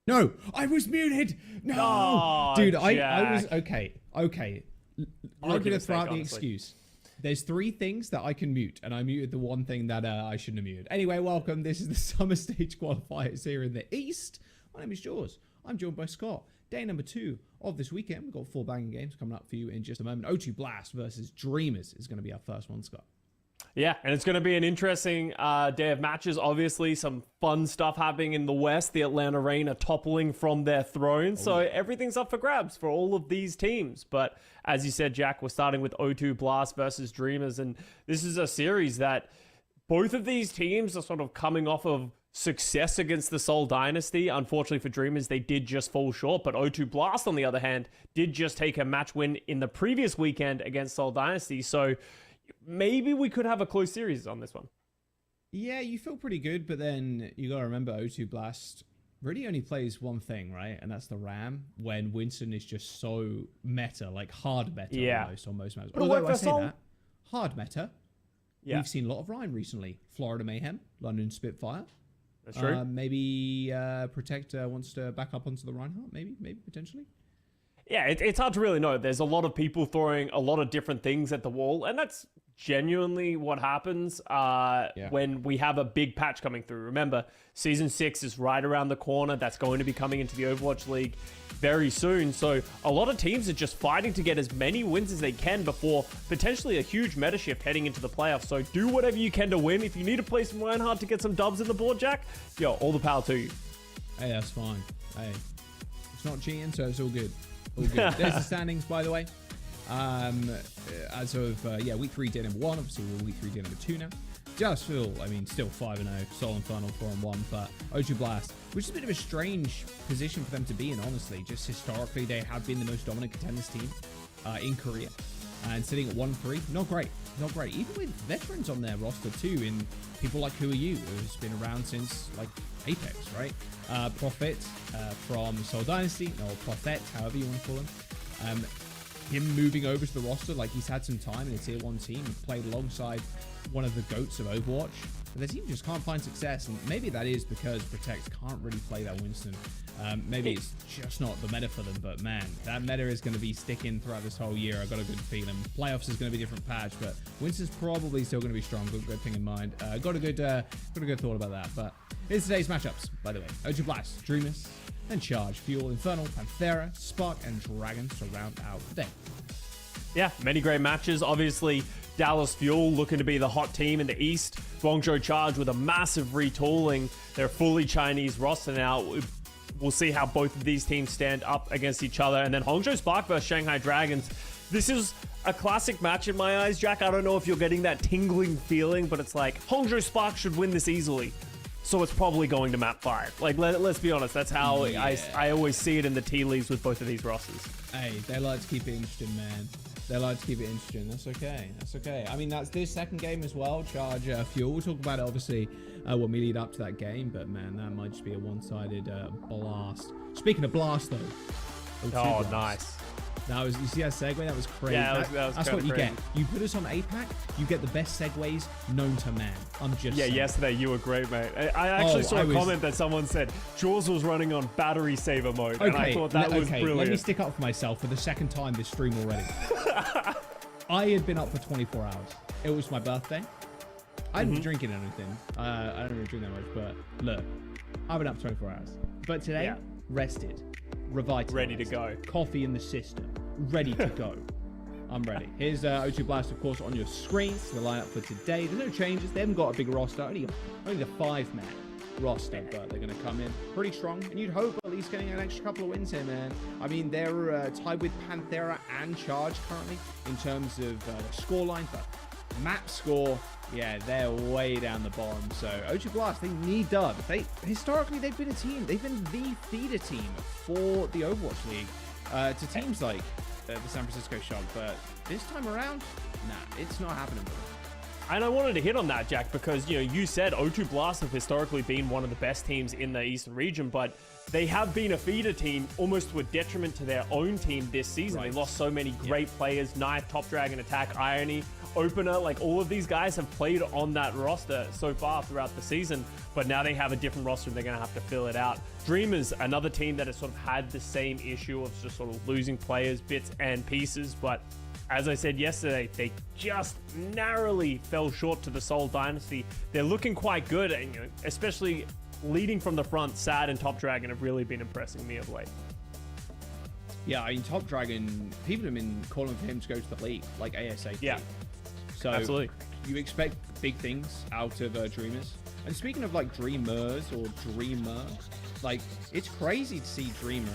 No, I was muted. No, Oh, dude, I was Jack. okay. I'm gonna throw out the excuse. There's three things that I can mute, and I muted the one thing that I shouldn't have muted. Anyway, welcome. This is the Summer Stage Qualifiers here in the East. My name is Jaws. I'm joined by Scott. Day number 2 of this weekend. We've got 4 banging games coming up for you in just a moment. O2 Blast versus Dreamers is going to be our first one, Scott. Yeah, and it's going to be an interesting day of matches. Obviously, some fun stuff happening in the West. The Atlanta Reign are toppling from their throne, so everything's up for grabs for all of these teams. But as you said, Jack, we're starting with O2 Blast versus Dreamers, and this is a series that both of these teams are sort of coming off of success against the Seoul Dynasty. Unfortunately for Dreamers, they did just fall short, but O2 Blast, on the other hand, did just take a match win in the previous weekend against Seoul Dynasty, so maybe we could have a close series on this one. Yeah, you feel pretty good, but then you got to remember O2 Blast really only plays one thing, right? And that's the Ram, when Winston is just so meta, like hard meta almost on most maps. Although I say that, hard meta. Yeah. We've seen a lot of Ryan recently. Florida Mayhem, London Spitfire. That's true. Maybe Protect wants to back up onto the Reinhardt, maybe, potentially. Yeah, it's hard to really know. There's a lot of people throwing a lot of different things at the wall, and that's genuinely what happens when we have a big patch coming through. Remember, Season 6 is right around the corner. That's going to be coming into the Overwatch League very soon. So a lot of teams are just fighting to get as many wins as they can before potentially a huge meta shift heading into the playoffs. So do whatever you can to win. If you need to play some Reinhardt to get some dubs in the board, Jack, yo, all the power to you. Hey, that's fine. Hey, it's not cheating, so it's all good. All good. There's the standings, by the way. As of week 3 day number 1, obviously we're week 3 day number 2 now. Just feel, still 5-0, Seoul Infernal 4-1, but O2 Blast, which is a bit of a strange position for them to be in, honestly. Just historically, they have been the most dominant contenders team in Korea, and sitting at 1-3, not great. Even with veterans on their roster too, in people like Who Are You, who's been around since like Apex, right? Prophet from Seoul Dynasty, or Prophet, however you want to call him. Him moving over to the roster, like he's had some time in a tier 1 team, played alongside one of the GOATs of Overwatch, but the team just can't find success, and maybe that is because Protect can't really play that Winston. Maybe it's just not the meta for them, but man, that meta is going to be sticking throughout this whole year. I got a good feeling. Playoffs is going to be a different patch, but Winston's probably still going to be strong. Good thing in mind. Got a good thought about that. But here's today's matchups, by the way. O2 Blast, Dreamers, and Charge, Fuel, Infernal, Panthera, Spark, and Dragons to round out the day. Yeah, many great matches. Obviously, Dallas Fuel looking to be the hot team in the East. Guangzhou Charge with a massive retooling. They're a fully Chinese roster now. We'll see how both of these teams stand up against each other. And then Hangzhou Spark versus Shanghai Dragons. This is a classic match in my eyes, Jack. I don't know if you're getting that tingling feeling, but it's like Hangzhou Spark should win this easily. So it's probably going to map 5. Like, let's be honest. That's how I always see it in the tea leaves with both of these rosters. Hey, they like to keep it interesting, man. They like to keep it interesting. That's okay. That's this second game as well. Charge Fuel. We'll talk about it, obviously, when we lead up to that game. But, man, that might just be a one-sided blast. Speaking of blast, though. Oh, nice. That was, you see that segue? That was crazy. Yeah, that's what you get. You put us on APAC, you get the best segues known to man. I'm just saying. Yesterday you were great, mate. I actually saw a comment that someone said Jaws was running on battery saver mode, and I thought that was brilliant. Let me stick up for myself for the second time this stream already. I had been up for 24 hours. It was my birthday. I hadn't been drinking anything. I don't really drink that much, but look, I've been up 24 hours. But today, rested, revitalized, ready to go. Coffee in the system, ready to go. I'm ready. Here's O2 Blast, of course, on your screens. The lineup for today. There's no changes. They haven't got a big roster. Only the 5-man roster, but they're going to come in pretty strong. And you'd hope at least getting an extra couple of wins here, man. They're tied with Panthera and Charge currently in terms of scoreline, but map score, yeah, they're way down the bottom. So O2 Blast, they need dubs. Historically, they've been a team. They've been the feeder team for the Overwatch League to teams like the San Francisco Shock. But this time around, nah, it's not happening with them. And I wanted to hit on that, Jack, because, you know, you said O2 Blast have historically been one of the best teams in the Eastern region, but they have been a feeder team almost to a detriment to their own team this season. They lost so many great players, Knife, Top Dragon, Attack, Irony, Opener, like all of these guys have played on that roster so far throughout the season, but now they have a different roster and they're going to have to fill it out. Dreamers, another team that has sort of had the same issue of just sort of losing players, bits and pieces, but as I said yesterday, they just narrowly fell short to the Seoul Dynasty. They're looking quite good, and, you know, especially leading from the front, Sad and Top Dragon have really been impressing me of late. Yeah, I mean, Top Dragon, people have been calling for him to go to the league, like ASAP. Yeah, so absolutely. You expect big things out of Dreamers. And speaking of like Dreamers or Dreamer, like it's crazy to see Dreamer.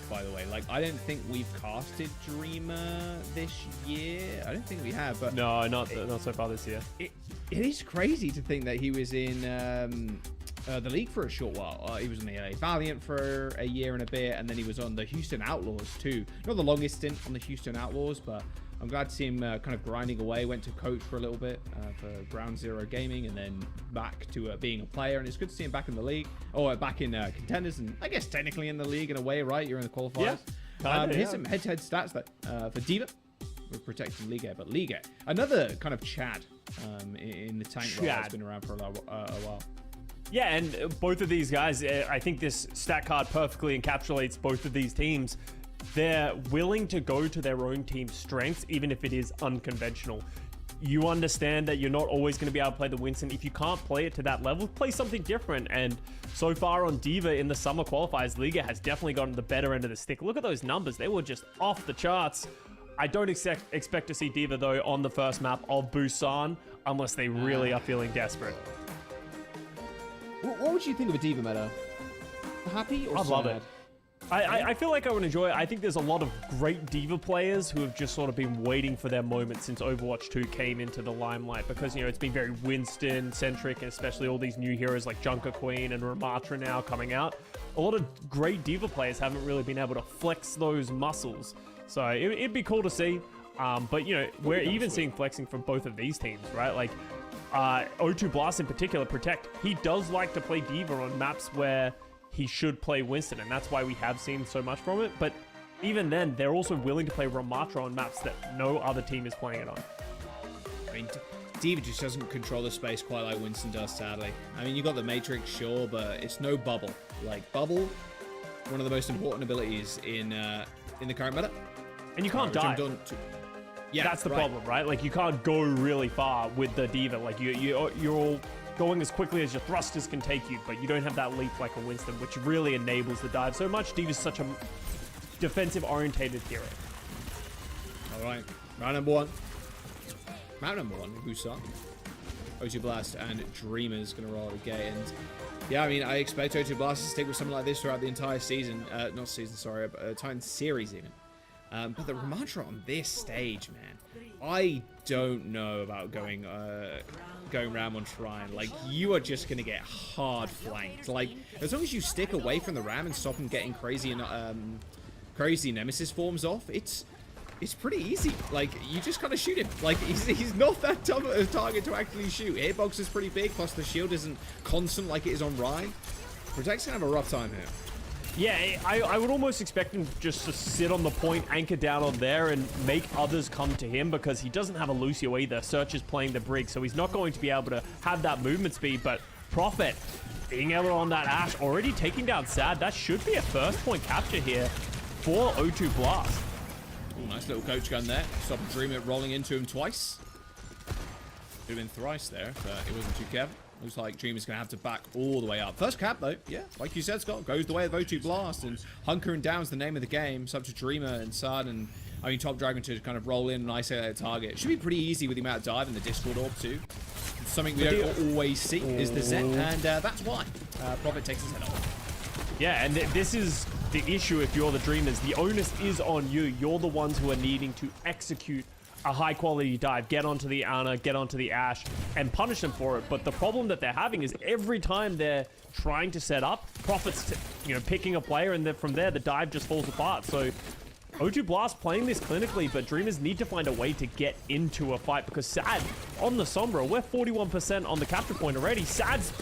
By the way, like I don't think we've casted Dreamer this year. I don't think we have, but no, not so far this year. It is crazy to think that he was in the league for a short while. He was in the LA Valiant for a year and a bit, and then he was on the Houston Outlaws too. Not the longest stint on the Houston Outlaws, but I'm glad to see him kind of grinding away. Went to coach for a little bit for Ground Zero Gaming, and then back to being a player. And it's good to see him back in the league, or back in contenders, and I guess technically in the league in a way, right? You're in the qualifiers. Yeah, here's some head-to-head stats that for Diva. We're protecting Liga, but Liga, another kind of Chad in the tank role that's been around for a while. Yeah, and both of these guys, I think this stat card perfectly encapsulates both of these teams. They're willing to go to their own team's strengths, even if it is unconventional. You understand that you're not always going to be able to play the Winston. If you can't play it to that level, play something different. And so far on Diva in the Summer Qualifiers, Liga has definitely gotten the better end of the stick. Look at those numbers. They were just off the charts. I don't expect to see Diva, though, on the first map of Busan, unless they really are feeling desperate. What would you think of a Diva meta? Happy or sad? I'd love it. I feel like I would enjoy it. I think there's a lot of great Diva players who have just sort of been waiting for their moment since Overwatch 2 came into the limelight, because, you know, it's been very Winston-centric, and especially all these new heroes like Junker Queen and Ramatra now coming out. A lot of great Diva players haven't really been able to flex those muscles. So it'd be cool to see. But, you know, we're even seeing flexing from both of these teams, right? Like, O2 Blast in particular, Protect, he does like to play Diva on maps where he should play Winston, and that's why we have seen so much from it. But even then, they're also willing to play Ramatra on maps that no other team is playing it on. I mean, Diva just doesn't control the space quite like Winston does, sadly. I mean, you got the Matrix, sure, but it's no Bubble. Like, Bubble, one of the most important abilities in the current meta. And you can't die. Yeah, that's the problem, right? Like, you can't go really far with the Diva. Like, you're all going as quickly as your thrusters can take you, but you don't have that leap like a Winston, which really enables the dive so much. Diva's such a defensive-orientated hero. All right, round number one. Round number one, Busan, O2 Blast, and Dreamers gonna roll out the gate. And yeah, I mean, I expect O2 Blast to stick with something like this throughout the entire season. Not season, sorry, but Titan series even. But the Ramatra on this stage, man, I don't know about going Ram on Shrine. Like, you are just gonna get hard flanked. Like, as long as you stick away from the Ram and stop him getting crazy and crazy Nemesis forms off, it's pretty easy. Like, you just kind of shoot him. Like, he's not that tough of a target to actually shoot. Hitbox is pretty big, plus the shield isn't constant like it is on Rhine. Protect's gonna have a rough time here. Yeah, I would almost expect him just to sit on the point, anchor down on there, and make others come to him, because he doesn't have a Lucio either. Search is playing the Brig, so he's not going to be able to have that movement speed. But Prophet, being able on that Ashe, already taking down Sad, that should be a first point capture here for O2 Blast. Ooh, nice little coach gun there. Stop Dreamer rolling into him twice. Could have been thrice there, but it wasn't too careful. Looks like Dreamer's going to have to back all the way up. First cap, though. Yeah, like you said, Scott, goes the way of O2 Blast, and hunkering down's the name of the game. It's up to Dreamer and Sad and, I mean, Top Dragon to kind of roll in and isolate their target. It should be pretty easy with the amount of dive and the Discord orb, too. It's something we don't always see is the Zen, and that's why Prophet takes his head off. Yeah, and this is the issue if you're the Dreamers. The onus is on you. You're the ones who are needing to execute a high-quality dive, get onto the Ana, get onto the Ashe, and punish them for it. But the problem that they're having is every time they're trying to set up, Prophet's picking a player, and then from there the dive just falls apart. So O2 Blast playing this clinically, but Dreamers need to find a way to get into a fight because Sad on the Sombra, we're 41% on the capture point already. Sad's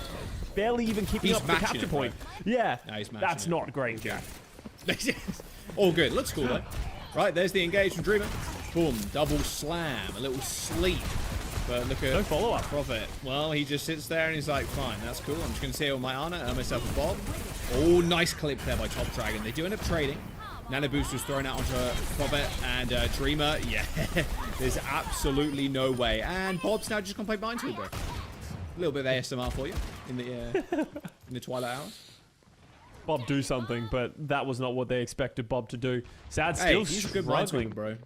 barely even keeping up the capture point. Yeah, no, that's not great, Jack. All good. Looks cool, though. Right, there's the engage from Dreamer. Boom, double slam, a little sleep. But look at no follow-up. Prophet. Well, he just sits there and he's like, fine, that's cool. I'm just going to stay with my Ana and myself a Bob. Oh, nice clip there by Top Dragon. They do end up trading. Nano Boost was thrown out onto Prophet and Dreamer. Yeah, there's absolutely no way. And Bob's now just going to play Minesweeper. A little bit of ASMR for you in the twilight hours. Bob do something, but that was not what they expected Bob to do. Sad's still struggling, bro,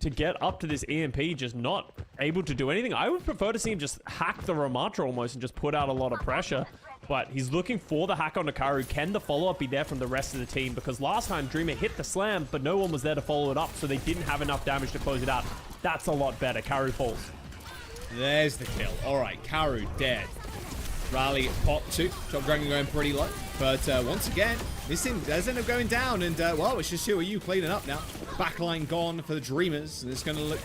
to get up to this EMP, just not able to do anything. I would prefer to see him just hack the Ramatra almost and just put out a lot of pressure. But he's looking for the hack on Nakaru. Can the follow-up be there from the rest of the team? Because last time Dreamer hit the slam, but no one was there to follow it up, so they didn't have enough damage to close it out. That's a lot better. Karu falls. There's the kill. All right, Karu dead. Rally pop 2. Top Dragon going pretty low. But once again, this thing does end up going down. And, well, it's just who are you cleaning up now. Backline gone for the Dreamers. And it's going to look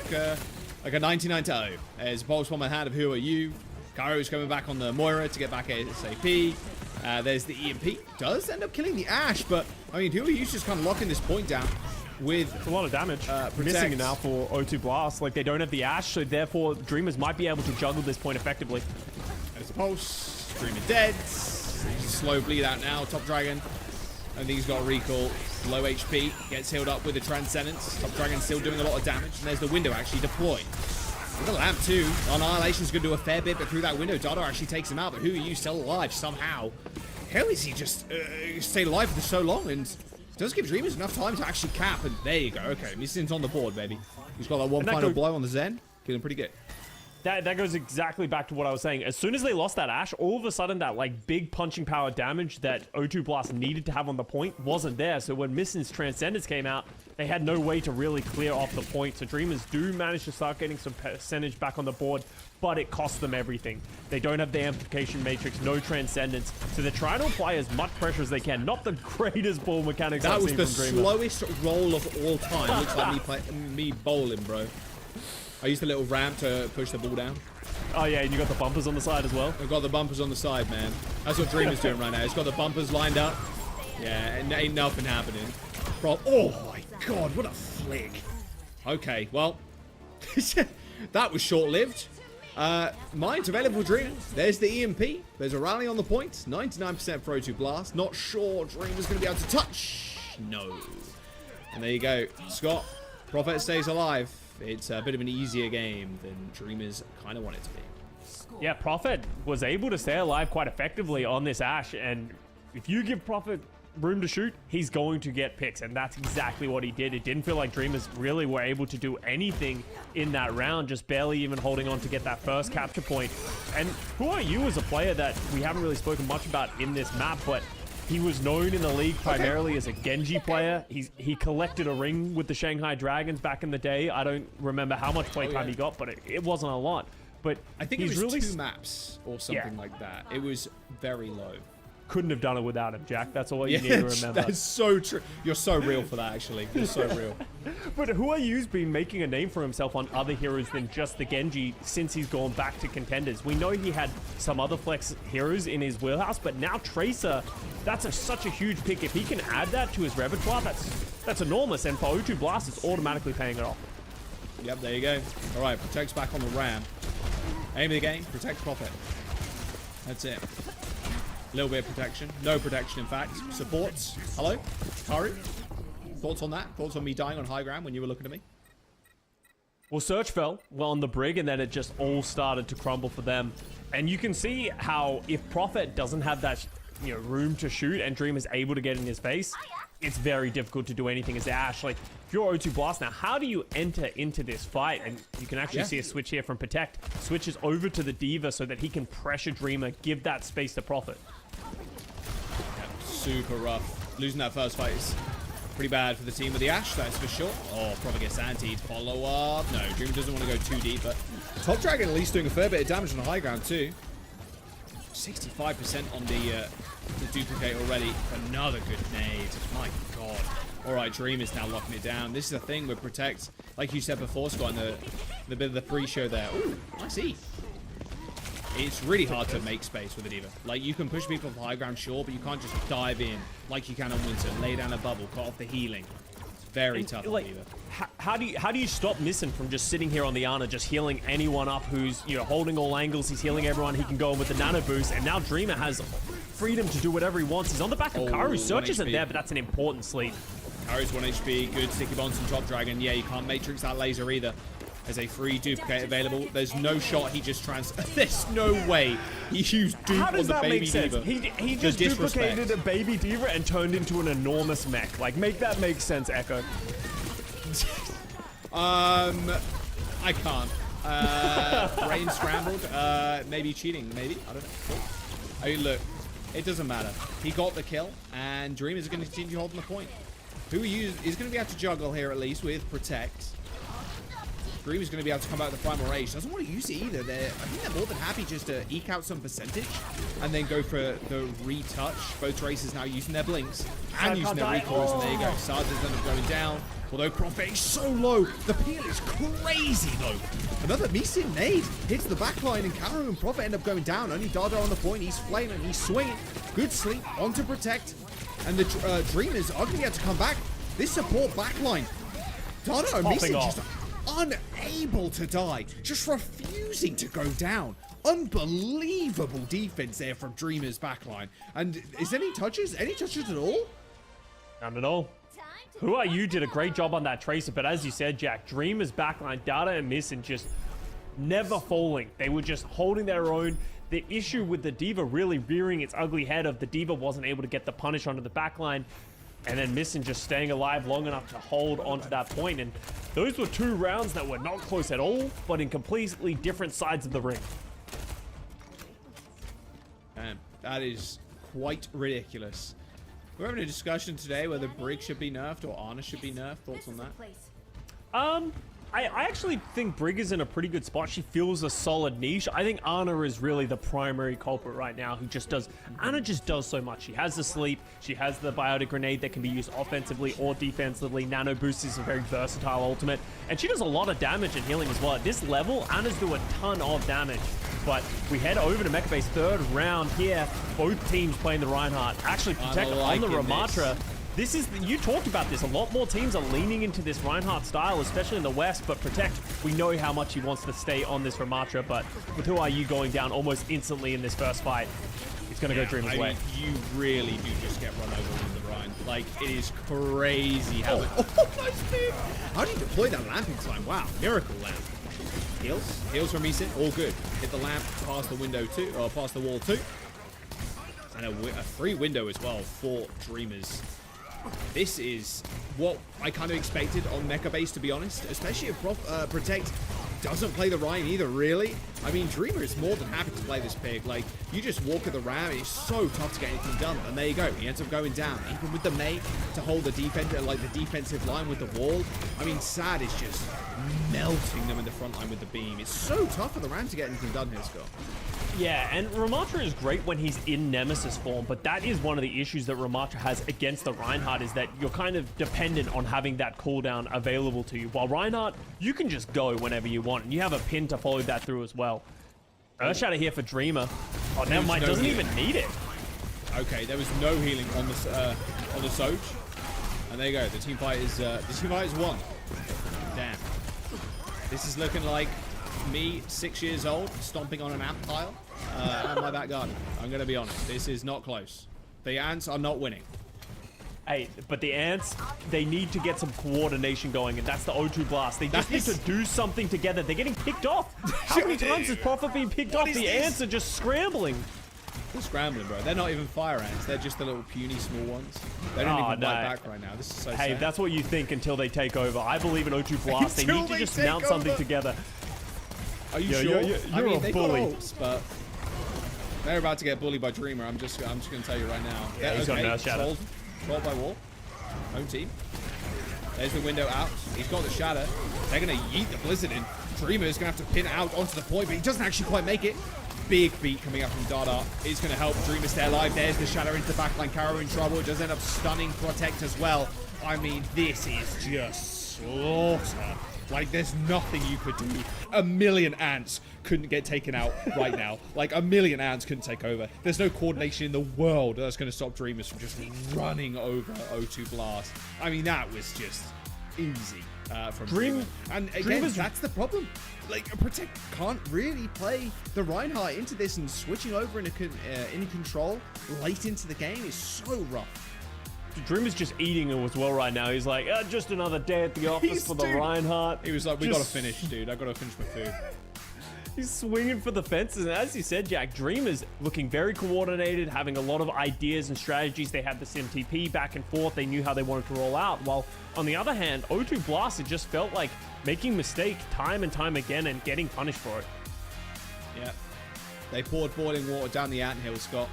like a 99-0. As Bolt's one hand of who are you. Karu's coming back on the Moira to get back ASAP. There's the EMP. Does end up killing the Ashe. But, I mean, who are you just kind of locking this point down with a lot of damage. Missing now for O2 Blast. Like, they don't have the Ashe, so therefore Dreamers might be able to juggle this point effectively. There's the pulse. Dreamer dead. Slow bleed out now. Top Dragon. I think he's got a recall. Low HP. Gets healed up with the Transcendence. Top Dragon still doing a lot of damage. And there's the window actually deployed. With the lamp too. Annihilation's going to do a fair bit, but through that window, Dada actually takes him out. But who are you still alive somehow? How is he just stayed alive for so long and does give Dreamers enough time to actually cap? And there you go. Okay, Missin's on the board, baby. He's got that one final blow on the Zen. Feeling pretty good. That goes exactly back to what I was saying. As soon as they lost that Ashe, all of a sudden that like big punching power damage that O2 Blast needed to have on the point wasn't there. So when Missin's Transcendence came out, they had no way to really clear off the point. So Dreamers do manage to start getting some percentage back on the board, but it costs them everything. They don't have the Amplification Matrix, no Transcendence. So they're trying to apply as much pressure as they can. Not the greatest ball mechanics I've seen from Dreamer. That was the slowest roll of all time. Looks like me bowling, bro. I used the little ramp to push the ball down. Oh yeah, and you got the bumpers on the side as well? I've got the bumpers on the side, man. That's what Dreamer's doing right now. He's got the bumpers lined up. Yeah, and ain't nothing happening. Oh my god, what a flick. Okay, well, that was short-lived. Mines available for Dreamers. There's the EMP. There's a rally on the point. 99% for O2 Blast. Not sure Dreamer's going to be able to touch. No. And there you go. Scott, Prophet stays alive. It's a bit of an easier game than Dreamers kind of want it to be. Yeah, Prophet was able to stay alive quite effectively on this Ashe, and if you give Prophet room to shoot, he's going to get picks, and that's exactly what he did. It didn't feel like Dreamers really were able to do anything in that round, just barely even holding on to get that first capture point. And who are you as a player that we haven't really spoken much about in this map, but he was known in the league primarily as a Genji player. He collected a ring with the Shanghai Dragons back in the day. I don't remember how much playtime he got, but it wasn't a lot. But I think it was really 2 maps or something like that. It was very low. Couldn't have done it without him, Jack. That's all you need to remember. That's so true. You're so real for that, actually. You're so real. But Huayu's been making a name for himself on other heroes than just the Genji since he's gone back to contenders. We know he had some other flex heroes in his wheelhouse, but now Tracer, that's such a huge pick. If he can add that to his repertoire, that's enormous. And for O2 Blast, it's automatically paying it off. Yep, there you go. All right, Protect's back on the ram. Aim of the game, protect Prophet. That's it. A little bit of protection. No protection, in fact. Supports. Hello? Karu? Thoughts on that? Thoughts on me dying on high ground when you were looking at me? Well, Search fell on the Brig, and then it just all started to crumble for them. And you can see how if Prophet doesn't have that room to shoot and Dream is able to get in his face, it's very difficult to do anything as Ashe. Like, if you're O2 Blast now, how do you enter into this fight? And you can actually see a switch here from Protect. Switches over to the Diva so that he can pressure Dreamer, give that space to Prophet. Super rough. Losing that first fight is pretty bad for the team with the Ashe, that's for sure. Oh, Prophet gets antied. Follow up. No, Dreamer doesn't want to go too deep, but Top Dragon at least doing a fair bit of damage on the high ground too. 65% on the duplicate already. Another good nade. My god. All right, Dream is now locking it down. This is the thing with Protect. Like you said before, Scott, in the bit of the pre-show there. Ooh, nice E. It's really hard to make space with a D.Va. Like, you can push people for high ground, sure, but you can't just dive in like you can on Winter. Lay down a bubble, cut off the healing. It's very tough on D.Va. How do you stop Missing from just sitting here on the Ana, just healing anyone up who's, you know, holding all angles? He's healing everyone. He can go in with the nano boost, and now Dreamer has freedom to do whatever he wants. He's on the back of Karu. Search isn't there, but that's an important sleep. Karu's 1 HP, good sticky bombs from Top Dragon. Yeah, you can't matrix that laser either. There's a free duplicate available. There's no shot. He just There's no way he used dupe on the baby D.Va. He just duplicated a baby D.Va and turned into an enormous mech. Like, make that make sense, Echo. I can't. Brain scrambled. Maybe cheating. Maybe. I don't know. I mean, look, it doesn't matter. He got the kill, and Dream is going to continue holding the point. Who is going to be able to juggle here at least with Protect. Dream is going to be able to come out with the primal rage. Doesn't want to use it either. I think they're more than happy just to eke out some percentage and then go for the retouch. Both races now using their blinks and using their recoils. And there you go. Sarge's end up going down. Although Prophet is so low. The peel is crazy though. Another Meeson nade hits the backline, and Karu and Prophet end up going down. Only Dada on the point. He's flaming. He's swinging. Good sleep onto Protect. And the Dreamers are going to be able to come back. This support backline. Dada and Meeson just unable to die, just refusing to go down. Unbelievable defense there from Dreamer's backline. And is any touches? Any touches at all? None at all. Who Are You did a great job on that Tracer, but as you said, Jack, Dreamer's backline, Dada and Missing just never falling. They were just holding their own. The issue with the D.Va really rearing its ugly head of the D.Va wasn't able to get the punish onto the backline, and then Missing just staying alive long enough to hold onto that point. And those were 2 rounds that were not close at all, but in completely different sides of the ring. Man, that is quite ridiculous. We're having a discussion today whether Brig should be nerfed or Ana should be nerfed. Thoughts on that? I actually think Brig is in a pretty good spot. She fills a solid niche. I think Ana is really the primary culprit right now, who just does... Ana just does so much. She has the sleep. She has the biotic grenade that can be used offensively or defensively. Nano boost is a very versatile ultimate. And she does a lot of damage and healing as well. At this level, Ana's do a ton of damage. But we head over to Mecha Base, 3rd round here. Both teams playing the Reinhardt. Actually, Protect on the Ramatra. This is, you talked about this, a lot more teams are leaning into this Reinhardt style, especially in the West, but Protect, we know how much he wants to stay on this Ramatra, but with Who Are You going down almost instantly in this first fight, it's going to go Dreamer's way. You really do just get run over with the Rhine. Like, it is crazy how... Nice big! How do you deploy that lamp in time? Wow, miracle lamp. Heals from Meeson, all good. Hit the lamp, past the window too, or past the wall too. And a free window as well for Dreamers. This is what I kind of expected on Mecha Base, to be honest, especially if Protect doesn't play the Ryan either, really. I mean, Dreamer is more than happy to play this pick. Like, you just walk at the ram, it's so tough to get anything done. And there you go, he ends up going down. Even with the Mei to hold the defender, like the defensive line with the wall. I mean, Sad is just melting them in the front line with the beam. It's so tough for the ram to get anything done here, Scott. Yeah, and Ramatra is great when he's in Nemesis form, but that is one of the issues that Ramatra has against the Reinhardt, is that you're kind of dependent on having that cooldown available to you. While Reinhardt, you can just go whenever you want, and you have a pin to follow that through as well. Earthshatter here for Dreamer. Oh, never mind, doesn't even need it. Okay, there was no healing on the Soj. And there you go, the team fight is won. Damn. This is looking like me, 6 years old, stomping on an ant pile on my back garden. I'm going to be honest. This is not close. The ants are not winning. Hey, but the ants, they need to get some coordination going, and that's the O2 blast. They just need to do something together. They're getting picked off. How many times has Prophet been picked off? The ants are just scrambling. They're scrambling, bro. They're not even fire ants. They're just the little puny small ones. They don't even bite back right now. This is so sad. That's what you think until they take over. I believe in O2 blast. They need to just mount something together. Are you sure? You're a bully. Ults, but they're about to get bullied by Dreamer. I'm just going to tell you right now. Yeah, he's got an Earthshatter. Controlled by wall. Home team. There's the window out. He's got the shatter. They're going to yeet the Blizzard in. Dreamer's going to have to pin it out onto the point, but he doesn't actually quite make it. Big beat coming up from Dada is going to help Dreamer stay alive. There's the shatter into the backline. Karo in trouble. It does end up stunning Protect as well. I mean, this is just slaughter. Like, there's nothing you could do. A million ants couldn't get taken out right now. Like, a million ants couldn't take over. There's no coordination in the world that's going to stop Dreamers from just running over O2 Blast. I mean, that was just easy from Dreamer. And again, Dreamers, that's the problem. Like, Protect can't really play the Reinhardt into this, and switching over in control late into the game is so rough. Dreamer's just eating it as well right now. He's like, just another day at the office for the Reinhardt. He was like, we gotta finish, dude. I gotta finish my food. He's swinging for the fences. And as you said, Jack, Dreamer's looking very coordinated, having a lot of ideas and strategies. They had the SimTP back and forth. They knew how they wanted to roll out. While on the other hand, O2 Blast, it just felt like making mistakes time and time again and getting punished for it. Yeah. They poured boiling water down the anthill, Scott.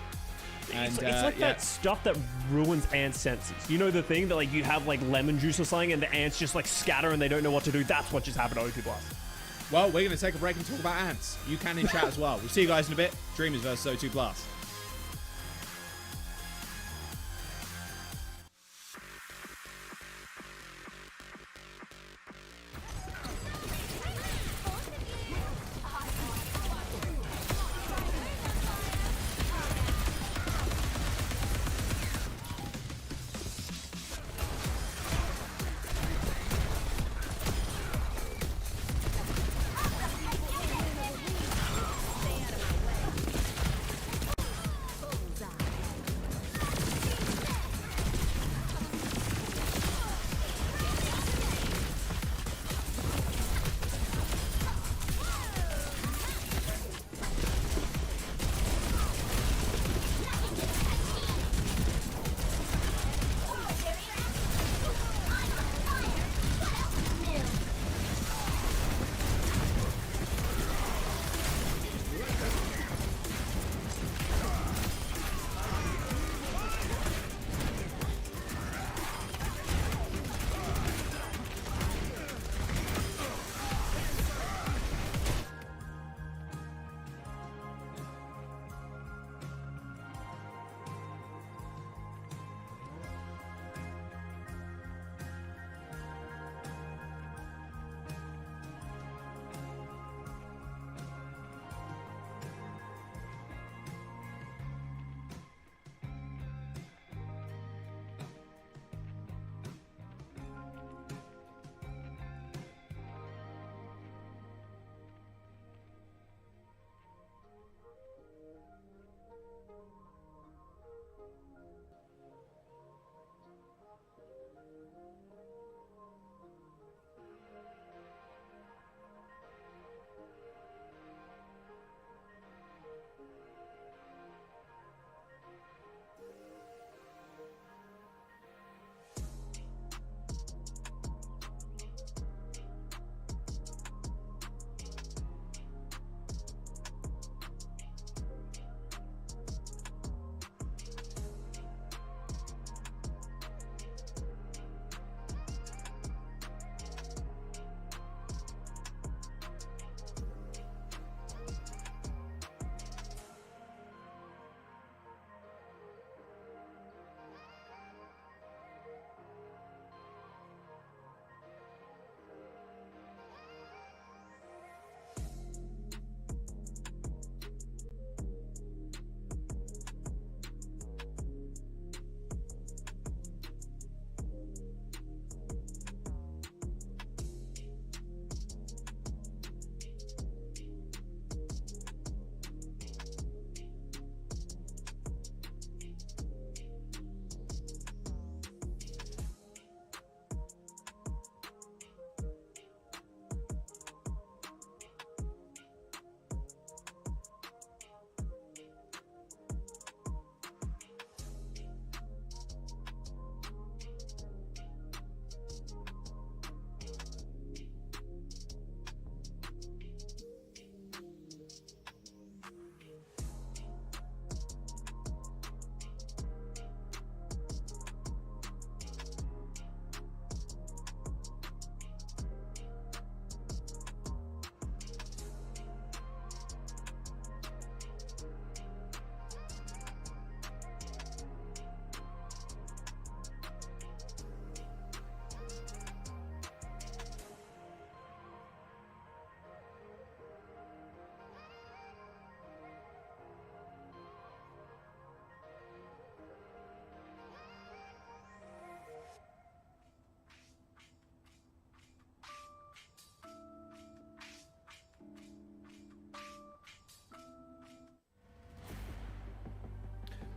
And, it's like that stuff that ruins ant senses. You know the thing that like you have like lemon juice or something and the ants just like scatter and they don't know what to do? That's what just happened to O2 Blast. Well, we're going to take a break and talk about ants. You can in chat as well. We'll see you guys in a bit. Dreamers versus O2 Blast.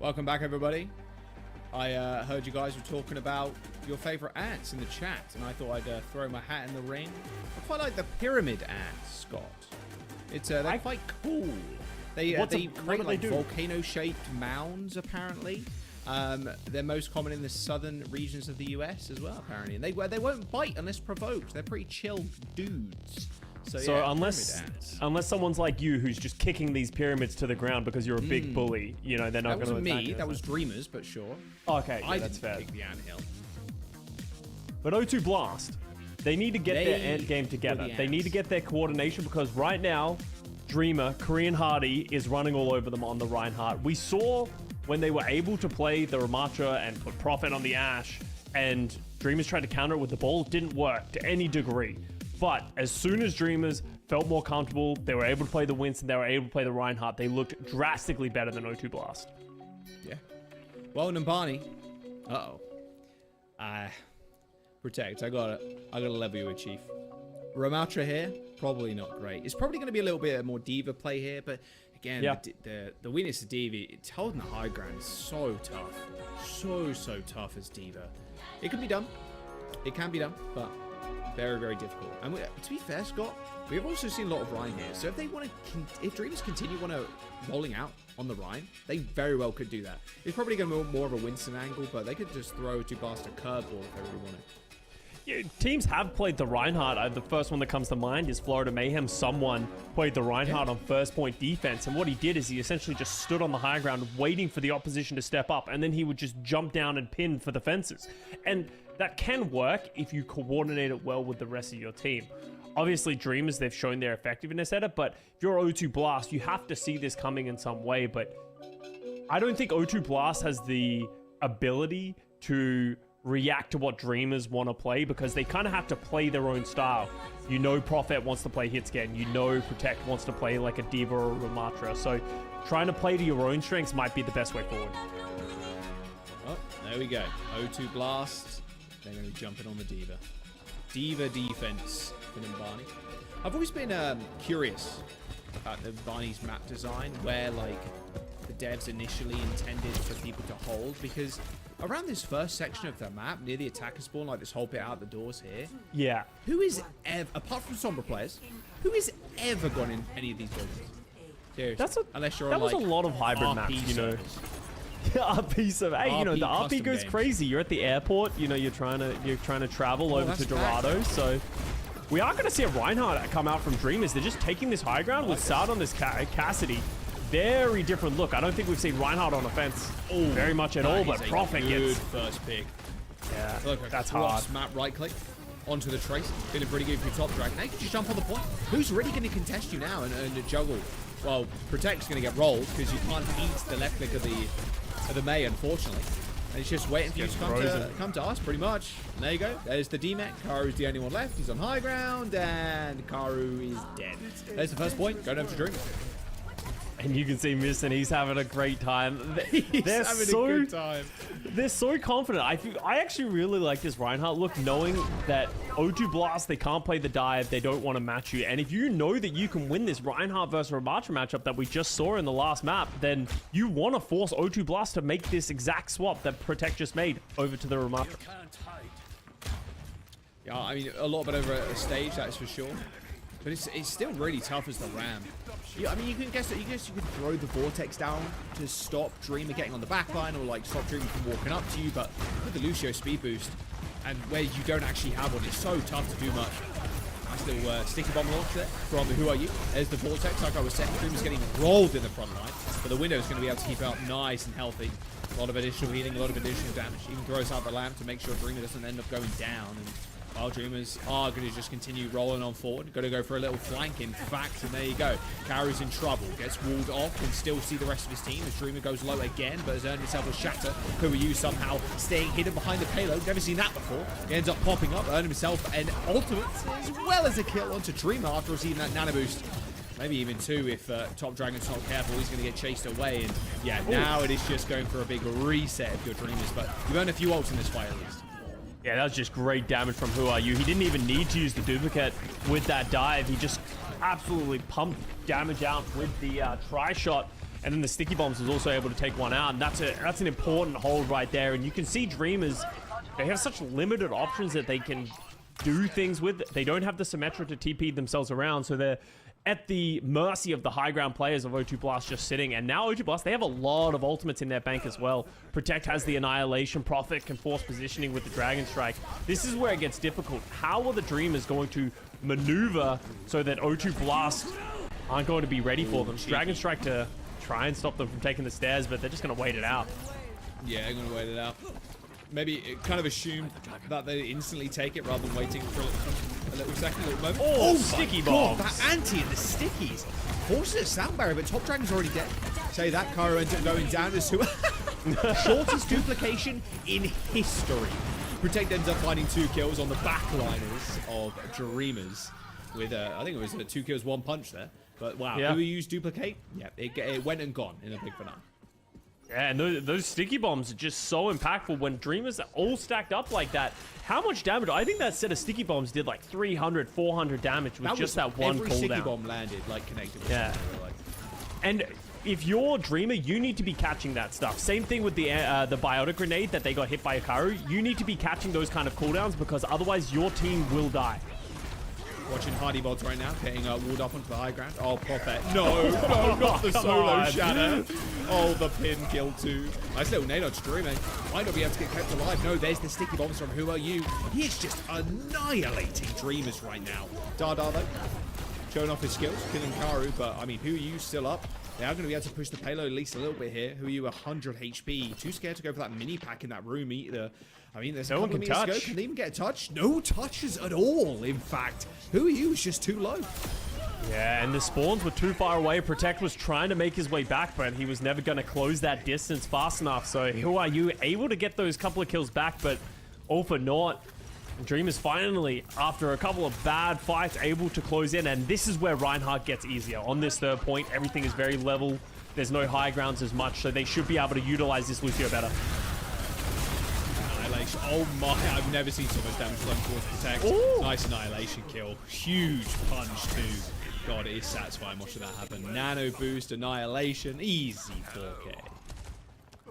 Welcome back, everybody. I heard you guys were talking about your favorite ants in the chat, and I thought I'd throw my hat in the ring. I quite like the pyramid ants, Scott. They're quite cool. They create like volcano-shaped mounds, apparently. They're most common in the southern regions of the US as well, apparently. And they won't bite unless provoked. They're pretty chill dudes. So yeah, unless someone's like you who's just kicking these pyramids to the ground because you're a big bully, you know, they're not going to attack. That wasn't me. That was Dreamers, but sure. Okay, yeah, I that's fair. didn't kick the anthill. But O2 Blast, they need to get their ant game together. They need to get their coordination because right now, Dreamer, Korean Hardy, is running all over them on the Reinhardt. We saw when they were able to play the Ramatra and put Prophet on the Ashe, and Dreamers tried to counter it with the ball. It didn't work to any degree. But as soon as Dreamers felt more comfortable, they were able to play the Winston, they were able to play the Reinhardt, they looked drastically better than O2 Blast. Yeah. Well, Nambani. Uh-oh. Protect. I gotta level you with Chief. Ramatra here, probably not great. It's probably going to be a little bit more D.Va play here, but again, the weakness of D.Va, it's holding the high ground is so tough. So tough as D.Va. It can be done. It can be done, but very, very difficult. And to be fair, Scott, we've also seen a lot of Rhine here. So if they want to, if Dreamers continue rolling out on the Rhine, they very well could do that. It's probably going to be more of a Winston angle, but they could just throw to Blast a curveball if they really wanted. Yeah, teams have played the Reinhardt. The first one that comes to mind is Florida Mayhem. Someone played the Reinhardt on first point defense, and what he did is he essentially just stood on the high ground waiting for the opposition to step up, and then he would just jump down and pin for the fences. And that can work if you coordinate it well with the rest of your team. Obviously, Dreamers, they've shown their effectiveness at it, but if you're O2 Blast, you have to see this coming in some way. But I don't think O2 Blast has the ability to react to what Dreamers want to play because they kind of have to play their own style. You know Prophet wants to play Hitscan. You know Protect wants to play like a D.Va or a Ramatra. So trying to play to your own strengths might be the best way forward. Oh, there we go. O2 Blast. They're going to be jumping on the D.Va. D.Va defense for Nambani. I've always been curious about the Nambani's map design, where like the devs initially intended for people to hold, because around this first section of the map, near the attacker spawn, like this whole bit out the doors here, yeah, who is ever, apart from Sombra players, who has ever gone in any of these buildings? Seriously. Unless you're on, was like, a lot of hybrid RP maps, you know. servers. RP server. Hey, you know, the RP goes crazy. You're at the airport, you know, you're trying to travel over to Dorado, so we are going to see a Reinhardt come out from Dreamers. They're just taking this high ground with Sard on this Cassidy. Very different look. I don't think we've seen Reinhardt on offense very much at all, but Prophet gets first pick. Yeah, look, that's hard. Map right click onto the trace. Feeling pretty good for your top drag. Now you can just jump on the point. Who's really going to contest you now and juggle? Well, Protect's going to get rolled because you can't eat the left click of the May, unfortunately. And it's just waiting for you to come to us, pretty much. And there you go. There's the D-Mech. Karu's the only one left. He's on high ground, and Karu is dead. There's the first point. Going over to Dream. And you can see Misson, he's having a great time. He's having a good time. They're so confident. I actually really like this Reinhardt look, knowing that O2 Blast, they can't play the dive, they don't want to match you. And if you know that you can win this Reinhardt versus Ramatra matchup that we just saw in the last map, then you want to force O2 Blast to make this exact swap that Protect just made over to the Ramatra. Yeah, I mean, a lot of it over a stage, that is for sure. But it's still really tough as the Ram. Yeah, I mean, you can guess that you could throw the Vortex down to stop Dreamer getting on the back line, or like stop Dreamer from walking up to you, but with the Lucio speed boost, and where you don't actually have one, it's so tough to do much. Nice little sticky bomb launch there from the Who Are You. There's the Vortex, like I was saying, Dreamer's getting rolled in the front line, but the Window's going to be able to keep it up nice and healthy. A lot of additional healing, a lot of additional damage. Even throws out the lamp to make sure Dreamer doesn't end up going down. And while Dreamers are going to just continue rolling on forward. Got to go for a little flank, in fact, and there you go. Karu's in trouble. Gets walled off. Can still see the rest of his team as Dreamer goes low again, but has earned himself a shatter. Who are you somehow staying hidden behind the payload? Never seen that before. He ends up popping up, earning himself an ultimate, as well as a kill onto Dreamer after receiving that nano boost. Maybe even two if Top Dragon's not careful. He's going to get chased away. And yeah, now it is just going for a big reset if you're Dreamers, but you've earned a few ults in this fight at least. Yeah, that was just great damage from Who Are You. He didn't even need to use the duplicate with that dive. He just absolutely pumped damage out with the tri-shot. And then the sticky bombs was also able to take one out, and that's an important hold right there. And you can see Dreamers, they have such limited options that they can do things with. They don't have the Symmetra to TP themselves around, so they're at the mercy of the high ground players of O2 Blast just sitting. And now O2 Blast, they have a lot of ultimates in their bank as well. Protect has the Annihilation, Prophet can force positioning with the Dragon Strike. This is where it gets difficult. How are the Dreamers going to maneuver so that O2 Blast aren't going to be ready for them? Dragon Strike to try and stop them from taking the stairs, but they're just going to wait it out. Yeah, they're going to wait it out. Maybe it kind of assumed that they instantly take it rather than waiting for a little second, a little moment. Oh, sticky bombs. That anti and the stickies. Forces a sound barrier, but Top Dragon's already dead. Say that, Cairo ends up going down as shortest duplication in history. Protect ends up finding 2 kills on the backliners of Dreamers with, I think it was 2 kills, 1 punch there. But wow, yeah. Who used duplicate? Yeah, it went and gone in a big finale. Yeah, and those sticky bombs are just so impactful when Dreamers are all stacked up like that. How much damage? I think that set of sticky bombs did like 300, 400 damage with just that one cooldown. Every sticky bomb landed like connected with yeah. And if you're Dreamer, you need to be catching that stuff. Same thing with the Biotic Grenade that they got hit by Hikaru. You need to be catching those kind of cooldowns because otherwise your team will die. Watching Hardy Bods right now, getting walled up onto the high ground. Oh, Prophet. No, not the solo shatter. Oh, the pin kill too. Nice little nade on Dreamer. Might not be able to get kept alive. No, there's the sticky bombs from Who Are You. He is just annihilating Dreamers right now. Dada though, showing off his skills, killing Karu, but I mean, Who Are You still up? They are going to be able to push the payload at least a little bit here. Who Are You 100 HP. Too scared to go for that mini pack in that room either. I mean, there's no one can touch. Can they even get a touch? No touches at all, in fact. Who Are You is just too low. Yeah, and the spawns were too far away. Protect was trying to make his way back, but he was never going to close that distance fast enough. So Who Are You able to get those couple of kills back, but all for naught. Dreamers finally, after a couple of bad fights, able to close in, and this is where Reinhardt gets easier. On this 3rd point, everything is very level. There's no high grounds as much, so they should be able to utilize this Lucio better. Annihilation. Oh my, I've never seen so much damage done towards Protect. Ooh. Nice Annihilation kill. Huge punch too. God, it is satisfying watching that happen. Nano boost, Annihilation, easy 4K.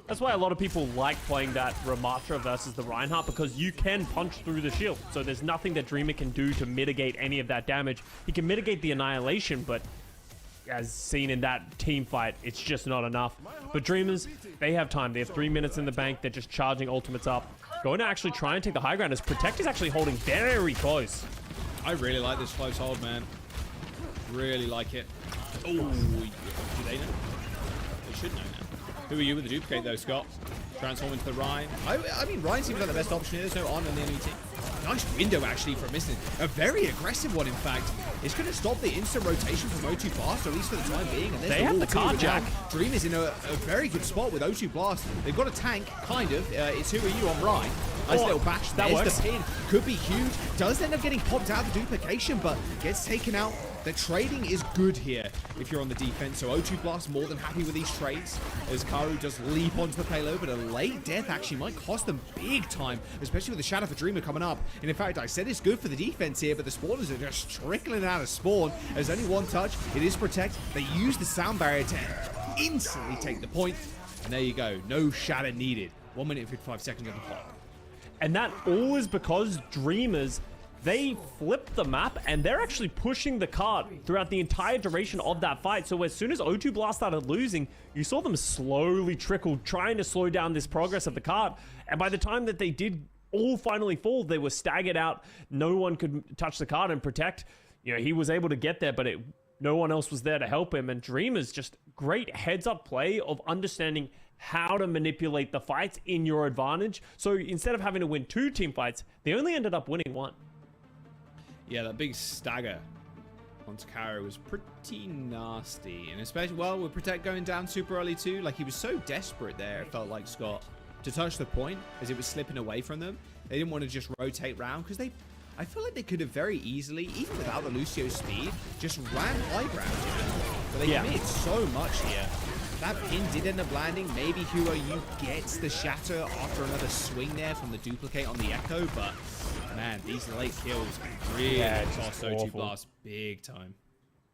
That's why a lot of people like playing that Ramatra versus the Reinhardt, because you can punch through the shield. So there's nothing that Dreamer can do to mitigate any of that damage. He can mitigate the Annihilation, but as seen in that team fight, it's just not enough. But Dreamers, they have time. They have 3 minutes in the bank. They're just charging ultimates up. Going to actually try and take the high ground as Protect is actually holding very close. I really like this close hold, man. Really like it. Oh, do they know? They should know now. Who Are You with the duplicate though, Scott? Transform into the Ryan. I mean, Ryan seems like the best option here. There's no on the enemy team. Nice window actually from missing. A very aggressive one, in fact. It's going to stop the instant rotation from O2 Blast, or at least for the time being. And they have the card jack. Dream is in a very good spot with O2 Blast. They've got a tank, kind of. It's Who Are You on Ryan. Nice little bash. There's the pin. Could be huge. Does end up getting popped out of the duplication, but gets taken out. The trading is good here if you're on the defense. So O2 Blast more than happy with these trades as Karu does leap onto the payload, but a late death actually might cost them big time, especially with the Shadow for Dreamer coming up. And in fact, I said it's good for the defense here, but the spawners are just trickling out of spawn. There's only one touch. It is Protect. They use the sound barrier to instantly take the point. And there you go. No Shadow needed. 1 minute and 55 seconds on the clock. And that all is because Dreamers, they flipped the map and they're actually pushing the cart throughout the entire duration of that fight. So as soon as O2 Blast started losing, you saw them slowly trickle, trying to slow down this progress of the cart. And by the time that they did all finally fall, they were staggered out. No one could touch the cart and Protect. You know, he was able to get there, but no one else was there to help him. And Dreamers, just great heads-up play of understanding how to manipulate the fights in your advantage. So instead of having to win 2 team fights, they only ended up winning 1. Yeah, that big stagger onto Kara was pretty nasty. And especially, well, with Protect going down super early too, like he was so desperate there, it felt like, Scott, to touch the point as it was slipping away from them. They didn't want to just rotate round because I feel like they could have very easily, even without the Lucio speed, just ran high ground, you know? But they committed so much here. That pin did end up landing. Maybe Who Are You gets the shatter after another swing there from the duplicate on the Echo, but man, these late kills really cost O2 Blast big time.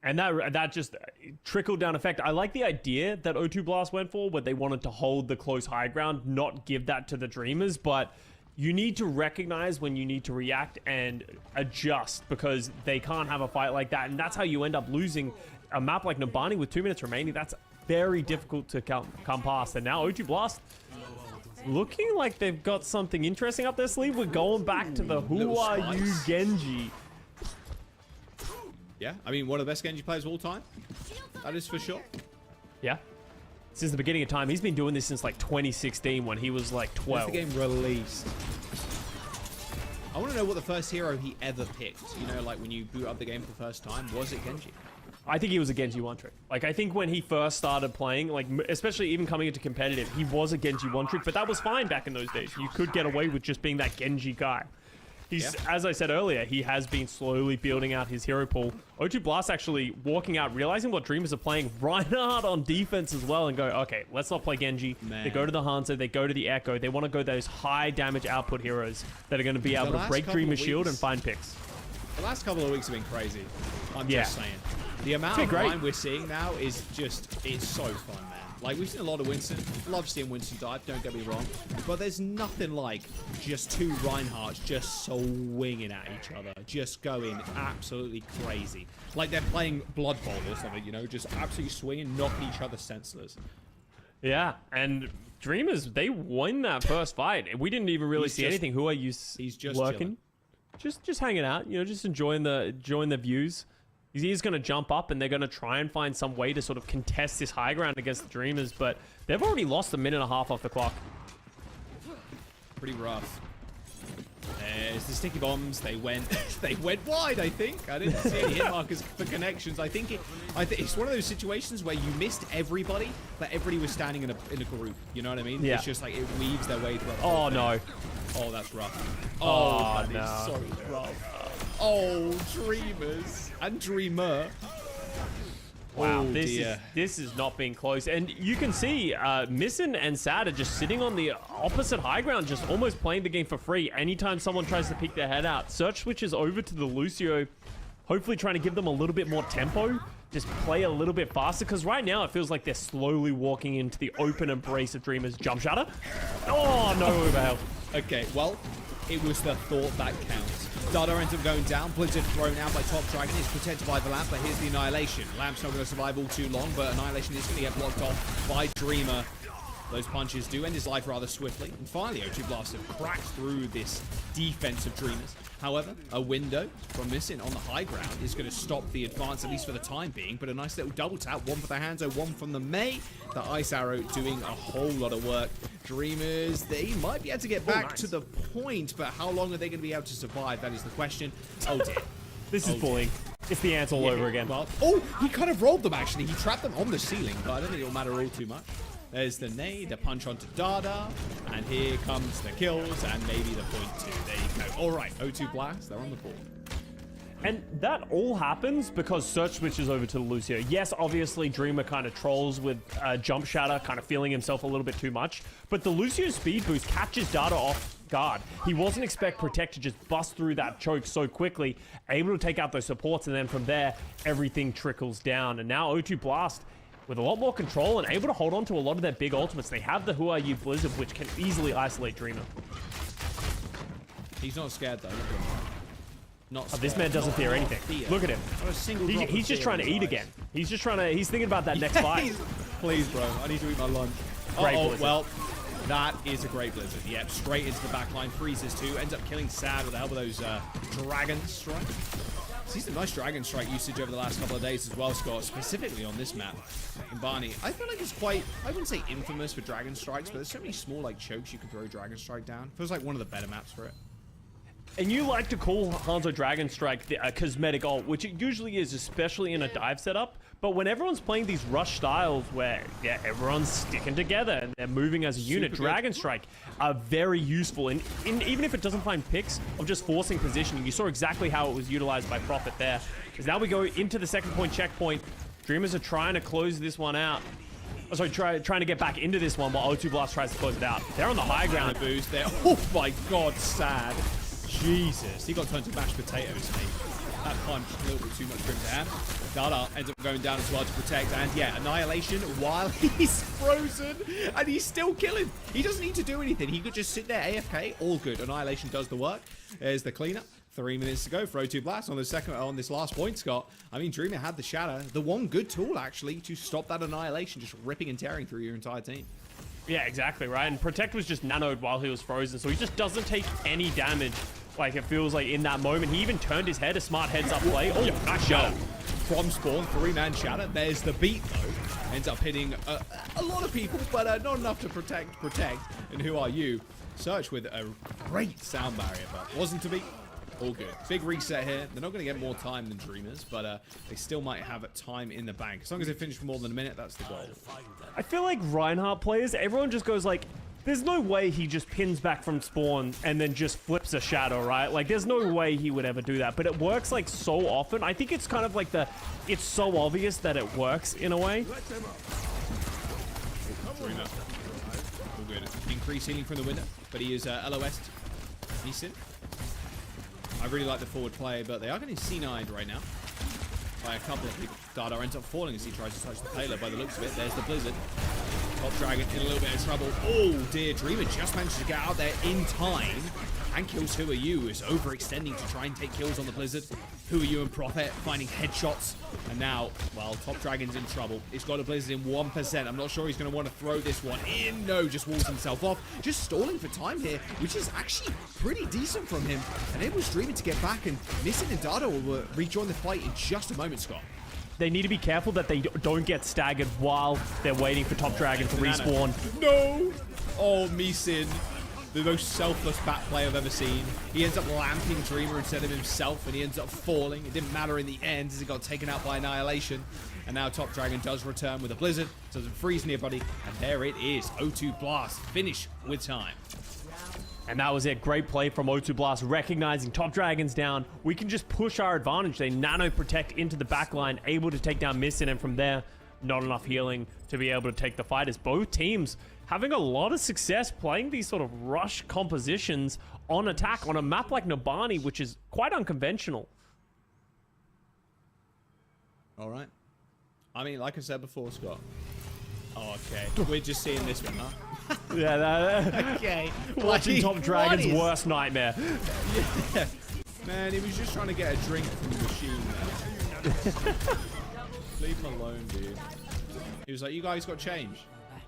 And that just trickled down effect. I like the idea that O2 Blast went for, where they wanted to hold the close high ground, not give that to the Dreamers, but you need to recognize when you need to react and adjust, because they can't have a fight like that. And that's how you end up losing a map like Nabani with 2 minutes remaining. That's very difficult to come past. And now O2 Blast looking like they've got something interesting up their sleeve. We're going back to the Who Are You Genji. Yeah, I mean, one of the best Genji players of all time. That is for sure. Yeah. Since the beginning of time. He's been doing this since like 2016 when he was like 12. When's the game released? I want to know what the first hero he ever picked. You know, like when you boot up the game for the first time, was it Genji? I think he was a Genji one-trick. Like, I think when he first started playing, like, especially even coming into competitive, he was a Genji one-trick, but that was fine back in those days. You could get away with just being that Genji guy. He's, as I said earlier, he has been slowly building out his hero pool. O2 Blast actually walking out, realizing what Dreamers are playing, Reinhardt on defense as well, and go, okay, let's not play Genji. Man. They go to the Hanzo, they go to the Echo. They want to go those high damage output heroes that are going to be able to break Dreamer's shield and find picks. The last couple of weeks have been crazy. I'm just saying. The amount of time we're seeing now is just, it's so fun, man. Like, we've seen a lot of Winston. Love seeing Winston dive, don't get me wrong. But there's nothing like just two Reinhardts just swinging at each other. Just going absolutely crazy. Like they're playing Blood Bowl or something, you know? Just absolutely swinging, knocking each other senseless. Yeah, and Dreamers, they won that first fight. We didn't even really see anything. Who are you he's just lurking? Just hanging out, you know, just enjoying the views. He's going to jump up and they're going to try and find some way to sort of contest this high ground against the Dreamers, but they've already lost a minute and a half off the clock. Pretty rough. There's the sticky bombs. They went wide, I think. I didn't see any hit markers for connections. I think it's one of those situations where you missed everybody, but everybody was standing in a group. You know what I mean? Yeah. It's just like it weaves their way through. Oh, no. Oh, that's rough. Oh, that no. is so rough. Oh, Dreamers and Dreamer. Wow, oh, this is not being close. And you can see Missin and Sad are just sitting on the opposite high ground, just almost playing the game for free. Anytime someone tries to pick their head out, Search switches over to the Lucio, hopefully trying to give them a little bit more tempo, just play a little bit faster, because right now it feels like they're slowly walking into the open embrace of Dreamers. Jump shatter. Oh, no avail. Okay, well, it was the thought that counts. Dada ends up going down. Blizzard thrown out by Top Dragon. Is protected by the Lamp, but here's the Annihilation. Lamp's not going to survive all too long, but Annihilation is going to get blocked off by Dreamer. Those punches do end his life rather swiftly. And finally, O2 Blast have cracked through this defense of Dreamers. However, a window from Missin on the high ground is going to stop the advance, at least for the time being. But a nice little double tap. One for the Hanzo, one from the Mei. The Ice Arrow doing a whole lot of work. Dreamers, they might be able to get back to the point, but how long are they going to be able to survive? That is the question. Oh, dear. This is bullying. It's the ants all over again. Well, oh, he kind of rolled them, actually. He trapped them on the ceiling, but I don't think it'll matter all too much. There's the nade, the punch onto Dada, and here comes the kills, and maybe the point two. There you go. All right, O2 Blast, they're on the board. And that all happens because Search switches over to Lucio. Yes, obviously, Dreamer kind of trolls with Jump Shatter, kind of feeling himself a little bit too much, but the Lucio speed boost catches Dada off guard. He wasn't expect Protect to just bust through that choke so quickly, able to take out those supports, and then from there, everything trickles down. And now O2 Blast, with a lot more control and able to hold on to a lot of their big ultimates. They have the Who Are You Blizzard, which can easily isolate Dreamer. He's not scared, though. Not scared. This man doesn't fear anything. Look at him. He's just trying to eat again. He's just trying to, he's thinking about that next fight. Please, bro. I need to eat my lunch. Great well, that is a great Blizzard. Yep, straight into the backline. Freezes too. Ends up killing Sad with the help of those Dragon Strike. He's some nice Dragon Strike usage over the last couple of days as well, Scott, specifically on this map. And Barney, I feel like it's quite, I wouldn't say infamous for Dragon Strikes, but there's so many small like chokes you can throw Dragon Strike down. Feels like one of the better maps for it. And you like to call Hanzo Dragon Strike the cosmetic ult, which it usually is, especially in a dive setup. But when everyone's playing these rush styles where, yeah, everyone's sticking together and they're moving as a unit, Dragon Strike are very useful. And even if it doesn't find picks of just forcing positioning, you saw exactly how it was utilized by Prophet there. Because now we go into the second point checkpoint. Dreamers are trying to close this one out. Oh, sorry, trying to get back into this one while O2 Blast tries to close it out. They're on the high ground. Boost there. Oh my God, Sad. Jesus, he got turned to mashed potatoes, mate. that punch a little bit too much for him to have. Dada ends up going down as well to protect, and yeah, Annihilation while he's frozen, and he's still killing. He doesn't need to do anything. He could just sit there AFK, all good. Annihilation does the work. There's the cleanup. 3 minutes to go for O2 Blast on this last point, Scott. I mean, Dreamer had the Shatter, the one good tool actually to stop that Annihilation just ripping and tearing through your entire team. Yeah, exactly, right? And Protect was just nanoed while he was frozen, so he just doesn't take any damage. Like, it feels like in that moment. He even turned his head, a smart heads-up play. Oh, yeah, nice shot. From spawn, 3-man Shatter. There's the beat, though. Ends up hitting a lot of people, but not enough to protect. And who are you? Search with a great sound barrier, but wasn't to be. All good. Big reset here. They're not going to get more time than Dreamers, but they still might have time in the bank. As long as they finish for more than a minute, that's the goal. I feel like Reinhardt players, everyone just goes like, there's no way he just pins back from spawn and then just flips a shadow, right? Like, there's no way he would ever do that. But it works, like, so often. I think it's kind of like it's so obvious that it works in a way. Dreamer. All good. Increase healing from the window, but he is LOS. He's in. I really like the forward play, but they are getting C9'd right now by a couple of people. Dada ends up falling as he tries to touch the payload by the looks of it. There's the Blizzard. Top Dragon in a little bit of trouble. Oh dear, Dreamer just managed to get out there in time and kills Who Are You, is overextending to try and take kills on the Blizzard. Who Are You and Prophet finding headshots. And now, well, Top Dragon's in trouble. He's got a Blizzard in 1%. I'm not sure he's going to want to throw this one in. No, just walls himself off. Just stalling for time here, which is actually pretty decent from him. Enables Dreamer to get back, and Nissan and Dada will rejoin the fight in just a moment, Scott. They need to be careful that they don't get staggered while they're waiting for Top Dragon to respawn. No! Oh, Meesin, the most selfless bat play I've ever seen. He ends up lamping Dreamer instead of himself, and he ends up falling. It didn't matter in the end as he got taken out by Annihilation. And now Top Dragon does return with a Blizzard, so doesn't freeze anybody. And there it is, O2 Blast, finish with time. And that was it. Great play from O2 Blast, recognizing Top Dragon's down. We can just push our advantage. They nano protect into the backline, able to take down Missin, and from there, not enough healing to be able to take the fight, as both teams having a lot of success playing these sort of rush compositions on attack on a map like Nabani, which is quite unconventional. All right. I mean, like I said before, Scott. Oh, okay. We're just seeing this one, huh? Yeah, okay. Watching Top Dragon's worst nightmare. Yeah. Man, he was just trying to get a drink from the machine, man. Leave him alone, dude. He was like, you guys got change?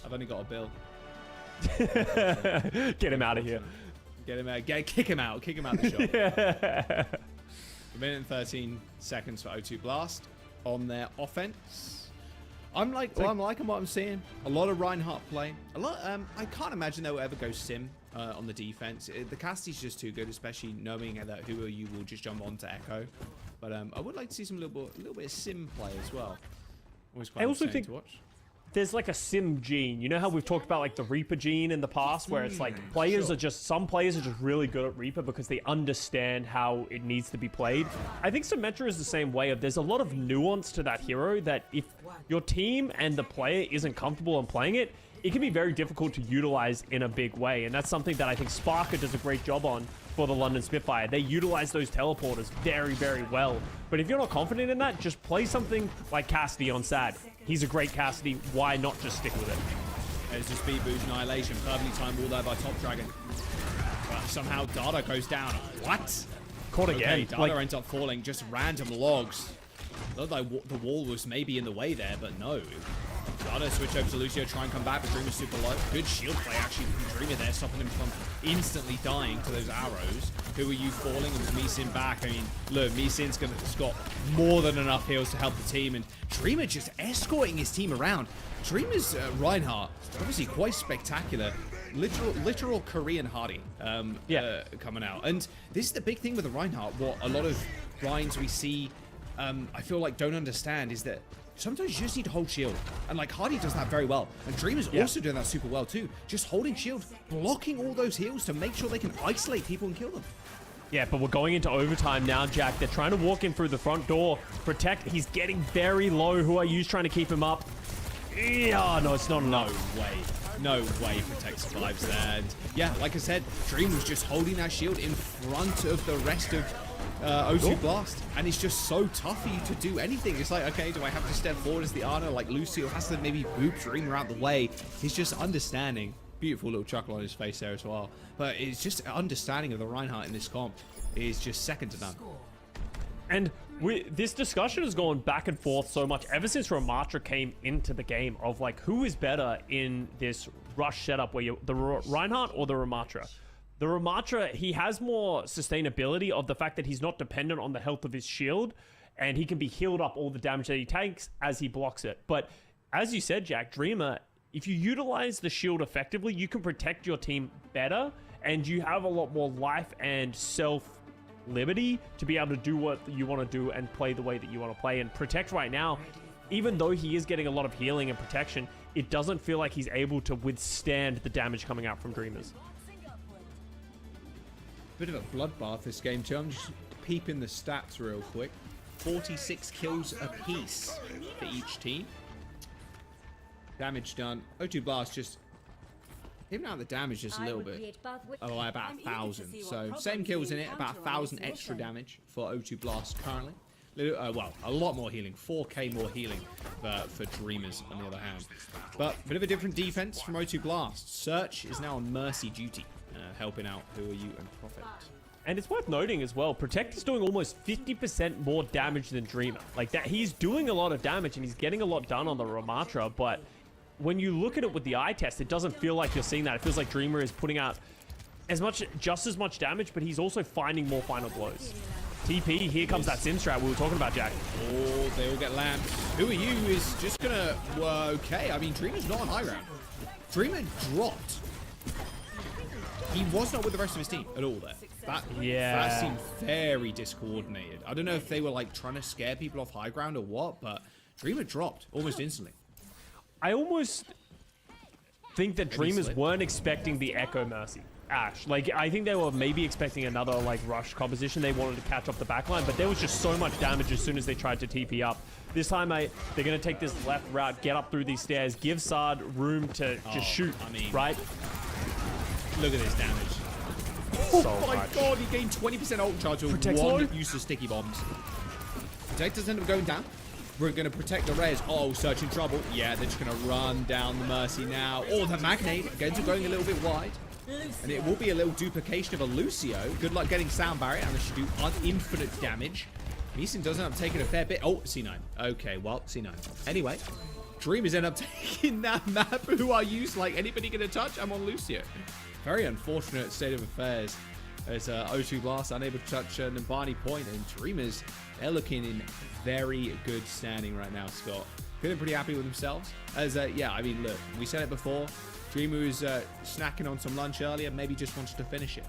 I've only got a bill. Get him out of here. Get him out. Kick him out. Kick him out of the shop. A minute and 13 seconds for O2 Blast on their offense. I'm liking what I'm seeing. A lot of Reinhardt play. A lot. I can't imagine they'll ever go sim on the defense. The Casty's just too good, especially knowing that Who Are You will just jump onto Echo. But I would like to see some little bit of sim play as well. Always quite entertaining to watch. There's like a sim gene. You know how we've talked about like the Reaper gene in the past, where it's like some players are just really good at Reaper because they understand how it needs to be played. I think Symmetra is the same way. There's a lot of nuance to that hero that if your team and the player isn't comfortable in playing it, it can be very difficult to utilize in a big way. And that's something that I think Sparker does a great job on for the London Spitfire. They utilize those teleporters very, very well. But if you're not confident in that, just play something like Cassidy on Sad. He's a great Cassidy. Why not just stick with it? There's the speed boost Annihilation. Perfectly timed wall there by Top Dragon. But somehow Dada goes down. What? Caught again. Dada ends up falling. Just random logs. Looked like the wall was maybe in the way there, but no. Dada switch over to Lucio, try and come back, but Dreamer's super low. Good shield play actually from Dreamer there, stopping him from instantly dying to those arrows. Who Are You falling, and with Meesin back? I mean, look, Meesin's got more than enough heals to help the team, and Dreamer just escorting his team around. Dreamer's Reinhardt, obviously quite spectacular. Literal Korean Hardy coming out. And this is the big thing with the Reinhardt, what a lot of Rhines we see, I feel like don't understand, is that sometimes you just need to hold shield. And like Hardy does that very well. And Dreamer's also doing that super well too. Just holding shield, blocking all those heals to make sure they can isolate people and kill them. Yeah, but we're going into overtime now, Jack. They're trying to walk in through the front door. Protect. He's getting very low. Who Are You trying to keep him up? Yeah, no, it's not enough. No way Protect survives there. And yeah, like I said, Dream was just holding that shield in front of the rest of O2 Blast, and it's just so tough for you to do anything. It's like, okay, do I have to step forward as the Ana? Like, Lucio has to maybe boop Dreamer out the way. He's just understanding. Beautiful little chuckle on his face there as well. But it's just understanding of the Reinhardt in this comp is just second to none. And this discussion has gone back and forth so much ever since Ramatra came into the game of like, who is better in this rush setup where you're the Reinhardt or the Ramatra? The Ramatra, he has more sustainability of the fact that he's not dependent on the health of his shield, and he can be healed up all the damage that he takes as he blocks it. But as you said, Jack, Dreamer, if you utilize the shield effectively, you can protect your team better, and you have a lot more life and self-liberty to be able to do what you want to do and play the way that you want to play. And Protect right now, even though he is getting a lot of healing and protection, it doesn't feel like he's able to withstand the damage coming out from Dreamers. Bit of a bloodbath this game too. I'm just peeping the stats real quick. 46 kills apiece for each team. Damage done. O2 Blast just even out the damage just a little bit. Oh, about 1,000. So same kills in it, about 1,000 extra damage for O2 Blast currently. Well, a lot more healing. 4k more healing for Dreamers on the other hand. But a bit of a different defense from O2 Blast. Search is now on Mercy duty. Helping out Who Are You and Prophet. And it's worth noting as well, Protect is doing almost 50% more damage than Dreamer. Like that, he's doing a lot of damage and he's getting a lot done on the Ramatra, but when you look at it with the eye test, it doesn't feel like you're seeing that. It feels like Dreamer is putting out just as much damage, but he's also finding more final blows. TP, here comes that Sim strat we were talking about, Jack. Oh, they all get lamps. Who Are You is just gonna, okay. I mean, Dreamer's not on high ground. Dreamer dropped. He was not with the rest of his team at all there. That seemed very discoordinated. I don't know if they were like trying to scare people off high ground or what, but Dreamer dropped almost instantly. I almost think that Dreamers weren't expecting the Echo Mercy. Ash. Like, I think they were maybe expecting another like rush composition. They wanted to catch up the backline, but there was just so much damage as soon as they tried to TP up. This time, they're going to take this left route, get up through these stairs, give Sard room to just shoot, right? Look at this damage. Oh my god, he gained 20% ult charge with one use of sticky bombs. Protect doesn't end up going down. We're going to protect the res. Oh, Search in trouble. Yeah, they're just going to run down the Mercy now. Oh, the Magnate. Again, going a little bit wide. And it will be a little duplication of a Lucio. Good luck getting Sound Barrier, and they should do infinite damage. Meeson doesn't end up taking a fair bit. Oh, C9. Okay, well, C9. Anyway, Dreamers end up taking that map. Who are you? Like, anybody going to touch? I'm on Lucio. Very unfortunate state of affairs as O2 Blast unable to touch Nambani Point, and Dreamers, they're looking in very good standing right now, Scott. Feeling pretty happy with themselves. As, yeah, I mean, look, we said it before. Dreamer was snacking on some lunch earlier, maybe just wants to finish it.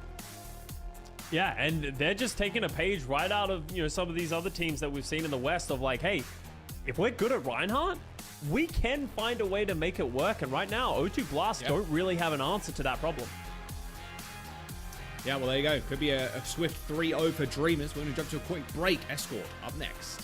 Yeah, and they're just taking a page right out of, you know, some of these other teams that we've seen in the West of like, hey, if we're good at Reinhardt, we can find a way to make it work. And right now, O2 Blast don't really have an answer to that problem. Yeah, well, there you go. Could be a swift 3-0 for Dreamers. We're going to jump to a quick break. Escort up next.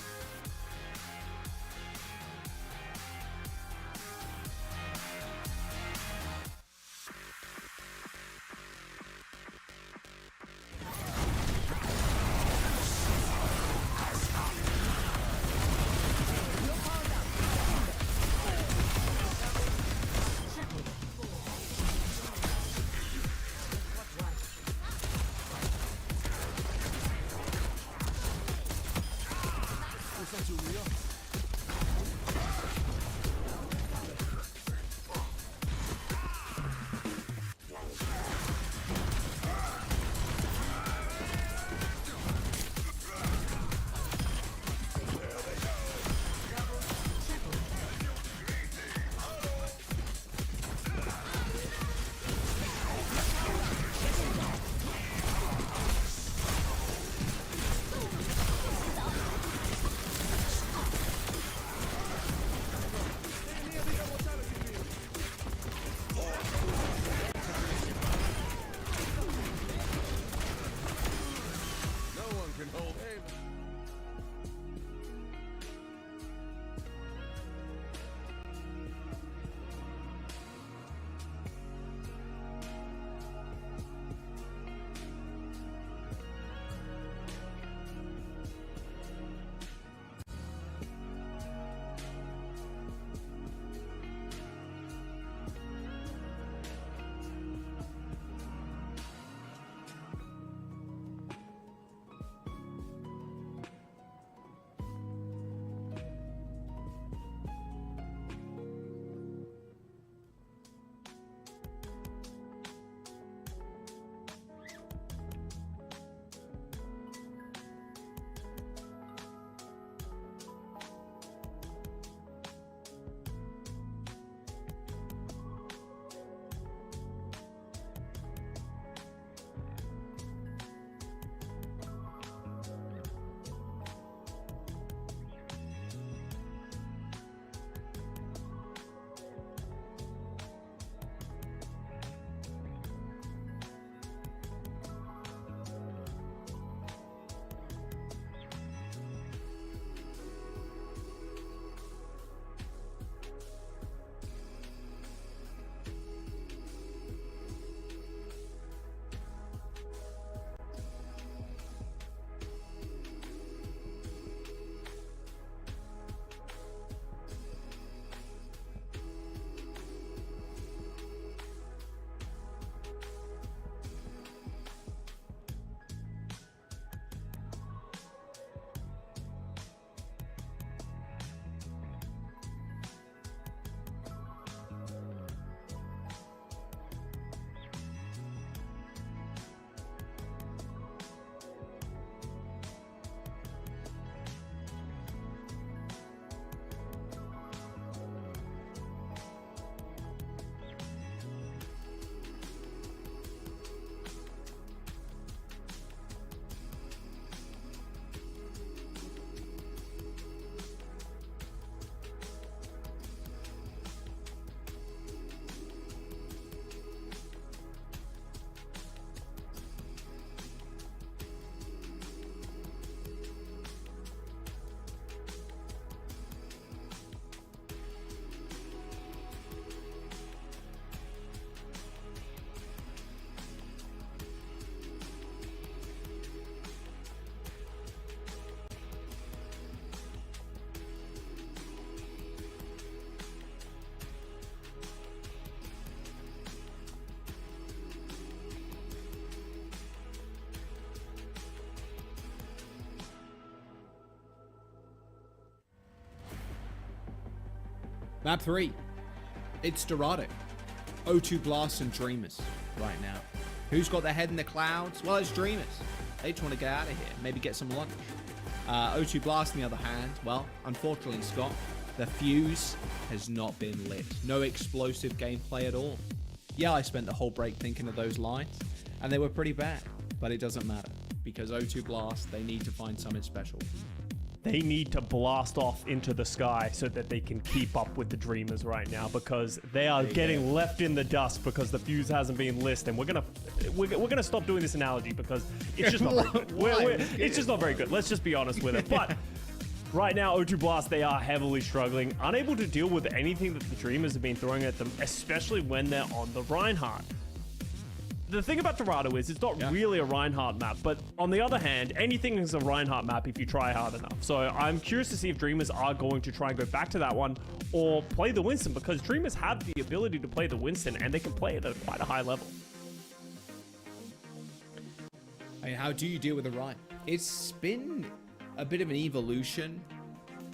Map 3. It's Dorado. O2 Blast and Dreamers right now. Who's got their head in the clouds? Well, it's Dreamers. They just want to get out of here. Maybe get some lunch. O2 Blast, on the other hand, well, unfortunately, Scott, the fuse has not been lit. No explosive gameplay at all. Yeah, I spent the whole break thinking of those lines, and they were pretty bad. But it doesn't matter, because O2 Blast, they need to find something special. They need to blast off into the sky so that they can keep up with the Dreamers right now, because they are getting left in the dust because the fuse hasn't been lit. And we're gonna stop doing this analogy because it's just not very good. It's just not very good. Let's just be honest with it. But right now, O2 Blast, they are heavily struggling, unable to deal with anything that the Dreamers have been throwing at them, especially when they're on the Reinhardt. The thing about Dorado is it's not really a Reinhardt map, but on the other hand, anything is a Reinhardt map if you try hard enough. So I'm curious to see if Dreamers are going to try and go back to that one or play the Winston, because Dreamers have the ability to play the Winston and they can play it at quite a high level. I mean, how do you deal with the Ryan? It's been a bit of an evolution.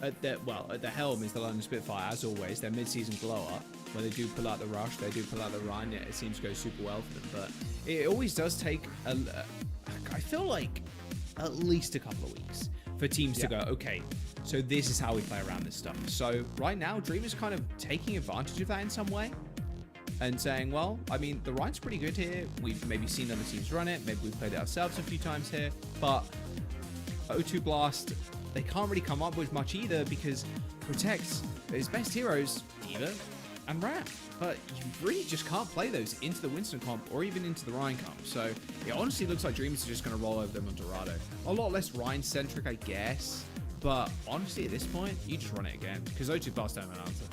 At the helm is the London Spitfire, as always. Their mid-season blow-up. When they do pull out the rush, they do pull out the Rhine. It seems to go super well for them, but it always does take I feel like at least a couple of weeks for teams to go, okay, so this is how we play around this stuff. So right now, Dream is kind of taking advantage of that in some way and saying, well, I mean, the Rhine's pretty good here. We've maybe seen other teams run it. Maybe we've played it ourselves a few times here, but O2 Blast, they can't really come up with much either, because Protect, his best heroes, D.Va and Ram. But you really just can't play those into the Winston comp or even into the Rhine comp. So it honestly looks like Dreamers are just going to roll over them on Dorado. A lot less Rhine-centric, I guess. But honestly, at this point, you just run it again, because O2 Blast don't have an answer.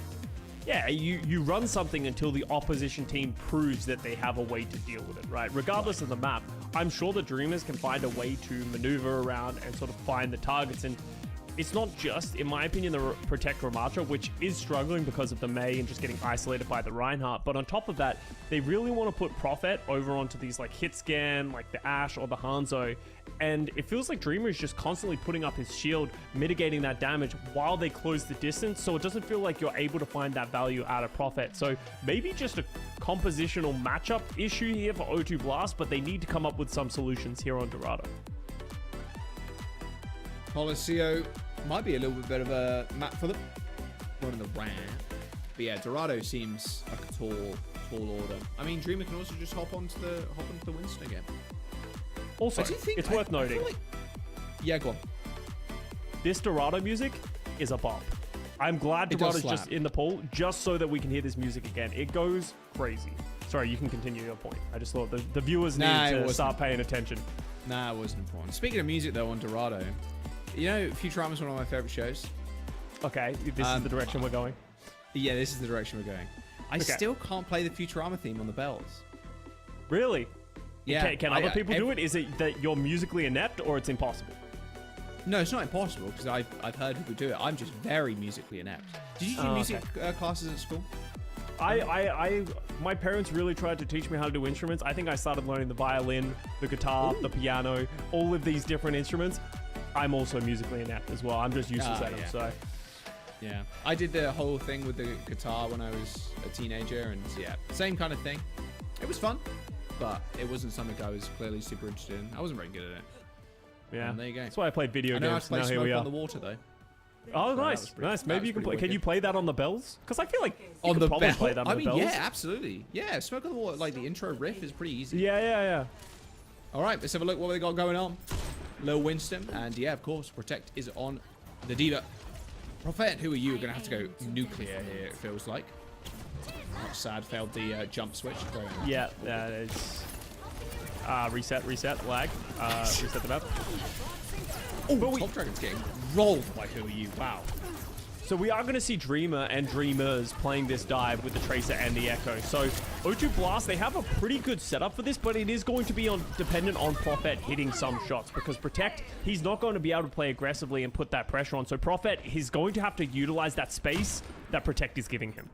Yeah, you run something until the opposition team proves that they have a way to deal with it, right? Regardless of the map, I'm sure the Dreamers can find a way to maneuver around and sort of find the targets. And it's not just, in my opinion, the Protect Ramatra, which is struggling because of the Mei and just getting isolated by the Reinhardt. But on top of that, they really want to put Prophet over onto these like hit scan, like the Ashe or the Hanzo. And it feels like Dreamer is just constantly putting up his shield, mitigating that damage while they close the distance. So it doesn't feel like you're able to find that value out of Prophet. So maybe just a compositional matchup issue here for O2 Blast, but they need to come up with some solutions here on Dorado. Colosseo might be a little bit better of a map for them. Running the ramp. But yeah, Dorado seems like a tall order. I mean, Dreamer can also just hop onto the Winston again. Also, it's worth noting. Yeah, go on. This Dorado music is a bop. I'm glad Dorado's just in the pool, just so that we can hear this music again. It goes crazy. Sorry, you can continue your point. I just thought the viewers need to start paying attention. Nah, it wasn't important. Speaking of music, though, on Dorado, you know, Futurama is one of my favorite shows. Okay, this is the direction we're going. Yeah, this is the direction we're going. I still can't play the Futurama theme on the bells. Really? Yeah. Can other people do it? Is it that you're musically inept, or it's impossible? No, it's not impossible, because I've heard people do it. I'm just very musically inept. Did you do music classes at school? My parents really tried to teach me how to do instruments. I think I started learning the violin, the guitar, the piano, all of these different instruments. I'm also musically inept as well. I'm just useless at them, so. Yeah, I did the whole thing with the guitar when I was a teenager, and yeah, same kind of thing. It was fun, but it wasn't something I was clearly super interested in. I wasn't very good at it. Yeah, and there you go. That's why I played video games. Now here we are. On the water though. Oh, nice. Maybe you can play. Can you play that on the bells? Because I feel like you on the probably play that on the bells. Yeah, absolutely. Yeah, Smoke on the Water, like the intro riff is pretty easy. Yeah. All right, let's have a look what they got going on. Lil Winston, and yeah, of course, Protect is on the D.Va. Prophet, who are you? We're going to have to go nuclear here, it feels like. Not sad, failed the jump switch. Yeah, it's... reset, lag. Reset the map. Oh, Top Dragon's getting rolled by who are you? Wow. So we are going to see Dreamer and Dreamers playing this dive with the Tracer and the Echo. So O2 Blast, they have a pretty good setup for this, but it is going to be dependent on Prophet hitting some shots, because Protect, he's not going to be able to play aggressively and put that pressure on. So Prophet, he's going to have to utilize that space that Protect is giving him.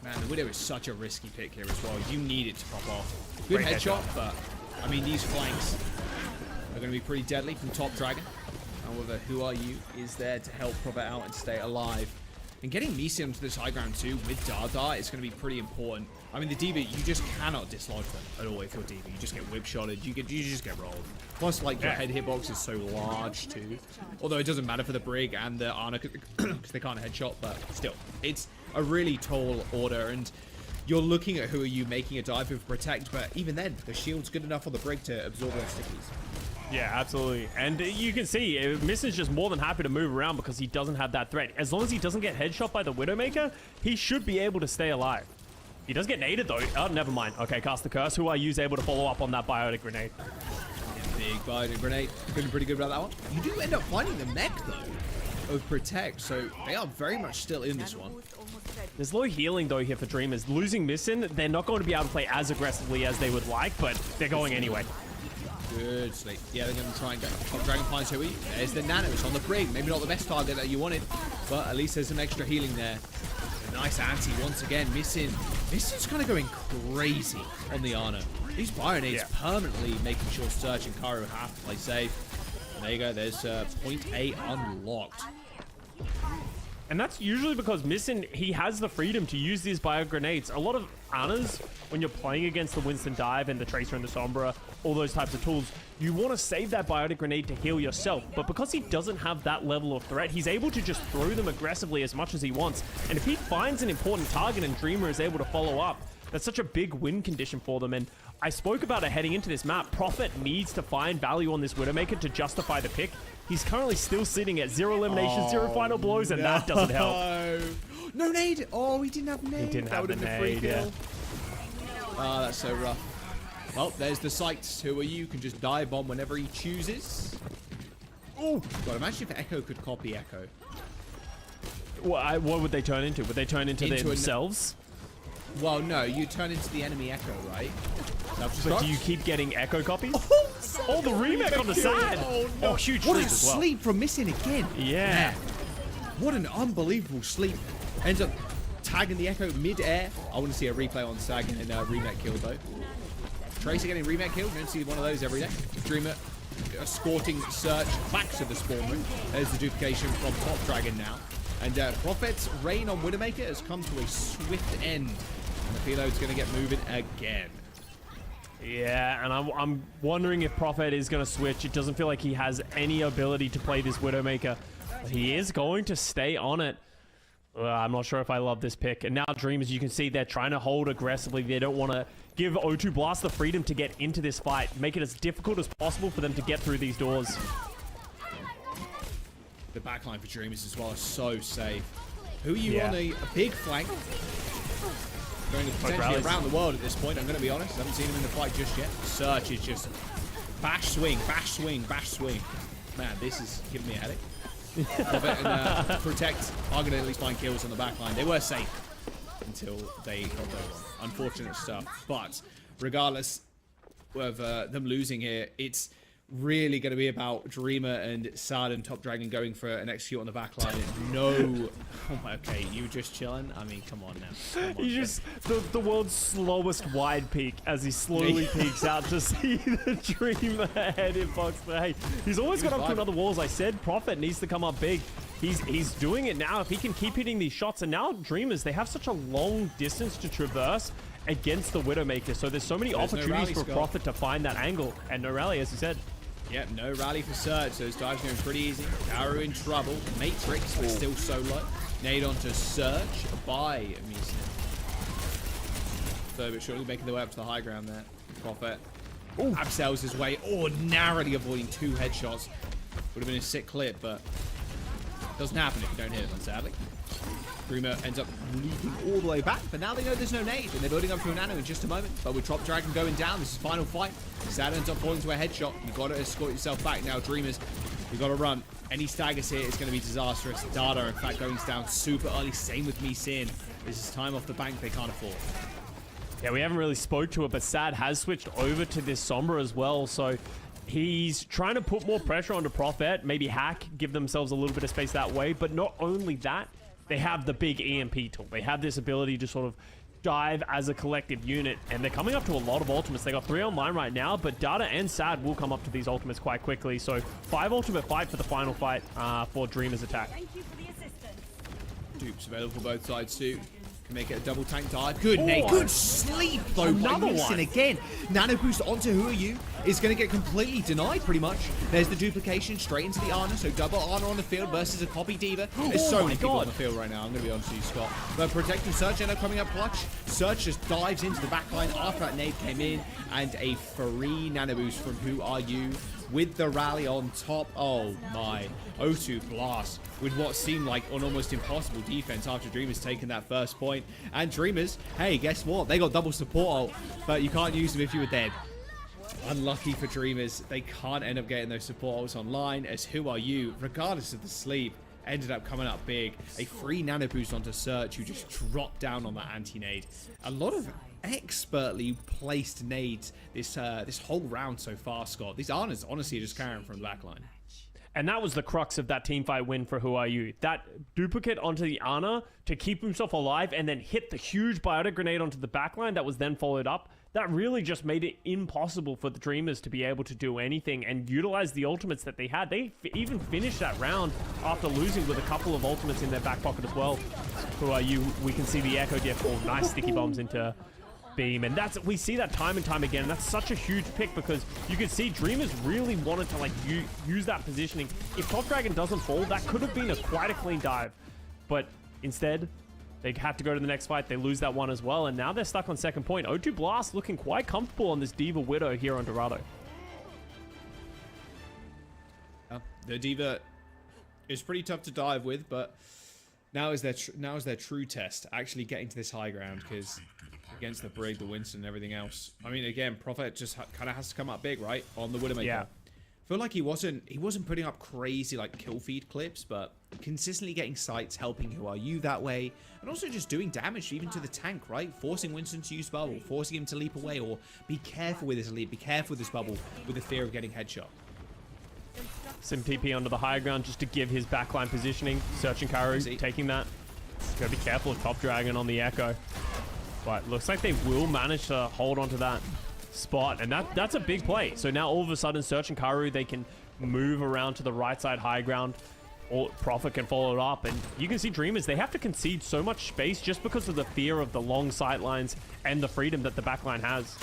Man, the Widow is such a risky pick here as well. You need it to pop off. Good headshot, but I mean, these flanks are going to be pretty deadly from Top Dragon. However, Who Are You is there to help Prophet out and stay alive. And getting Misi onto this high ground too with Dada is going to be pretty important. I mean, the D.Va, you just cannot dislodge them at all if you're D.Va. You just get whip-shotted. You just get rolled. Plus, like, your head hitbox is so large too. Although it doesn't matter for the Brig and the Ana because they can't headshot, but still. It's a really tall order, and you're looking at who are you making a dive with Protect, but even then, the shield's good enough on the Brig to absorb those stickies. Yeah, absolutely. And you can see, Missin's just more than happy to move around because he doesn't have that threat. As long as he doesn't get headshot by the Widowmaker, he should be able to stay alive. He does get naded though. Oh, never mind. Okay, cast the curse. Who are you able to follow up on that biotic grenade? Yeah, big biotic grenade. Feeling pretty good about that one. You do end up finding the mech though of Protect, so they are very much still in this one. There's low healing though here for Dreamers. Losing Missin, they're not going to be able to play as aggressively as they would like, but they're going anyway. Good sleep. Yeah, they're going to try and get top Dragon finds who. There's the Nano. It's on the Brig. Maybe not the best target that you wanted, but at least there's some extra healing there. A nice anti once again. Missin's kind of going crazy on the Ana. These Bionades permanently making sure Surge and Karu have to play safe. And there you go. There's point A unlocked. And that's usually because Missin, he has the freedom to use these bio grenades. A lot of Anas, when you're playing against the Winston Dive and the Tracer and the Sombra, all those types of tools, you want to save that biotic grenade to heal yourself. But because he doesn't have that level of threat, he's able to just throw them aggressively as much as he wants. And if he finds an important target and Dreamer is able to follow up, that's such a big win condition for them. And I spoke about it heading into this map. Prophet needs to find value on this Widowmaker to justify the pick. He's currently still sitting at 0 eliminations, 0 final blows, and that doesn't help. No nade. Oh, he didn't have nade. He didn't have the nade, yeah. Oh, that's so rough. Well, there's the sights. Who are you? Can just dive bomb whenever he chooses. Oh, God, imagine if Echo could copy Echo. What would they turn into? Would they turn into themselves? Well, no, you turn into the enemy Echo, right? But do you keep getting Echo copies? Oh, the remake on the side. Oh, no. Huge what sleep a as well. Sleep from Missing again. Yeah. Man, what an unbelievable sleep. Ends up tagging the Echo mid-air. I want to see a replay on Sag and remake kill, though. Tracer getting remake kill. You don't see one of those every day. Dreamer escorting Search back to the spawn room. There's the duplication from Top Dragon now. And Prophet's reign on Widowmaker has come to a swift end. And the payload's going to get moving again. Yeah, and I'm wondering if Prophet is going to switch. It doesn't feel like he has any ability to play this Widowmaker. But he is going to stay on it. I'm not sure if I love this pick. And now Dream, as you can see, they're trying to hold aggressively. They don't want to give O2 Blast the freedom to get into this fight. Make it as difficult as possible for them to get through these doors. The backline for Dreamers as well is so safe. Who are you on a big flank? Going to potentially around the world at this point, I'm going to be honest. I haven't seen him in the fight just yet. Search is just bash, swing, bash, swing, bash, swing. Man, this is giving me a headache. And Protect are going to at least find kills on the backline. They were safe until they got those. Unfortunate stuff. But regardless of them losing here, it's really going to be about Dreamer and Sad and Top Dragon going for an execute on the backline. No. Oh my, okay, you just chilling? I mean, come on now. Come on, He's just the world's slowest wide peak as he slowly peeks out to see the Dreamer head hitbox. But hey, he's always got up to another wall. As I said, Prophet needs to come up big. He's doing it now. If he can keep hitting these shots, and now Dreamers, they have such a long distance to traverse against the Widowmaker. So there's so many opportunities for Prophet to find that angle. And no rally, as you said. Yep, no rally for Surge. So his dive's going pretty easy. Karu in trouble. Matrix, but still solo. Nade onto Surge by Misa. So, but surely making their way up to the high ground there. Prophet abseils his way. Oh, narrowly avoiding 2 headshots. Would have been a sick clip, but doesn't happen if you don't hit it, sadly. Dreamer ends up leaping all the way back, but now they know there's no nade, and they're building up to a nano in just a moment. But with Top Dragon going down, this is final fight. Sad ends up falling to a headshot. You've got to escort yourself back now, Dreamers. You've got to run. Any staggers here is going to be disastrous. Dada, in fact, going down super early. Same with me, Sin. This is time off the bank they can't afford. Yeah, we haven't really spoke to it, but Sad has switched over to this Sombra as well, so he's trying to put more pressure onto Prophet, maybe hack, give themselves a little bit of space that way, but not only that, they have the big EMP tool. They have this ability to sort of dive as a collective unit, and they're coming up to a lot of ultimates. They got 3 online right now, but Dada and Sad will come up to these ultimates quite quickly. So 5 ultimate fight for the final fight for Dreamer's attack. Thank you for the assistance. Dupes available for both sides too. Can make it a double tank dive. Good nade. Oh. Good sleep though. Another by one. again. Nano boost onto Who Are You is going to get completely denied pretty much. There's the duplication straight into the Ana. So double Ana on the field versus a copy Diva. There's so many people on the field right now. I'm going to be honest with you, Scott. But protecting Search end up coming up clutch. Search just dives into the backline after that nade came in. And a free nano boost from Who Are You with the rally on top. Oh my. O2 Blast with what seemed like an almost impossible defense after Dreamers taking that first point. And Dreamers, hey, guess what? They got double support ult, but you can't use them if you were dead. Unlucky for Dreamers, they can't end up getting those support ults online, as Who Are You, regardless of the sleep, ended up coming up big. A free nano boost onto Search, who just dropped down on that anti-nade. A lot of expertly placed nades this whole round so far, Scott. These Anas honestly just carrying from the backline. And that was the crux of that teamfight win for Who Are You. That duplicate onto the Ana to keep himself alive and then hit the huge biotic grenade onto the backline that was then followed up. That really just made it impossible for the Dreamers to be able to do anything and utilize the ultimates that they had. They even finished that round after losing with a couple of ultimates in their back pocket as well. Who Are You? We can see the Echo Def. Oh, nice sticky bombs into Beam, and we see that time and time again, and that's such a huge pick because you can see Dreamers really wanted to like use that positioning. If Top Dragon doesn't fall, that could have been quite a clean dive, but instead they had to go to the next fight. They lose that one as well, and now they're stuck on second point. O2 Blast looking quite comfortable on this Diva Widow here on Dorado. The Diva is pretty tough to dive with, but now is their true test, actually getting to this high ground, because against the Brig, the Winston, and everything else. I mean, again, Prophet just kind of has to come up big, right, on the Widowmaker. Yeah. I feel like he wasn't putting up crazy like kill feed clips, but consistently getting sights, helping Who Are You that way, and also just doing damage even to the tank, right? Forcing Winston to use bubble, forcing him to leap away, or be careful with his leap, be careful with this bubble, with the fear of getting headshot. Sim TP onto the high ground just to give his backline positioning. Searching Karu, taking that. Gotta be careful of Top Dragon on the Echo. But looks like they will manage to hold onto that spot, and that's a big play. So now all of a sudden, Search and Karu, they can move around to the right side high ground, or Prophet can follow it up, and you can see Dreamers, they have to concede so much space just because of the fear of the long sight lines and the freedom that the backline has.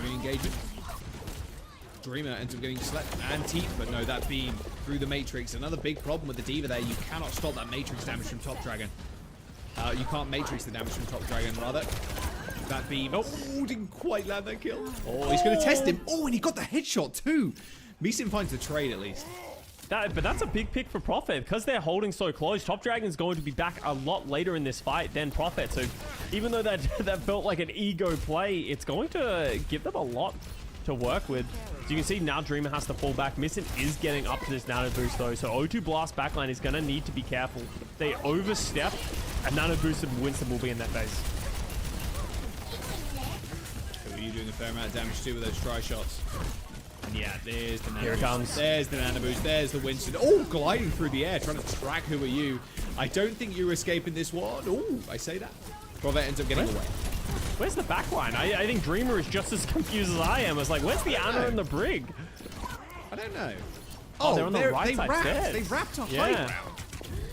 Engagement. Dreamer ends up getting slept and teeth, but no, that beam through the Matrix. Another big problem with the Diva there. You cannot stop that Matrix damage from Top Dragon. You can't Matrix the damage from Top Dragon, rather. That beam. Oh, didn't quite land that kill. Oh, he's going to test him. Oh, and he got the headshot too. Meeson finds the trade at least. But that's a big pick for Prophet because they're holding so close. Top Dragon's going to be back a lot later in this fight than Prophet. So even though that felt like an ego play, it's going to give them a lot to work with. So you can see now Dreamer has to fall back. Missin is getting up to this nano boost though. So O2 Blast backline is going to need to be careful. If they overstep, a nano boosted Winston will be in their face. So are you doing a fair amount of damage too with those try shots? And yeah, there's the nano Here it boost. comes. There's the nano boost. There's the Winston. Oh, gliding through the air, trying to track Who Are You. I don't think you're escaping this one. Oh, I say that. Prophet ends up getting away. Where's the backline? I think Dreamer is just as confused as I am. It's like, where's the Ana and the Brig? I don't know. Oh, they're on the right side stairs. They wrapped a high ground.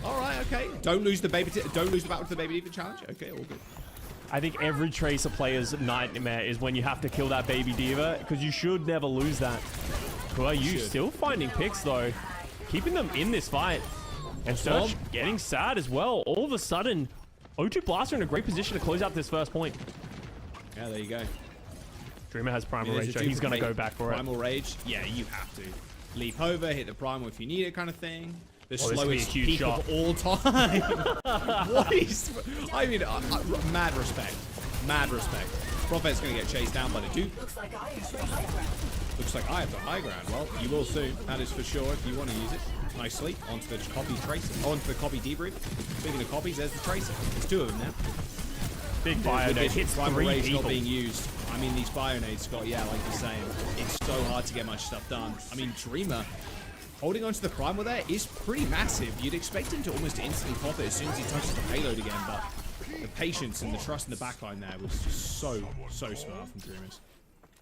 All right, okay. Don't lose the battle to the baby Diva challenge. Okay, all good. I think every Tracer player's nightmare is when you have to kill that baby Diva, because you should never lose that. Who Are You still finding picks though, keeping them in this fight, and Search getting sad as well. All of a sudden, O2 Blast are in a great position to close out this first point. Yeah, there you go. Dreamer has Primal Rage, so he's going to go back for it. Primal Rage? Yeah, you have to. Leap over, hit the Primal if you need it kind of thing. The slowest peak of all time. What is... I mean, mad respect. Mad respect. Prophet's going to get chased down by the Duke. Looks like I have the high ground. Well, you will soon. That is for sure if you want to use it. Nicely. Onto the copy Tracer. Onto the copy debrief. Speaking of copies, there's the Tracer. There's two of them now. Big Bionade hits Primal 3 Rage people. not being used. I mean, these Bionades, Scott, yeah, like you're saying, it's so hard to get much stuff done. I mean, Dreamer holding onto the Primal there is pretty massive. You'd expect him to almost instantly pop it as soon as he touches the payload again, but the patience and the trust in the backline there was just so smart from Dreamers.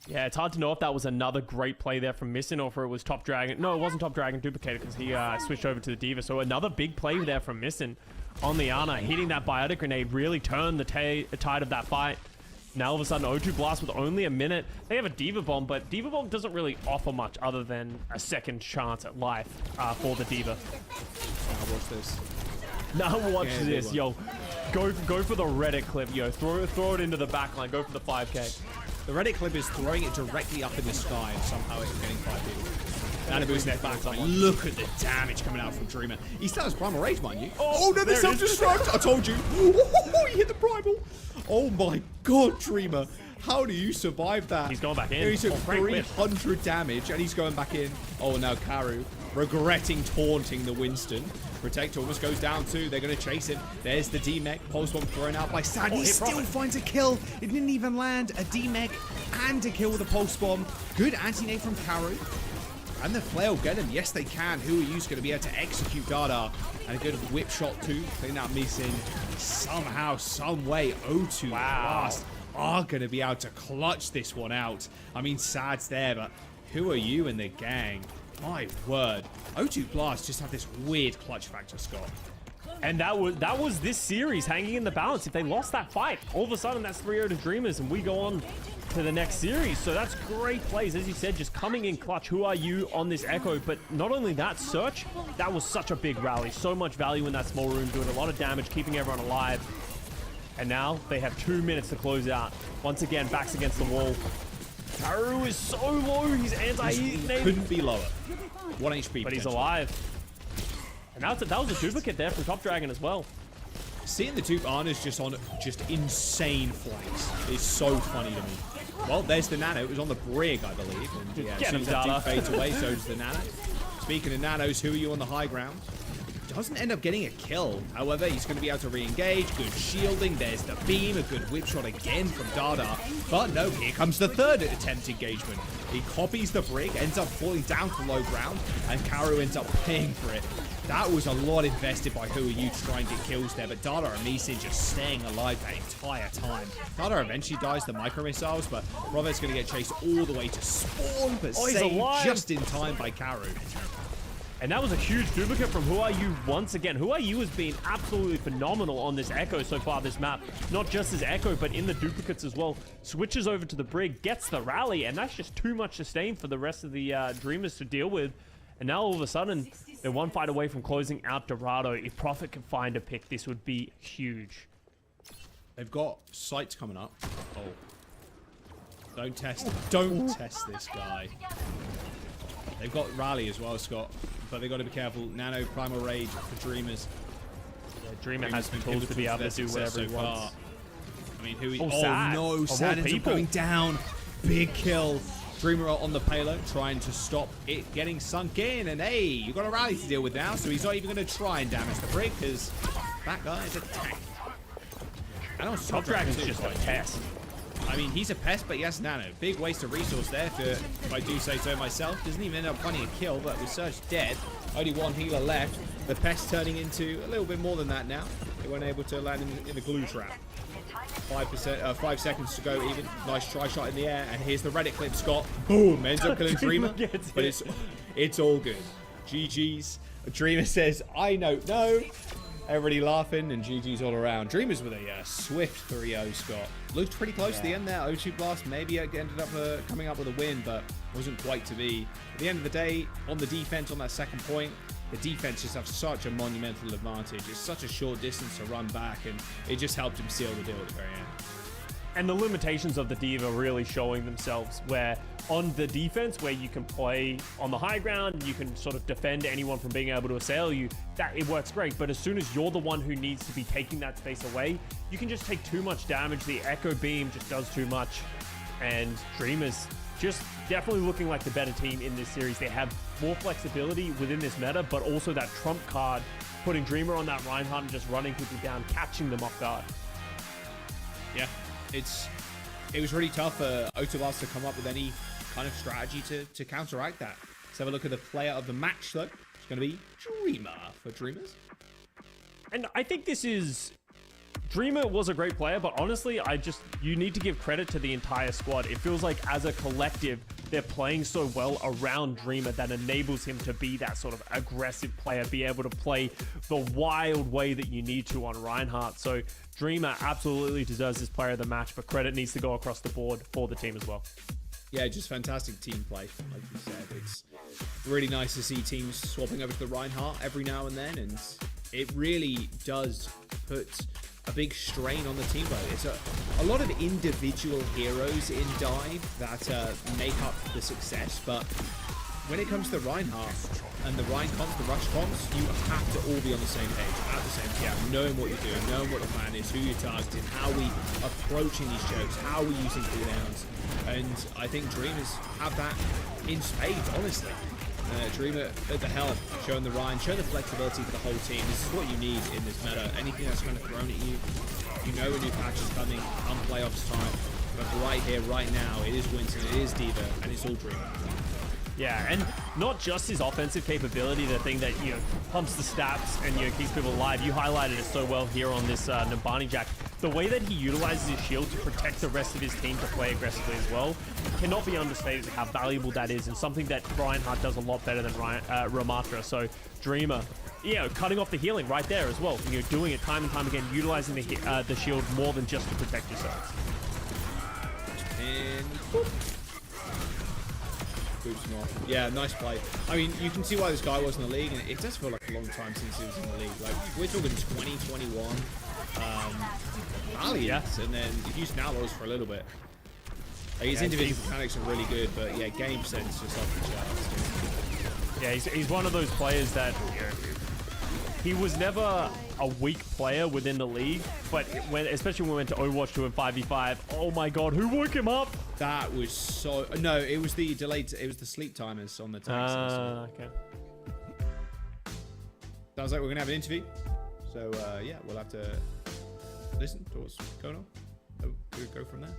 Yeah, it's hard to know if that was another great play there from Missing or if it was Top Dragon. No, it wasn't Top Dragon duplicated because he switched over to the D.Va. So another big play there from Missing on the Ana. Hitting that biotic grenade really turned the tide of that fight. Now all of a sudden, O2 Blast with only a minute. They have a D.Va Bomb, but D.Va Bomb doesn't really offer much other than a second chance at life for the D.Va. Now watch this. Now watch this, yo. Go for the Reddit clip, yo. Throw it into the backline. Go for the 5K. The Reddit clip is throwing it directly up in the sky and somehow it's getting 5 people. And a boost next back. Look at the damage coming out from Dreamer. He still has Primal Rage, mind you. Oh no, the self-destruct! I told you. Oh, he hit the Primal. Oh my god, Dreamer. How do you survive that? He's going back in. He took 300 damage and he's going back in. Oh, now Karu regretting taunting the Winston. Protector almost goes down too. They're going to chase him. There's the D-Mech. Pulse bomb thrown out by Sad. He still finds a kill. It didn't even land. A D-Mech and a kill with a pulse bomb. Good anti-nade from Karu. And the flare will get him. Yes, they can. Who are you going to be able to execute Dada? And a good whip shot too. Clean that Missing. Somehow, some way, O2 Blast are going to be able to clutch this one out. I mean, Sad's there, but who are you in the gang? My word. O2 Blast just have this weird clutch factor, Scott. And that was this series hanging in the balance. If they lost that fight, all of a sudden that's 3-0 to Dreamers and we go on to the next series. So that's great plays. As you said, just coming in clutch. Who are you on this Echo? But not only that, Search, that was such a big rally. So much value in that small room, doing a lot of damage, keeping everyone alive. And now they have 2 minutes to close out. Once again, backs against the wall. Karu is so low. He's anti-heat. Couldn't be lower. 1 HP. But he's alive. And that was a duplicate there from Top Dragon as well. Seeing the two Anas just on insane flanks is so funny to me. Well, there's the Nano. It was on the Brig, I believe. And yeah, as soon as that dude fades away, so does the Nano. Speaking of Nanos, who are you on the high ground? Doesn't end up getting a kill. However, he's going to be able to re-engage. Good shielding. There's the beam. A good whip shot again from Dada. But no, here comes the third attempt engagement. He copies the Brig, ends up falling down to low ground, and Karu ends up paying for it. That was a lot invested by Who Are You to try and get kills there, but Dada and Misi just staying alive that entire time. Dada eventually dies to micro missiles, but Rovet's going to get chased all the way to spawn, but saved just in time by Karu. And that was a huge duplicate from Who Are You once again. Who Are You has been absolutely phenomenal on this Echo so far this map. Not just as Echo, but in the duplicates as well. Switches over to the Brig, gets the rally, and that's just too much sustain for the rest of the Dreamers to deal with. And now all of a sudden, they're one fight away from closing out Dorado. If Prophet can find a pick, this would be huge. They've got sights coming up. Oh. Don't test this guy. They've got Rally as well, Scott. But they've got to be careful. Nano, Primal Rage for Dreamers. Yeah, Dreamer has the tools to be able to do whatever he wants. I mean, who? Sad. No, Sad ends up going down. Big kill. Dreamer on the payload, trying to stop it getting sunk in. And hey, you've got a Rally to deal with now, so he's not even going to try and damage the Brig, because that guy is a tank. Top Dragon's just a pest. I mean, he's a pest, but yes, Nano. Big waste of resource there, if I do say so myself. Doesn't even end up finding a kill, but with Surge dead, only one healer left. The pest turning into a little bit more than that now. They weren't able to land in the glue trap. 5 seconds to go even. Nice try shot in the air, and here's the Reddit clip, Scott. Boom, ends up killing Dreamer. But it's all good. GG's. Dreamer says, I don't know. Everybody laughing, and GG's all around. Dreamers with a swift 3-0, Scott. Looked pretty close to the end there. O2 Blast maybe ended up coming up with a win, but wasn't quite to be. At the end of the day, on the defense on that second point, the defense just have such a monumental advantage. It's such a short distance to run back, and it just helped him seal the deal at the very end. And the limitations of the D.Va really showing themselves, where on the defense, where you can play on the high ground, you can sort of defend anyone from being able to assail you, that it works great. But as soon as you're the one who needs to be taking that space away, you can just take too much damage. The Echo Beam just does too much. And Dreamers just definitely looking like the better team in this series. They have more flexibility within this meta, but also that trump card, putting Dreamer on that Reinhardt and just running people down, catching them off guard. Yeah. It was really tough for O2 Blast to come up with any kind of strategy to counteract that. Let's have a look at the player of the match, though. It's going to be Dreamer for Dreamers. And I think this is Dreamer was a great player, but honestly, you need to give credit to the entire squad. It feels like as a collective, they're playing so well around Dreamer that enables him to be that sort of aggressive player, be able to play the wild way that you need to on Reinhardt. So Dreamer absolutely deserves this player of the match, but credit needs to go across the board for the team as well. Yeah, just fantastic team play, like you said. It's really nice to see teams swapping over to the Reinhardt every now and then, and it really does put a big strain on the team. It's a lot of individual heroes in Dive that make up the success, but when it comes to Reinhardt and the Rein comps, the Rush comps, you have to all be on the same page, at the same time, knowing what you're doing, knowing what the plan is, who you're targeting, how we approaching these jokes, how we're using cooldowns, and I think Dreamers have that in spades, honestly. Dreamer at the helm, showing the Rein, showing the flexibility for the whole team. This is what you need in this meta. Anything that's kind of thrown at you, you know a new patch is coming, come playoffs time. But right here, right now, it is Winston, it is Diva, and it's all Dreamer. Yeah, and not just his offensive capability, the thing that, pumps the stats and, keeps people alive. You highlighted it so well here on this Nabani Jack. The way that he utilizes his shield to protect the rest of his team to play aggressively as well cannot be understated how valuable that is, and something that Reinhardt does a lot better than Ramatra. So Dreamer, cutting off the healing right there as well. Doing it time and time again, utilizing the shield more than just to protect yourselves. And boop. Yeah, nice play. I mean, you can see why this guy was in the league, and it does feel like a long time since he was in the league. Like, we're talking 2021. Valiant, and then he used Outlaws for a little bit. Like, his individual mechanics are really good, but yeah, game sense just off the charts. Yeah, he's one of those players that he was never a weak player within the league, but especially when we went to Overwatch 2 and 5v5, oh my god, who woke him up? That was so... No, it was the delayed... It was the sleep timers on the tanks. Okay. Sounds like we're going to have an interview. So, yeah, we'll have to listen to what's going on. We'll go from there.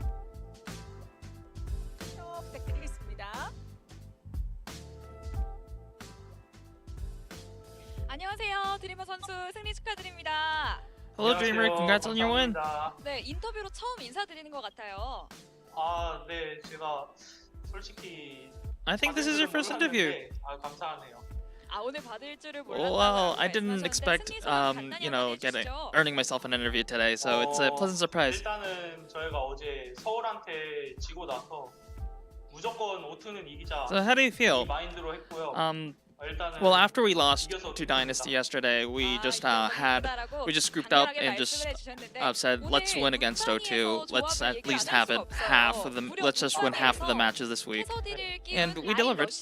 안녕하세요. 드리머 선수 승리 축하드립니다. Hello Dreamer, congrats on your win. 네, 인터뷰로 처음 인사드리는 것 같아요. 아, 네, 제가 솔직히 I think this is your first interview. 아, 감사하네요. 아, 오늘 받을 줄을 몰랐다고 Well, I 말씀하셨는데 didn't expect, 승리 소감 간단히 한번 earning myself an interview today, so it's a pleasant surprise. 일단은 저희가 어제 서울한테 지고 나서 무조건 O2는 이기자 So how do you 이 feel? 마인드로 했고요. 일단은 Well, after we lost to Dynasty yesterday, we just we just grouped up and just said, let's win against O2. Let's at least have it let's just win half of the matches this week. And we delivered.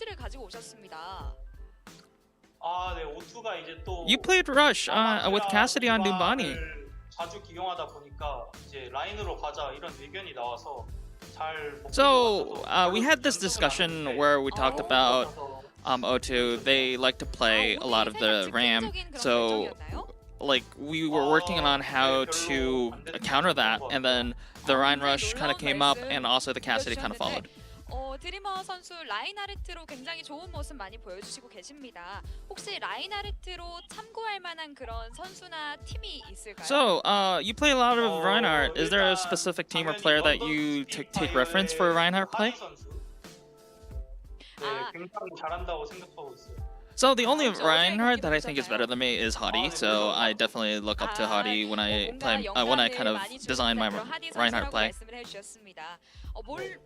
아, 네, O2가 이제 또 You played Rush with Cassidy on Numbani. 자주 기용하다 보니까 이제 라인으로 가자 이런 의견이 나와서 잘 So we had this discussion where we talked about O2. They like to play a lot of the RAM, so like we were working on how to counter that, and then the Rhine Rush kind of came up, and also the Cassidy kind of followed. 드리머 선수 라인하르트로 굉장히 좋은 모습 많이 보여주시고 계십니다. 혹시 라인하르트로 참고할 만한 그런 선수나 팀이 있을까요? So, you play a lot of Reinhardt. Is there a specific team or player that you take reference for Reinhardt play? 네, 굉장히 잘한다고 생각하고 있어요. So the only Reinhardt that I think is better than me is Hottie. So I definitely look up to Hottie when I play, when I kind of design my Reinhardt play.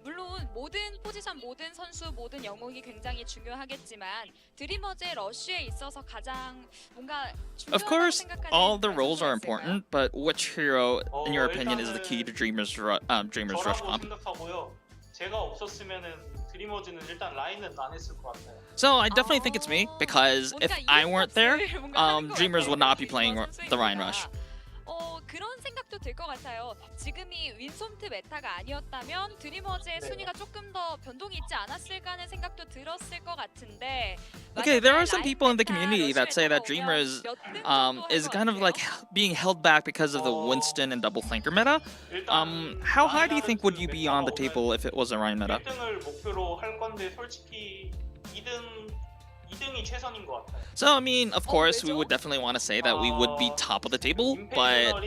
물론 모든 포지션, 모든 선수, 모든 영웅이 굉장히 중요하겠지만 드리머즈의 러쉬에 있어서 가장 뭔가 Of course, all the roles are important, but which hero, in your opinion, is the key to Dreamer's Rush comp? 생각하고요. 제가 없었으면은 드리머즈는 일단 라인은 안 했을 것 같아요. So I definitely think it's me, because if I weren't there, Dreamers would not be playing the Rhine Rush. 그런 생각도 들 것 같아요. 지금이 윈솜트 메타가 아니었다면 드리머즈의 순위가 조금 더 변동이 있지 않았을까 하는 생각도 들었을 것 같은데. Okay, there are some people in the community that say that Dreamers is kind of like being held back because of the Winston and double flanker meta. How high do you think would you be on the table if it was a Rhine meta? 1등을 목표로 할 건데 솔직히 2등이 최선인 것 같아요. So I mean, of course, we would definitely want to say that we would be top of the table, but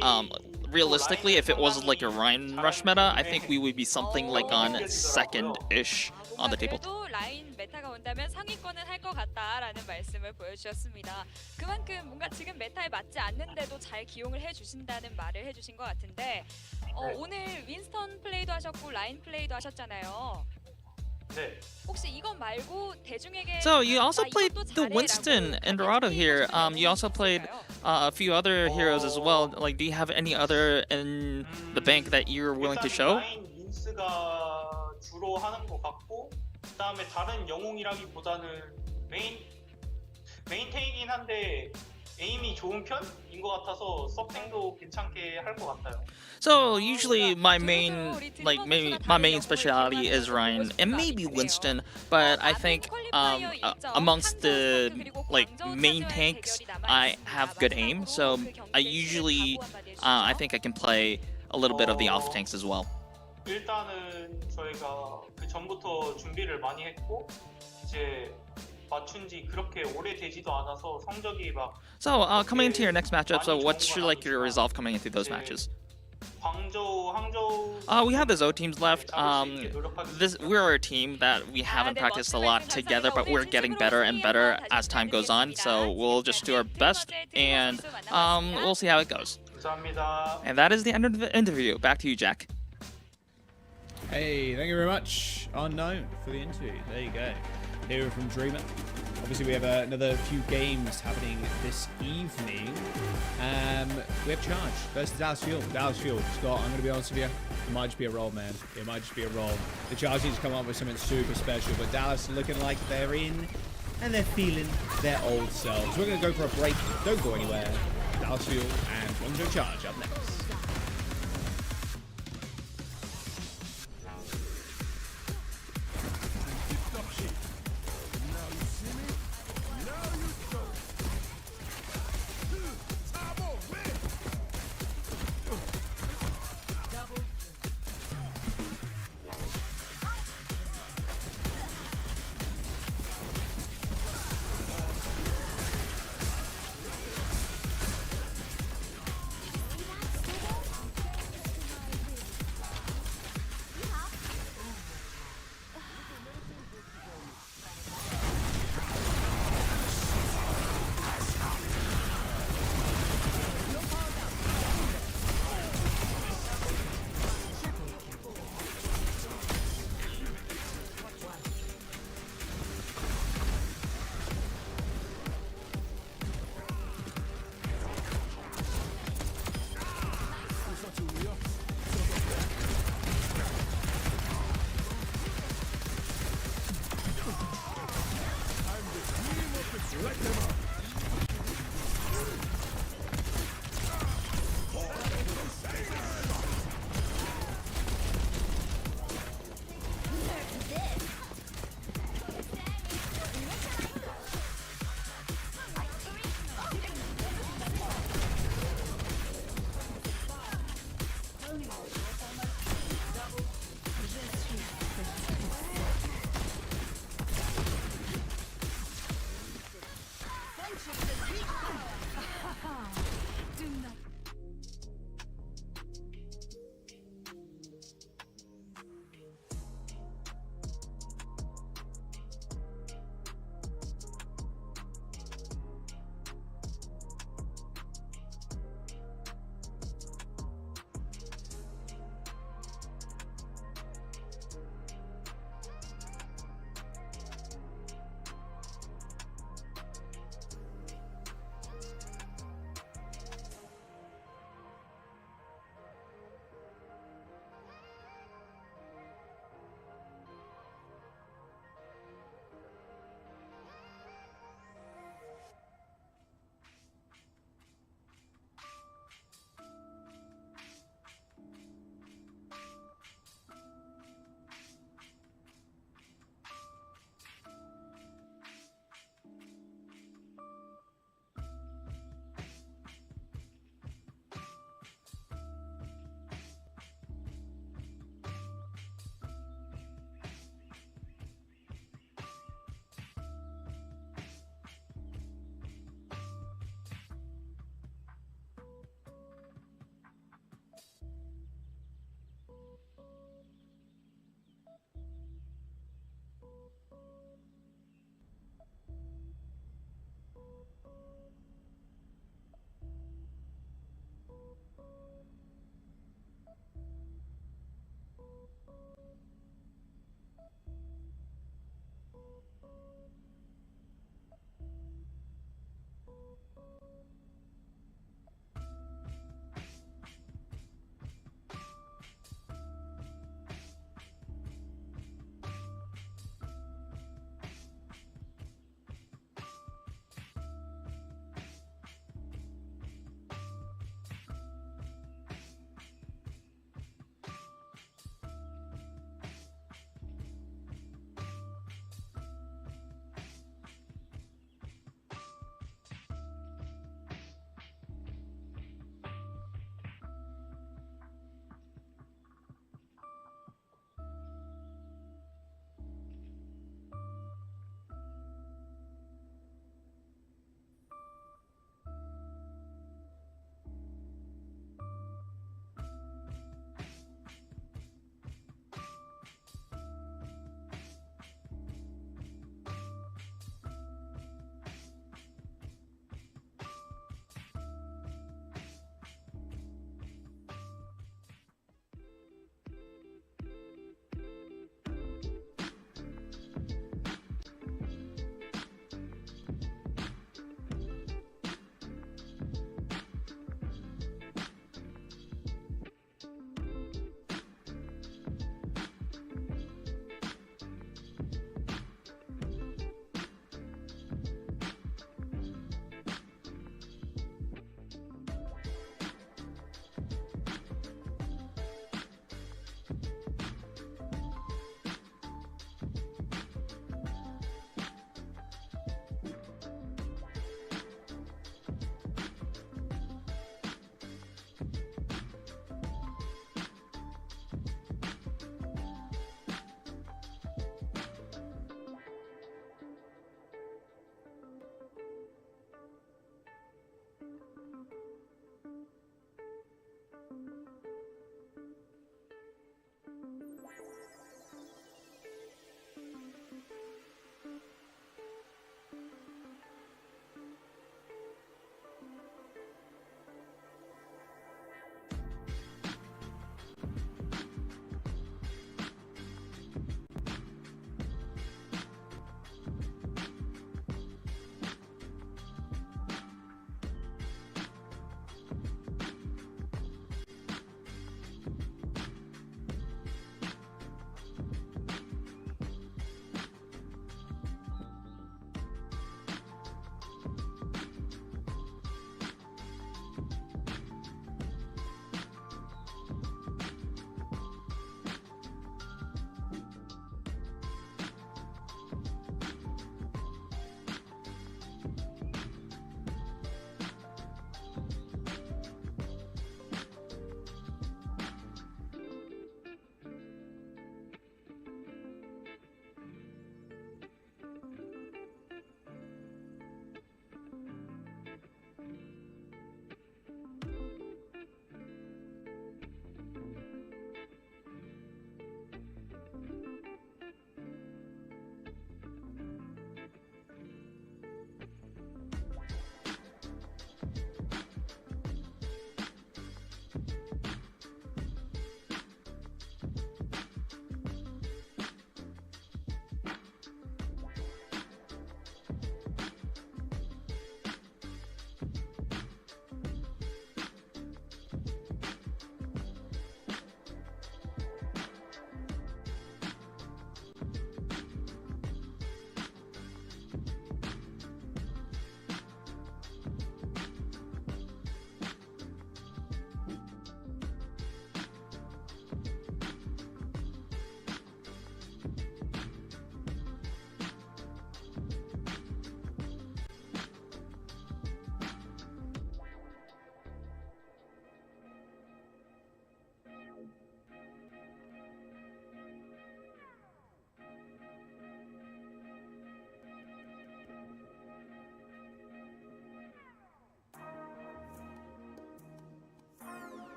realistically, if it was like a Ryan rush meta, I think we would be something like on second-ish on the table. 그래도 라인 메타가 온다면 상위권은 할 것 같다라는 말씀을 보여주셨습니다. 그만큼 뭔가 지금 메타에 맞지 않는데도 잘 기용을 해주신다는 말을 해주신 것 같은데 오늘 윈스턴 플레이도 하셨고 라인 플레이도 하셨잖아요. 네. 혹시 이것 말고 대중에게 So you also played the Winston and Dorado here. You also played a few other heroes as well. Like, do you have any other in the bank that you're willing to show? 라인 윈스가 주로 하는 것 같고 그다음에 다른 영웅이라기보다는 메인 테이긴 한데 에임이 좋은 편인 것 같아서 서탱도 괜찮게 할 것 같아요. So usually my main specialty is Ryan and maybe Winston, but I think amongst the like main tanks I have good aim, so I usually I think I can play a little bit of the off tanks as well. 일단은 저희가 그 전부터 준비를 많이 했고 이제 맞춘 지 그렇게 오래되지도 않아서 성적이 막 So coming into your next matchup, so what's your resolve coming into those matches? 광저우, 항저우 We have the Zo teams left. We're a team that we haven't practiced a lot together, but we're getting better and better as time goes on. So we'll just do our best, and we'll see how it goes. 감사합니다. And that is the end of the interview. Back to you, Jack. Hey, thank you very much, Unknown, for the interview. There you go. Here from Dreamer. Obviously, we have another few games happening this evening. We have Charge versus Dallas Fuel. Dallas Fuel, Scott, I'm going to be honest with you. It might just be a roll, man. It might just be a roll. The Charge need to come up with something super special, but Dallas looking like they're in and they're feeling their old selves. We're going to go for a break. Don't go anywhere. Dallas Fuel and Guangzhou Charge up next.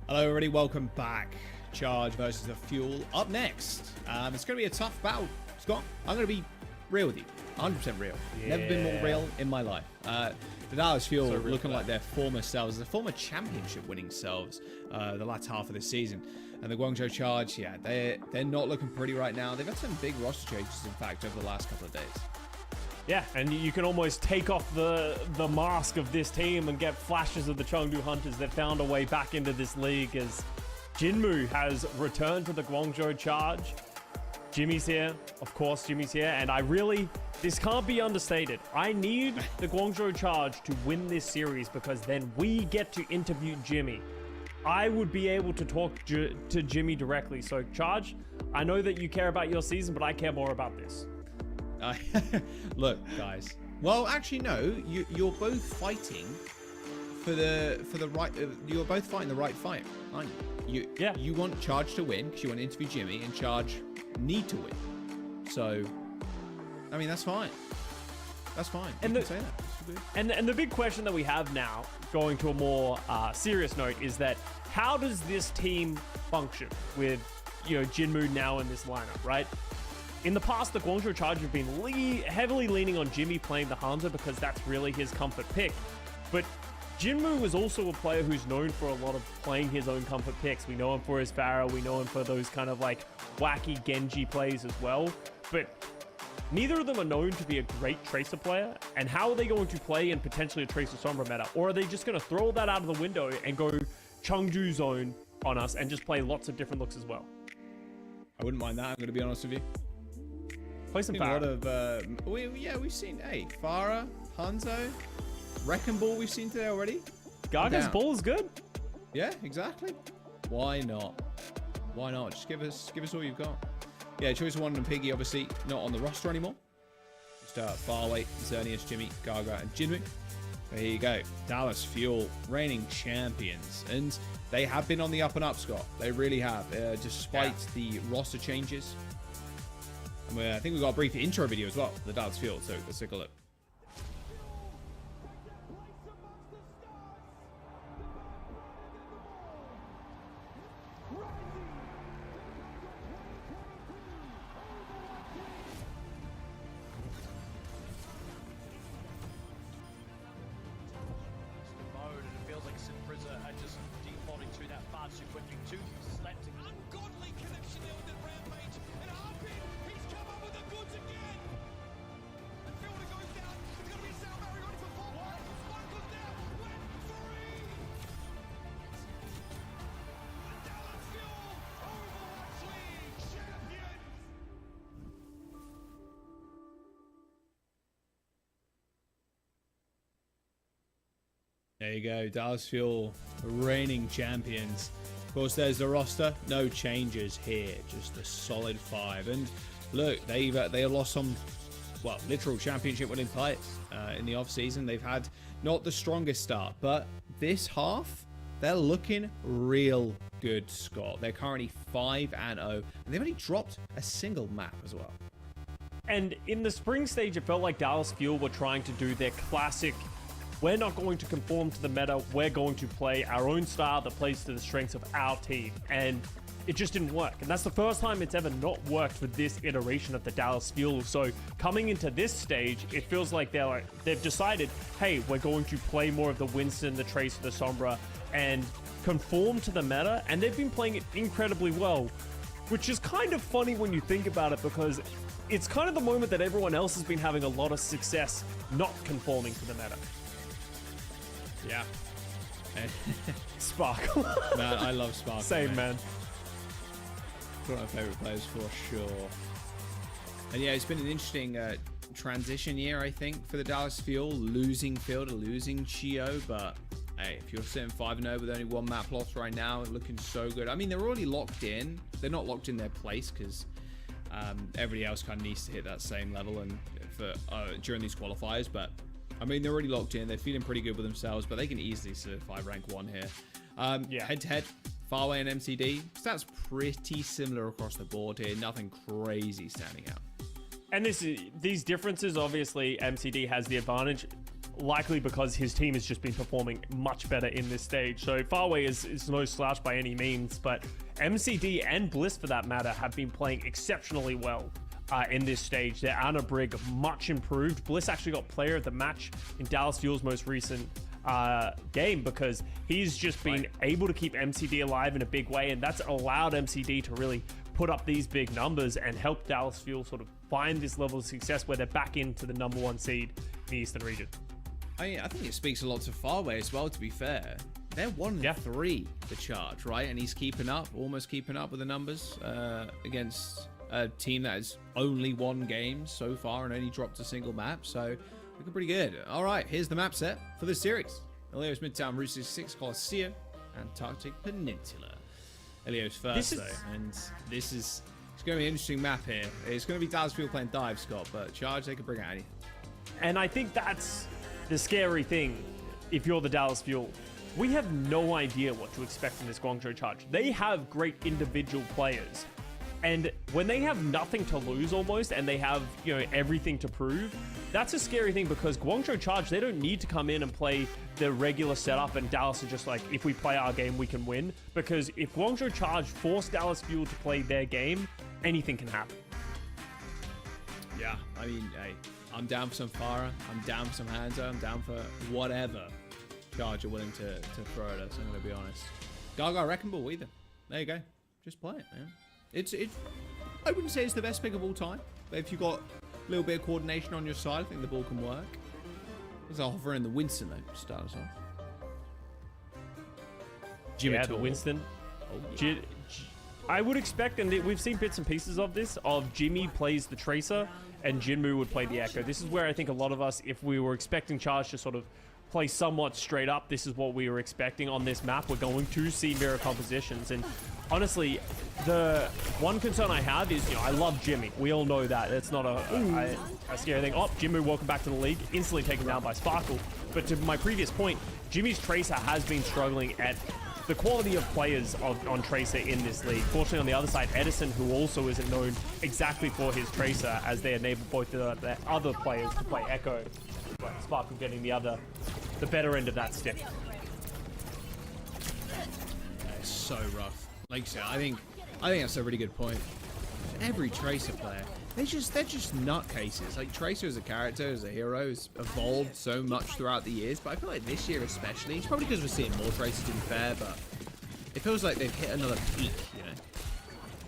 Hello, everybody. Welcome back. Charge versus the Fuel. Up next. It's going to be a tough battle. Scott, I'm going to be real with you. 100% real. Never been more real in my life. The Dallas Fuel looking like their former selves, the former championship winning selves, the latter half of this season. And the Guangzhou Charge, yeah, they're not looking pretty right now. They've had some big roster changes, in fact, over the last couple of days. Yeah, and you can almost take off the mask of this team and get flashes of the Chengdu Hunters that found a way back into this league as Jinmu has returned to the Guangzhou Charge. Jimmy's here. Of course, Jimmy's here. And this can't be understated. I need the Guangzhou Charge to win this series because then we get to interview Jimmy. I would be able to talk to Jimmy directly. So, Charge, I know that you care about your season, but I care more about this. Look, guys. Well, actually, no. You're both fighting for the right. You're both fighting the right fight, aren't you? You want Charge to win because you want to interview Jimmy, and Charge need to win. So, I mean, that's fine. That's fine. And you can say that. And the big question that we have now, going to a more serious note, is that how does this team function with Jinmu now in this lineup, right? In the past, the Guangzhou Charge have been heavily leaning on Jimmy playing the Hunter because that's really his comfort pick. But Jinmu is also a player who's known for a lot of playing his own comfort picks. We know him for his Pharah, we know him for those kind of like wacky Genji plays as well. But neither of them are known to be a great Tracer player. And how are they going to play in potentially a Tracer Sombra meta? Or are they just going to throw that out of the window and go Chengdu zone on us and just play lots of different looks as well? I wouldn't mind that, I'm going to be honest with you. Play some Pharah. A lot of, we've seen, Pharah, Hanzo, Wrecking Ball we've seen today already. Gaga's ball is good. Yeah, exactly. Why not? Why not? Just give us all you've got. Yeah, Choice of One and Piggy obviously not on the roster anymore. Just Farway, Xerneas, Jimmy, Gaga, and Jinmu. There you go. Dallas Fuel, reigning champions. And they have been on the up and up, Scott. They really have, despite the roster changes. And I think we've got a brief intro video as well, the Dallas Fuel, so let's take a look. There you go, Dallas Fuel, reigning champions. Of course, there's the roster. No changes here, just a solid 5. And look, they lost some, literal championship-winning players in the off-season. They've had not the strongest start, but this half, they're looking real good, Scott. They're currently 5-0, and they've only dropped a single map as well. And in the spring stage, it felt like Dallas Fuel were trying to do their classic, we're not going to conform to the meta, we're going to play our own style that plays to the strengths of our team. And it just didn't work. And that's the first time it's ever not worked for this iteration of the Dallas Fuel. So coming into this stage, it feels like they've decided, hey, we're going to play more of the Winston, the Tracer, the Sombra, and conform to the meta. And they've been playing it incredibly well, which is kind of funny when you think about it, because it's kind of the moment that everyone else has been having a lot of success not conforming to the meta. Yeah. Sparkle. Man, I love Sparkle. Same, man. It's one of my favorite players for sure. And yeah, it's been an interesting transition year, I think, for the Dallas Fuel. Losing Fielder, losing Chio, but hey, if you're sitting 5-0 with only 1 map loss right now, looking so good. I mean, they're already locked in. They're not locked in their place because everybody else kind of needs to hit that same level and for during these qualifiers, but I mean, they're already locked in. They're feeling pretty good with themselves, but they can easily solidify rank 1 here. Head-to-head, Farway and MCD. Stats pretty similar across the board here. Nothing crazy standing out. And these differences, obviously, MCD has the advantage. likely because his team has just been performing much better in this stage. So Farway is no slouch by any means, but MCD and Bliss, for that matter, have been playing exceptionally well in this stage. Their Anna Brig much improved. Bliss actually got player of the match in Dallas Fuel's most recent game because he's just been able to keep MCD alive in a big way, and that's allowed MCD to really put up these big numbers and help Dallas Fuel sort of find this level of success where they're back into the #1 seed in the Eastern region. I think it speaks a lot to Farway as well, to be fair. They're 1-3, the Charge, right? And he's keeping up, almost keeping up with the numbers against a team that has only won games so far and only dropped a single map. So looking pretty good. All right, here's the map set for this series. Elio's Midtown, Route 66, Coliseum, Antarctic Peninsula. Elio's first, and this is... It's going to be an interesting map here. It's going to be Dallas Fuel playing Dive, Scott, but Charge, they could bring out anything. And I think that's the scary thing if you're the Dallas Fuel. We have no idea what to expect from this Guangzhou Charge. They have great individual players. And when they have nothing to lose almost, and they have, you know, everything to prove, that's a scary thing because Guangzhou Charge, they don't need to come in and play the regular setup and Dallas are just like, if we play our game, we can win. Because if Guangzhou Charge force Dallas Fuel to play their game, anything can happen. Yeah, I mean, hey, I'm down for some Farah, I'm down for some Hanzo, I'm down for whatever Charge are willing to throw at us, I'm going to be honest. Gaga Wrecking Ball either. There you go. Just play it, man. It's I wouldn't say it's the best pick of all time, but if you've got a little bit of coordination on your side, I think the ball can work. There's a hover in the Winston, though, to start us off. Jimmy the Winston. Oh, yeah. I would expect, and we've seen bits and pieces of this, of Jimmy plays the Tracer and Jinmu would play the Echo. This is where I think a lot of us, if we were expecting Charge to sort of play somewhat straight up, this is what we were expecting on this map. We're going to see mirror compositions, and honestly, the one concern I have is, you know, I love Jimmy. We all know that. It's not a scary thing. Oh, Jinmu, welcome back to the league. Instantly taken down by Sparkle. But to my previous point, Jimmy's Tracer has been struggling at the quality of players on Tracer in this league. Fortunately, on the other side, Edison, who also isn't known exactly for his Tracer, as they enable both the other players to play Echo. But Sparkle getting the better end of that stick. It's so rough. Like you said, I think that's a really good point. Every Tracer player, they're just nutcases. Like Tracer as a character, as a hero, has evolved so much throughout the years. But I feel like this year especially, it's probably because we're seeing more Tracers, to be fair, but it feels like they've hit another peak, you know?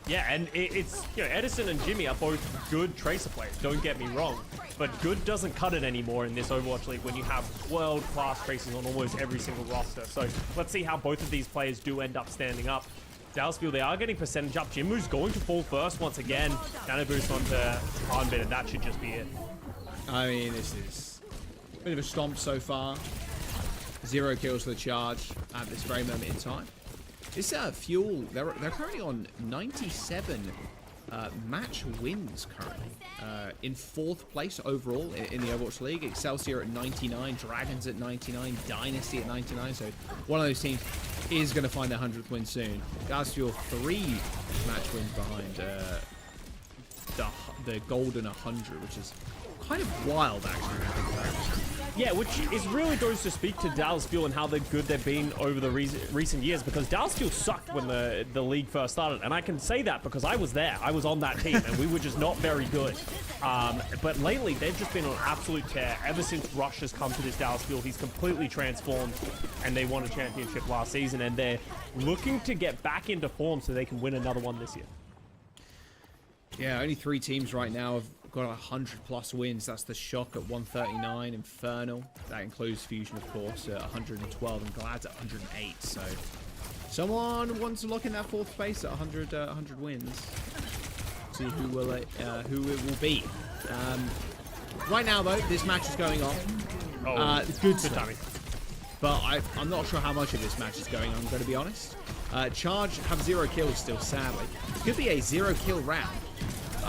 Yeah, and it's, you know, Edison and Jimmy are both good Tracer players, don't get me wrong. But good doesn't cut it anymore in this Overwatch League when you have world-class Tracers on almost every single roster. So let's see how both of these players do end up standing up. Dallas Fuel, they are getting percentage up. Jinmu's going to fall first once again. Nano boost onto Harnbit, and that should just be it. I mean, this is a bit of a stomp so far. 0 kills for the Charge at this very moment in time. This Fuel, they're currently on 97 match wins currently. In 4th place overall in the Overwatch League. Excelsior at 99, Dragons at 99, Dynasty at 99. So one of those teams is going to find their 100th win soon. Dallas Fuel 3 match wins behind the Golden 100, which is kind of wild, actually. Yeah, which is really goes to speak to Dallas Fuel and how good they've been over the recent years, because Dallas Fuel sucked when the league first started, and I can say that because I was there. I was on that team, and we were just not very good. But lately, they've just been on an absolute tear. Ever since Rush has come to this Dallas Fuel, he's completely transformed, and they won a championship last season, and they're looking to get back into form so they can win another one this year. Yeah, only 3 teams right now have got 100+ wins. That's the Shock at 139, Infernal. That includes Fusion, of course, at 112, and Glad's at 108. So someone wants to lock in that 4th place at 100 wins. See who it will be. Right now, though, this match is going on. Good timing. But I'm not sure how much of this match is going on, I'm going to be honest. Charge have 0 kills still, sadly. It could be a 0 kill round.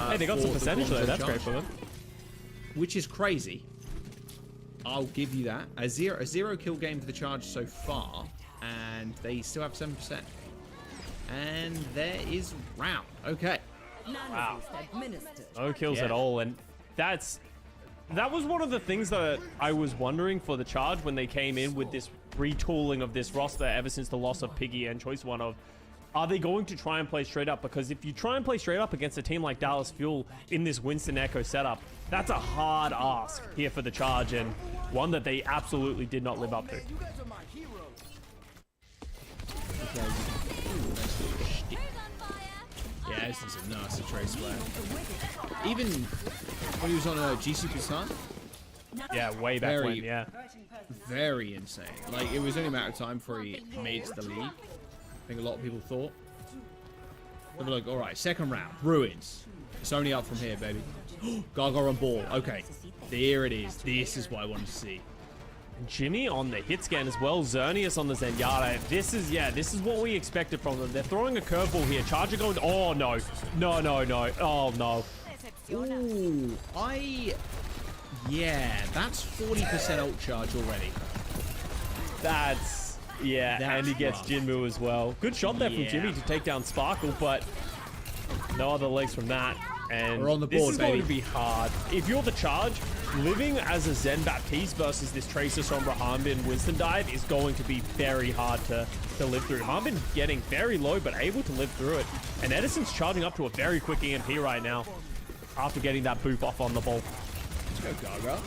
Hey, they got some percentage though. That's great for them. Which is crazy. I'll give you that. A zero kill game for the Charge so far, and they still have 7%. And there is round. Okay. Wow. No kills at all, and that's That was one of the things that I was wondering for the Charge when they came in with this retooling of this roster ever since the loss of Piggy and Choice One of, are they going to try and play straight up? Because if you try and play straight up against a team like Dallas Fuel in this Winston Echo setup, that's a hard ask here for the Charge, and one that they absolutely did not live up to. Yeah, this is a nasty trace flare. Even when he was on a GC Busan, Yeah, way back when, yeah. very insane. Like, it was only a matter of time before he made it to the league. I think a lot of people thought. But look, all right, second round, Ruins. It's only up from here, baby. Gaga on ball. Okay, there it is. This is what I wanted to see. Jimmy on the hit scan as well. Xerneas on the Zenyatta. This is what we expected from them. They're throwing a curveball here. Charger going, oh no. No. Oh no. Ooh, yeah, that's 40% ult charge already. That's, yeah, That's and he gets rough. Jinmu as well. Good shot there from Yeah. Jimmy to take down Sparkle, but no other legs from that. And We're on the this board, is going baby. to be hard. If you're the Charge, living as a Zen Baptiste versus this Tracer Sombra Harbin Winston dive is going to be very hard to live through. Harbin getting very low, but able to live through it. And Edison's charging up to a very quick EMP right now after getting that boop off on the ball. Let's go, Gaga.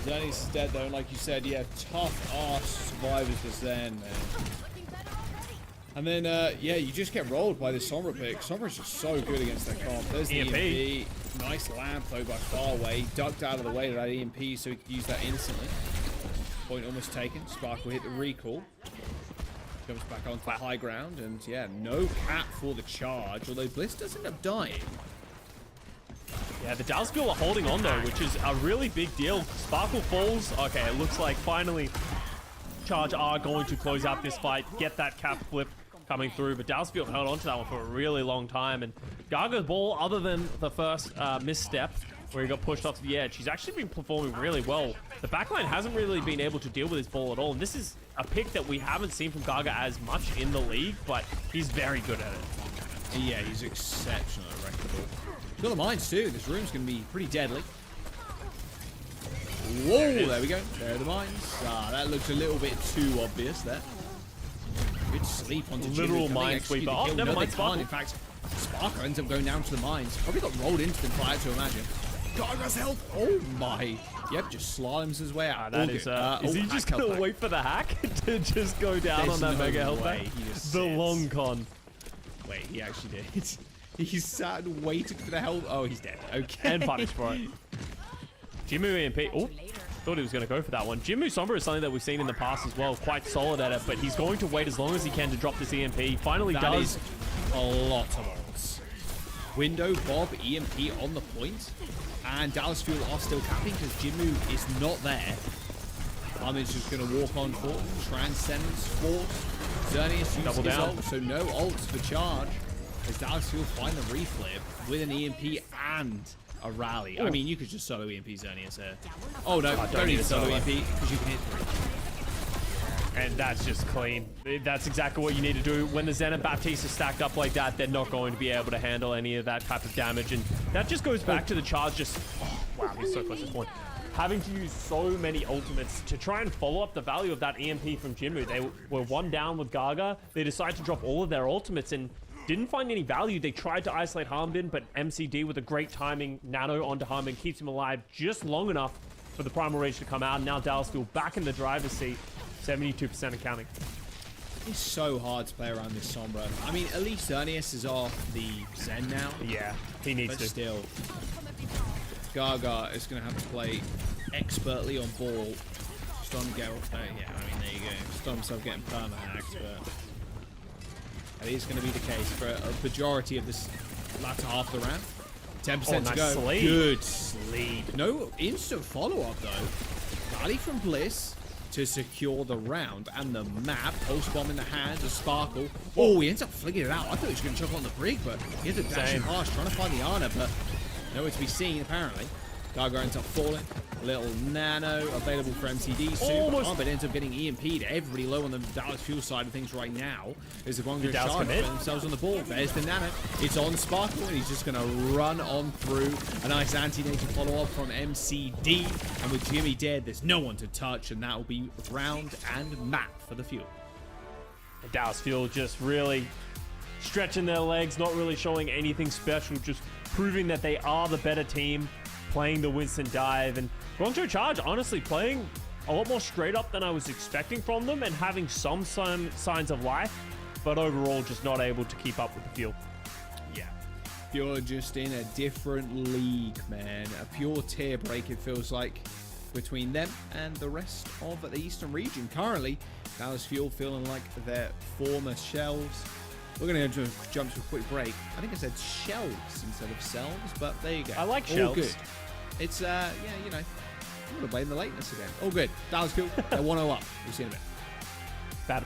Zenny's dead though, and like you said, yeah, tough ass survivors to Zen, man. And then, yeah, you just get rolled by the Sombra pick. Sombra's just so good against that comp. There's the EMP. Nice lamp, though, by far away. Ducked out of the way to that EMP so he could use that instantly. Point almost taken. Sparkle hit the recall. Jumps back onto the high ground. And, yeah, no cap for the Charge. Although Bliss does end up dying. Yeah, the Dallas Fuel are holding on, though, which is a really big deal. Sparkle falls. Okay, it looks like finally Charge are going to close out this fight, get that cap flip coming through, but Dallas Fuel held on to that one for a really long time. And Gaga's ball, other than the first misstep where he got pushed off to the edge, he's actually been performing really well. The backline hasn't really been able to deal with his ball at all, and this is a pick that we haven't seen from Gaga as much in the league, but he's very good at it. Yeah, he's exceptional at wrecking the ball. He's got the mines too. This room's going to be pretty deadly. Whoa, there we go. There are the mines. Ah, that looks a little bit too obvious there. Good sleep onto Literal minesweeper. Oh, never mind, Sparkle. In fact, Sparkle ends up going down to the mines. Probably got rolled into them, I had to imagine. Gaga's health. Oh my. Yep, just slaloms his way out. That is he just going to wait for the hack to just go down on that mega health back? The long con. Wait, he actually did. He sat and waited for the health. Oh, he's dead. Okay. And punished for it. Jinmu EMP. Oh, thought he was going to go for that one. Jinmu Sombra is something that we've seen in the past as well. Quite solid at it, but he's going to wait as long as he can to drop this EMP. Finally That does. is a lot of ults. Window, Bob, EMP on the point. And Dallas Fuel are still capping because Jinmu is not there. Armin's just going to walk on for Transcendence Force. Xerneas uses Double his down. ult, so no ults for Charge. As Dallas Fuel find the reflip with an EMP and a rally. I mean, you could just solo EMP Xerneas here. Oh no, don't need a solo EMP because you can hit 3. And that's just clean. That's exactly what you need to do. When the Zen and Baptiste are stacked up like that, they're not going to be able to handle any of that type of damage. And that just goes back to the Charge just... Oh, wow, he's so close to this point. Having to use so many ultimates to try and follow up the value of that EMP from Jinmu. They were one down with Gaga. They decided to drop all of their ultimates and didn't find any value. They tried to isolate Harbin, but MCD with a great timing nano onto Harbin keeps him alive just long enough for the Primal Rage to come out. And now Dallas Fuel back in the driver's seat, 72% and counting. It's so hard to play around this Sombra. I mean, at least Xerneas is off the Zen now. Yeah, he needs But to. still, Gaga is going to have to play expertly on ball. Storm get off there. Yeah, I mean, there you go. Storm himself getting perma-hacked, but that is going to be the case for a majority of this latter half of the round. 10% nice to go. sleep. Good sleep. No instant follow-up, though. Rally from Bliss to secure the round and the map. Pulse bomb in the hands of Sparkle. Oh, he ends up flinging it out. I thought he was going to chuck on the brig, but he had to dash Same. and harsh trying to find the Ana, but nowhere to be seen, apparently. Gaga ends up falling. Little nano available for MTD. Super Almost. but ends up getting EMP'd. Everybody low on the Dallas Fuel side of things right now. As the Guangzhou Dallas charge commit? put themselves on the ball. There's the nano. It's on Sparkle, and he's just going to run on through. A nice anti-nature follow-up from MCD. And with Jimmy dead, there's no one to touch, and that will be round and map for the Fuel. And Dallas Fuel just really stretching their legs, not really showing anything special, just proving that they are the better team, playing the Winston dive. And Guangzhou Charge, honestly, playing a lot more straight up than I was expecting from them and having some signs of life, but overall just not able to keep up with the Fuel. Yeah. You're just in a different league, man. A pure tier break, it feels like, between them and the rest of the Eastern region. Currently, Dallas Fuel feeling like their former shelves. We're going to jump to a quick break. I think I said shelves instead of selves, but there you go. I like All shelves. good. It's, yeah, you know, I'm going to blame the lateness again. All good. Dallas Fuel, they're 1-0 up. We'll see you in a bit. Bad.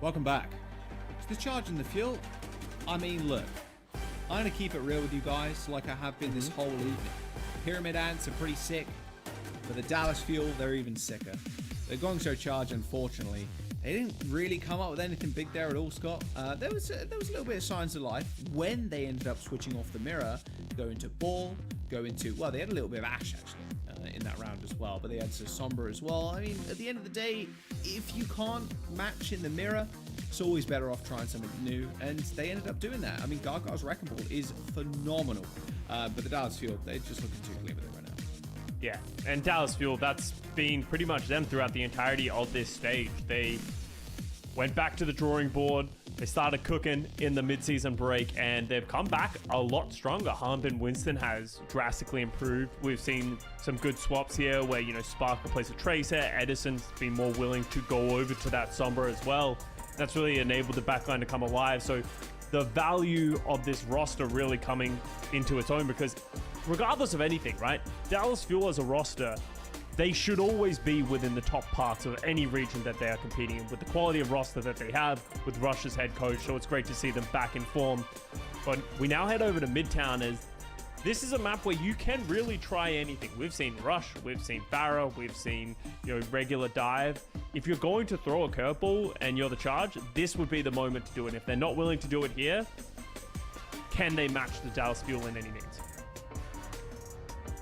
Welcome back. So the charge and the fuel. I mean, look, I'm going to keep it real with you guys like I have been this whole evening. Pyramid Ants are pretty sick, but the Dallas Fuel, they're even sicker. The Guangzhou Charge, unfortunately, they didn't really come up with anything big there at all, Scott. There was a little bit of signs of life when they ended up switching off the mirror, go into ball, go into, well, they had a little bit of Ash, actually, in that round as well, but they had some Sombra as well. I mean, at the end of the day, if you can't match in the mirror, it's always better off trying something new, and they ended up doing that. I mean, Gargar's Wrecking Ball is phenomenal, but the Dallas Fuel, they're just looking too clean with it right now. Yeah, and Dallas Fuel, that's been pretty much them throughout the entirety of this stage. They went back to the drawing board, they started cooking in the mid-season break, and they've come back a lot stronger. Harbin Winston has drastically improved. We've seen some good swaps here where, you know, Sparkle plays a Tracer, Edison's been more willing to go over to that Sombra as well. That's really enabled the backline to come alive. So the value of this roster really coming into its own, because regardless of anything, right? Dallas Fuel as a roster, they should always be within the top parts of any region that they are competing in with the quality of roster that they have with Rush as head coach. So it's great to see them back in form. But we now head over to Midtown, as this is a map where you can really try anything. We've seen Rush, we've seen Barra, we've seen, you know, regular dive. If you're going to throw a curveball and you're the charge, this would be the moment to do it. If they're not willing to do it here, can they match the Dallas Fuel in any means?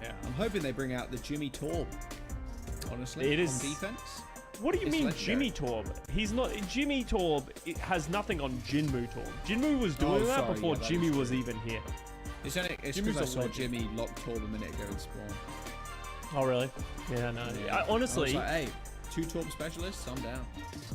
Yeah, I'm hoping they bring out the Jimmy Torb. Honestly, it is on defense. What do you mean, legendary. Jimmy Torb? He's not. Jimmy Torb, it has nothing on Jinmu Torb. Jinmu was doing that sorry, before yeah, that Jimmy is was true. even here. It's Jimmy's because I a saw legend. Jimmy lock Torb a minute ago in Spawn. Oh, really? Yeah, no. Yeah. Honestly, I was like, hey, 2 Torb specialists, I'm down.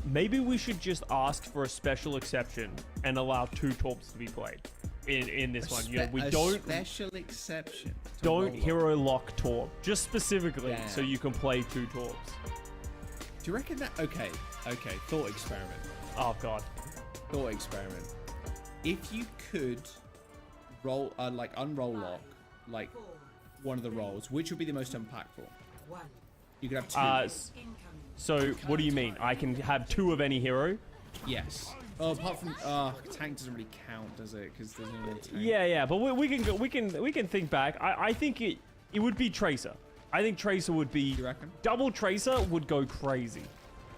maybe we should just ask for a special exception and allow 2 Torbs to be played in this one. You know, we don't special exception. to don't roll hero lock Torb, just specifically Yeah. so you can play 2 Torbs. up. Do you reckon that? Okay. Thought experiment. Oh god. Thought experiment. If you could roll, like unroll lock, like one of the rolls, which would be the most impactful? You could have 2. So what do you mean? I can have 2 of any hero? Yes. Oh, apart from tank doesn't really count, does it? Because there's no tank. Yeah, but we can think back. I think it would be Tracer. I think Tracer would be. You reckon? Double Tracer would go crazy.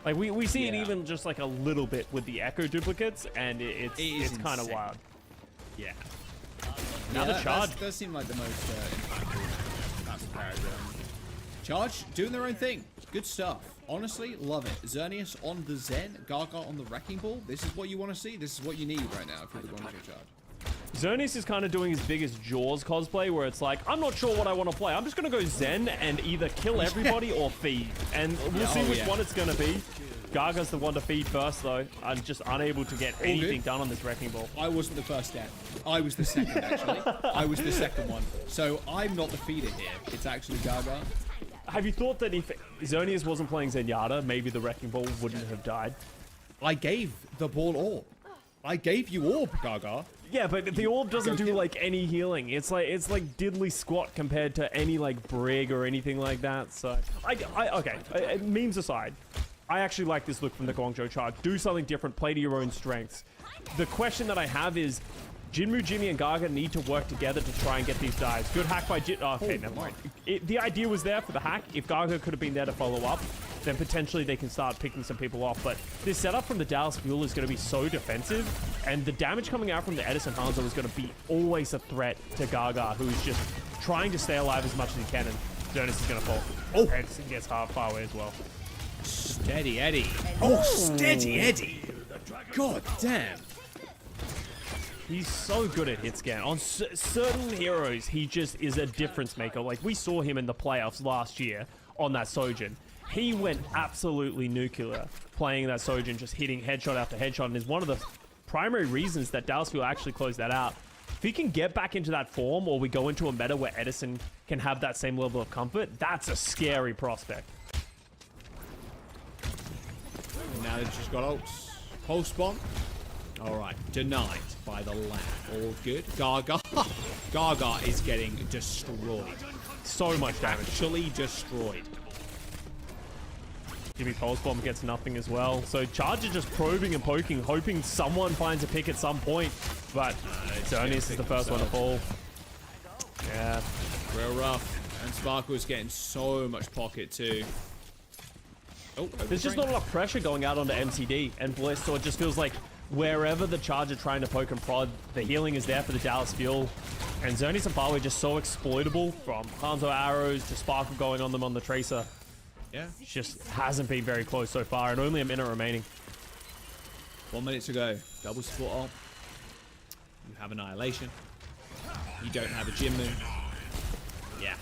Like we see it Yeah. even just like a little bit with the Echo duplicates, and it's kind of insane. wild. Yeah. Now the charge. That does seem like the most impactful. That's the paradigm. Charge doing their own thing. Good stuff. Honestly, love it. Xerneas on the Zen, Gaga on the Wrecking Ball. This is what you want to see. This is what you need right now if you're the Guangzhou Charge. Xerneas is kind of doing his biggest Jaws cosplay, where it's like, I'm not sure what I want to play. I'm just gonna go Zen and either kill everybody or feed, and we'll see which one it's gonna be. Gaga's the one to feed first, though. I'm just unable to get anything done on this Wrecking Ball. I wasn't the first death. I was the second, actually. I was the second one. So I'm not the feeder here. It's actually Gaga. Have you thought that if Xerneas wasn't playing Zenyatta, maybe the Wrecking Ball wouldn't have died? I gave the ball orb. I gave you orb, Gaga. Yeah, but the orb doesn't do like any healing. It's like diddly squat compared to any like Brig or anything like that. So okay. Memes aside, I actually like this look from the Guangzhou Charge. Do something different. Play to your own strengths. The question that I have is, Jinmu, Jimmy, and Gaga need to work together to try and get these dives. Good hack by Jin. Oh, okay, never mind. The idea was there for the hack. If Gaga could have been there to follow up, then potentially they can start picking some people off. But this setup from the Dallas Fuel is going to be so defensive, and the damage coming out from the Edison Hanzo is going to be always a threat to Gaga, who's just trying to stay alive as much as he can, and Xerneas is going to fall. Oh, and it gets far away as well. Steady Eddie. Oh, steady Eddie. God damn. He's so good at hit scan. On certain heroes, he just is a difference maker. Like, we saw him in the playoffs last year on that Sojin. He went absolutely nuclear playing that Sojin, just hitting headshot after headshot, and is one of the primary reasons that Dallas Fuel actually closed that out. If he can get back into that form, or we go into a meta where Edison can have that same level of comfort, that's a scary prospect. And now they've just got ults. Pulse bomb. All right, denied by the lab. All good. Gaga. Gaga is getting destroyed. So much damage. Actually destroyed. Jimmy Pulse Bomb gets nothing as well. So Charge is just probing and poking, hoping someone finds a pick at some point. But Xerneas is the first one to fall. Yeah. Real rough. And Sparkle's getting so much pocket too. Oh, there's just not enough pressure going out onto MCD and Bliss, so it just feels like wherever the Charge are trying to poke and prod, the healing is there for the Dallas Fuel. And Xerneas and Farway just so exploitable, from Hanzo arrows to Sparkle going on them on the Tracer. Yeah. Just hasn't been very close so far, and only a minute remaining. 1 minute to go. Double support ult. You have Annihilation. You don't have a Jinmu. Yeah.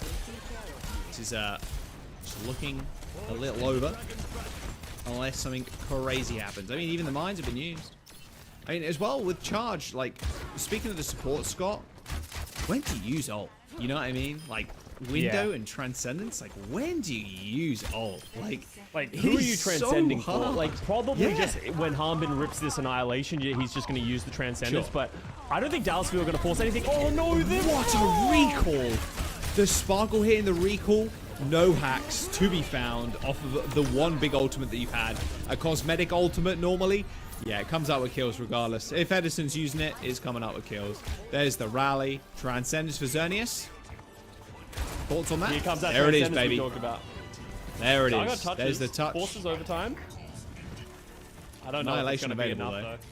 This is just looking a little over. Unless something crazy happens. I mean, even the mines have been used. I mean, as well with Charge, like, speaking of the support, Scott, when do you use ult? You know what I mean? Like, Window and Transcendence, like, when do you use ult? Like who are you transcending so for? hard. Like, probably just when Harbin rips this Annihilation, he's just going to use the Transcendence. Sure. But I don't think Dallas Fuel are going to force anything. Oh no, What a recall! The Sparkle hitting the recall. No hacks to be found off of the one big ultimate that you've had. A cosmetic ultimate normally. Yeah, it comes out with kills regardless. If Edison's using it, it's coming out with kills. There's the rally. Transcendence for Xerneas. Thoughts on that? Here comes that there it is, Transcendence baby. we talked about. There it Saga is. touches, There's the touch. Forces overtime. I don't know if it's Annihilation going to be available, enough, though.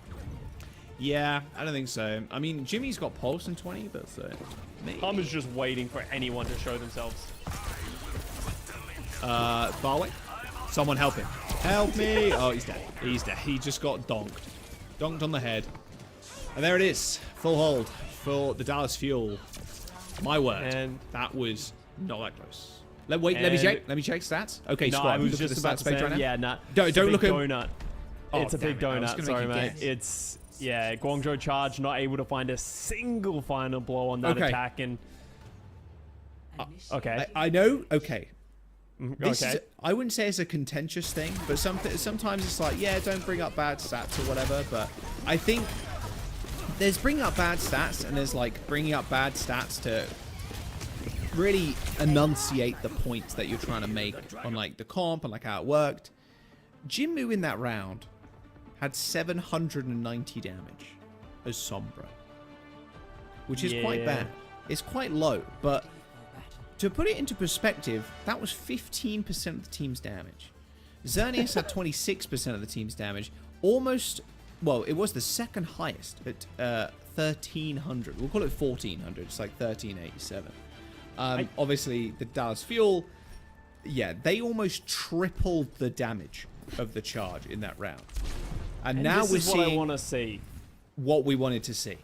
Yeah, I don't think so. I mean, Jimmy's got Pulse in 20, but so maybe. Hummer's just waiting for anyone to show themselves. Farway. Someone help him. Help me! Oh, he's dead. He's dead. He just got donked. Donked on the head. And there it is. Full hold for the Dallas Fuel. My word. And that was not that close. Let me check. Let me check stats. Okay, no, squad. I was Look at just the about stats to page say, right now. yeah, nah. Don't look at donut. Oh, It's a big damn it. I was donut. gonna Sorry, make you mate. guess. It's Guangzhou Charge not able to find a single final blow on that Okay. attack, and okay, I know. Okay. This okay. is, I wouldn't say it's a contentious thing, but sometimes it's like, yeah, don't bring up bad stats or whatever. But I think there's bringing up bad stats, and there's like bringing up bad stats to really enunciate the points that you're trying to make on like the comp and like how it worked. Jinmu in that round had 790 damage as Sombra, which is quite bad. It's quite low, but to put it into perspective, that was 15% of the team's damage. Xerneas had 26% of the team's damage. Almost, well, it was the second highest at 1,300. We'll call it 1,400. It's like 1,387. Obviously, the Dallas Fuel, yeah, they almost tripled the damage of the Charge in that round. And now this we're is what I seeing want to see. what we wanted to see.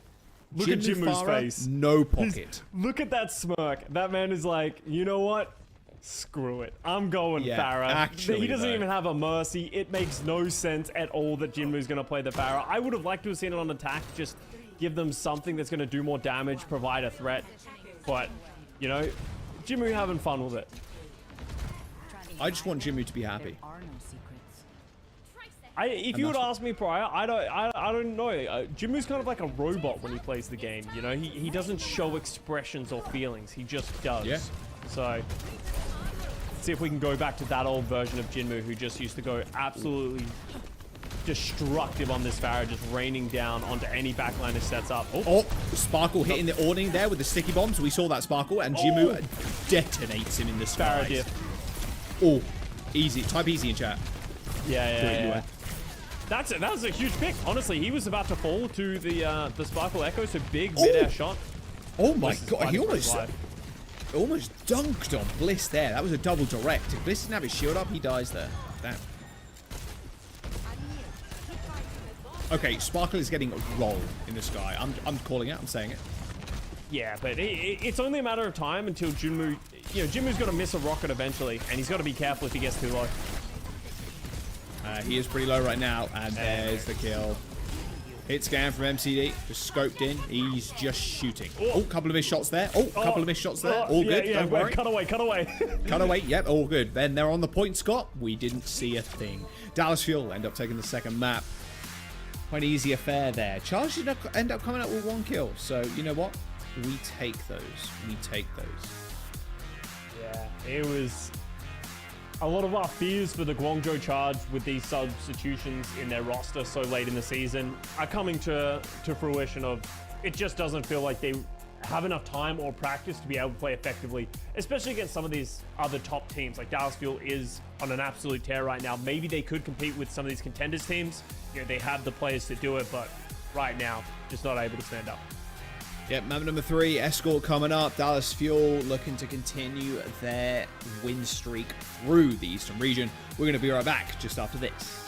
Look at Jinmu's Farah, face. no pocket. Look at that smirk. That man is like, you know what? Screw it. I'm going Farah. Actually, he doesn't though. even have a mercy. It makes no sense at all that Jinmu's going to play the Farah. I would have liked to have seen it on attack. Just give them something that's going to do more damage, provide a threat. But, you know, Jinmu having fun with it. I just want Jinmu to be happy. If you would ask me prior, I don't know. Jinmu's kind of like a robot when he plays the game. You know, he doesn't show expressions or feelings. He just does. Yeah. So, let's see if we can go back to that old version of Jinmu who just used to go absolutely destructive on this Farah, just raining down onto any backline that sets up. Oh, Sparkle hitting the awning there with the sticky bombs. We saw that Sparkle, and Jinmu detonates him in the Farah skies. diff. Oh, easy. Type easy in chat. Yeah. That's a huge pick. Honestly, he was about to fall to the Sparkle Echo, so big mid-air shot. Oh my Bliss is god, he fighting for his almost dunked on Bliss there. That was a double direct. If Bliss didn't have his shield up, he dies there. Damn. Okay, Sparkle is getting rolled in the sky. I'm calling it. I'm saying it. Yeah, but it's only a matter of time until Jinmu... You know, Jinmu's going to miss a rocket eventually, and he's got to be careful if he gets too low. He is pretty low right now, and there's the kill. Hit scan from MCD, just scoped in. He's just shooting. Oh, couple of missed shots there. Oh, couple of missed shots there. All good, don't worry. Cut away. Cut away, yep, all good. Then they're on the point, Scott. We didn't see a thing. Dallas Fuel end up taking the second map. Quite an easy affair there. Charge did end up coming out with one kill. So, you know what? We take those. We take those. Yeah, it was... a lot of our fears for the Guangzhou Charge with these substitutions in their roster so late in the season are coming to fruition. Of it just doesn't feel like they have enough time or practice to be able to play effectively, especially against some of these other top teams. Like Dallas Fuel is on an absolute tear right now. Maybe they could compete with some of these contenders teams. You know, they have the players to do it, but right now, just not able to stand up. Yep, map number 3, Escort coming up. Dallas Fuel looking to continue their win streak through the Eastern region. We're going to be right back just after this.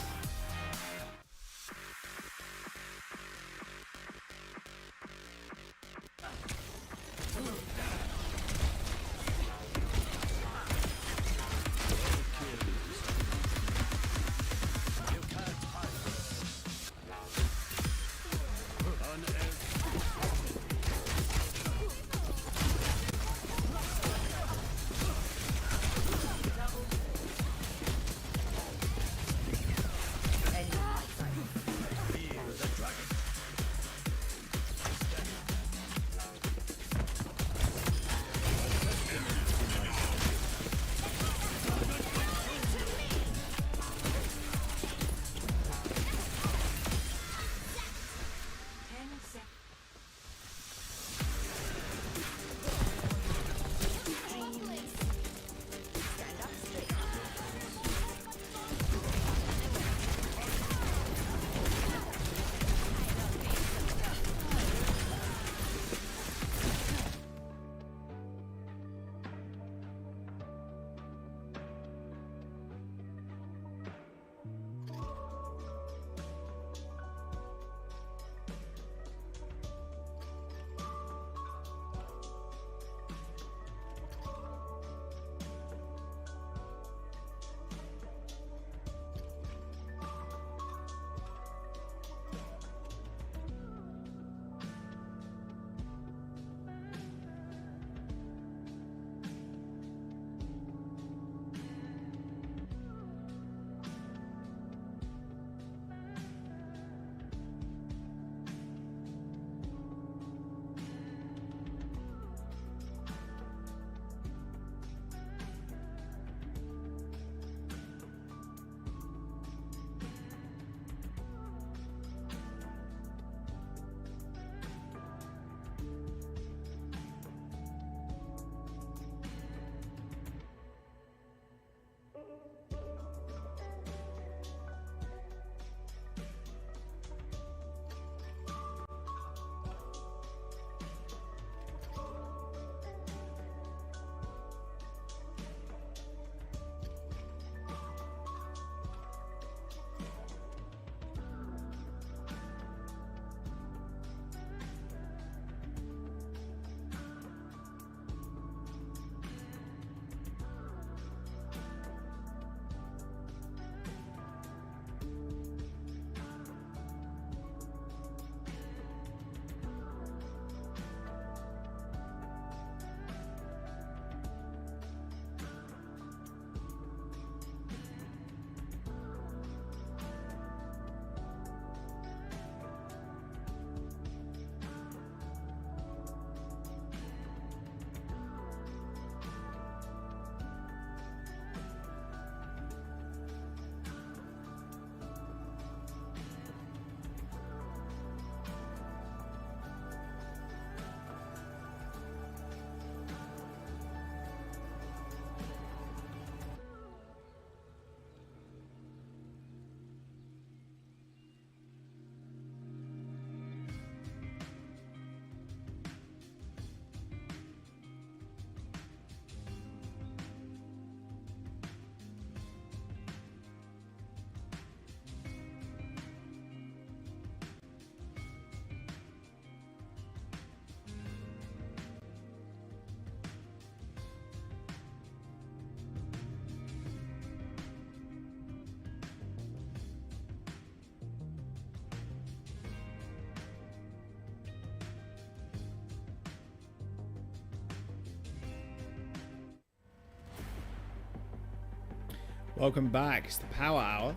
Welcome back. It's the Power Hour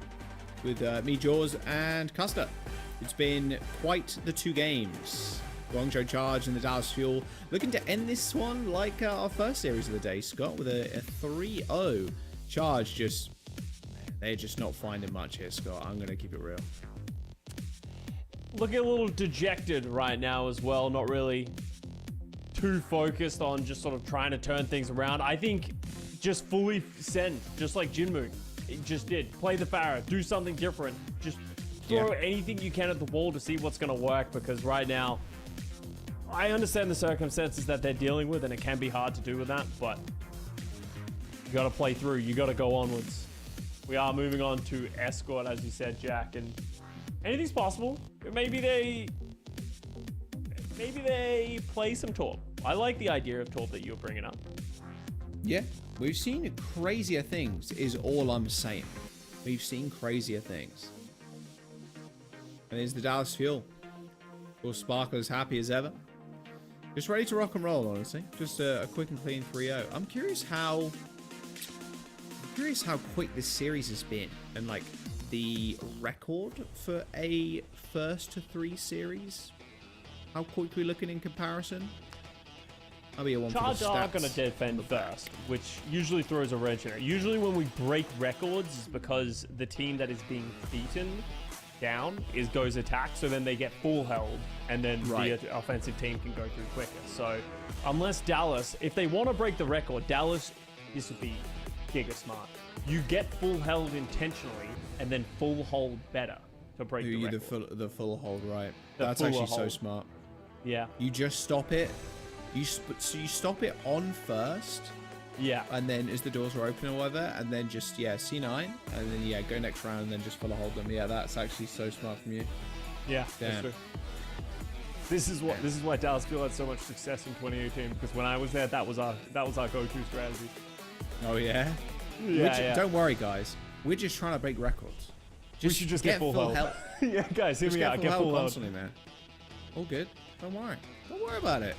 with me, Jaws, and Custer. It's been quite the 2 games. Guangzhou Charge and the Dallas Fuel looking to end this one like our first series of the day, Scott, with a 3-0 Charge just, they're just not finding much here, Scott. I'm gonna keep it real. Looking a little dejected right now as well. Not really too focused on just sort of trying to turn things around. I think just fully send, just like Jinmu just did. Play the Pharah, do something different. Just throw anything you can at the wall to see what's going to work, because right now, I understand the circumstances that they're dealing with, and it can be hard to do with that, but you got to play through. You got to go onwards. We are moving on to Escort, as you said, Jack, and anything's possible. Maybe they play some Torp. I like the idea of Torp that you're bringing up. Yeah, we've seen crazier things, is all I'm saying. We've seen crazier things. And there's the Dallas Fuel. Will Sparkle as happy as ever. Just ready to rock and roll, honestly. Just a quick and clean 3-0. I'm curious how quick this series has been, and like the record for a first to 3 series. How quick we looking in comparison? I'll be a one Charge for the are stats. going to defend first, which usually throws a wrench in it. Usually when we break records is because the team that is being beaten down goes attack, so then they get full held, and then the offensive team can go through quicker. So unless Dallas, if they want to break the record, Dallas, this would be giga smart. You get full held intentionally, and then full hold better to break the record. The full hold, right? That's actually so smart. Yeah. You just stop it. So you stop it on first. Yeah. And then as the doors are open or whatever, and then just C9, and then go next round, and then just full hold them. Yeah, that's actually so smart from you. Yeah. Damn. This is why Dallas Fuel had so much success in 2018, because when I was there, that was our go-to strategy. Oh yeah. Yeah. Don't worry, guys. We're just trying to break records. We should just get full health. Yeah, guys, hear me out. Get full health constantly, man. All good. Don't worry. Don't worry about it.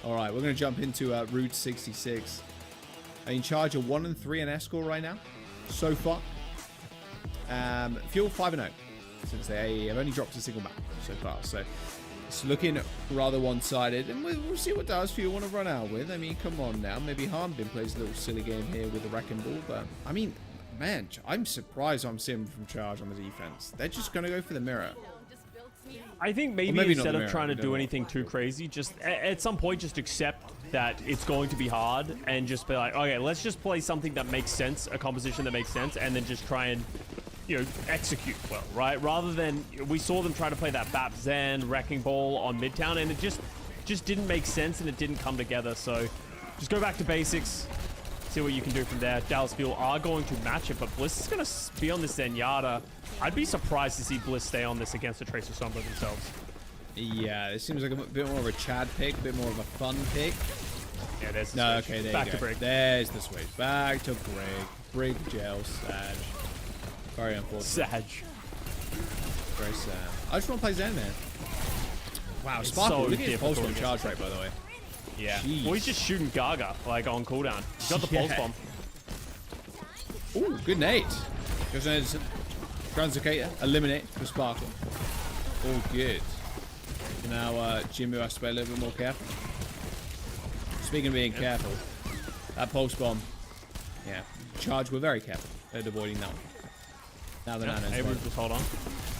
All right, we're gonna jump into Route 66. In charge of 1 and 3 in Escort right now, so far. Fuel 5-0, since they have only dropped a single map so far. So it's looking rather one-sided, and we'll see what Dallas Fuel want to run out with. I mean, come on now. Maybe Harmbin plays a little silly game here with the Wrecking Ball, but I mean, man, I'm surprised I'm seeing from Charge on the defense. They're just gonna go for the mirror. I think maybe instead of trying to do anything too crazy, just at some point just accept that it's going to be hard, and just be like, okay, let's just play something that makes sense, a composition that makes sense, and then just try and, execute well, right? Rather than, we saw them try to play that Bap Zen Wrecking Ball on Midtown, and it just didn't make sense, and it didn't come together. So just go back to basics, see what you can do from there. Dallas Fuel are going to match it, but Bliss is going to be on this Zenyatta. I'd be surprised to see Bliss stay on this against the Tracer Sombra themselves. Yeah, it seems like a bit more of a Chad pick, a bit more of a fun pick. Yeah, there's the switch. Okay, there back you to go. Brig. There's the switch. Back to Brig. Brig jail, Sag. Very unfortunate. Sag. Very sad. I just want to play Zen, man. Wow, It's Sparkle, so look at his difficult pulse bomb against charge the rate, by the way. Yeah. Jeez. Well, he's just shooting Gaga, like, on cooldown. He's got the pulse bomb. Ooh, good nade. Goes in as Translocator. Eliminate for Sparkle. All good. So now Jimmy has to be a little bit more careful. Speaking of being careful, that pulse bomb. Yeah. Charge, we're very careful at avoiding that one. Now the Nano's able to just hold on.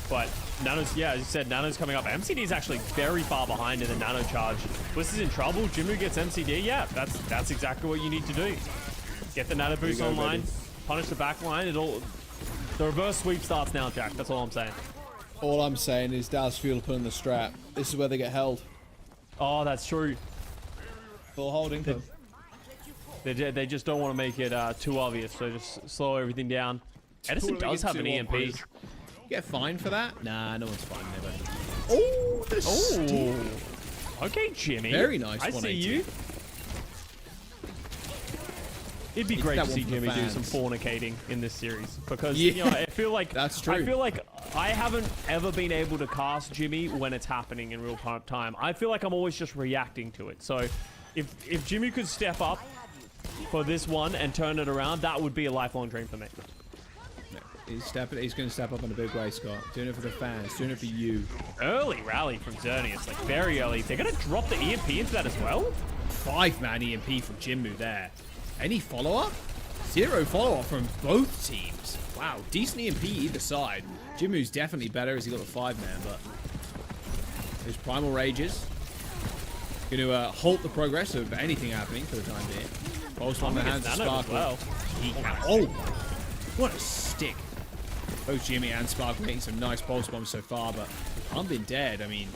But Nano's, yeah, as you said, Nano's coming up. MCD is actually very far behind in the Nano charge. Bliss is in trouble. Jimmu gets MCD. Yeah, that's exactly what you need to do. Get the Nano boost online. Baby. Punish the back line. The reverse sweep starts now, Jack. That's all I'm saying. All I'm saying is Dallas Fuel putting the strap. This is where they get held. Oh, that's true. Full holding. They just don't want to make it too obvious, so just slow everything down. Edison does have an EMP. You get fined for that? Nah, no one's fined, never. Oh, the steal. Okay, Jimmy. Very nice. I see you. It'd be great to see Jimmy do some fornicating in this series, because I feel like that's true. I feel like I haven't ever been able to cast Jimmy when it's happening in real time. I feel like I'm always just reacting to it. So if Jimmy could step up for this one and turn it around, that would be a lifelong dream for me. He's going to step up in a big way, Scott. Doing it for the fans. Doing it for you. Early rally from Xerneas, like very early. They're going to drop the EMP into that as well? 5-man EMP from Jinmu there. Any follow-up? Zero follow-up from both teams. Wow, decent EMP either side. Jimu's definitely better as he got the 5-man, but those Primal Rages going to halt the progress of anything happening for the time being. Pulse on the hands of Sparkle. Well. He can. Oh, what a stick. Both Jimmy and Sparkle hitting some nice pulse bombs so far, but Hanbin dead. I mean,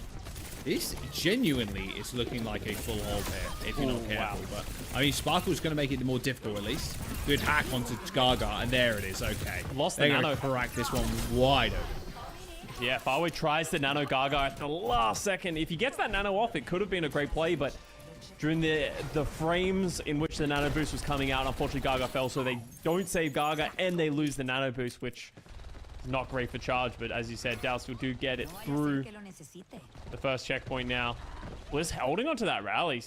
this genuinely is looking like a full hold here, if you're not careful. Wow. But I mean, Sparkle's going to make it more difficult at least. Good hack onto Gaga, and there it is. Okay, Lost the they're going nano. to crack this one wide open. Yeah, Farway tries the Nano Gaga at the last second. If he gets that Nano off, it could have been a great play, but during the frames in which the Nano Boost was coming out, unfortunately Gaga fell, so they don't save Gaga, and they lose the Nano Boost, which is not great for charge, but as you said, Dallas do get it through the first checkpoint now. Bliss holding onto that rally.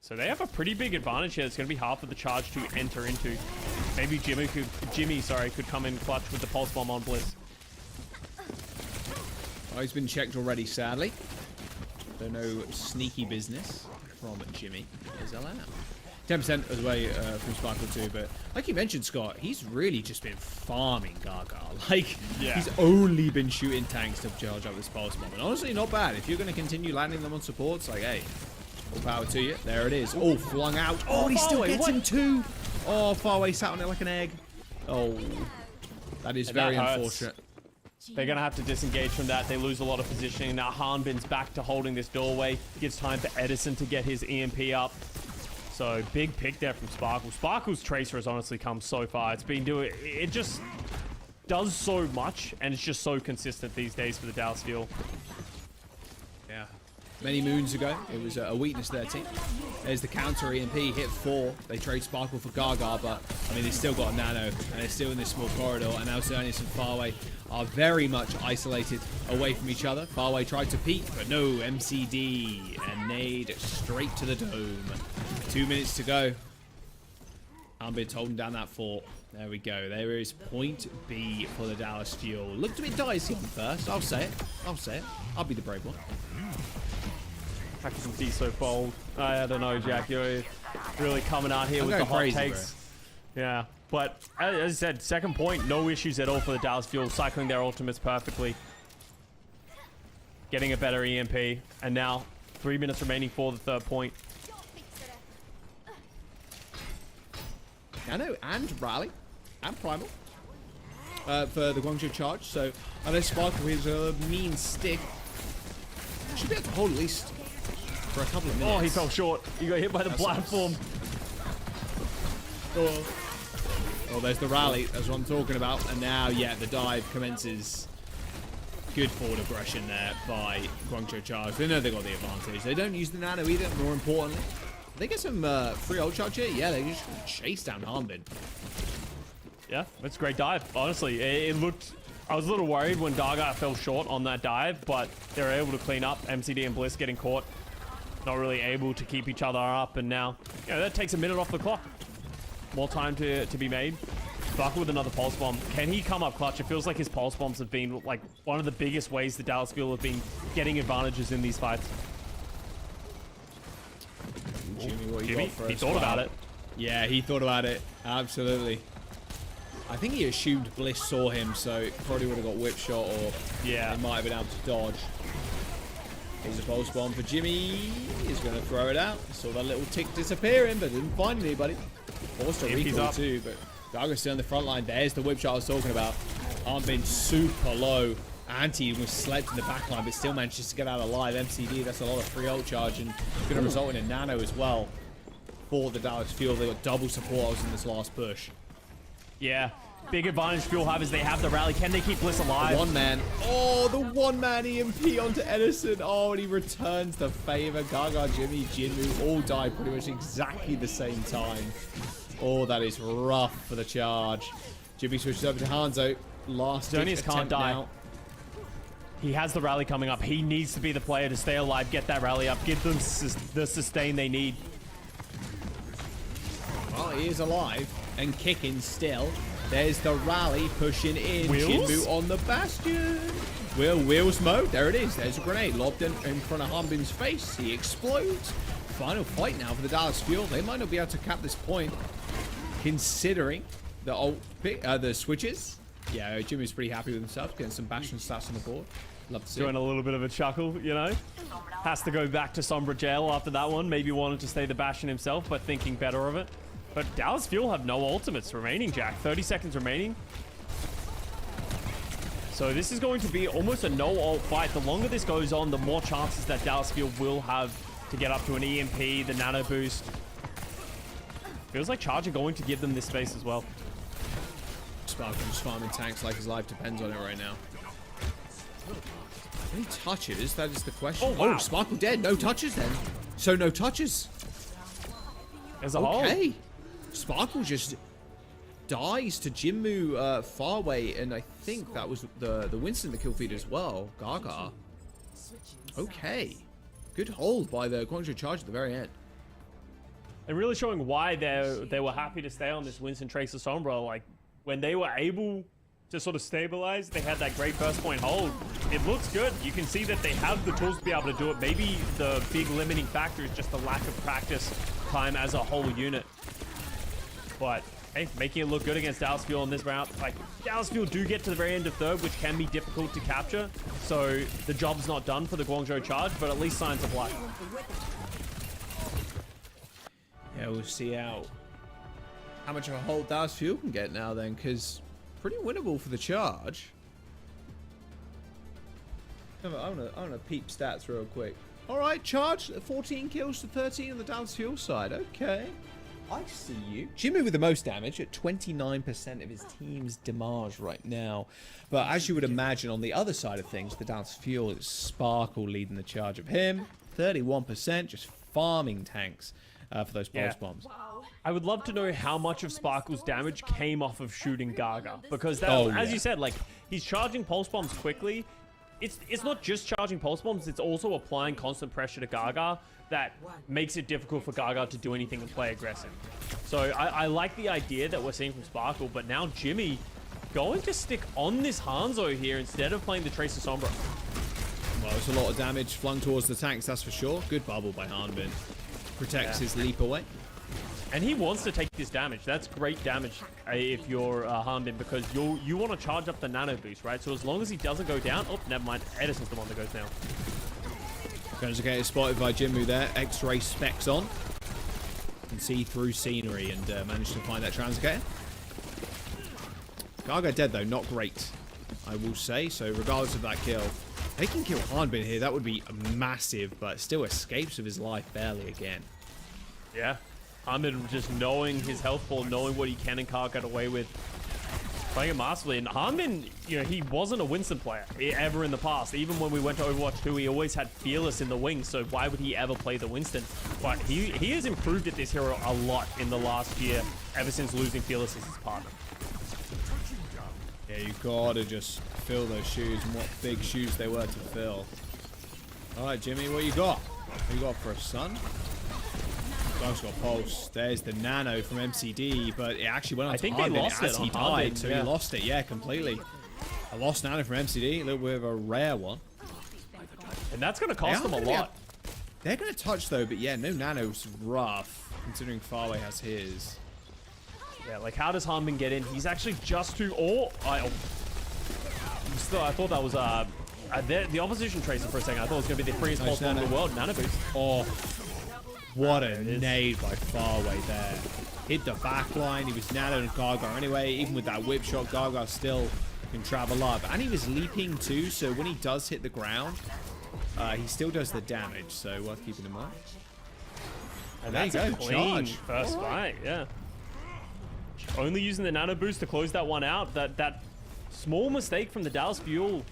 So they have a pretty big advantage here. It's going to be hard for the charge to enter into. Maybe Jimmy could come in clutch with the pulse bomb on Bliss. Oh, he's been checked already, sadly. So no sneaky business from Jimmy is allowed. 10% as well from Sparkle too, but like you mentioned, Scott, he's really just been farming Gaga. Like, Yeah. he's only been shooting tanks to charge up this pulse bomb. And honestly, not bad. If you're going to continue landing them on supports, like, hey, all power to you. There it is. Oh, flung out. Oh, he still Farway, gets what? him too. Oh, Farway sat on it like an egg. Oh, that is very hurts. unfortunate. They're going to have to disengage from that. They lose a lot of positioning. Now Hanbin's back to holding this doorway. Gives time for Edison to get his EMP up. So big pick there from Sparkle. Sparkle's Tracer has honestly come so far. It's been doing... It just does so much, and it's just so consistent these days for the Dallas Fuel. Yeah. Many moons ago, it was a weakness to their team. There's the counter EMP, hit 4. They trade Sparkle for Gaga, but I mean, they've still got a Nano, and they're still in this small corridor, and now Zernius and Farway are very much isolated away from each other. Farway tried to peek, but no, MCD, and nade straight to the dome. 2 minutes to go. Hanbin's holding down that fort. There we go. There is point B for the Dallas Fuel. Looked a bit dicey on first. I'll say it. I'll say it. I'll be the brave one. Practicing D so bold. I don't know, Jack. You're really coming out here I'm with the going hot crazy, takes. Yeah, but as I said, second point, no issues at all for the Dallas Fuel, cycling their ultimates perfectly. Getting a better EMP, and now 3 minutes remaining for the third point. Nano and Rally and Primal for the Guangzhou charge. So unless Sparkle is a mean stick, should be able to hold at least for a couple of minutes. Oh, he fell short. He got hit by the platform. Oh, there's the rally. That's what I'm talking about. And now, yeah, the dive commences. Good forward aggression there by Guangzhou charge. They know they got the advantage. They don't use the Nano either, more importantly. They get some free ult charge here. Yeah, they just chase down Hanbin. Yeah, it's a great dive. Honestly, it looked... I was a little worried when Gaga fell short on that dive, but they were able to clean up. MCD and Bliss getting caught. Not really able to keep each other up, and now, you know, that takes a minute off the clock. More time to be made. Sparkle with another pulse bomb. Can he come up clutch? It feels like his pulse bombs have been like one of the biggest ways the Dallas Fuel have been getting advantages in these fights. Jimmy, what you Jimmy, got for he us? thought about Wow. it. Yeah, he thought about it. Absolutely. I think he assumed Bliss saw him, so probably would have got whip shot, or Yeah. he might have been able to dodge. Here's a pulse bomb for Jimmy. He's going to throw it out. Saw that little tick disappearing, but didn't find anybody. Forced a If he's recoil up. too, but Gaga's still on the front line. There's the whip shot I was talking about. Arm been super low. Anti was slept in the back line, but still manages to get out alive. MCD, that's a lot of free ult charge, and it's going to result in a nano as well for the Dallas Fuel. They got double supporters in this last push. Yeah. Big advantage Fuel have is they have the rally. Can they keep Bliss alive? One man. Oh, the one man EMP onto Edison. Oh, and he returns the favor. Gaga, Jimmy, Jinmu all die pretty much exactly the same time. Oh, that is rough for the charge. Jimmy switches over to Hanzo. Last Xerneas can't die. Now. He has the rally coming up. He needs to be the player to stay alive, get that rally up, give them the sustain they need. Well, he is alive and kicking still. There's the rally pushing in. Wheels? Jinmu on the bastion. Wheels mode. There it is. There's a grenade lobbed in front of Hanbin's face. He explodes. Final fight now for the Dallas Fuel. They might not be able to cap this point. considering the the switches. Yeah, Jimmy's pretty happy with himself, getting some Bastion stats on the board. Love to see Doing a little bit of a chuckle, you know. Has to go back to Sombra Jail after that one. Maybe wanted to stay the Bastion himself, but thinking better of it. But Dallas Fuel have no ultimates remaining, Jack. 30 seconds remaining. So this is going to be almost a no-ult fight. The longer this goes on, the more chances that Dallas Fuel will have to get up to an EMP, the nano boost. Feels like Charge are going to give them this space as well. Sparkle just farming tanks like his life depends on it right now. Any touches? That is the question. Oh, wow. Sparkle dead. No touches then. So no touches. As a whole. Okay. Sparkle just dies to Jinmu far away, and I think that was the Winston the kill feed as well. Gaga. Okay. Good hold by the Guangzhou Charge at the very end. And really showing why they were happy to stay on this Winston Tracer Sombra. Like, when they were able to sort of stabilize, they had that great first point hold. It looks good. You can see that they have the tools to be able to do it. Maybe the big limiting factor is just the lack of practice time as a whole unit. But, hey, making it look good against Dallas Fuel in this round. Like, Dallas Fuel do get to the very end of third, which can be difficult to capture. So, the job's not done for the Guangzhou Charge, but at least signs of life. Yeah, we'll see how much of a hold Dallas Fuel can get now then, because pretty winnable for the Charge. I wanna peep stats real quick. All right, Charge, 14 kills to 13 on the Dallas Fuel side. Okay, I see you. Jimmy with the most damage at 29% of his team's damage right now. But as you would imagine, on the other side of things, the Dallas Fuel is Sparkle leading the charge of him. 31%, just farming tanks for those pulse bombs. I would love to know how much of Sparkle's damage came off of shooting Gaga, because that, as you said, like, he's charging pulse bombs quickly. It's not just charging pulse bombs, it's also applying constant pressure to Gaga that makes it difficult for Gaga to do anything and play aggressive. So I like the idea that we're seeing from Sparkle, but now Jimmy going to stick on this Hanzo here instead of playing the Tracer Sombra. Well, it's a lot of damage flung towards the tanks, that's for sure. Good bubble by Hanbin. Protects his leap away. And he wants to take this damage. That's great damage if you're Hanbin, because you want to charge up the nano boost, right? So as long as he doesn't go down... Oh, never mind. Edison's the one that goes down. Translocator spotted by Jinmu there. X-ray specs on. Can see through scenery and managed to find that Translocator. Gaga dead though. Not great, I will say. So regardless of that kill, they can kill Hanbin here. That would be massive, but still escapes with his life barely again. Yeah. Hanbin just knowing his health pool, knowing what he can and can't get away with. Playing it masterfully. And Hanbin, you know, he wasn't a Winston player ever in the past. Even when we went to Overwatch 2, he always had Fearless in the wings. So why would he ever play the Winston? But he has improved at this hero a lot in the last year, ever since losing Fearless as his partner. Yeah, you gotta just fill those shoes, and what big shoes they were to fill. All right, Jimmy, what you got? What you got for a son? Guy's got pulse. There's the nano from MCD, but it actually went on to Hanbin as he died, so he lost it. Yeah, completely. A lost nano from MCD, a little bit of a rare one. And that's gonna cost them a lot. They're gonna touch though, but yeah, no nano's rough considering Farway has his. Yeah, like how does Hanbin get in? He's actually just too. I thought that was the opposition tracer for a second. I thought it was gonna be the freest pulse bomb in the world. Nano boost. Oh. What a nade by Farway there. Hit the back line. He was nanoing Gaga anyway. Even with that whip shot, Gaga still can travel up. And he was leaping too, so when he does hit the ground, he still does the damage. So worth keeping in mind. And that's a clean first fight, yeah. Only using the nano boost to close that one out. That small mistake from the Dallas Fuel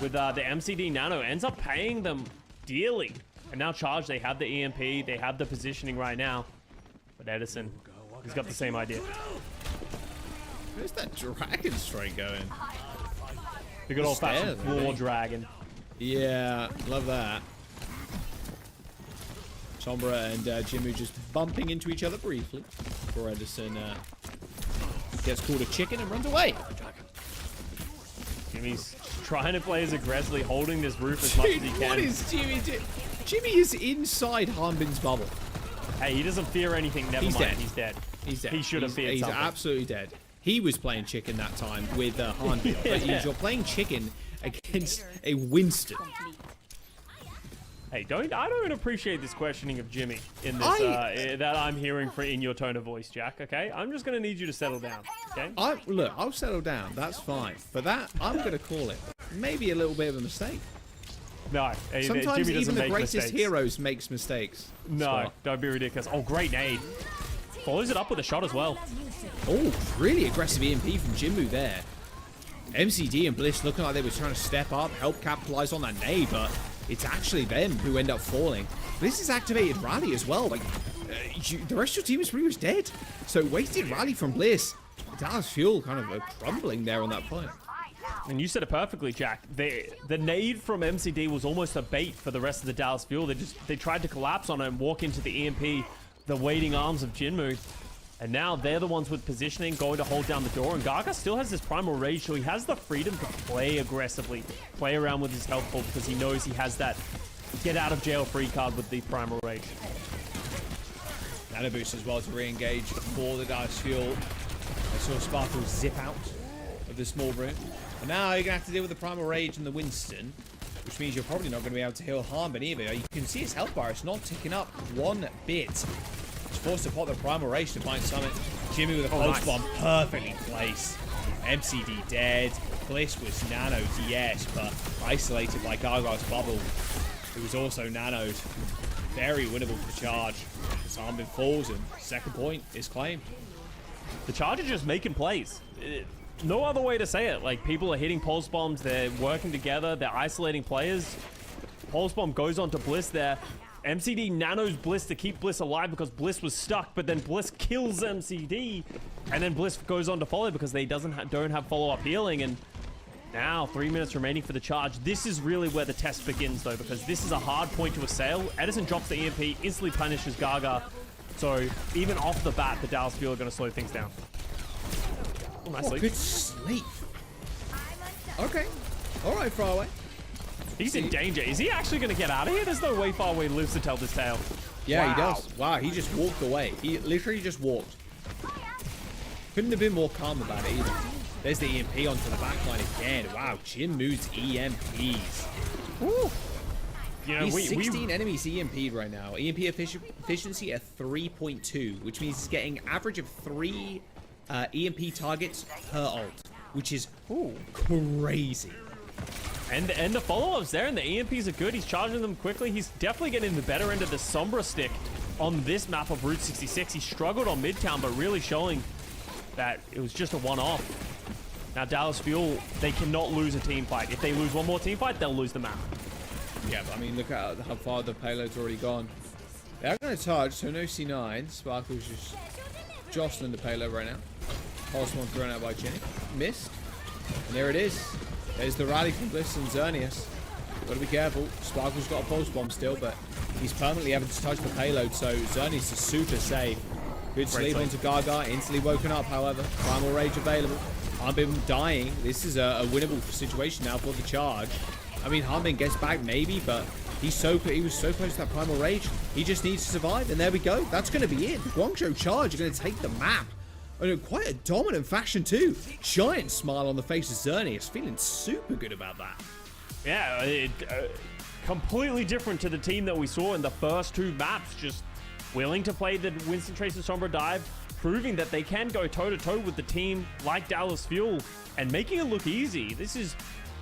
with the MCD nano ends up paying them dearly. And now Charge, they have the EMP, they have the positioning right now. But Edison, he's got the same idea. Where's that dragon strike going? The good old-fashioned floor dragon. Yeah, love that. Sombra and Jinmu just bumping into each other briefly before Edison gets called a chicken and runs away. Jimmy's trying to play as aggressively, holding this roof as much as he can. What is Jimmy doing? Jimmy is inside Hanbin's bubble. Hey, he doesn't fear anything. Never He's mind. dead. He's dead. He's dead. He should have feared He's something. absolutely dead. He was playing chicken that time with Hanbin, but you're playing chicken against a Winston. Hey, I don't appreciate this questioning of Jimmy in this that I'm hearing in your tone of voice, Jack. Okay, I'm just gonna need you to settle down. Okay. Look, I'll settle down. That's fine. But that I'm gonna call it maybe a little bit of a mistake. No, Sometimes Jimmy doesn't even the make greatest mistakes. heroes makes mistakes. No, Scott. don't be ridiculous. Oh, great nade. Follows it up with a shot as well. Oh, really aggressive EMP from Jinmu there. MCD and Bliss looking like they were trying to step up, help capitalize on that nade, but it's actually them who end up falling. Bliss has activated Rally as well. Like, the rest of your team is pretty much dead. So wasted Rally from Bliss. Dallas Fuel kind of crumbling there on that point. And you said it perfectly, Jack. The nade from MCD was almost a bait for the rest of the Dallas Fuel. They tried to collapse on it and walk into the EMP, the waiting arms of Jinmu. And now they're the ones with positioning, going to hold down the door. And Gaga still has this Primal Rage, so he has the freedom to play aggressively, play around with his health pool, because he knows he has that get out of jail free card with the Primal Rage. Nano boost as well to re-engage for the Dallas Fuel. I saw Sparkle zip out of the small room. And now you're going to have to deal with the Primal Rage and the Winston, which means you're probably not going to be able to heal Hanbin either. You can see his health bar is not ticking up one bit. He's forced to pop the Primal Rage to find Summit. Jimmy with a pulse bomb, perfectly placed. MCD dead. Bliss was nanoed, yes, but isolated by Gaga's bubble. It was also nanoed. Very winnable for the charge. Hanbin falls and second point is claimed. The Charge are just making plays. No other way to say it. Like, people are hitting pulse bombs, they're working together, they're isolating players. Pulse bomb goes on to Bliss there. MCD nanos Bliss to keep Bliss alive because Bliss was stuck, but then Bliss kills MCD, and then Bliss goes on to follow because they don't have follow-up healing. And now 3 minutes remaining for the Charge. This is really where the test begins, though, because this is a hard point to assail. Edison drops the EMP, instantly punishes Gaga. So even off the bat, the Dallas Fuel are going to slow things down. Oh, nice sleep. Good sleep. Okay. All right, far away. He's in danger. Is he actually going to get out of here? There's no way far away lives to tell this tale. Yeah, Wow. he does. Wow, he just walked away. He literally just walked. Couldn't have been more calm about it either. There's the EMP onto the backline again. Wow, Jinmu's EMPs. Woo. You know, He's 16 enemies EMP'd right now. EMP efficiency at 3.2, which means he's getting average of 3 EMP targets per ult, which is crazy. And the follow-ups there, and the EMPs are good. He's charging them quickly. He's definitely getting the better end of the Sombra stick on this map of Route 66. He struggled on Midtown, but really showing that it was just a one-off. Now, Dallas Fuel, they cannot lose a team fight. If they lose one more team fight, they'll lose the map. Yeah, but I mean, look at how far the payload's already gone. They are going to charge, so no C9. Sparkle's just jostling the payload right now. Pulse one thrown out by Jenny. Missed. And there it is. There's the rally from Bliss and Xerneas. Got to be careful. Sparkle's got a pulse bomb still, but he's permanently having to touch the payload, so Xerneas is super safe. Good sleep onto Gaga. Instantly woken up, however. Primal Rage available. Hanbin dying. This is a winnable situation now for the Charge. I mean, Hanbin gets back maybe, but he was so close to that Primal Rage. He just needs to survive, and there we go. That's going to be it. The Guangzhou Charge are going to take the map. And in quite a dominant fashion too. Giant smile on the face of Xerneas, feeling super good about that. Yeah, completely different to the team that we saw in the first 2 maps. Just willing to play the Winston Tracer Sombra dive, proving that they can go toe-to-toe with the team like Dallas Fuel and making it look easy. This is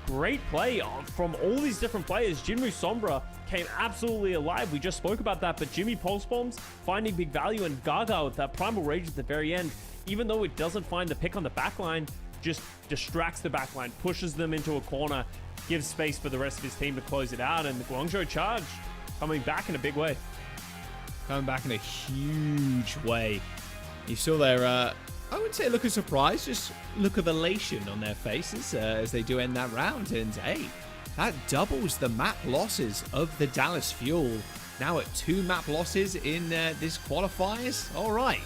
great play from all these different players. Jinmu Sombra came absolutely alive. We just spoke about that, but Jimmy Pulse Bombs finding big value, and Gaga with that Primal Rage at the very end, even though it doesn't find the pick on the backline, just distracts the backline, pushes them into a corner, gives space for the rest of his team to close it out, and the Guangzhou Charge coming back in a big way. Coming back in a huge way. You saw their, I wouldn't say look of surprise, just look of elation on their faces as they do end that round. And hey, that doubles the map losses of the Dallas Fuel. Now at 2 map losses in this qualifiers. All right.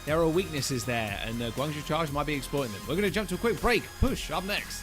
There are weaknesses there, and the Guangzhou Charge might be exploiting them. We're going to jump to a quick break. Push up next.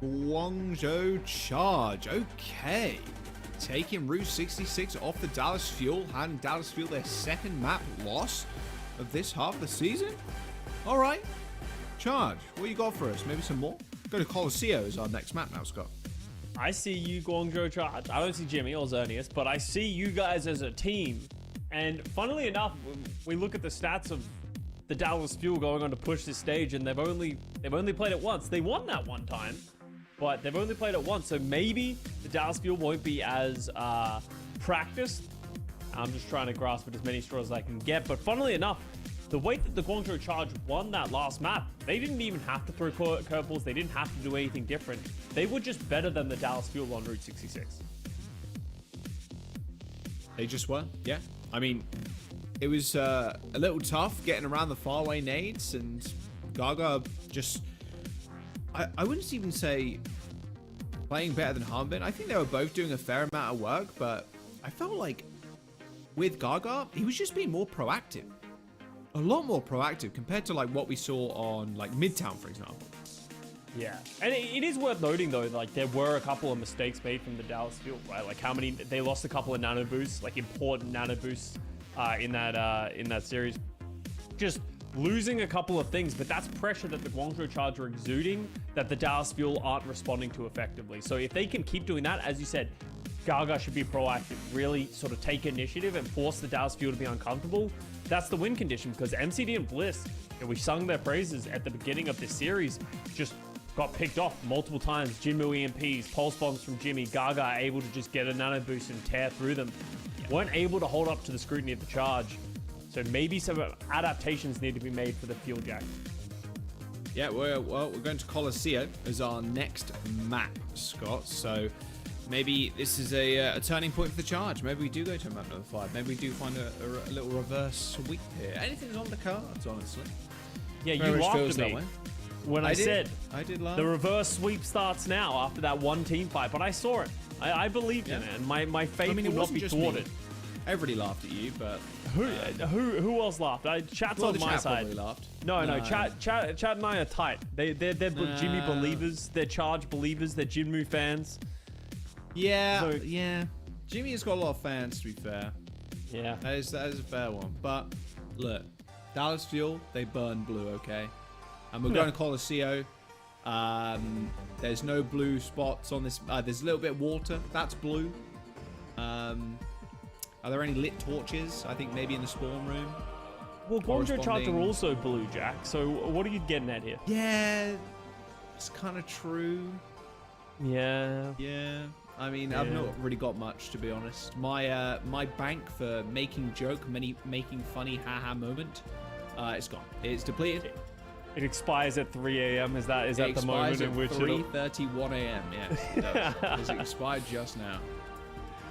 Guangzhou Charge. Okay. Taking Route 66 off the Dallas Fuel, handing Dallas Fuel their second map loss of this half of the season. All right. Charge, what you got for us? Maybe some more? Go to Colosseo as our next map now, Scott. I see you, Guangzhou Charge. I don't see Jimmy or Xerneas, but I see you guys as a team. And funnily enough, we look at the stats of the Dallas Fuel going on to push this stage, and they've only played it once. They won that one time, but they've only played it once. So maybe the Dallas Fuel won't be as practiced. I'm just trying to grasp at as many straws as I can get. But funnily enough, the way that the Guangzhou Charge won that last map, they didn't even have to throw curveballs. They didn't have to do anything different. They were just better than the Dallas Fuel on Route 66. They just were, yeah. I mean, it was a little tough getting around the faraway nades, and Gaga just... I wouldn't even say playing better than Harbin. I think they were both doing a fair amount of work, but I felt like with Gaga, he was just being more proactive. A lot more proactive compared to like what we saw on like Midtown, for example. Yeah, and it is worth noting though, like there were a couple of mistakes made from the Dallas Fuel, right? Like how many they lost a couple of nano boosts, like important nano boosts in that series. Just losing a couple of things, but that's pressure that the Guangzhou Charge are exuding that the Dallas Fuel aren't responding to effectively. So if they can keep doing that, as you said, Gaga should be proactive, really sort of take initiative and force the Dallas Fuel to be uncomfortable. That's the win condition, because MCD and Bliss, we sung their praises at the beginning of this series, just got picked off multiple times. Jinmu EMPs, pulse bombs from Jimmy, Gaga able to just get a nano boost and tear through them. Weren't able to hold up to the scrutiny of the Charge. So maybe some adaptations need to be made for the Fuel Jack. Yeah, we're going to Colosseo as our next map, Scott. So maybe this is a turning point for the Charge. Maybe we do go to map number 5. Maybe we do find a little reverse sweep here. Anything's on the cards, honestly. Yeah, you Very much laughed feels at that me way. when I said I did laugh. the reverse sweep starts now after that one team fight, but I saw it. I believed in it, and my faith I mean, it will not wasn't be just thwarted. me. Everybody laughed at you, but Who else laughed? Chat's well, on the my chat side. probably laughed. No, Chat and I are tight. They're Jimmy believers. They're Charge believers. They're Jinmu fans. Yeah, So- yeah. Jimmy has got a lot of fans, to be fair. Yeah. That is a fair one. But look, Dallas Fuel, they burn blue, okay? And we're going to Colosseo. There's no blue spots on this. There's a little bit of water. That's blue. Are there any lit torches? I think maybe in the spawn room. Well, Guangzhou Charge are Corresponding- also blue, Jack. So what are you getting at here? Yeah, it's kind of true. Yeah. Yeah. I mean, I've Yeah. not really got much, to be honest. My bank for making joke, making funny haha moment, it's gone. It's depleted. It expires at 3 a.m. Is that It the moment expires in at which 3:31 a.m. Yes, it does. It expired just now.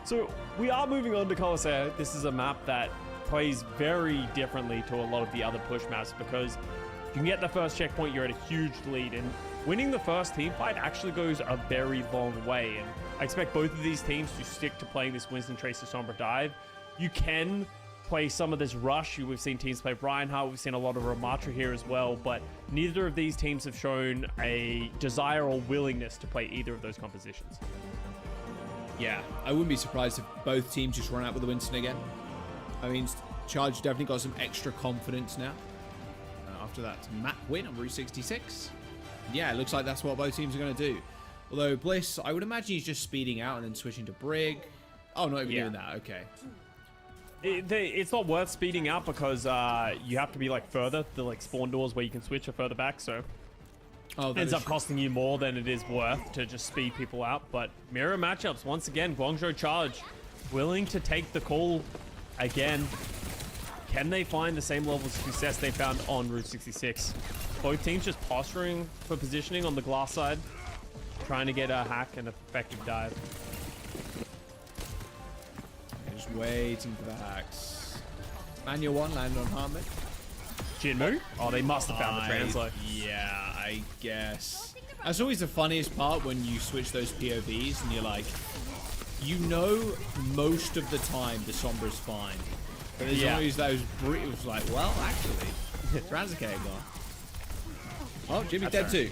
So we are moving on to Colosseo. This is a map that plays very differently to a lot of the other push maps, because if you can get the first checkpoint, you're at a huge lead, and winning the first team fight actually goes a very long way. And I expect both of these teams to stick to playing this Winston Tracer Sombra dive. You can play some of this rush. We've seen teams play Reinhardt. We've seen a lot of Ramatra here as well, but neither of these teams have shown a desire or willingness to play either of those compositions. Yeah, I wouldn't be surprised if both teams just run out with the Winston again. I mean, Charge definitely got some extra confidence now after that map win on Route 66. Yeah, it looks like that's what both teams are going to do. Although Bliss, I would imagine he's just speeding out and then switching to Brig. Oh, not even doing that. Okay. It's not worth speeding out, because you have to be like further. The like spawn doors where you can switch are further back, so Oh, ends up costing you more than it is worth to just speed people out. But mirror matchups once again. Guangzhou Charge willing to take the call again. Can they find the same level of success they found on Route 66? Both teams just posturing for positioning on the glass side, trying to get a hack and effective dive. Just waiting for the hacks. Manual 1 landed on Harmon. Jinmu? Oh, they must have found the translate. Yeah, I guess. That's always the funniest part when you switch those POVs and you're like, you know, most of the time the Sombra's fine. But there's always those it was like, well, actually, Transicate gone. Oh, Jimmy's dead too.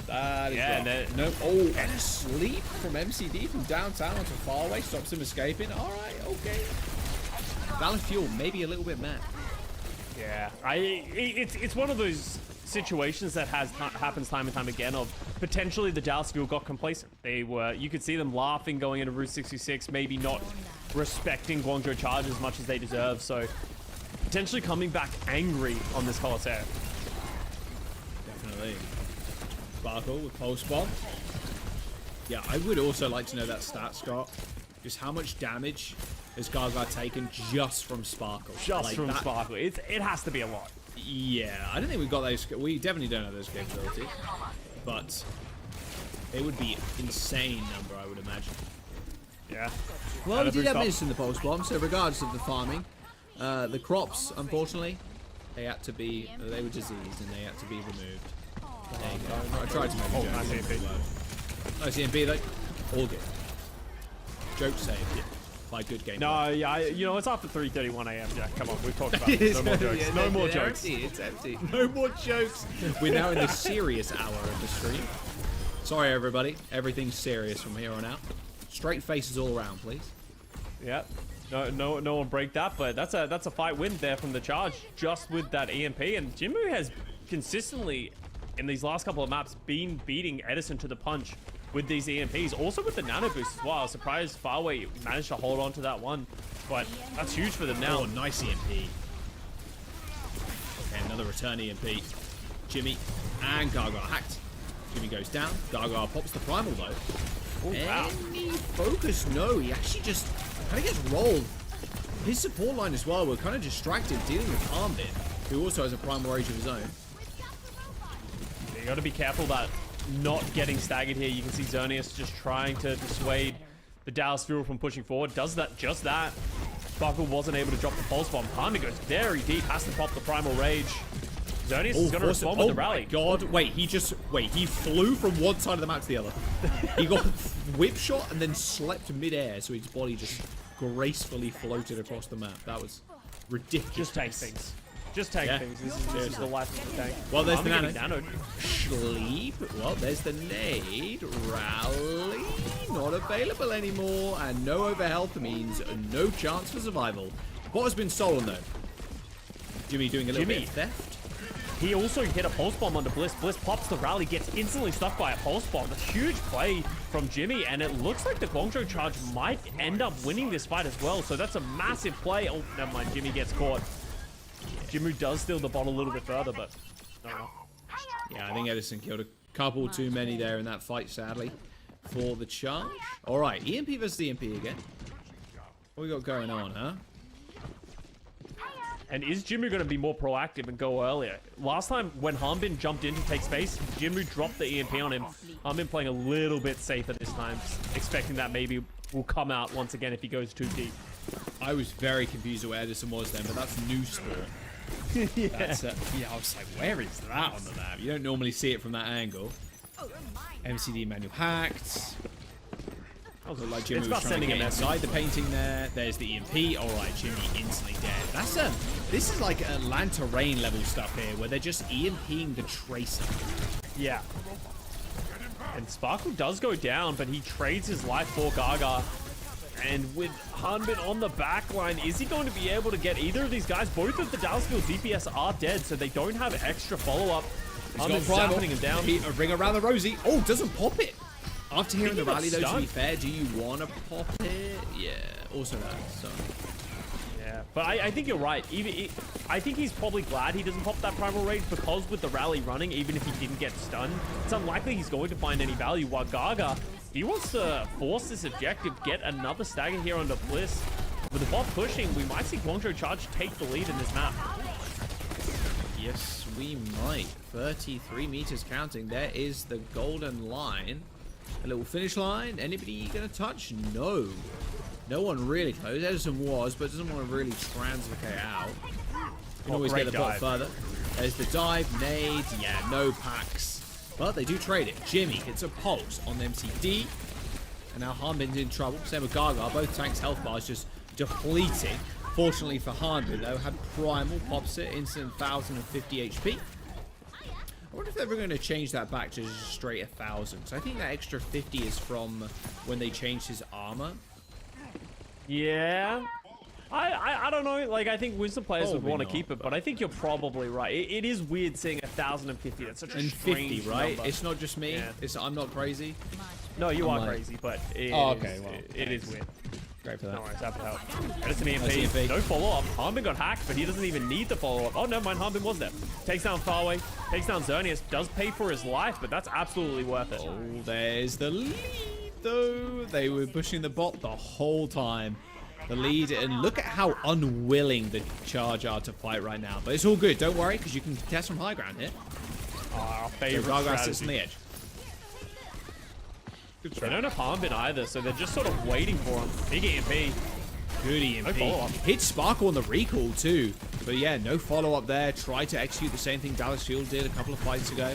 That is Yeah, rough. No. Oh, and a sleep from MCD from downtown onto far away. Stops him escaping. All right, okay. Valid Fuel, maybe a little bit mad. Yeah, it's one of those situations that happens time and time again of potentially the Dallas Fuel got complacent. You could see them laughing going into Route 66, maybe not respecting Guangzhou Charge as much as they deserve. So potentially coming back angry on this Coliseum. Definitely. Sparkle with Pulse Bomb. Yeah, I would also like to know that stat, Scott. Just how much damage has Gaga taken just from Sparkle? Just from Sparkle. It has to be a lot. Yeah, I don't think we've got those. We definitely don't have those capabilities. But it would be insane number, I would imagine. Yeah. Well, we did have this in the Pulse Bomb, so regardless of the farming, the crops, unfortunately, they were diseased and they had to be removed. There you go. I tried to make a joke. Nice EMP. Nice EMP though. All good. Joke saved. Yeah. By good game. No, yeah, it's after 3:31 a.m. Jack. Come on, we've talked about it. No more jokes. Yeah, no more jokes. It's empty. No more jokes. We're now in the serious hour of the stream. Sorry, everybody. Everything's serious from here on out. Straight faces all around, please. Yeah. No one break that, but that's a fight win there from the Charge just with that EMP. And Jinmu has consistently in these last couple of maps been beating Edison to the punch with these EMPs, also with the nano boost as well. I was surprised Farway managed to hold on to that one, but that's huge for them now. Oh, nice EMP. Okay, another return EMP. Jimmy and Gaga hacked. Jimmy goes down. Gaga pops the primal though. Ooh, wow. Any focus? No, he actually just kind of gets rolled. His support line as well were kind of distracted dealing with Armbin, who also has a primal rage of his own. You got to be careful that not getting staggered here. You can see Xerneas just trying to dissuade the Dallas Fuel from pushing forward. Does that, just that. Sparkle wasn't able to drop the pulse bomb. Harmon goes very deep, has to pop the primal rage. Xerneas is going to respond with the rally. Oh my god, wait, he flew from one side of the map to the other. He got whip shot and then slept mid-air, so his body just gracefully floated across the map. That was ridiculous. Just take things. Just take things. This is the life of the tank. Well, there's the nano. Nanoed. Sleep. Well, there's the nade. Rally. Not available anymore. And no overhealth means no chance for survival. What has been stolen, though? Jimmy doing a little bit of theft. He also hit a pulse bomb onto Bliss. Bliss pops the rally, gets instantly stuck by a pulse bomb. A huge play from Jimmy, and it looks like the Guangzhou Charge might end up winning this fight as well. So that's a massive play. Oh, never mind. Jimmy gets caught. Jimmy does steal the bot a little bit further, but no. Yeah, I think Edison killed a couple too many there in that fight, sadly, for the Charge. All right, EMP versus EMP again. What we got going on, huh? And is Jimmy going to be more proactive and go earlier? Last time when Harbin jumped in to take space, Jimmy dropped the EMP on him. Harbin playing a little bit safer this time, expecting that maybe will come out once again if he goes too deep. I was very confused where Edison was then, but that's new spawn. Yeah. That's, I was like, where is that on the map? You don't normally see it from that angle. MCD manual hacked. Like Jimmy was trying to get inside the painting there. There's the EMP. All right, Jimmy instantly dead. That's this is like Atlanta Rain level stuff here, where they're just EMPing the Tracer. Yeah. And Sparkle does go down, but he trades his life for Gaga. And with Hanbin on the back line, is he going to be able to get either of these guys? Both of the Dallas Fuel DPS are dead, so they don't have extra follow-up. Hanbin's zapping him down. A ring around the Rosie. Oh, doesn't pop it. After hearing the rally, though, to be fair, do you want to pop it? Yeah, also that. So. Yeah, but I think you're right. I think he's probably glad he doesn't pop that primal rage, because with the rally running, even if he didn't get stunned, it's unlikely he's going to find any value. While Gaga, he wants to force this objective, get another stagger here onto Bliss. With the bot pushing, we might see Guangzhou Charge take the lead in this map. Yes, we might. 33 meters counting. There is the golden line. A little finish line. Anybody gonna touch? No. No one really close. Edison was, but doesn't want to really translocate out. Can always get the bot further. There's the dive, nades. Yeah, no packs. But they do trade it. Jimmy hits a pulse on the MCD. And now Hanbin's in trouble. Same with Gaga. Both tanks' health bars just depleting. Fortunately for Hanbin, though, had primal, pops it, instant 1050 HP. wonder if they're ever going to change that back to just straight 1,000. So I think that extra 50 is from when they changed his armor. Yeah. I don't know. Like, I think Wisdom players would Probably want to not, keep it, but I think you're probably right. It is weird seeing 1,050. That's such a And strange 50, right? number. It's not just me. Yeah. I'm not crazy. No, you I'm are like- crazy, but it, Oh, is, okay, well, it is weird. Great for that. No worries, happy to help. Edison EMP, Nice EMP. no follow-up. Harbin got hacked, but he doesn't even need the follow-up. Oh, never mind, Harbin was there. Takes down Farway, takes down Xerneas, does pay for his life, but that's absolutely worth it. Oh, there's the lead, though. They were pushing the bot the whole time. The lead, and look at how unwilling the Charge are to fight right now. But it's all good. Don't worry, because you can contest from high ground here. Our So favorite Gaga sits on strategy. the edge. Good They try. don't have Harbin either, so they're just sort of waiting for him. Big EMP. Good EMP. No follow-up. Hit Sparkle on the recall too. But yeah, no follow-up there. Tried to execute the same thing Dallas Fuel did a couple of fights ago.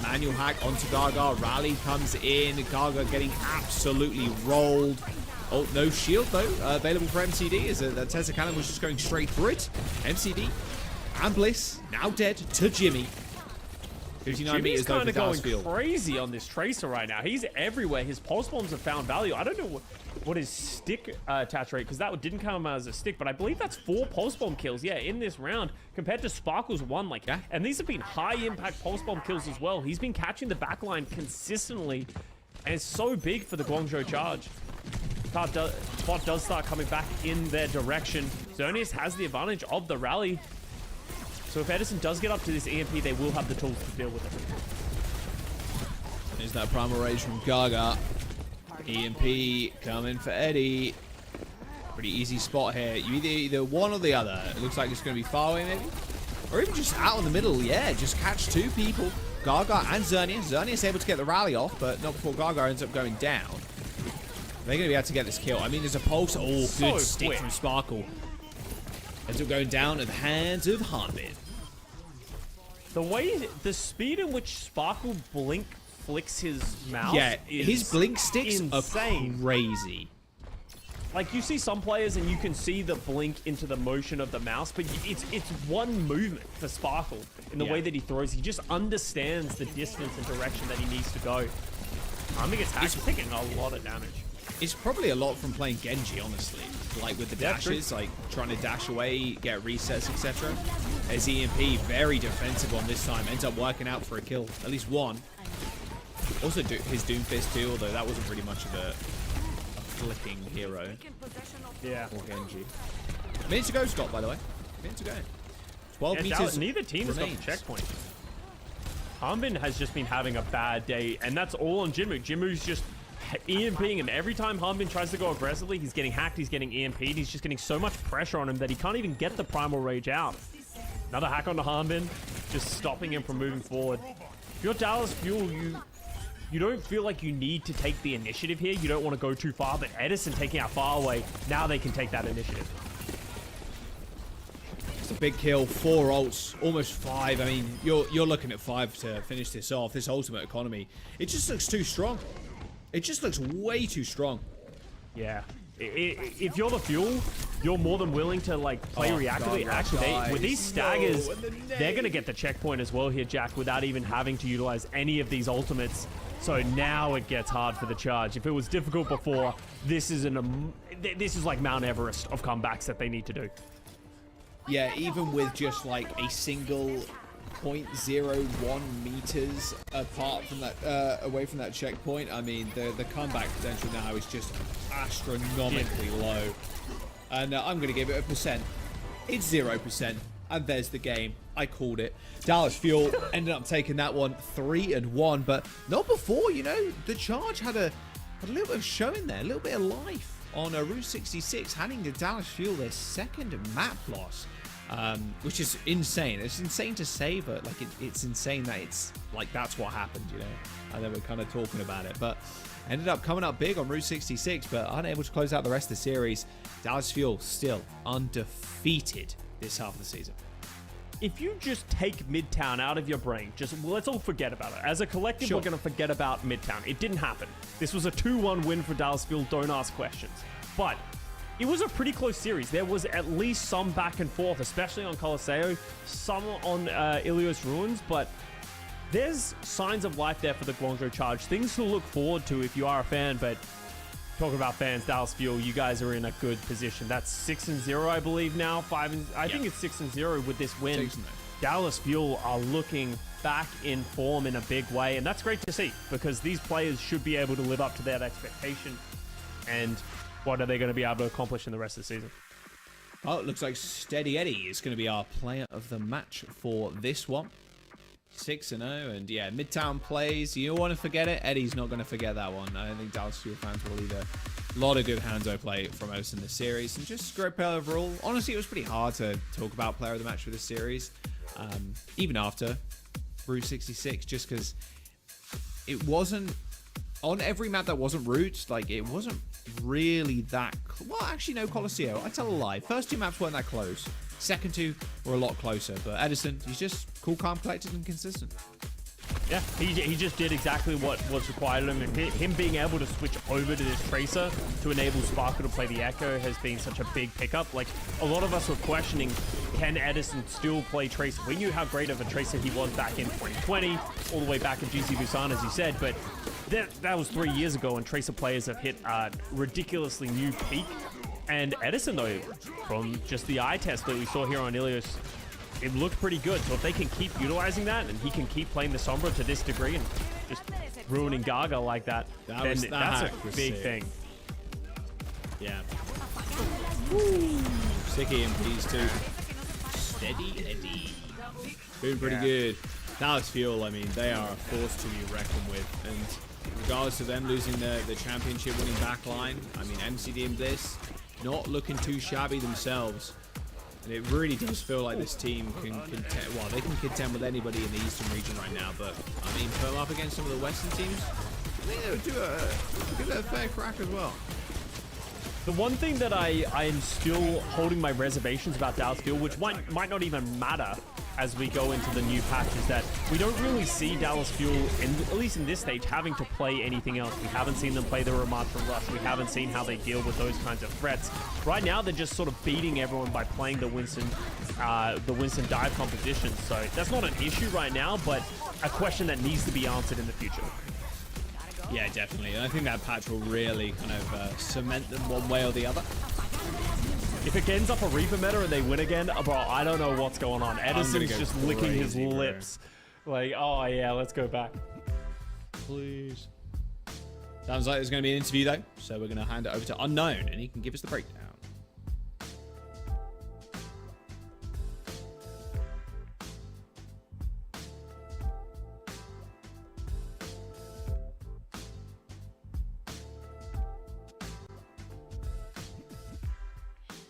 Manual hack onto Gaga. Rally comes in. Gaga getting absolutely rolled. Oh, no shield though. Available for MCD as that Tesla Cannon was just going straight through it. MCD and Bliss now dead to Jimmy. 59 Jimmy's meters though kind for of going Dallas Fuel. crazy on this Tracer right now. He's everywhere. His pulse bombs have found value. I don't know what his stick attach rate, because that didn't come as a stick, but I believe that's 4 pulse bomb kills, yeah, in this round, compared to Sparkle's 1. Like, Yeah. and these have been high impact pulse bomb kills as well. He's been catching the backline consistently, and it's so big for the Guangzhou Charge. Spot does start coming back in their direction. Xerneas has the advantage of the rally. So if Edison does get up to this EMP, they will have the tools to deal with it. There's that primal rage from Gaga. EMP coming for Eddie. Pretty easy spot here. You either one or the other. It looks like it's going to be far away maybe. Or even just out in the middle. Yeah, just catch 2 people. Gaga and Xerneas. Xerneas able to get the rally off, but not before Gaga ends up going down. They're going to be able to get this kill. I mean, there's a pulse. Oh, So good stick quick. from Sparkle. Ends up going down at the hands of Hanbin. The speed in which Sparkle Blink flicks his mouse Yeah, is his blink sticks insane. are crazy. Like, you see some players and you can see the blink into the motion of the mouse, but it's one movement for Sparkle in the Yeah. way that he throws. He just understands the distance and direction that he needs to go. I think it's actually taking a lot of damage. It's probably a lot from playing Genji, honestly. Like with the Yeah, true. dashes, like trying to dash away, get resets, etc. As EMP, very defensive on this time, ends up working out for a kill, at least one. Also his Doomfist too, although that wasn't really much of a flicking hero Yeah. or Genji. Minutes to go, Scott, by the way. Minutes to go. 12 meters. Neither team has got remains. the checkpoint. Hanbin has just been having a bad day, and that's all on Jinmu. Jinmu's just EMPing him. Every time Hanbin tries to go aggressively, he's getting hacked, he's getting EMP'd, he's just getting so much pressure on him that he can't even get the Primal Rage out. Another hack onto Hanbin, just stopping him from moving forward. If you're Dallas Fuel, you don't feel like you need to take the initiative here. You don't want to go too far, but Edison taking out far away, now they can take that initiative. It's a big kill, 4 ults, almost 5. I mean, you're looking at 5 to finish this off. This ultimate economy, it just looks too strong. It just looks way too strong. Yeah. If you're the Fuel, you're more than willing to like play reactively, God, activate. guys. With these staggers, No, and the they're going to get the checkpoint as well here, Jack, without even having to utilize any of these ultimates. So now it gets hard for the Charge. If it was difficult before, this is like Mount Everest of comebacks that they need to do. Yeah, even with just like a single 0.01 meters apart from that, away from that checkpoint, I mean, the comeback potential now is just astronomically low. And I'm going to give it a percent. It's 0%. And there's the game. I called it. Dallas Fuel ended up taking that one 3-1, but not before, you know. The Charge had a little bit of showing there, a little bit of life on Route 66, handing to Dallas Fuel their second map loss. Which is insane. It's insane to say, but like it's insane that it's like that's what happened, you know. And they were kind of talking about it, but ended up coming up big on Route 66, but unable to close out the rest of the series. Dallas Fuel still undefeated this half of the season. If you just take Midtown out of your brain, let's all forget about it. As a collective, Sure. we're going to forget about Midtown. It didn't happen. This was a 2-1 win for Dallas Fuel. Don't ask questions. But it was a pretty close series. There was at least some back and forth, especially on Colosseo, some on Ilios Ruins, but there's signs of life there for the Guangzhou Charge. Things to look forward to if you are a fan, but talking about fans, Dallas Fuel, you guys are in a good position. That's 6-0, I believe now. I think it's 6-0 with this win. Dallas Fuel are looking back in form in a big way, and that's great to see because these players should be able to live up to that expectation. And what are they going to be able to accomplish in the rest of the season? Oh, it looks like Steady Eddie is going to be our player of the match for this one. 6-0, and yeah, Midtown plays. You don't want to forget it. Eddie's not going to forget that one. I don't think Dallas Fuel fans will either. A lot of good Hanzo play from us in this series, and just great player overall. Honestly, it was pretty hard to talk about player of the match for this series, even after Route 66, just because it wasn't on every map that wasn't Route. Like, it wasn't really that. Well, actually, no, Colosseo. I tell a lie. First two maps weren't that close. Second two were a lot closer, but Edison, he's just cool, calm, collected, and consistent. Yeah, he just did exactly what was required of him. And him being able to switch over to this Tracer to enable Sparkle to play the Echo has been such a big pickup. Like, a lot of us were questioning, can Edison still play Tracer? We knew how great of a Tracer he was back in 2020, all the way back in GC Busan, as he said, but that was 3 years ago, and Tracer players have hit a ridiculously new peak. And Edison, though, from just the eye test that we saw here on Ilios, it looked pretty good. So if they can keep utilizing that and he can keep playing the Sombra to this degree and just ruining Gaga like that, then that's a big thing. Yeah. Woo. Sick EMPs too. Steady Eddie. Doing pretty good. Dallas Fuel, I mean, they are a force to be reckoned with. And regardless of them losing the championship winning backline, I mean, MCD and Bliss not looking too shabby themselves. And it really does feel like this team can contend. Well, they can contend with anybody in the Eastern region right now, but I mean, put them up against some of the Western teams, I think they would do a fair crack as well. The one thing that I am still holding my reservations about Dallas Fuel, which might not even matter as we go into the new patch, is that we don't really see Dallas Fuel, at least in this stage, having to play anything else. We haven't seen them play the Ramatra Rush. We haven't seen how they deal with those kinds of threats. Right now, they're just sort of beating everyone by playing the Winston dive composition. So that's not an issue right now, but a question that needs to be answered in the future. Yeah, definitely. And I think that patch will really kind of cement them one way or the other. If it ends up a Reaper meta and they win again, bro, I don't know what's going on. Edison's just licking his lips. Like, oh yeah, let's go back. Please. Sounds like there's going to be an interview though, so we're going to hand it over to Unknown and he can give us the breakdown.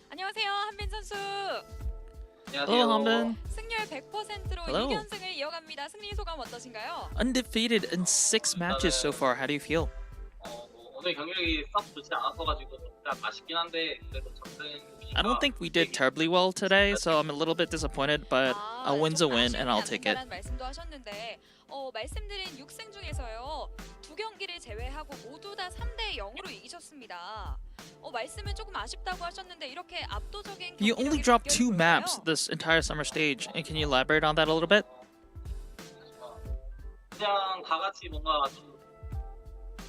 안녕하세요, 한빈 선수. Hello, Hamden. 승률 100%로 Hello. 2연승을 이어갑니다. 승리 소감 어떠신가요? Undefeated in 6 matches so far. How do you feel? 오늘 경기력이 썩 좋지 않아서가지고 진짜 아쉽긴 한데 그래도 I don't think we did terribly well today, so I'm a little bit disappointed, but a win's a win and I'll take it. 말씀도 하셨는데 말씀드린 6승 중에서요. 2경기를 제외하고 모두 다 3대 0으로 이기셨습니다. 말씀은 조금 아쉽다고 하셨는데 이렇게 압도적인 You only dropped 2 maps this entire summer stage, and can you elaborate on that a little bit? 그냥 다 같이 뭔가 좀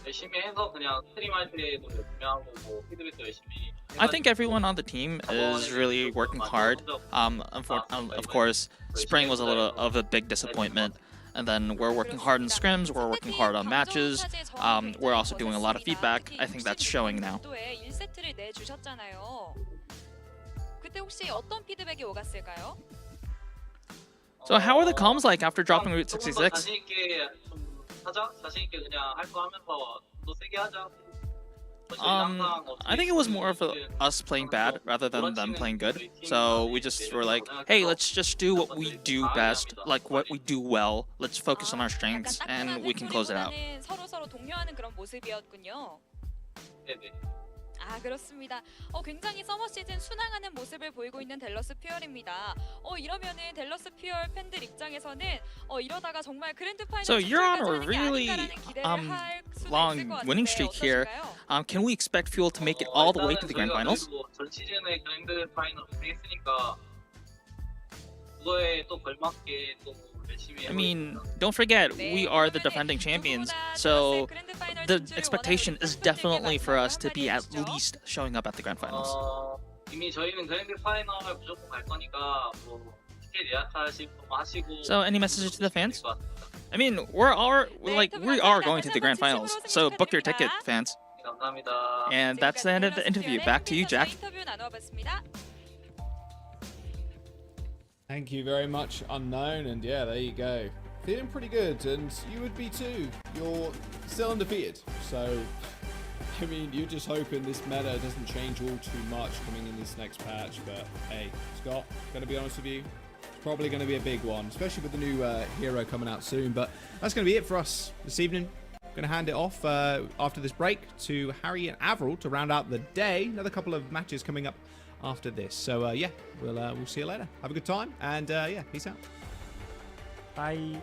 열심히 해서 그냥 스트림할 때도 열심히 하고 뭐 피드백도 열심히. I think everyone on the team is really working hard. Of course, spring was a little of a big disappointment. And then we're working hard in scrims, we're working hard on matches, we're also doing a lot of feedback. I think that's showing now. 그때 혹시 어떤 피드백이 오갔을까요? So how are the comms like after dropping Route 66? 자신 있게 좀 하자, 자신 있게 그냥 할 거 하면서 더 세게 하자. I think it was more of us playing bad rather than them playing good. So we just were like, hey, let's just do what we do best, like what we do well. Let's focus on our strengths and we can close it out. 서로 동요하는 그런 모습이었군요. 네네. 아, 그렇습니다. 굉장히 서머 시즌 순항하는 모습을 보이고 있는 댈러스 퓨얼입니다. 이러면은 댈러스 퓨얼 팬들 입장에서는 이러다가 정말 그랜드 파이널 So you're on a 진출까지 하는 게 really 아닌가라는 기대를 할 수가 long 있을 것 winning 같은데 streak here. 어떠신가요? Can we expect Fuel to make it all the way to the grand finals? 전 시즌에 그랜드 파이널 했으니까 그거에 또 걸맞게 또 I mean, don't forget, we are the defending champions, so the expectation is definitely for us to be at least showing up at the grand finals. 이미 저희는 그랜드 파이널 무조건 갈 거니까 뭐 티켓 예약하시고 하시고. So, any messages to the fans? I mean, we are going to the grand finals, so book your ticket, fans. 감사합니다. And that's the end of the interview. Back to you, Jack. 인터뷰 나눠봤습니다. Thank you very much, Unknown, and yeah, there you go. Feeling pretty good, and you would be too. You're still undefeated, so I mean, you're just hoping this meta doesn't change all too much coming in this next patch. But hey, Scott, gonna be honest with you, it's probably gonna be a big one, especially with the new hero coming out soon. But that's gonna be it for us this evening. Gonna hand it off after this break to Harry and Avril to round out the day. Another couple of matches coming up after this. So yeah, we'll see you later. Have a good time, and yeah, peace out. Bye.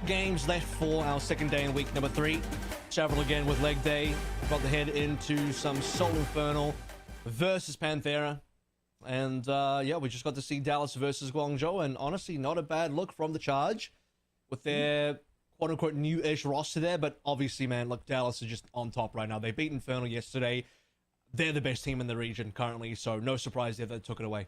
games left for our second day in week number 3. Travel again with leg day. We've got to head into some Soul Infernal versus Panthera. And yeah, we just got to see Dallas versus Guangzhou, and honestly, not a bad look from the Charge with their quote-unquote new-ish roster there. But obviously, man, look, Dallas is just on top right now. They beat Infernal yesterday. They're the best team in the region currently, so no surprise there that they took it away.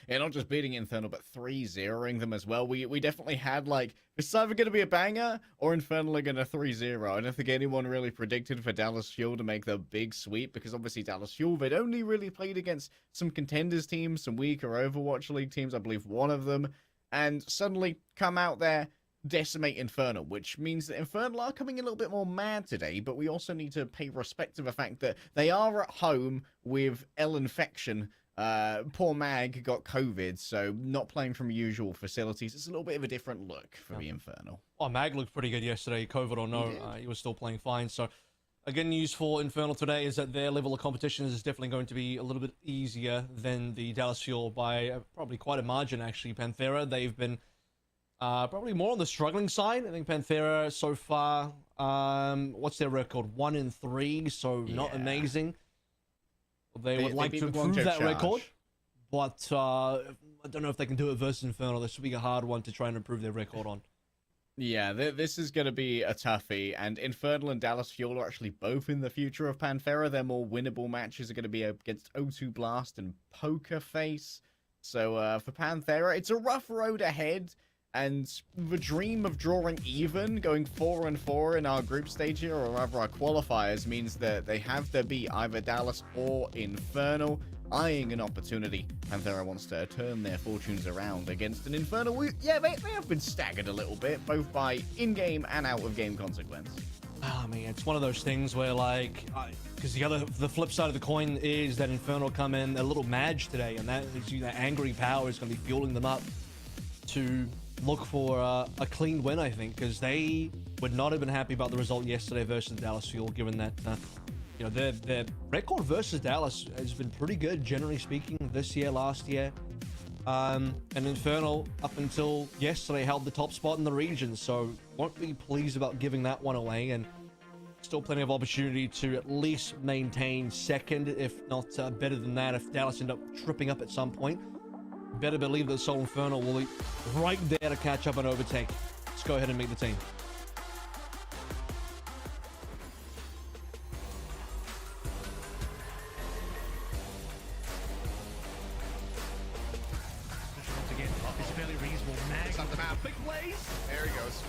Yeah, not just beating Infernal, but 3-0ing them as well. We definitely had, like, it's either going to be a banger or Infernal are going to 3-0. I don't think anyone really predicted for Dallas Fuel to make the big sweep, because obviously Dallas Fuel, they'd only really played against some contenders teams, some weaker Overwatch League teams, I believe one of them, and suddenly come out there, decimate Infernal, which means that Infernal are coming a little bit more mad today, but we also need to pay respect to the fact that they are at home with L-infection. Poor Mag got COVID, so not playing from usual facilities. It's a little bit of a different look for the Infernal. Oh, Mag looked pretty good yesterday, COVID or no. He was still playing fine. So, again, news for Infernal today is that their level of competition is definitely going to be a little bit easier than the Dallas Fuel by probably quite a margin, actually. Panthera, they've been probably more on the struggling side. I think Panthera so far, what's their record? 1-3, so not amazing. They would like to improve that record, but I don't know if they can do it versus Infernal. This would be a hard one to try and improve their record on. Yeah, this is going to be a toughie, and Infernal and Dallas Fuel are actually both in the future of Panthera. Their more winnable matches are going to be against O2 Blast and Poker Face. So for Panthera, it's a rough road ahead, and the dream of drawing even, going 4-4 in our group stage here, or rather our qualifiers, means that they have to beat either Dallas or Infernal, eyeing an opportunity. Panthera wants to turn their fortunes around against an Infernal. They have been staggered a little bit, both by in-game and out-of-game consequence. I mean, it's one of those things where, like, because the flip side of the coin is that Infernal come in a little mad today, and that angry power is going to be fueling them up to look for a clean win, I think, because they would not have been happy about the result yesterday versus Dallas Fuel, given that their record versus Dallas has been pretty good, generally speaking, this year, last year. And Infernal, up until yesterday, held the top spot in the region, so won't be pleased about giving that one away, and still plenty of opportunity to at least maintain second, if not better than that, if Dallas end up tripping up at some point. Better believe that Soul Infernal will be right there to catch up and overtake. Let's go ahead and meet the team. Once again, Pop is fairly reasonable. Mag on the map. Big plays. There he goes.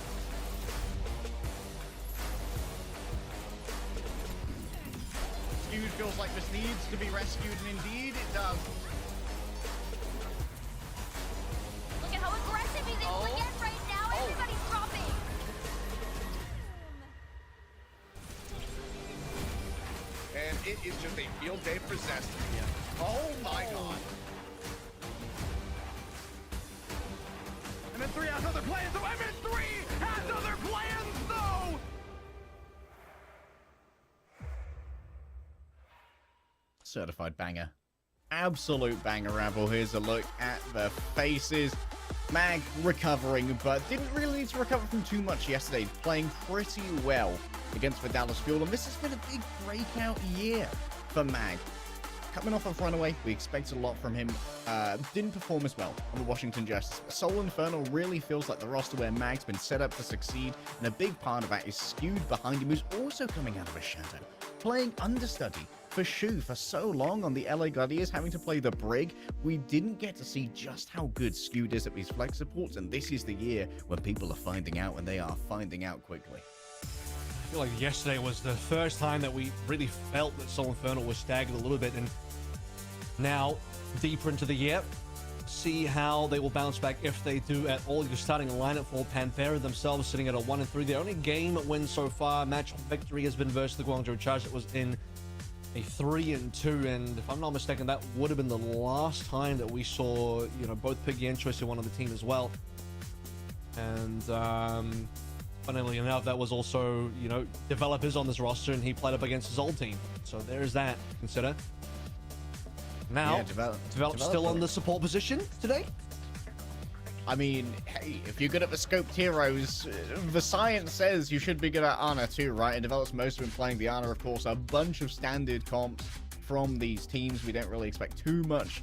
Skewed feels like this needs to be rescued, and indeed it does. Look at how aggressive he's able to get right now. Everybody's dropping. And it is just a field day for Zest. Oh my god. MN3 has other plans, though. MN3 has other plans, though. Certified banger. Absolute banger, Rabble. Here's a look at the faces. Mag recovering, but didn't really need to recover from too much yesterday. Playing pretty well against the Dallas Fuel, and this has been a big breakout year for Mag. Coming off of Runaway, we expected a lot from him. Didn't perform as well on the Washington Justice. Soul Infernal really feels like the roster where Mag's been set up to succeed, and a big part of that is Skewed behind him, who's also coming out of a shadow, playing understudy for Shu for so long on the LA Gladiators, having to play the Brig. We didn't get to see just how good Skewed is at these flex supports, and this is the year when people are finding out, and they are finding out quickly. I feel like yesterday was the first time that we really felt that Soul Infernal was staggered a little bit, and now, deeper into the year, see how they will bounce back if they do at all. You're starting a lineup for Panthera themselves, sitting at a 1-3. Their only game win so far, match victory, has been versus the Guangzhou Charge. That was in a 3-2, and if I'm not mistaken, that would have been the last time that we saw, both Piggy and Choice in one on the team as well. And funnily enough, that was also, developers on this roster, and he played up against his old team. So there's that to consider. Now, Yeah, develop still on the support position today. I mean, hey, if you're good at the scoped heroes, the science says you should be good at Ana too, right? And Develop's most been playing the Ana, of course, a bunch of standard comps from these teams. We don't really expect too much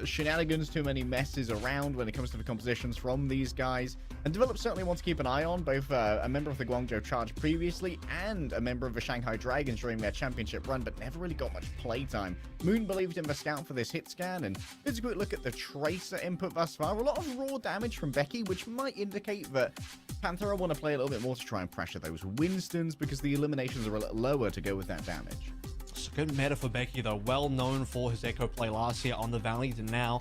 shenanigans, too many messes around when it comes to the compositions from these guys. And Develop certainly want to keep an eye on both a member of the Guangzhou Charge previously and a member of the Shanghai Dragons during their championship run, but never really got much playtime. Moon believed in the scout for this hit scan, and here's a quick look at the Tracer input thus far. A lot of raw damage from Becky, which might indicate that Panthera want to play a little bit more to try and pressure those Winstons because the eliminations are a little lower to go with that damage. It's a good meta for Becky, though. Well known for his Echo play last year on the Valley, and now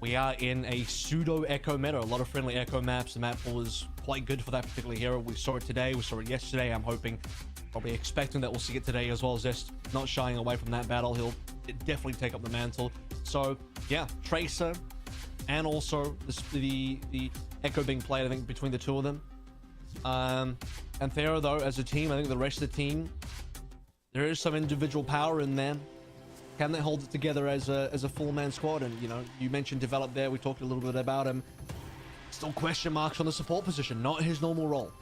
we are in a pseudo Echo meta. A lot of friendly Echo maps. The map pool is quite good for that particular hero. We saw it today. We saw it yesterday. I'm hoping, probably expecting that we'll see it today as well. Zest not shying away from that battle. He'll definitely take up the mantle. So yeah, Tracer and also the Echo being played, I think, between the two of them. Panthera, though, as a team, I think the rest of the team, there is some individual power in there. Can they hold it together as a full-man squad? And, you know, you mentioned Develop there. We talked a little bit about him. Still question marks on the support position. Not his normal role.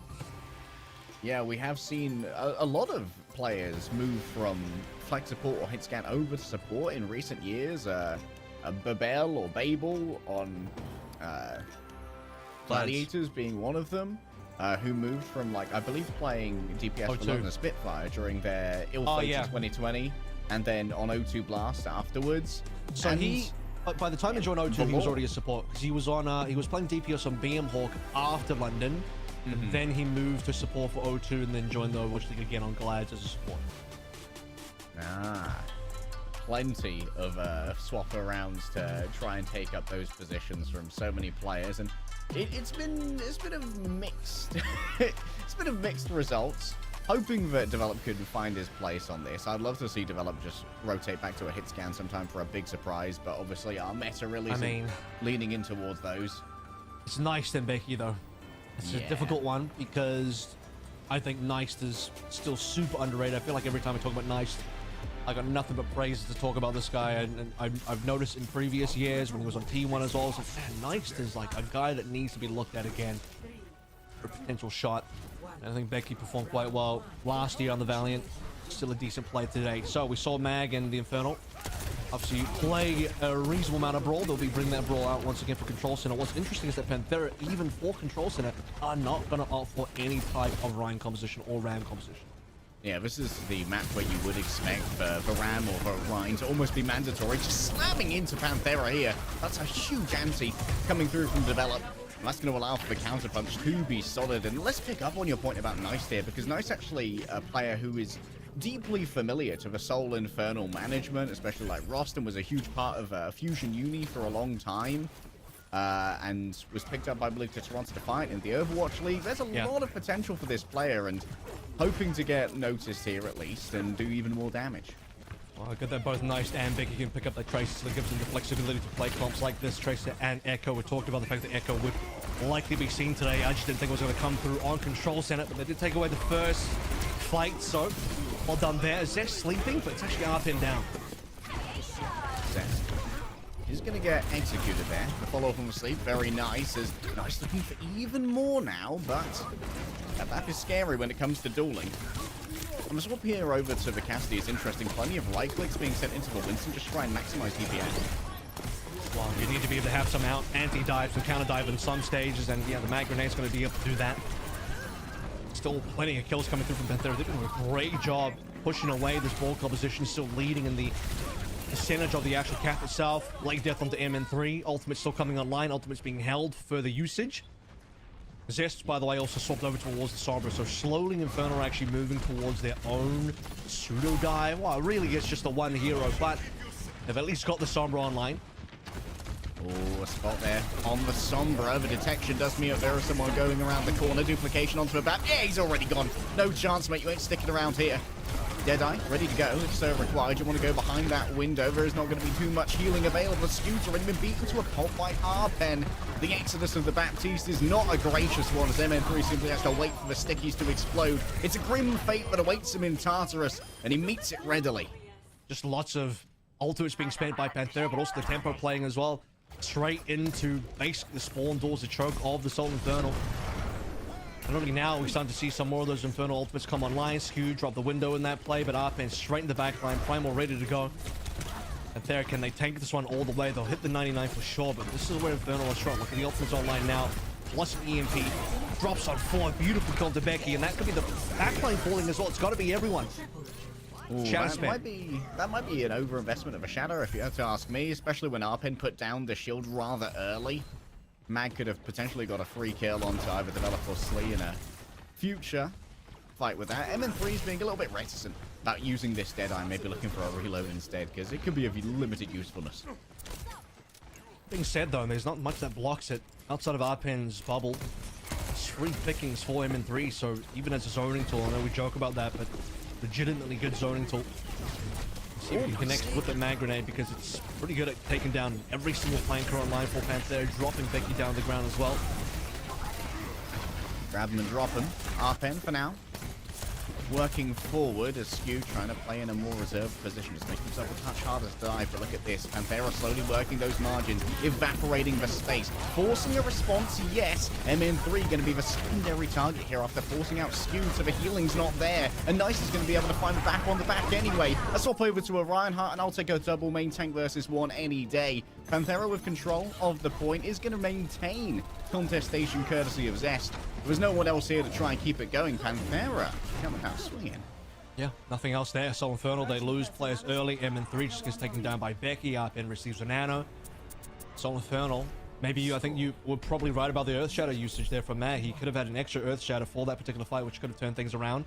Yeah, we have seen a lot of players move from flex support or hit scan over to support in recent years. Babel or Babel on Gladiators being one of them. Who moved from, like, I believe playing DPS for London Spitfire during their ill-fated 2020, and then on O2 Blast afterwards. So by the time he joined O2, he was already a support, because he was playing DPS on BM Hawk after London, and then he moved to support for O2 and then joined the Overwatch League again on Glads as a support. Plenty of swap arounds to try and take up those positions from so many players, and it's been a mixed it's been a mixed results. Hoping that Develop could find his place on this. I'd love to see Develop just rotate back to a hit scan sometime for a big surprise, but obviously our meta really isn't leaning in towards those. It's Neist and Becky, though. It's a difficult one because I think Neist is still super underrated. I feel like every time I talk about Neist, I got nothing but praise to talk about this guy, and I've noticed in previous years when he was on T1 as well, it's like, man, Neist is like a guy that needs to be looked at again for a potential shot. And I think Becky performed quite well last year on the Valiant. Still a decent play today. So we saw Mag and the Infernal obviously play a reasonable amount of Brawl. They'll be bringing that Brawl out once again for Control Center. What's interesting is that Panthera, even for Control Center, are not going to opt for any type of Ryan composition or Ram composition. Yeah, this is the map where you would expect the Ram or the Rhine to almost be mandatory. Just slamming into Panthera here. That's a huge anti coming through from Develop. And that's going to allow for the counterpunch to be solid. And let's pick up on your point about Neist here, because Neist actually a player who is deeply familiar to the Soul Infernal management, especially like Roston was a huge part of Fusion Uni for a long time. And was picked up, I believe, to Toronto Defiant in the Overwatch League. There's a lot of potential for this player, and hoping to get noticed here at least and do even more damage. Well, good that both Neist and Becky can pick up their Tracer, so that gives them the flexibility to play comps like this. Tracer and Echo. We talked about the fact that Echo would likely be seen today. I just didn't think it was going to come through on Control Center, but they did take away the first fight, so well done there. Zest sleeping, but it's actually up and down. Zest is going to get executed there. The follow from the sleep, very nice. As Neist looking for even more now, but that is scary when it comes to dueling. And the swap here over to the Cassidy is interesting. Plenty of light clicks being sent into the Winston, just try and maximize DPS. Well, you need to be able to have some anti-dives and counter-dive in some stages, and yeah, the Mag Grenade's going to be able to do that. Still plenty of kills coming through from Panthera. They're doing a great job pushing away this ball composition, still leading in the percentage of the actual cap itself. Late death onto MN3. Ultimate still coming online. Ultimate's being held for further usage. Zest, by the way, also swapped over towards the Sombra, so slowly Infernal are actually moving towards their own pseudo-dive. Well, really it's just the one hero, but they've at least got the Sombra online. Oh, a spot there on the Sombra. The detection does mean that there is someone going around the corner. Duplication onto the back. Yeah, he's already gone. No chance, mate. You ain't sticking around here. Deadeye, ready to go if so required. You want to go behind that window. There is not going to be too much healing available. Scooter already been beaten to a pulp by Arpen. The exodus of the Baptiste is not a gracious one, as MN3 simply has to wait for the stickies to explode. It's a grim fate that awaits him in Tartarus, and he meets it readily. Just lots of ultimates being spent by Panthera, but also the tempo playing as well. straight into basically the spawn doors, the choke of the Soul Infernal. And only now we're starting to see some more of those Infernal ultimates come online. Skew dropped the window in that play, but Arpen straight in the back line. Primal ready to go. And there, can they tank this one all the way? They'll hit the 99 for sure, but this is where Infernal is strong. Look at the ultimates online now. Plus an EMP. Drops on 4. Beautiful kill to Becky, and that could be the backline falling as well. It's got to be everyone. Ooh, that might be an overinvestment of a Shadow, if you have to ask me, especially when Arpen put down the shield rather early. Mag could have potentially got a free kill onto either Develop or Slee in a future fight with that. MN3 is being a little bit reticent about using this Deadeye, maybe looking for a reload instead, because it could be of limited usefulness. Being said though, there's not much that blocks it outside of Arpen's bubble. It's free pickings for MN3, so even as a zoning tool, I know we joke about that, but legitimately good zoning tool. See if you can connect with the mag grenade, because it's pretty good at taking down every single flanker online for Panther, dropping Becky down to the ground as well. Grab him and drop him. Arpen for now. Working forward as Skew trying to play in a more reserved position, just making himself a touch harder to dive. But look at this, Panthera slowly working those margins, evaporating the space, forcing a response, yes. MN3 going to be the secondary target here after forcing out Skew, so the healing's not there. And Nice is going to be able to find the back on the back anyway. A swap over to a Reinhardt, and I'll take a double main tank versus one any day. Panthera with control of the point is going to maintain contestation courtesy of Zest. There's no one else here to try and keep it going. Panthera coming out swinging. Yeah, nothing else there. Soul Infernal, they lose players early. MN3 just gets taken down by Becky. Arpen receives a nano. Soul Infernal, maybe I think you were probably right about the Earth Shadow usage there from Matt. He could have had an extra Earth Shadow for that particular fight, which could have turned things around.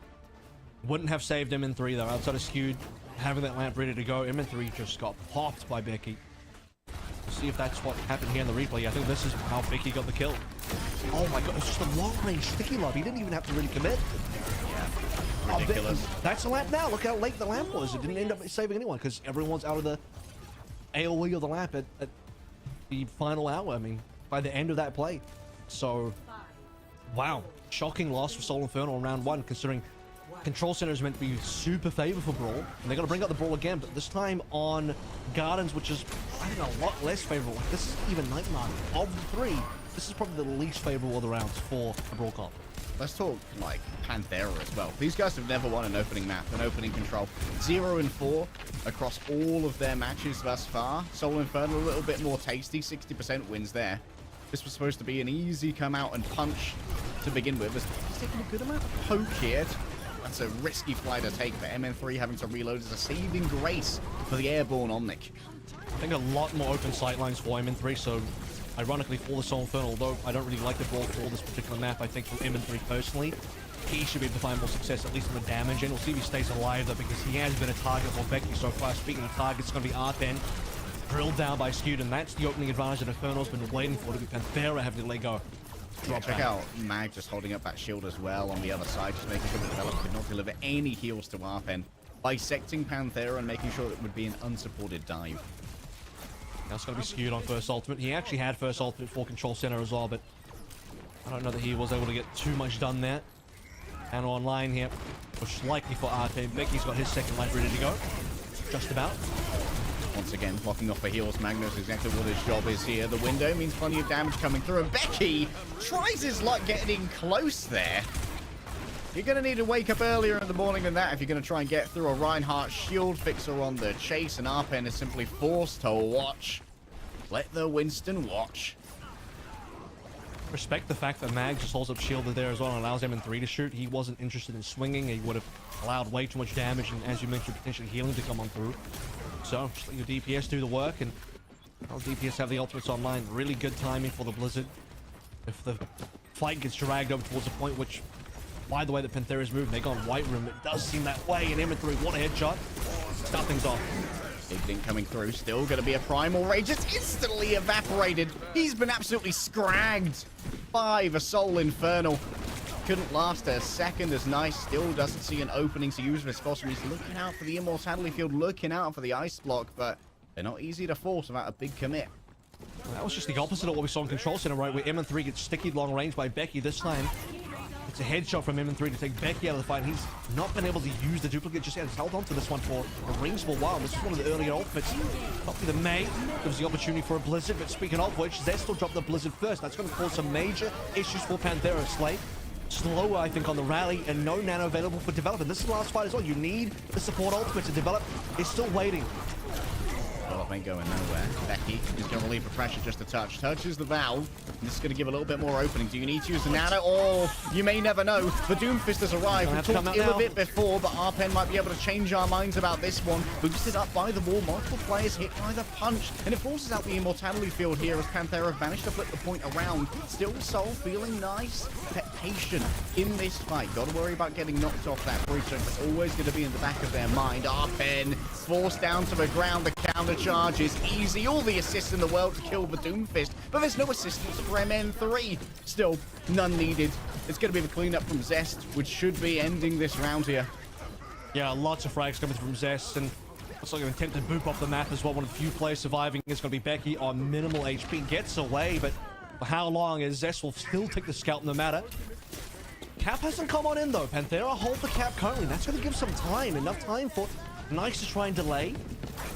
Wouldn't have saved MN3 though. Outside of Skewed, having that lamp ready to go, MN3 just got popped by Becky. We'll see if that's what happened here in the replay. I think this is how Becky got the kill. Oh my god, it's just a long-range sticky lob. He didn't even have to really commit. Yeah, ridiculous. That's the lamp now. Look how late the lamp was. It didn't end up saving anyone because everyone's out of the AoE or the lamp at the final hour. I mean, by the end of that play. So, wow. Shocking loss for Soul Infernal in round 1, considering Control Center is meant to be super favorable for Brawl. And they're going to bring out the Brawl again, but this time on Gardens, which is, I don't know, a lot less favorable. Like, this is even Nightmare. Of the 3, this is probably the least favorable of the rounds for a Brawl comp. Let's talk, like, Panthera as well. These guys have never won an opening map, an opening control. 0-4 across all of their matches thus far. Soul Infernal a little bit more tasty, 60% wins there. This was supposed to be an easy come out and punch to begin with. He's taking a good amount of poke here. That's a risky fly to take, but MN3 having to reload is a saving grace for the airborne Omnic. I think a lot more open sightlines for MN3, so ironically for the Soul Infernal, although I don't really like the Brawl for this particular map, I think for MN3 personally, he should be able to find more success, at least in the damage, and we'll see if he stays alive though, because he has been a target for Becky so far. Speaking of targets, it's going to be Arpen, drilled down by Skewed, and that's the opening advantage that Infernal's been waiting for, to be Panthera having to let go. Check out Mag just holding up that shield as well on the other side, just making sure the Develop could not deliver any heals to Arpen, bisecting Panthera and making sure it would be an unsupported dive. That's going to be Skewed on first ultimate. He actually had first ultimate for Control Center as well, but I don't know that he was able to get too much done there. And online here, which is likely for Arpen. Becky's got his second life ready to go. Just about. Once again, blocking off the heals. Mag knows exactly what his job is here. The window means plenty of damage coming through. And Becky tries his luck getting close there. You're going to need to wake up earlier in the morning than that if you're going to try and get through a Reinhardt shield fixer on the chase. And Arpen is simply forced to watch. Let the Winston watch. Respect the fact that Mag just holds up shielded there as well and allows MN3 to shoot. He wasn't interested in swinging. He would have allowed way too much damage and, as you mentioned, potentially healing to come on through. So, just let your DPS do the work, and well, DPS have the ultimates online. Really good timing for the Blizzard. If the fight gets dragged over towards a point, which, by the way, the Panthera's moving, they've gone White Room. It does seem that way, and MN3, what a headshot. Start things off. Big thing coming through. Still going to be a Primal Rage. Just instantly evaporated. He's been absolutely scragged by the Soul Infernal. Couldn't last a second as Nice still doesn't see an opening to use this Phosphor. He's looking out for the Immortality Field, looking out for the Ice Block, but they're not easy to force without a big commit. Well, that was just the opposite of what we saw in Control Center, right? Where MN3 gets sticky long range by Becky this time. It's a headshot from M3 to take Becky out of the fight. He's not been able to use the duplicate just yet. He's held on to this one for a rings for a while. This is one of the earlier ultimates. Copy the May gives the opportunity for a Blizzard, but speaking of which, Zest will drop the Blizzard first. That's going to cause some major issues for Panthera. Slay slower, I think, on the rally, and no nano available for development. This is the last fight as well. You need the support ultimate to develop. It's still waiting. Follow-up ain't going nowhere. Becky is going to relieve the pressure just a touch. Touches the valve. This is going to give a little bit more opening. Do you need to use the nano? Or you may never know. The Doomfist has arrived. We talked ill of it before, but Arpen might be able to change our minds about this one. Boosted up by the wall. Multiple players hit by the punch. And it forces out the immortality field here as Panthera have managed to flip the point around. Still Soul feeling nice. Patient in this fight. Got to worry about getting knocked off that bridge. So it's always going to be in the back of their mind. Arpen forced down to the ground. The counter charge is easy. All the assists in the world to kill the Doomfist, but there's no assistance for MN3. Still, none needed. It's going to be the cleanup from Zest, which should be ending this round here. Yeah, lots of frags coming from Zest, and looks like an attempted boop off the map as well. One of the few players surviving is going to be Becky on minimal HP. Gets away, but for how long? As Zest will still take the scalp no matter. Cap hasn't come on in though. Panthera hold the cap currently. That's going to give some time, enough time for Nice to try and delay.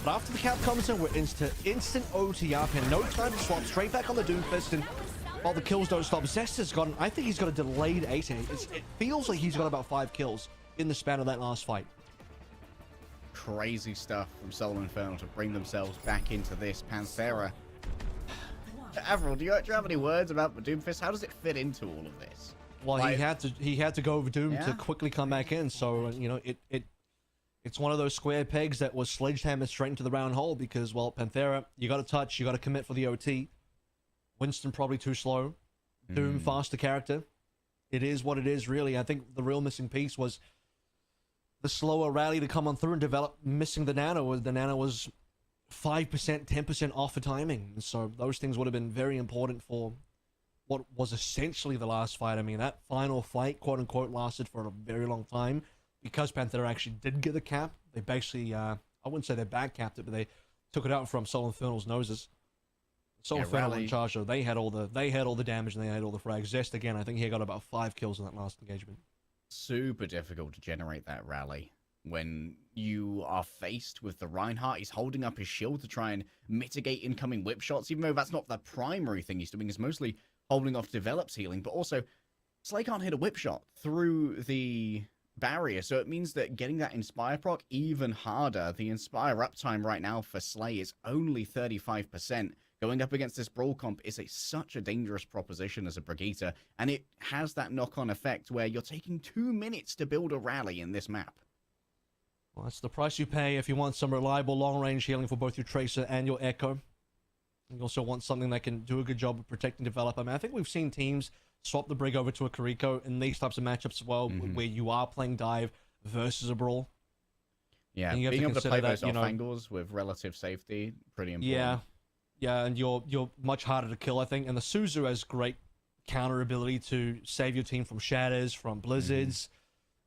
But after the cap comes in, we're instant OT up and no time to swap. Straight back on the Doomfist, and while the kills don't stop, Zest has gotten, I think he's got a delayed 8. It feels like he's got about 5 kills in the span of that last fight. Crazy stuff from Soul Infernal to bring themselves back into this. Panthera. Avril, do you have any words about the Doomfist? How does it fit into all of this? Well, like, he had to go over Doom to quickly come back in, so you know it's one of those square pegs that was sledgehammered straight into the round hole because, well, Panthera, you got to touch, you got to commit for the OT. Winston probably too slow. Doom faster character. It is what it is, really. I think the real missing piece was the slower rally to come on through and develop. Missing the nano. The nano was 5%, 10% off for timing. So those things would have been very important for what was essentially the last fight. I mean, that final fight, quote unquote, lasted for a very long time. Because Panthera actually did get the cap, they basically, I wouldn't say they back-capped it, but they took it out from Soul Infernal's noses. Soul Infernal in charge, so they had all the damage and they had all the frags. Zest, again, I think he got about 5 kills in that last engagement. Super difficult to generate that rally when you are faced with the Reinhardt. He's holding up his shield to try and mitigate incoming whip shots, even though that's not the primary thing he's doing. He's mostly holding off develops healing, but also Slay can't hit a whip shot through the barrier, so it means that getting that Inspire proc even harder. The Inspire uptime right now for Slay is only 35%. Going up against this Brawl comp is such a dangerous proposition as a Brigitte, and it has that knock-on effect where you're taking 2 minutes to build a rally in this map. Well, that's the price you pay if you want some reliable long-range healing for both your Tracer and your Echo. You also want something that can do a good job of protecting develop. I mean, I think we've seen teams swap the Brig over to a Kiriko in these types of matchups as well, where you are playing dive versus a Brawl. Yeah, being able to play those off angles with relative safety, pretty important. Yeah, and you're much harder to kill, I think. And the Suzu has great counter ability to save your team from shatters, from blizzards,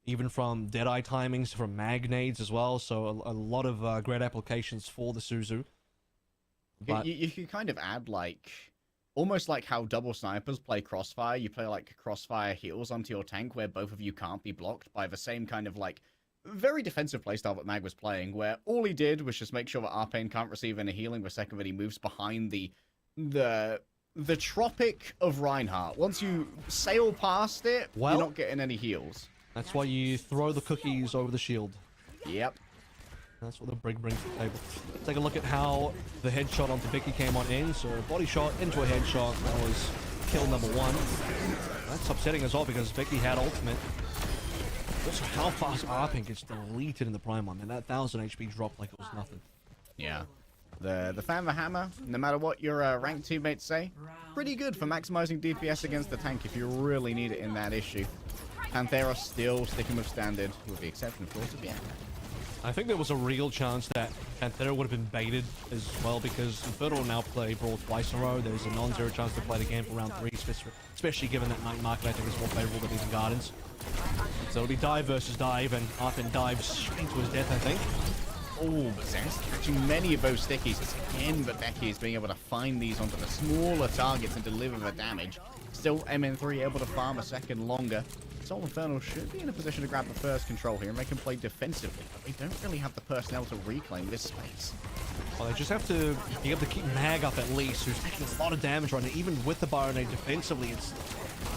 even from Deadeye timings, from magnades as well. So a lot of great applications for the Suzu. But you can kind of add, like, almost like how double snipers play Crossfire. You play, like, Crossfire heals onto your tank where both of you can't be blocked by the same kind of, like, very defensive playstyle that Mag was playing, where all he did was just make sure that Arpain can't receive any healing the second that he moves behind the Tropic of Reinhardt. Once you sail past it, you're not getting any heals. That's why you throw the cookies over the shield. Yep. That's what the Brig brings to the table. Take a look at how the headshot onto Vicky came on in. So body shot into a headshot. That was kill number 1. That's upsetting as well because Vicky had ultimate. Also, how fast Arpin gets deleted in the Prime one. Man, that 1000 HP dropped like it was nothing. Yeah. The Fan the Hammer, no matter what your ranked teammates say, pretty good for maximizing DPS against the tank if you really need it in that issue. Panthera still sticking with standard, with the exception, of course, of Bianca. I think there was a real chance that Panthera would have been baited as well because Infernal now play Brawl twice in a row. There's a non-zero chance to play the game for round 3, especially given that Night Market I think is more favorable than even Gardens. So it'll be dive versus dive, and Arpin dives straight to his death, I think. Oh, but Zest catching many of those stickies. It's again, but Becky is being able to find these onto the smaller targets and deliver the damage. Still, MN3 able to farm a second longer. Soul Infernal should be in a position to grab the first control here and make them play defensively, but they don't really have the personnel to reclaim this space. Well, they just have to be able to keep Mag up at least, who's taking a lot of damage right now. Even with the Baronade defensively, it's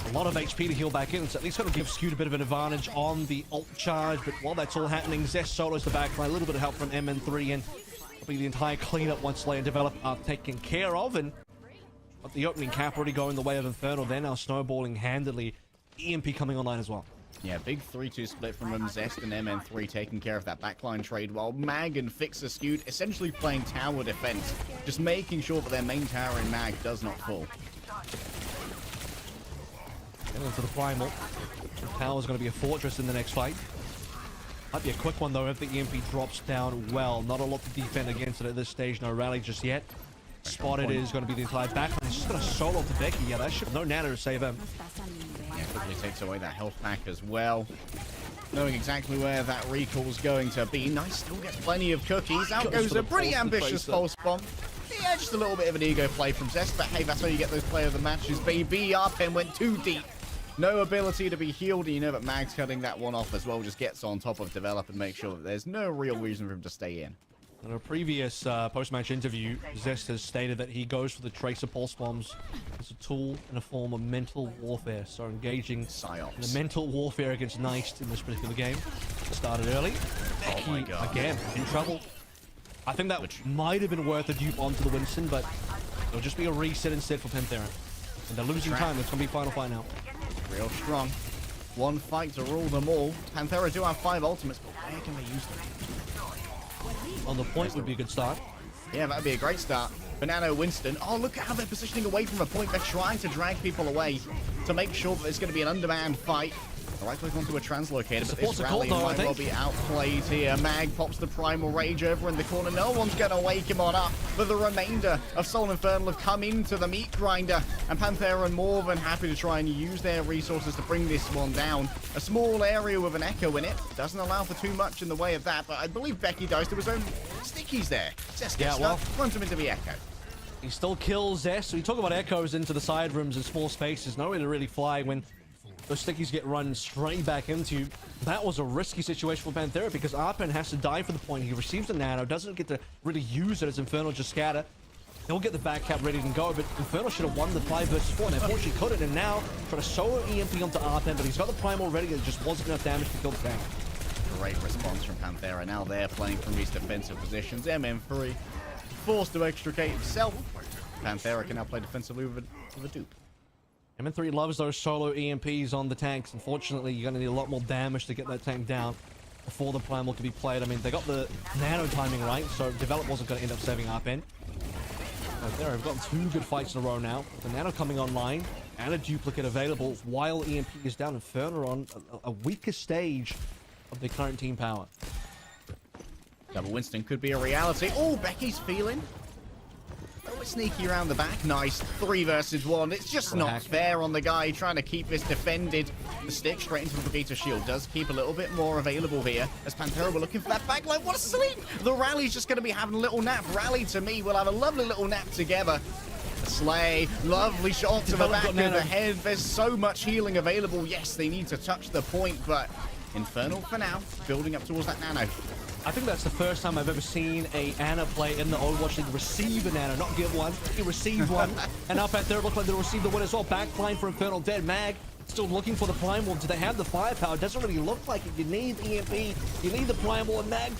a lot of HP to heal back in. So at least going to give Skewed a bit of an advantage on the ult charge. But while that's all happening, Zest solos the backline. A little bit of help from MN3, and probably the entire cleanup once Slay and Develop are taken care of. And but the opening cap already going the way of Infernal. They're now snowballing handily. EMP coming online as well. Yeah, big 3-2 split from them. Zest and MN3 taking care of that backline trade, while Mag and Fixer Skewed essentially playing tower defense, just making sure that their main tower in Mag does not fall. Getting into the Primal. The tower's going to be a fortress in the next fight. Might be a quick one though if the EMP drops down well. Not a lot to defend against it at this stage. No rally just yet. Spotted is going to be the entire backline. He's just going to solo to Becky. Yeah, that should no Nana to save him. Yeah, quickly takes away that health pack as well. Knowing exactly where that recall's going to be. Nice, still gets plenty of cookies. Out goes a pretty ambitious pulse bomb. Yeah, just a little bit of an ego play from Zest, but hey, that's how you get those player of the matches, baby. Arpen went too deep. No ability to be healed, and you know that Mag's cutting that one off as well. Just gets on top of Develop and makes sure that there's no real reason for him to stay in. In a previous post-match interview, Zest has stated that he goes for the Tracer Pulse Bombs as a tool and a form of mental warfare. So engaging Psyops in the mental warfare against Neist in this particular game. Started early. Becky, oh my God. again, in trouble. I think that might have been worth a dupe onto the Winston, but it'll just be a reset instead for Panthera. And they're losing time. It's going to be final fight now. Real strong. One fight to rule them all. Panthera do have 5 ultimates, but where can they use them? On the point would be a good start. Yeah, that would be a great start. Banana Winston. Oh, look at how they're positioning away from a point. They're trying to drag people away to make sure that there's going to be an undermanned fight. The right click onto a translocator, but this rally might well be outplayed here. Mag pops the Primal Rage over in the corner. No one's going to wake him on up, but the remainder of Soul Infernal have come into the meat grinder, and Panthera are more than happy to try and use their resources to bring this one down. A small area with an Echo in it doesn't allow for too much in the way of that, but I believe Becky dies to his own stickies there. Zest gets stuck, runs him into the Echo. He still kills Zest. So we talk about Echoes into the side rooms and small spaces. Nowhere to really fly when those stickies get run straight back into you. That was a risky situation for Panthera because Arpen has to die for the point. He receives a nano, doesn't get to really use it as Infernal just scatter. He'll get the back cap ready to go, but Infernal should have won the 5 versus 4, and unfortunately couldn't. And now trying to solo EMP onto Arpen, but he's got the Primal ready. It just wasn't enough damage to kill the tank. Great response from Panthera. Now they're playing from these defensive positions. MN3 forced to extricate himself. Panthera can now play defensively with a dupe. MN3 loves those solo EMPs on the tanks. Unfortunately, you're going to need a lot more damage to get that tank down before the Primal can be played. I mean, they got the nano timing right, so Develop wasn't going to end up saving Arpen. Right there, we've got 2 good fights in a row now. The nano coming online and a duplicate available while EMP is down. Inferno on a weaker stage of the current team power. Double Winston could be a reality. Oh, Becky's feeling a little bit sneaky around the back. Nice. 3 versus 1. It's just not fair on the guy trying to keep this defended. The stick straight into the Brigitte shield does keep a little bit more available here as Panthera were looking for that backline. What a sleep! The Rally's just going to be having a little nap. Rally to me will have a lovely little nap together. The Slay, lovely shot to the back of the head. There's so much healing available. Yes, they need to touch the point, but Infernal for now, building up towards that nano. I think that's the first time I've ever seen a Ana play in the Overwatch League receive an Ana, not give one. He received one. And now Panthera look like they'll receive the win as well. Backline for Infernal dead. Mag still looking for the Primal. Do they have the firepower? It doesn't really look like it. You need EMP. You need the Primal, and Mag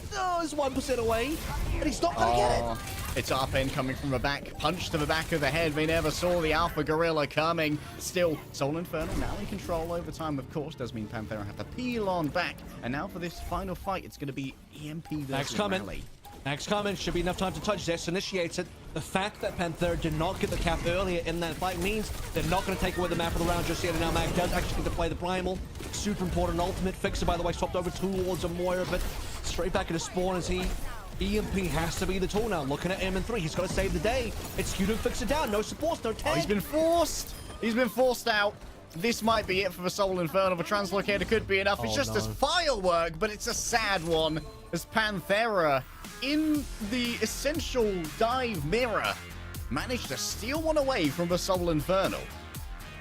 is 1% away. And he's not going to get it. It's Arpen coming from the back. Punch to the back of the head. They never saw the Alpha Gorilla coming. Still, Soul Infernal now in control over time, of course. Does mean Panthera have to peel on back. And now for this final fight, it's going to be EMP versus Rally. Max coming. Should be enough time to touch. Zest initiates it. The fact that Panthera did not get the cap earlier in that fight means they're not going to take away the map of the round just yet. And now Mag does actually get to play the Primal. Super important ultimate. Fixer, by the way, swapped over towards a Moira, but straight back into spawn as he... EMP has to be the tool now. Looking at MN3, he's got to save the day. It's Q to fix it down. No supports, no tank. Oh, he's been forced. He's been forced out. This might be it for the Soul Infernal. The translocator could be enough. It's just a firework, but it's a sad one. As Panthera, in the essential dive mirror, managed to steal one away from the Soul Infernal.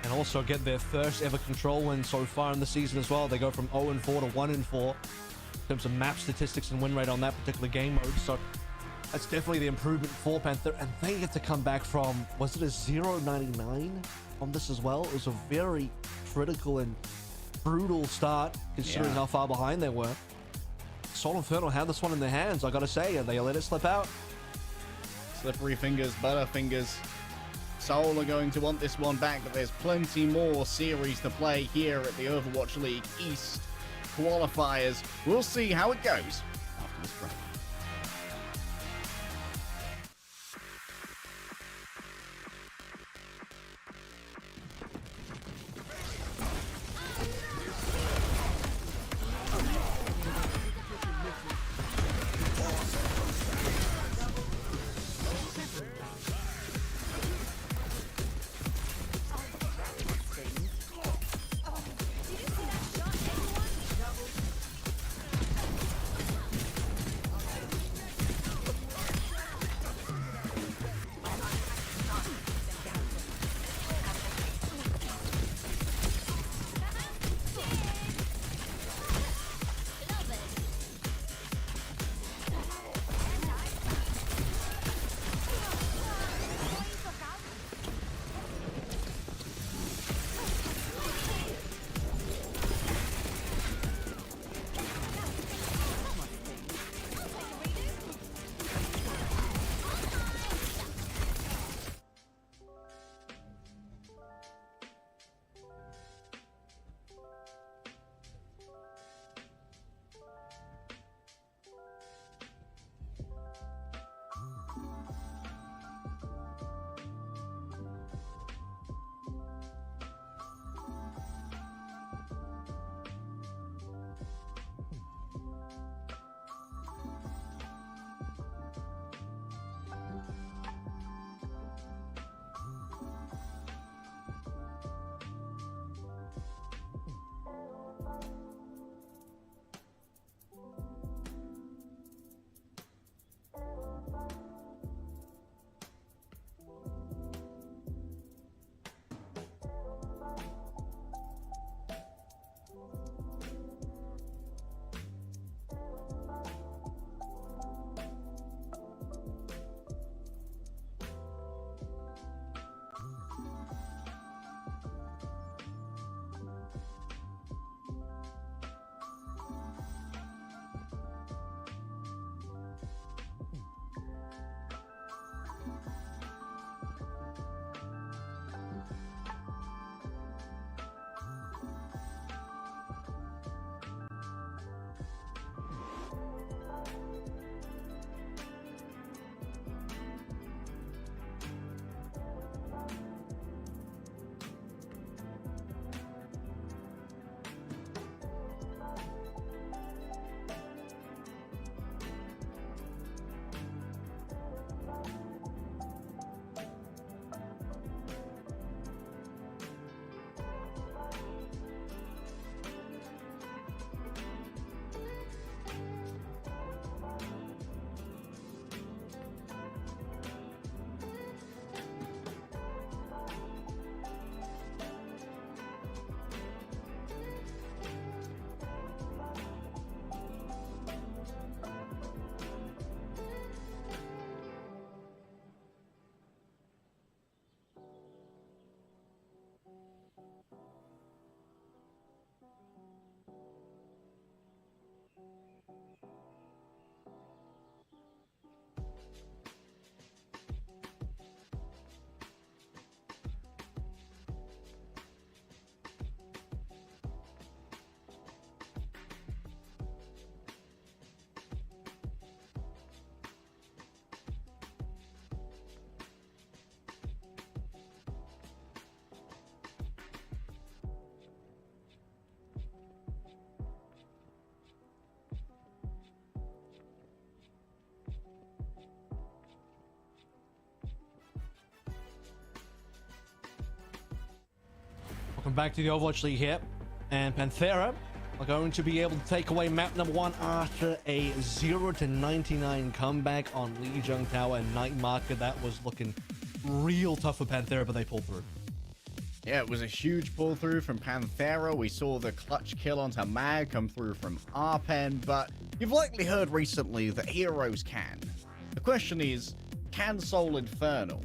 and also get their first ever control win so far in the season as well. They go from 0-4 to 1-4 in terms of map statistics and win rate on that particular game mode. So that's definitely the improvement for Panther. And they get to come back from, was it a 0-99 on this as well? It was a very critical and brutal start considering how far behind they were. Soul Inferno had this one in their hands, I gotta say, and they let it slip out. Slippery fingers, butterfingers. Seoul are going to want this one back, but there's plenty more series to play here at the Overwatch League East Qualifiers. We'll see how it goes after this break. Welcome back to the Overwatch League here, and Panthera are going to be able to take away map number 1 after a 0-99 comeback on Lijiang Tower and Night Market. That was looking real tough for Panthera, but they pulled through. Yeah, it was a huge pull through from Panthera. We saw the clutch kill onto Mag come through from Arpen, but you've likely heard recently that heroes can. The question is, can Soul Infernal?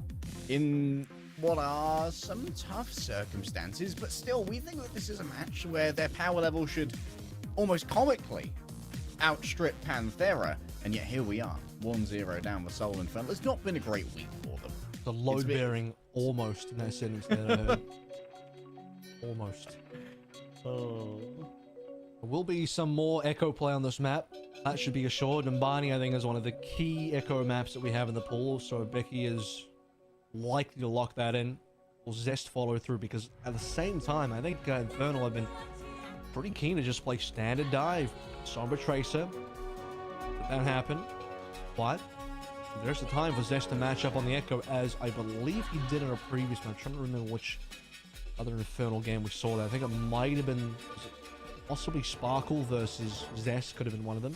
In what are some tough circumstances, but still, we think that this is a match where their power level should almost comically outstrip Panthera, and yet here we are, 1-0 down with Soul Infernal. It's not been a great week for them. The load bearing almost in that sentence that I heard. Almost. Oh. There will be some more Echo play on this map. That should be assured. And Barney, I think, is one of the key Echo maps that we have in the pool. So Becky is likely to lock that in. Will Zest follow through? Because at the same time, I think Infernal have been pretty keen to just play standard dive. Sombra Tracer. Let that happen. But there's the time for Zest to match up on the Echo, as I believe he did in a previous match. I'm trying to remember which other Infernal game we saw that. I think it might have been possibly Sparkle versus Zest, could have been one of them.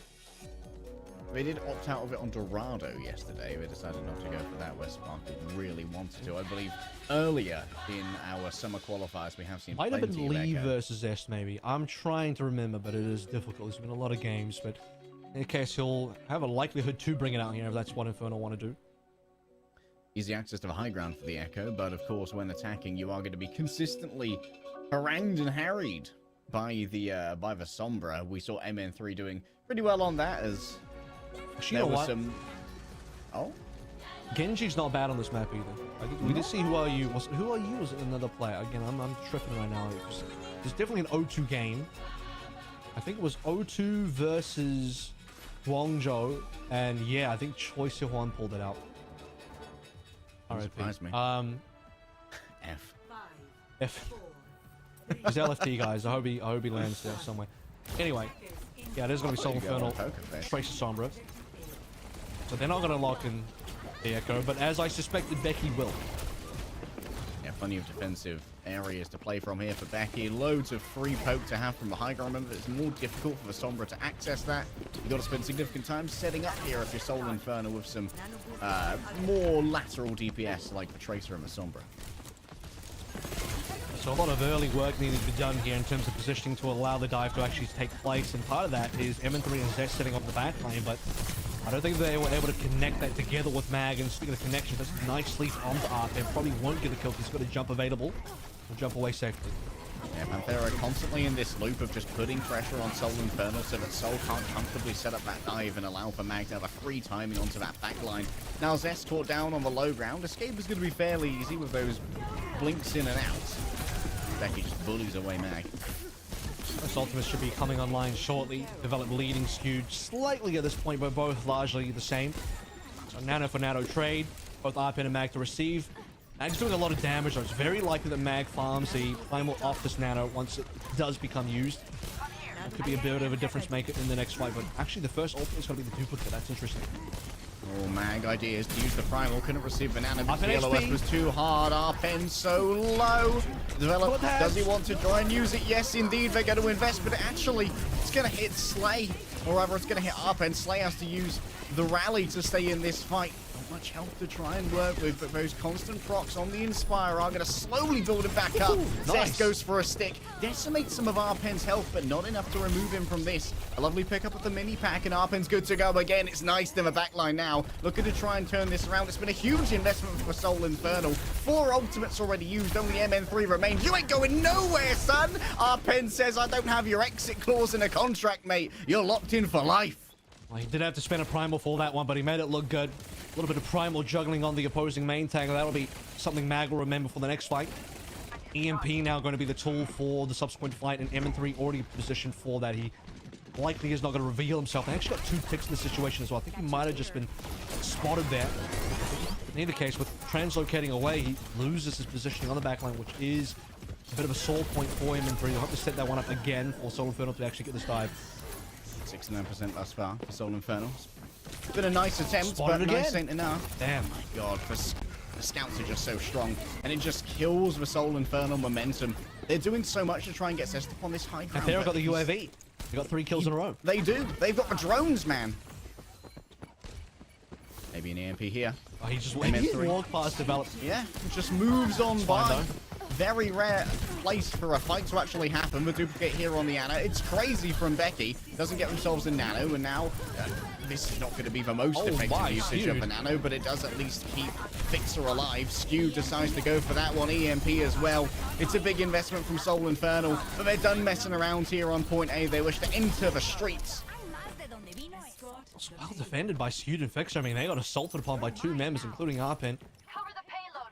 They did opt out of it on Dorado yesterday. They decided not to go for that, where Sparkle really wanted to. I believe earlier in our summer qualifiers, we have seen Might have been Lee Echo versus Zest, maybe. I'm trying to remember, but it is difficult. There's been a lot of games, but in case he'll have a likelihood to bring it out here if that's what Infernal want to do. Easy access to the high ground for the Echo, but of course, when attacking, you are going to be consistently harangued and harried by the Sombra. We saw MN3 doing pretty well on that, as actually, there was some. Oh, Genji's not bad on this map either. We did see Who Are You was another player. Again, I'm tripping right now. There's definitely an O2 game. I think it was O2 versus Guangzhou, and yeah, I think Choi Se-hwan pulled it out. Surprised me. F. He's LFT, guys. I hope he lands there somewhere. Anyway, yeah, there's gonna be Soul Infernal, Tracer Sombra. So they're not gonna lock in the Echo, but as I suspected, Becky will. Yeah, plenty of defensive areas to play from here for Becky. Loads of free poke to have from the high ground. Remember, it's more difficult for the Sombra to access that. You've got to spend significant time setting up here if you're Soul Infernal with some more lateral DPS like the Tracer and the Sombra. So a lot of early work needed to be done here in terms of positioning to allow the dive to actually take place, and part of that is MN3 and Zest setting up the back lane, but I don't think they were able to connect that together with Mag. And speaking of connection, that's nicely onto Arpen. Probably won't get the kill because he's got a jump available. He'll jump away safely. Yeah, Panthera constantly in this loop of just putting pressure on Soul Infernal so that Soul can't comfortably set up that dive and allow for Mag to have a free timing onto that back line. Now Zest caught down on the low ground. Escape is going to be fairly easy with those blinks in and out. Becky just bullies away Mag. This ultimate should be coming online shortly. Develop leading skewed slightly at this point, but both largely the same. So Nano for Nano trade. Both Arpen and Mag to receive. Mag's doing a lot of damage, so it's very likely that Mag farms the Primal off this Nano once it does become used. That could be a bit of a difference maker in the next fight, but actually the first ultimate is going to be the duplicate. That's interesting. Oh, Mag ideas to use the Primal. Couldn't receive Banana because the LOS was too hard. Arpen so low. Develop, does he want to try and use it? Yes, indeed, they're going to invest, but actually, it's going to hit Slay. Or rather, it's going to hit Arpen. Slay has to use the rally to stay in this fight. Not much help to try and work with, but those constant procs on the Inspire are going to slowly build it back up. Nice. Zest goes for a stick. Decimates some of Arpen's health, but not enough to remove him from this. A lovely pickup of the mini pack, and Arpen's good to go again. It's nice in the backline now. Looking to try and turn this around. It's been a huge investment for Soul Infernal. 4 ultimates already used. Only MN3 remains. You ain't going nowhere, son. Arpen says, I don't have your exit clause in a contract, mate. You're locked in for life. Well, he did have to spend a Primal for that one, but he made it look good. A little bit of Primal juggling on the opposing main tank. That'll be something Mag will remember for the next fight. EMP now going to be the tool for the subsequent fight, and MN3 already positioned for that. He likely is not going to reveal himself. They actually got 2 ticks in this situation as well. I think he might have just been spotted there. In either case, with translocating away, he loses his positioning on the backline, which is a bit of a sore point for him. MN3 will have to set that one up again for Soul Infernal to actually get this dive. 69% thus far for Soul Infernal. It's been a nice attempt, but nice ain't enough. Damn. Oh my god, the scouts are just so strong, and it just kills the Soul Infernal momentum. They're doing so much to try and get Zest up on this high ground. And they've got the UAV. They got 3 kills in a row. They do. They've got the drones, man. Maybe an EMP here. Oh, he just walked past Develop. Yeah, just moves on by. very rare place for a fight to actually happen. The duplicate here on the Ana. It's crazy from Becky. Doesn't get themselves a nano, and now this is not going to be the most effective usage of a nano, but it does at least keep Fixer alive. Skew decides to go for that one. EMP as well. It's a big investment from Soul Infernal, but they're done messing around here on point A. They wish to enter the streets. It's well defended by Skewed and Fixer. I mean, they got assaulted upon by 2 members, including Arpin.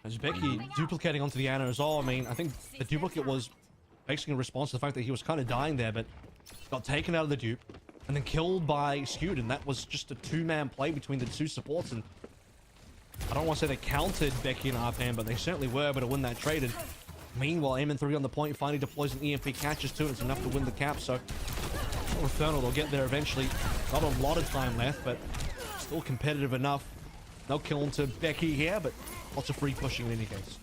As Becky duplicating onto the Ana as well. I mean, I think the duplicate was basically in response to the fact that he was kind of dying there, but got taken out of the dupe and then killed by Skewed, and that was just a 2-man play between the 2 supports. And I don't want to say they counted Becky and Arpan, but they certainly were able to win that trade. And meanwhile, Aim3 on the point finally deploys an EMP, catches 2, and it's enough to win the cap. So Infernal, they'll get there eventually. Not a lot of time left, but still competitive enough. No kill into Becky here, but lots of free pushing in any case.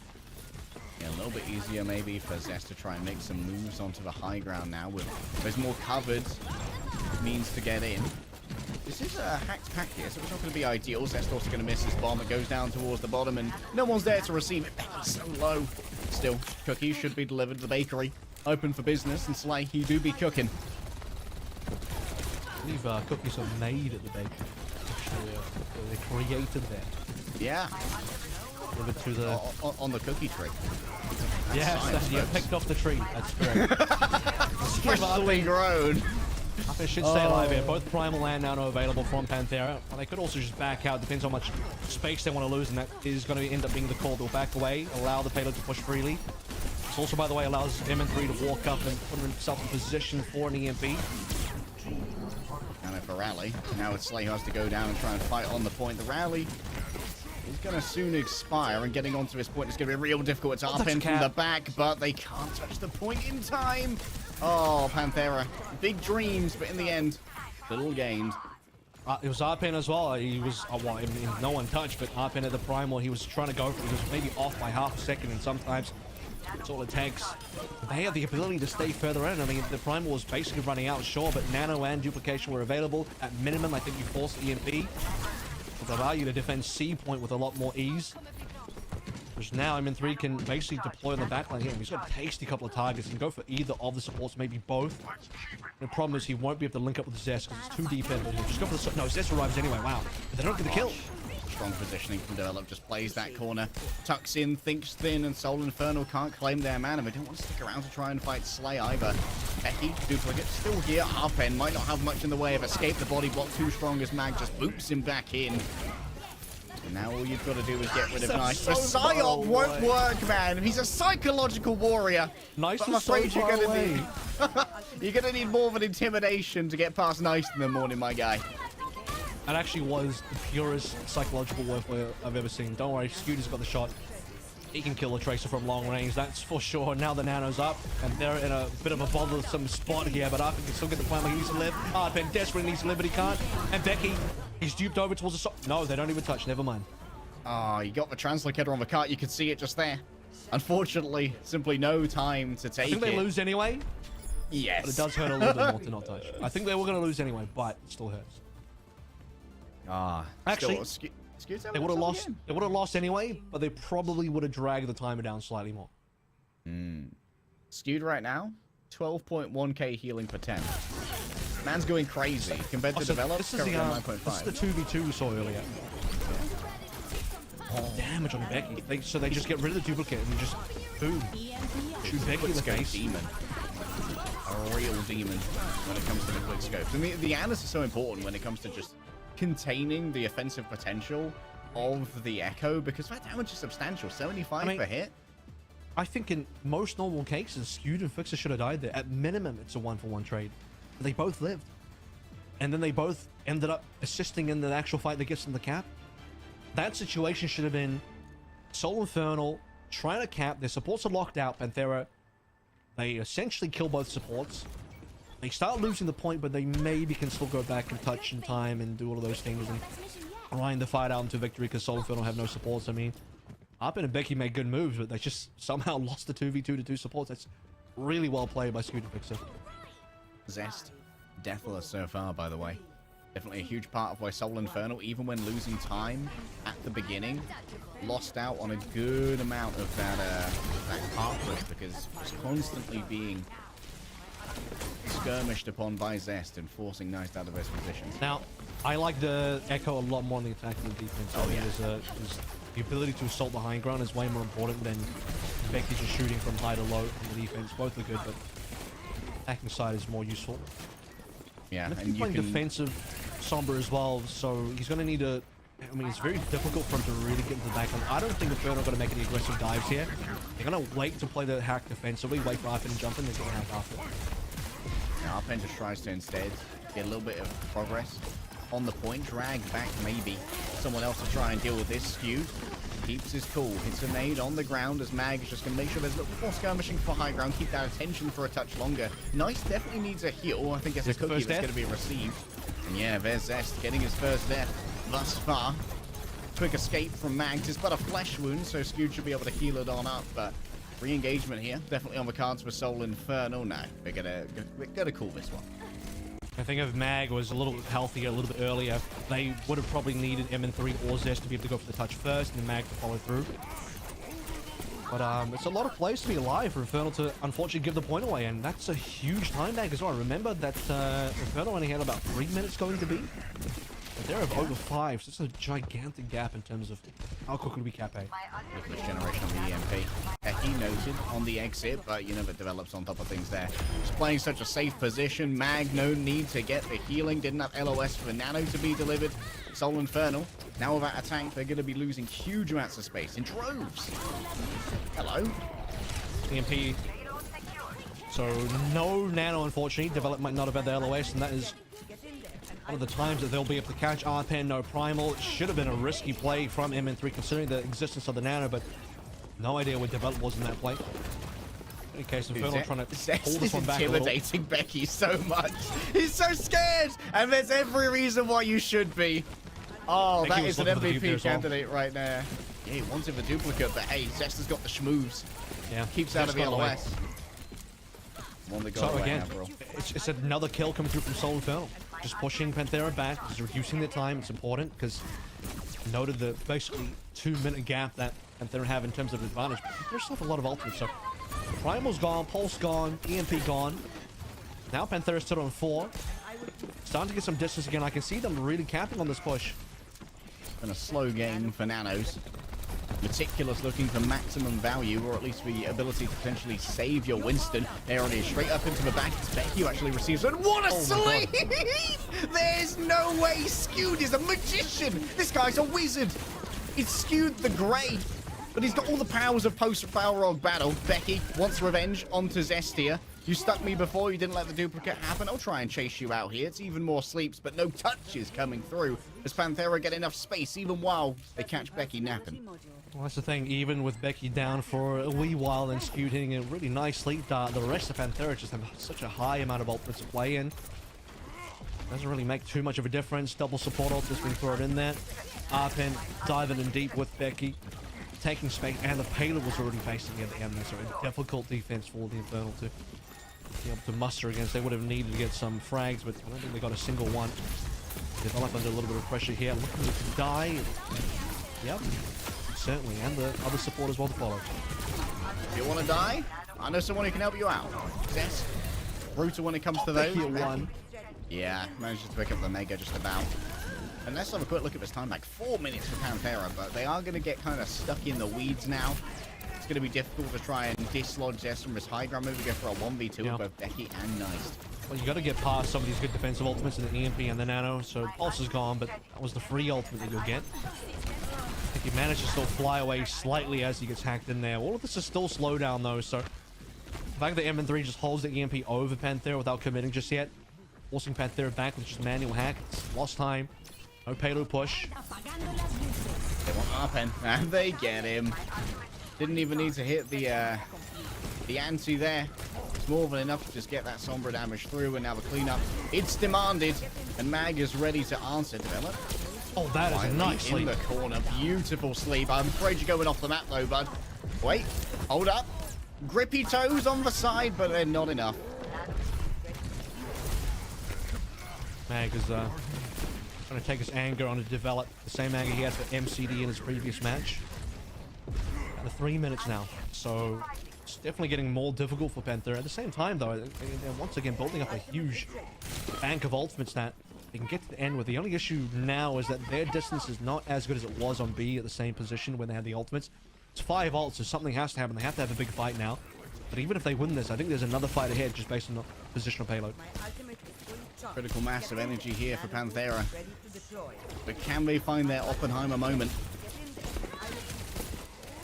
Yeah, a little bit easier maybe for Zest to try and make some moves onto the high ground now. There's more covered means to get in. This is a hacked pack here, so it's not going to be ideal. Zest also going to miss his bomb. It goes down towards the bottom, and no one's there to receive it. Becky's so low. Still, cookies should be delivered to the bakery. Open for business, and Slay, he do be cooking. I believe cookies are made at the bakery. Actually, they're created there. Yeah. Delivered to the... On the cookie tree. Yes, you picked off the tree. That's correct. Freshly grown. I should stay alive here. Both Primal and Nano available from Panthera. Well, they could also just back out. Depends how much space they want to lose, and that is going to end up being the call. They'll back away, allow the payload to push freely. This also, by the way, allows MN3 to walk up and put himself in position for an EMP. And for Rally. Now it's Slay who has to go down and try and fight on the point. The Rally is going to soon expire, and getting onto his point is going to be real difficult. It's Arpin from the back, but they can't touch the point in time. Oh, Panthera. Big dreams, but in the end, little gained. It was Arpin as well. He was, well, I mean, no one touched, but Arpin at the Primal, he was trying to go for it. He was maybe off by half a second, and sometimes that's all it takes. They have the ability to stay further in. I mean, the Primal was basically running out, sure, but Nano and Duplication were available. At minimum, I think you forced EMP. But allow you to defend C point with a lot more ease. Which now MN3 can basically deploy on the backline here. He's got a tasty couple of targets and go for either of the supports, maybe both. The problem is he won't be able to link up with Zest because it's too deep in. He'll just go for the... No, Zest arrives anyway, wow. But they're not going to kill. Strong positioning from Develop, just plays that corner, tucks in, thinks thin, and Soul Infernal can't claim their mana. They don't want to stick around to try and fight Slay either. Becky, Duplicate, still here. Arpen might not have much in the way of escape. The body block too strong as Mag just boops him back in. And now all you've got to do is get rid of Nice. The Psyop won't work, man. He's a psychological warrior. Nice, but I'm afraid you're going to need... you're going to need more of an intimidation to get past Nice in the morning, my guy. That actually was the purest psychological warfare I've ever seen. Don't worry, Scooter's got the shot. He can kill a Tracer from long range, that's for sure. Now the Nano's up, and they're in a bit of a bothersome spot here, but Arpin can still get the plan. He needs to live. Arpin desperately needs to live, but he can't. And Becky, he's duped over towards the... No, they don't even touch, never mind. Oh, you got the translocator on the cart. You could see it just there. Unfortunately, simply no time to take it. I think they lose anyway. Yes. But it does hurt a little bit more to not touch. I think they were going to lose anyway, but it still hurts. Actually, they would have lost. They would have lost anyway, but they probably would have dragged the timer down slightly more. Skewed right now, 12.1k healing per 10. Man's going crazy compared to Develop. This is the 2v2 we saw earlier. Damage on Becky. So they just get rid of the duplicate and just boom, shoot Becky in the face. Demon. A real demon when it comes to the quick scopes. I mean, the Anus is so important when it comes to just containing the offensive potential of the Echo, because that damage is substantial. 75 per hit. I think in most normal cases, Skewed and Fixer should have died there. At minimum, it's a 1-for-1 trade. They both lived. And then they both ended up assisting in the actual fight that gets them the cap. That situation should have been Soul Infernal trying to cap. Their supports are locked out. Panthera, they essentially kill both supports. They start losing the point, but they maybe can still go back and touch in time and do all of those things and grind the fight out into victory because Soul Infernal have no supports. I mean, Arpin and Becky made good moves, but they just somehow lost the 2v2 to 2 supports. That's really well played by Scooter Fixer. Zest, deathless so far, by the way. Definitely a huge part of why Soul Infernal, even when losing time at the beginning, lost out on a good amount of that heart push because it's constantly being skirmished upon by Zest and forcing Nice out of his positions. Now, I like the Echo a lot more on the attack than the defense. Oh, yeah. There's the ability to assault the high ground is way more important than Becky just shooting from high to low on the defense. Both are good, but attacking side is more useful. Yeah, and if and he's you playing can... defensive Sombra as well, so he's going to need to... I mean, it's very difficult for him to really get into the back. I don't think Inferno are going to make any aggressive dives here. They're going to wait to play the hack defensively, wait for Arpen to jump in, then get hack after. Now, Arpen just tries to instead get a little bit of progress on the point, drag back maybe someone else to try and deal with this. Skew keeps his cool, hits a nade on the ground as Mag is just going to make sure there's a little more skirmishing for high ground, keep that attention for a touch longer. Nice definitely needs a heal. I think it's a cookie that's going to be received. And yeah, there's Zest getting his first death thus far. Quick escape from Mags. It's but a flesh wound, so Skew should be able to heal it on up, but re-engagement here definitely on the cards for Soul Inferno. No, we're gonna call this one. I think if Mag was a little bit healthier, a little bit earlier, they would have probably needed MN3 or Zest to be able to go for the touch first, and then Mag to follow through. But it's a lot of plays to be alive for Infernal to unfortunately give the point away, and that's a huge time lag as well. Remember that Infernal only had about 3 minutes going to be. But they're over 5, so it's a gigantic gap in terms of how quickly we cap A. Look at generation on the EMP. He noted on the exit, but you know that develops on top of things there. Just playing such a safe position. Mag, no need to get the healing. Didn't have LOS for Nano to be delivered. Soul Infernal. Now without a tank, they're going to be losing huge amounts of space in droves. Hello. EMP. So no Nano, unfortunately. Develop might not have had the LOS, and that is one of the times that they'll be able to catch Arpen, no Primal. It should have been a risky play from MN3 considering the existence of the Nano, but no idea what Develop was in that play. In any case, Infernal trying to hold this one back a little. Intimidating Becky so much. He's so scared, and there's every reason why you should be. Oh, Becky that is an MVP well. candidate right there. Yeah, he wanted the duplicate, but hey, Zest has got the schmoves. Yeah, Keeps out of the LOS. So again, it's another kill coming through from Soul Infernal. Just pushing Panthera back, just reducing the time. It's important because noted the basically 2-minute gap that Panthera have in terms of advantage. There's still a lot of ultimates. So Primal's gone, Pulse gone, EMP gone. Now Panthera's still on 4. Starting to get some distance again. I can see them really camping on this push. And a slow game for Nanos. Meticulous, looking for maximum value, or at least the ability to potentially save your Winston. There it is, straight up into the back. It's Becky who actually receives it. What a sleep! There's no way Skewed is a magician! This guy's a wizard! It's Skewed the Grey, but he's got all the powers of post-Balrog battle. Becky wants revenge onto Zestia. You stuck me before, you didn't let the duplicate happen. I'll try and chase you out here. It's even more sleeps, but no touches coming through as Panthera get enough space, even while they catch Becky napping. Well, that's the thing, even with Becky down for a wee while and Skewed hitting a really nice sleep dart, the rest of Panthera just have such a high amount of ultimates to play in. Doesn't really make too much of a difference. Double support ult has been thrown in there. Arpen diving in deep with Becky, taking space, and the payload was already facing at the end there, so a difficult defense for the Infernal to be able to muster against. They would have needed to get some frags, but I don't think they got a single one. Develop under a little bit of pressure here, looking to die. Yep, certainly, and the other support as well to follow. If you want to die, I know someone who can help you out. Zest, brutal when it comes to those. One. Yeah, managed to pick up the Mega just about. And let's have a quick look at this time, like 4 minutes for Panthera, but they are going to get kind of stuck in the weeds now. It's going to be difficult to try and dislodge Zest from his high ground move. We go for a 1v2 with both Becky and Nice. Well, you got to get past some of these good defensive ultimates in the EMP and the Nano, so Pulse is gone, but that was the free ultimate that you'll get. I think he managed to still fly away slightly as he gets hacked in there. All of this is still slow down though, so the fact that MN3 just holds the EMP over Panthera without committing just yet, forcing Panthera back with just manual hack, it's lost time. No payload push. They want Arpen, and they get him. Didn't even need to hit the ante there. It's more than enough to just get that Sombra damage through, and now the cleanup. It's demanded, and Mag is ready to answer. Develop. Oh, that is a nice sleep. In the corner, beautiful sleep. I'm afraid you're going off the map though, bud. Wait, hold up. Grippy toes on the side, but they're not enough. Mag is trying to take his anger on to Develop, the same anger he had for MCD in his previous match. for 3 minutes now. So it's definitely getting more difficult for Panther. At the same time, though, they're once again building up a huge bank of ultimates that they can get to the end with. The only issue now is that their distance is not as good as it was on B at the same position when they had the ultimates. It's 5 ults, so something has to happen. They have to have a big fight now. But even if they win this, I think there's another fight ahead just based on the positional payload. Critical mass of energy here for Panthera. But can they find their Oppenheimer moment?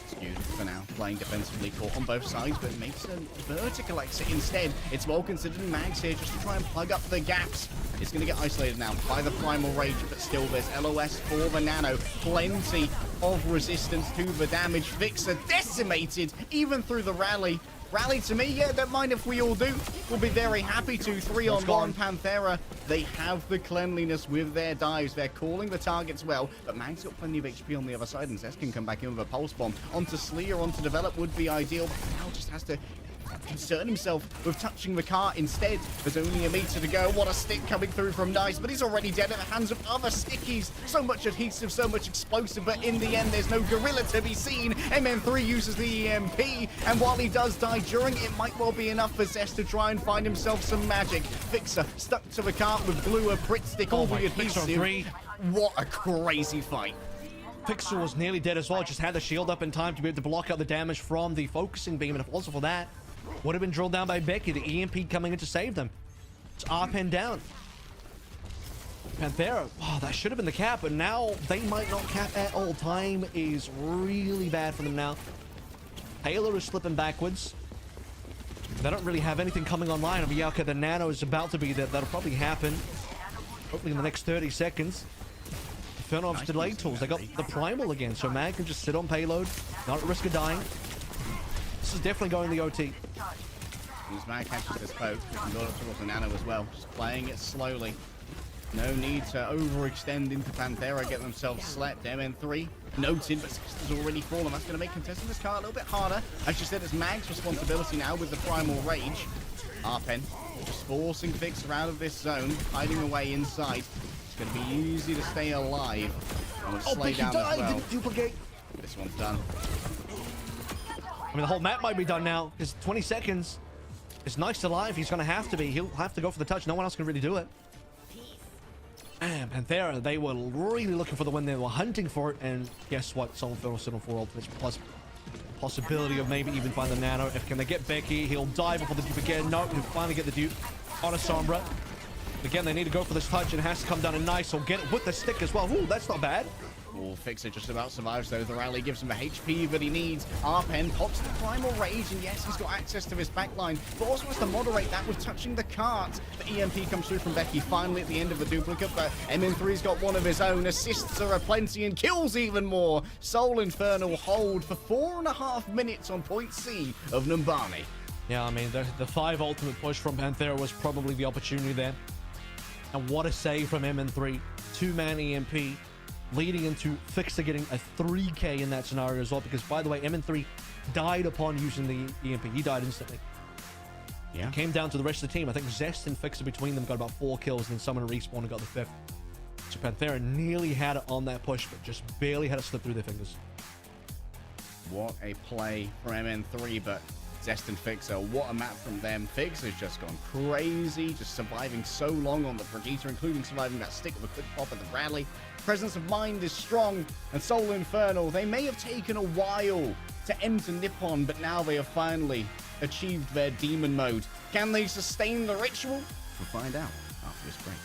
Skewed for now, playing defensively, caught on both sides, but makes a vertical exit instead. It's well considered Mags here just to try and plug up the gaps. It's going to get isolated now by the Primal Rage, but still there's LOS for the Nano. Plenty of resistance to the damage. Vixer decimated even through the rally. Rally to me, yeah, don't mind if we all do. We'll be very happy to. 3-on-1 Panthera. They have the cleanliness with their dives. They're calling the targets well, but Mag's got plenty of HP on the other side, and Zest can come back in with a pulse bomb. Onto Sleer, onto Develop would be ideal, but now just has to concern himself with touching the car instead. There's only a meter to go. What a stick coming through from Nice, but he's already dead at the hands of other stickies. So much adhesive, so much explosive, but in the end, there's no gorilla to be seen. MN3 uses the EMP, and while he does die during it, might well be enough for Zest to try and find himself some magic. Fixer stuck to the car with glue, a Brit stick, all the adhesive. What a crazy fight. Fixer was nearly dead as well, just had the shield up in time to be able to block out the damage from the focusing beam, and if it wasn't for that, would have been drilled down by Becky. The EMP coming in to save them. It's R-Pen down. Panthera, oh, that should have been the cap, but now they might not cap at all. Time is really bad for them now. Taylor is slipping backwards. They don't really have anything coming online. I mean, yeah, okay, the Nano is about to be there. That'll probably happen. Hopefully in the next 30 seconds. Inferno's delayed tools. They got the Primal again, so Mag can just sit on payload, not at risk of dying. This is definitely going the OT. As Mag catches this poke, we can go up towards the Nano as well. Just playing it slowly. No need to overextend into Panthera, get themselves slept. MN3 noted, but has already fallen. That's going to make contesting this car a little bit harder. As you said, it's Mag's responsibility now with the Primal Rage. R-Pen just forcing Fixer out of this zone, hiding away inside. It's going to be easy to stay alive. I'm going to slay down as well. Duplicate. This one's done. I mean, the whole map might be done now. It's 20 seconds. It's Nice alive. He's going to have to be. He'll have to go for the touch. No one else can really do it. And Panthera, they were really looking for the win. They were hunting for it. And guess what? Someone fell on 4 ultimates plus possibility of maybe even find the Nano. If can they get Becky, he'll die before the dupe again. No, he'll finally get the dupe on a Sombra. Again, they need to go for this touch, and it has to come down and Nice. He'll get it with the stick as well. Ooh, that's not bad. Oh, Fixer just about survives though. The rally gives him the HP that he needs. R-Pen pops the Primal Rage, and yes, he's got access to his backline, but also has to moderate that with touching the cart. The EMP comes through from Becky finally at the end of the duplicate, but MN3's got one of his own. Assists are aplenty and kills even more. Soul Infernal hold for 4.5 minutes on point C of Numbani. Yeah, I mean, the 5 ultimate push from Panthera was probably the opportunity there. And what a save from MN3. 2-man EMP. Leading into Fixer getting a 3k in that scenario as well, because by the way, MN3 died upon using the EMP. He died instantly. Yeah. It came down to the rest of the team. I think Zest and Fixer between them got about 4 kills, and then someone respawned and got the 5th. So Panthera nearly had it on that push, but just barely had it slip through their fingers. What a play from MN3, but Zest and Fixer, what a map from them. Fixer's just gone crazy, just surviving so long on the Brigitte, including surviving that stick with a quick pop at the rally. Presence of mind is strong, and Soul Infernal, they may have taken a while to enter Nippon, but now they have finally achieved their demon mode. Can they sustain the ritual? We'll find out after this break.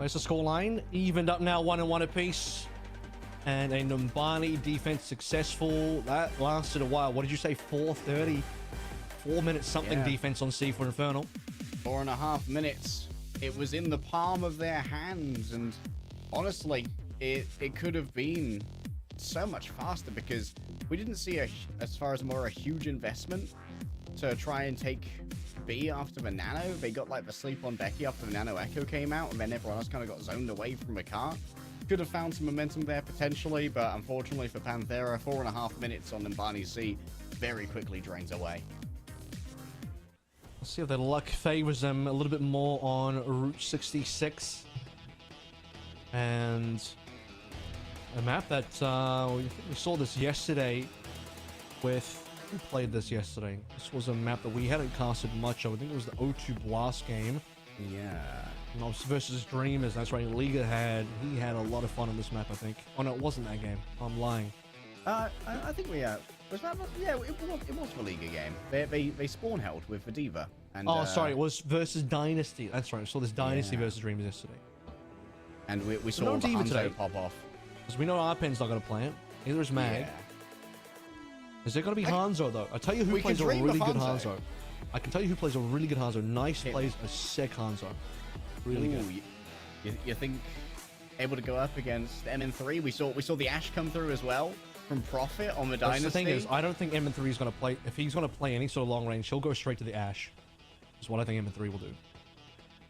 There's the scoreline. Evened up now, 1-1 apiece. And a Numbani defense successful. That lasted a while. What did you say? 4:30? 4 minutes something defense on C for Infernal. 4.5 minutes. It was in the palm of their hands, and honestly, it could have been so much faster because we didn't see as far as more a huge investment to try and take B after the Nano. They got like the sleep on Becky after the Nano Echo came out, and then everyone else kind of got zoned away from the car. Could have found some momentum there potentially, but unfortunately for Panthera, 4.5 minutes on Numbani C very quickly drains away. Let's see if their luck favors them a little bit more on Route 66. And a map that we saw this yesterday with... Who played this yesterday? This was a map that we hadn't casted much of. I think it was the O2 Blast game. Yeah. Versus Dreamers. That's right. Liga he had a lot of fun on this map, I think. Oh no, it wasn't that game. I'm lying. I think we was that? Yeah, it was the Liga game. They spawn held with the Diva. And, sorry, it was versus Dynasty. That's right. We saw this Dynasty versus Dreamers yesterday. And we saw the Diva today pop off. Because we know Arpen's not going to play it. Neither is Mag. Yeah. Is it going to be Hanzo though? I'll tell you who plays a really good Hanzo. I can tell you who plays a really good Hanzo. Nice plays a sick Hanzo. Really good. You think able to go up against MN3? We saw the Ash come through as well from Profit on the Dynasty. The thing is, I don't think MN3 is going to play. If he's going to play any sort of long range, he'll go straight to the Ash. Is what I think MN3 will do.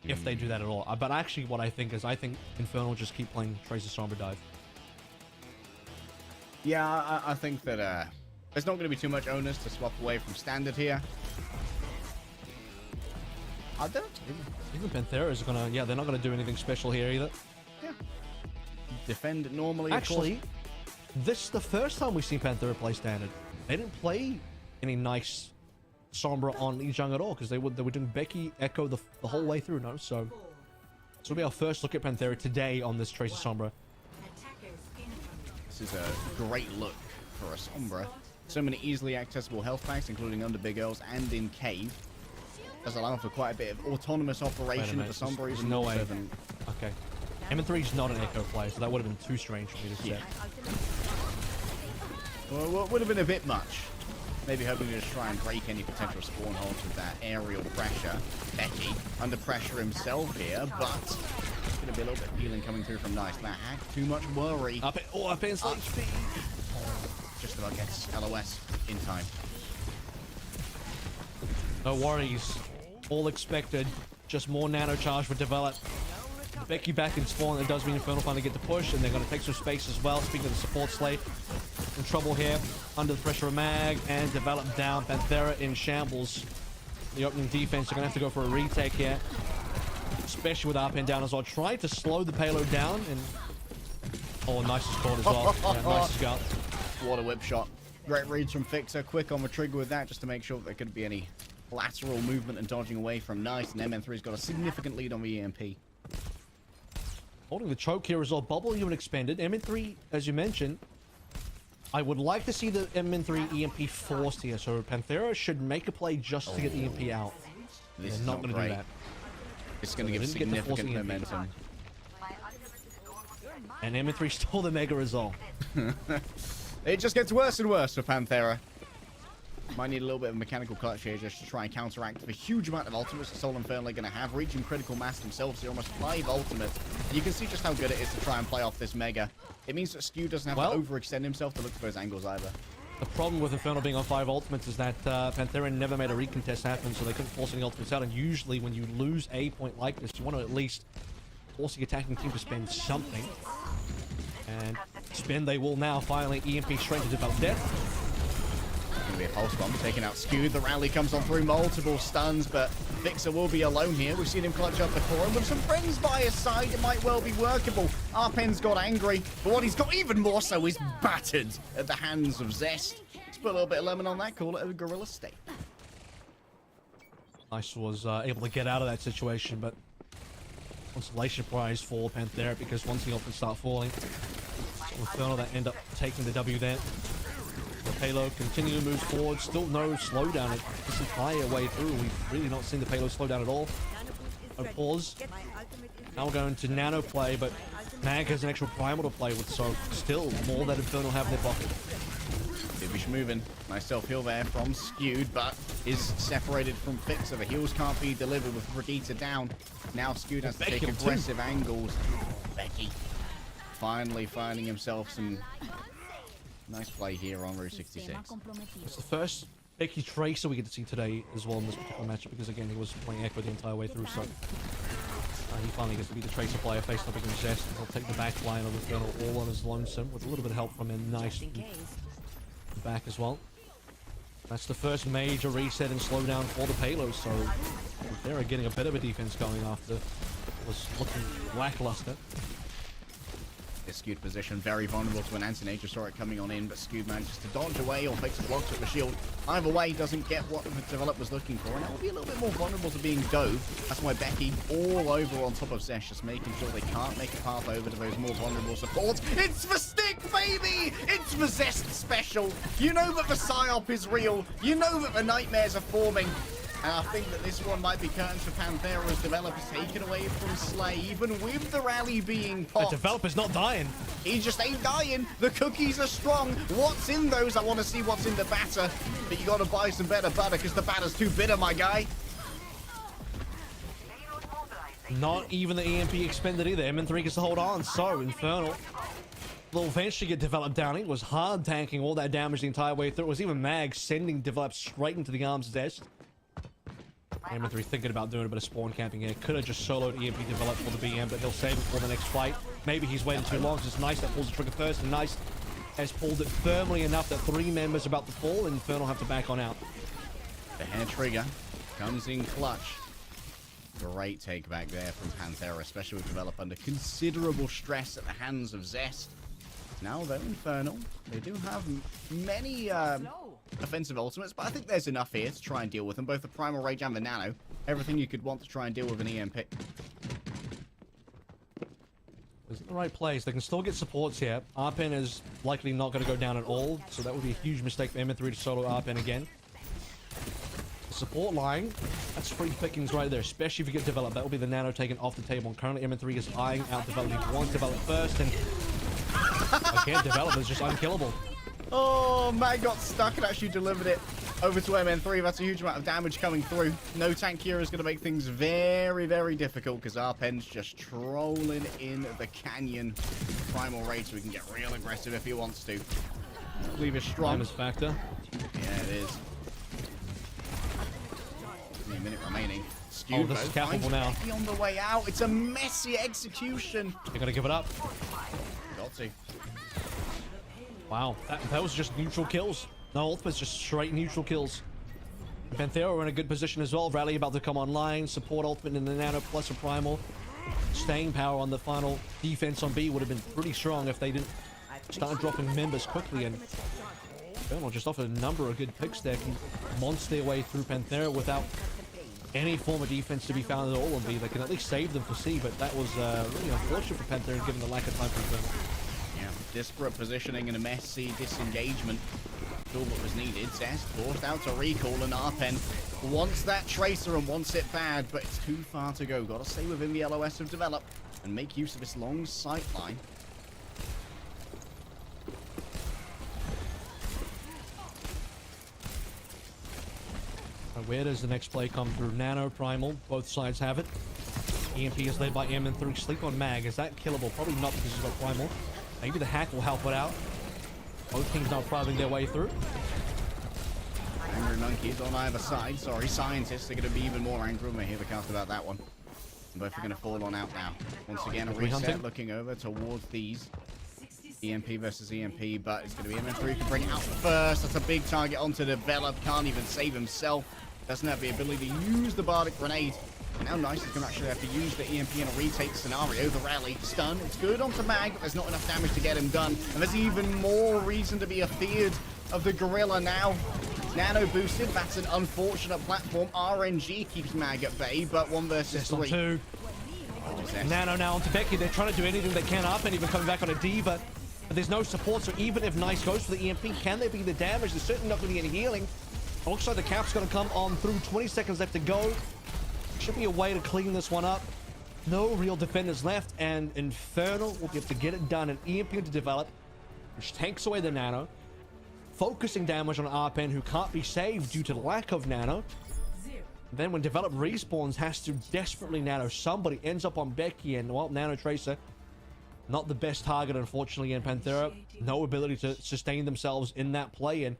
If they do that at all. But actually, what I think Infernal will just keep playing Tracer Sombra Dive. Yeah, I think that there's not going to be too much onus to swap away from standard here. I don't. Even Panthera is gonna. Yeah, they're not gonna do anything special here either. Yeah. Defend normally. Actually, this is the first time we've seen Panthera play standard. They didn't play any nice Sombra on Ijang at all because they were doing Becky Echo the whole way through. No, so this will be our first look at Panthera today on this Tracer Sombra. This is a great look for a Sombra. So many easily accessible health packs, including under Big L's and in Cave. Does allow for quite a bit of autonomous operation of the Sombra. There's no way. Okay. MN3 is not an Echo player, so that would have been too strange for me to say. Well, it would have been a bit much. Maybe hoping to just try and break any potential spawn holes with that aerial pressure. Becky under pressure himself here, but it's going to be a little bit of healing coming through from Nice. That hack, too much worry. Up in speed. Just about gets LOS in time. No worries. All expected. Just more nano charge for Develop. Becky back in spawn. It does mean Infernal finally get the push, and they're going to take some space as well. Speaking of the support slate, in trouble here. Under the pressure of Mag, and Develop down. Panthera in shambles. The opening defense are going to have to go for a retake here. Especially with Arpen down as well. Try to slow the payload down, and... Oh, nice scored as well. Yeah, nice scout. What a whip shot. Great reads from Fixer. Quick on the trigger with that, just to make sure that there couldn't be any lateral movement and dodging away from Nice. And MN3's got a significant lead on the EMP. Holding the choke here as well. Bubble even expanded. MN3, as you mentioned, I would like to see the MN3 EMP forced here. So Panthera should make a play just to get the EMP out. This They're is not going to do that. It's going to give significant momentum. And MN3 stole the Mega Resolve. It just gets worse and worse for Panthera. Might need a little bit of mechanical clutch here just to try and counteract the huge amount of ultimates that Soul Infernal are going to have. Reaching critical mass themselves, they're almost 5 ultimates. And you can see just how good it is to try and play off this Mega. It means that Skew doesn't have to overextend himself to look for those angles either. The problem with Infernal being on 5 ultimates is that Panthera never made a recontest happen, so they couldn't force any ultimates out. And usually when you lose a point like this, you want to at least force the attacking team to spend something. And spin they will now, finally. EMP straight to Develop Death. Going to be a pulse bomb taking out Skew. The rally comes on through multiple stuns, but Fixer will be alone here. We've seen him clutch up before, and with some friends by his side, it might well be workable. Arpen's got angry, but what he's got even more so is battered at the hands of Zest. Let's put a little bit of lemon on that, call it a gorilla steak. Nice was able to get out of that situation, but consolation prize for Panthera because once the ultimates start falling, Infernal that end up taking the W there. The payload continue to move forward. Still no slowdown this entire way through. We've really not seen the payload slow down at all. A pause. Now we're going to nano play, but Mag has an actual primal to play with, so still more that Infernal have in their pocket. Divish moving. Nice self-heal there from Skewed, but is separated from Fixer. The heals can't be delivered with Brigitte down. Now Skewed has to take aggressive angles. Becky finally finding himself some nice play here on Route 66. It's the first Becky Tracer we get to see today as well in this particular matchup, because again, he was playing Echo the entire way through, so he finally gets to be the Tracer player faced up against Zest. He'll take the back line of Infernal all on his lonesome with a little bit of help from a nice back as well. That's the first major reset and slowdown for the Palos, so they're getting a bit of a defense going after it was looking lackluster. This Skewed position very vulnerable to an anti-nature. Saw it coming on in, but Skewed manages to dodge away or Fixer blocks with the shield. Either way, doesn't get what the developer's looking for, and it will be a little bit more vulnerable to being dove. That's why Becky all over on top of Zesh, just making sure they can't make a path over to those more vulnerable supports. It's the stick, baby! It's the Zest special. You know that the psyop is real. You know that the nightmares are forming. And I think that this one might be curtains for Panthera's developers taken away from Slay, even with the rally being popped. The developer's not dying. He just ain't dying. The cookies are strong. What's in those? I want to see what's in the batter. But you got to buy some better butter because the batter's too bitter, my guy. Not even the EMP expended either. MN3 gets to hold on. So, Infernal will eventually get developed down. He was hard tanking all that damage the entire way through. It was even Mag sending developed straight into the arms of Zest. MN3 thinking about doing a bit of spawn camping here. Could have just soloed EMP developed for the BM, but he'll save it for the next fight. Maybe he's waiting too long. It's nice that pulls the trigger first, and Nice has pulled it firmly enough that 3 members are about to fall, and Infernal have to back on out. The hair trigger comes in clutch. Great take back there from Panthera, especially with develop under considerable stress at the hands of Zest. Now though, Infernal, they do have many offensive ultimates, but I think there's enough here to try and deal with them. Both the Primal Rage and the Nano. Everything you could want to try and deal with an EMP. Is it the right place? They can still get supports here. Arpen is likely not going to go down at all, so that would be a huge mistake for MN3 to solo Arpen again. The support line, that's free pickings right there, especially if you get developed. That will be the Nano taken off the table. And currently MN3 is eyeing out development. He wants develop first, and again, develop is just unkillable. Oh, Mag got stuck and actually delivered it over to MN3. That's a huge amount of damage coming through. No tank here is going to make things very, very difficult because Arpen's just trolling in the canyon. Primal Rage, so we can get real aggressive if he wants to. Cleave is strong. Time is factor. Yeah, it is. Only a minute remaining. Skewed, this is capable now. On the way out. It's a messy execution. They're going to give it up. Got to. Wow, that was just neutral kills. No, ultimate's just straight neutral kills. Panthera are in a good position as well. Rally about to come online. Support ultimate in the Nano plus a Primal. Staying power on the final defense on B would have been pretty strong if they didn't start dropping members quickly. And Infernal just offered a number of good picks there. Can monster their way through Panthera without any form of defense to be found at all on B. They can at least save them for C, but that was really unfortunate for Panthera given the lack of time for Infernal. Disparate positioning and a messy disengagement. All what was needed. Zest forced out to recall, and Arpen wants that Tracer and wants it bad, but it's too far to go. Got to stay within the LOS of develop and make use of this long sight line. Where does the next play come through? Nano, Primal, both sides have it. EMP is led by MN3. Sleep on Mag. Is that killable? Probably not because he's got Primal. Maybe the hack will help it out. Both teams now driving their way through. Angry monkeys on either side. Sorry, scientists are going to be even more angry when we hear the cast about that one. Both are going to fall on out now. Once again, a reset looking over towards these. EMP versus EMP, but it's going to be MN3 who can bring it out first. That's a big target onto develop. Can't even save himself. Doesn't have the ability to use the Bardic Grenade. Now Nice is going to actually have to use the EMP in a retake scenario. The rally stun. It's good onto Mag, but there's not enough damage to get him done. And there's even more reason to be afeared of the Gorilla now. Nano boosted. That's an unfortunate platform. RNG keeps Mag at bay, but 1 versus 3. 2. Nano now onto Becky. They're trying to do anything they can up and even coming back on a D.Va. But there's no support, so even if Nice goes for the EMP, can there be the damage? There's certainly not going to be any healing. It looks like the cap's going to come on through. 20 seconds left to go. Should be a way to clean this one up. No real defenders left, and Infernal will be able to get it done. An EMP to develop, which takes away the Nano. Focusing damage on Arpen, who can't be saved due to lack of Nano. Then when Develop respawns, has to desperately Nano. Somebody ends up on Becky, and well, Nano Tracer, not the best target, unfortunately, in Panthera. No ability to sustain themselves in that play, and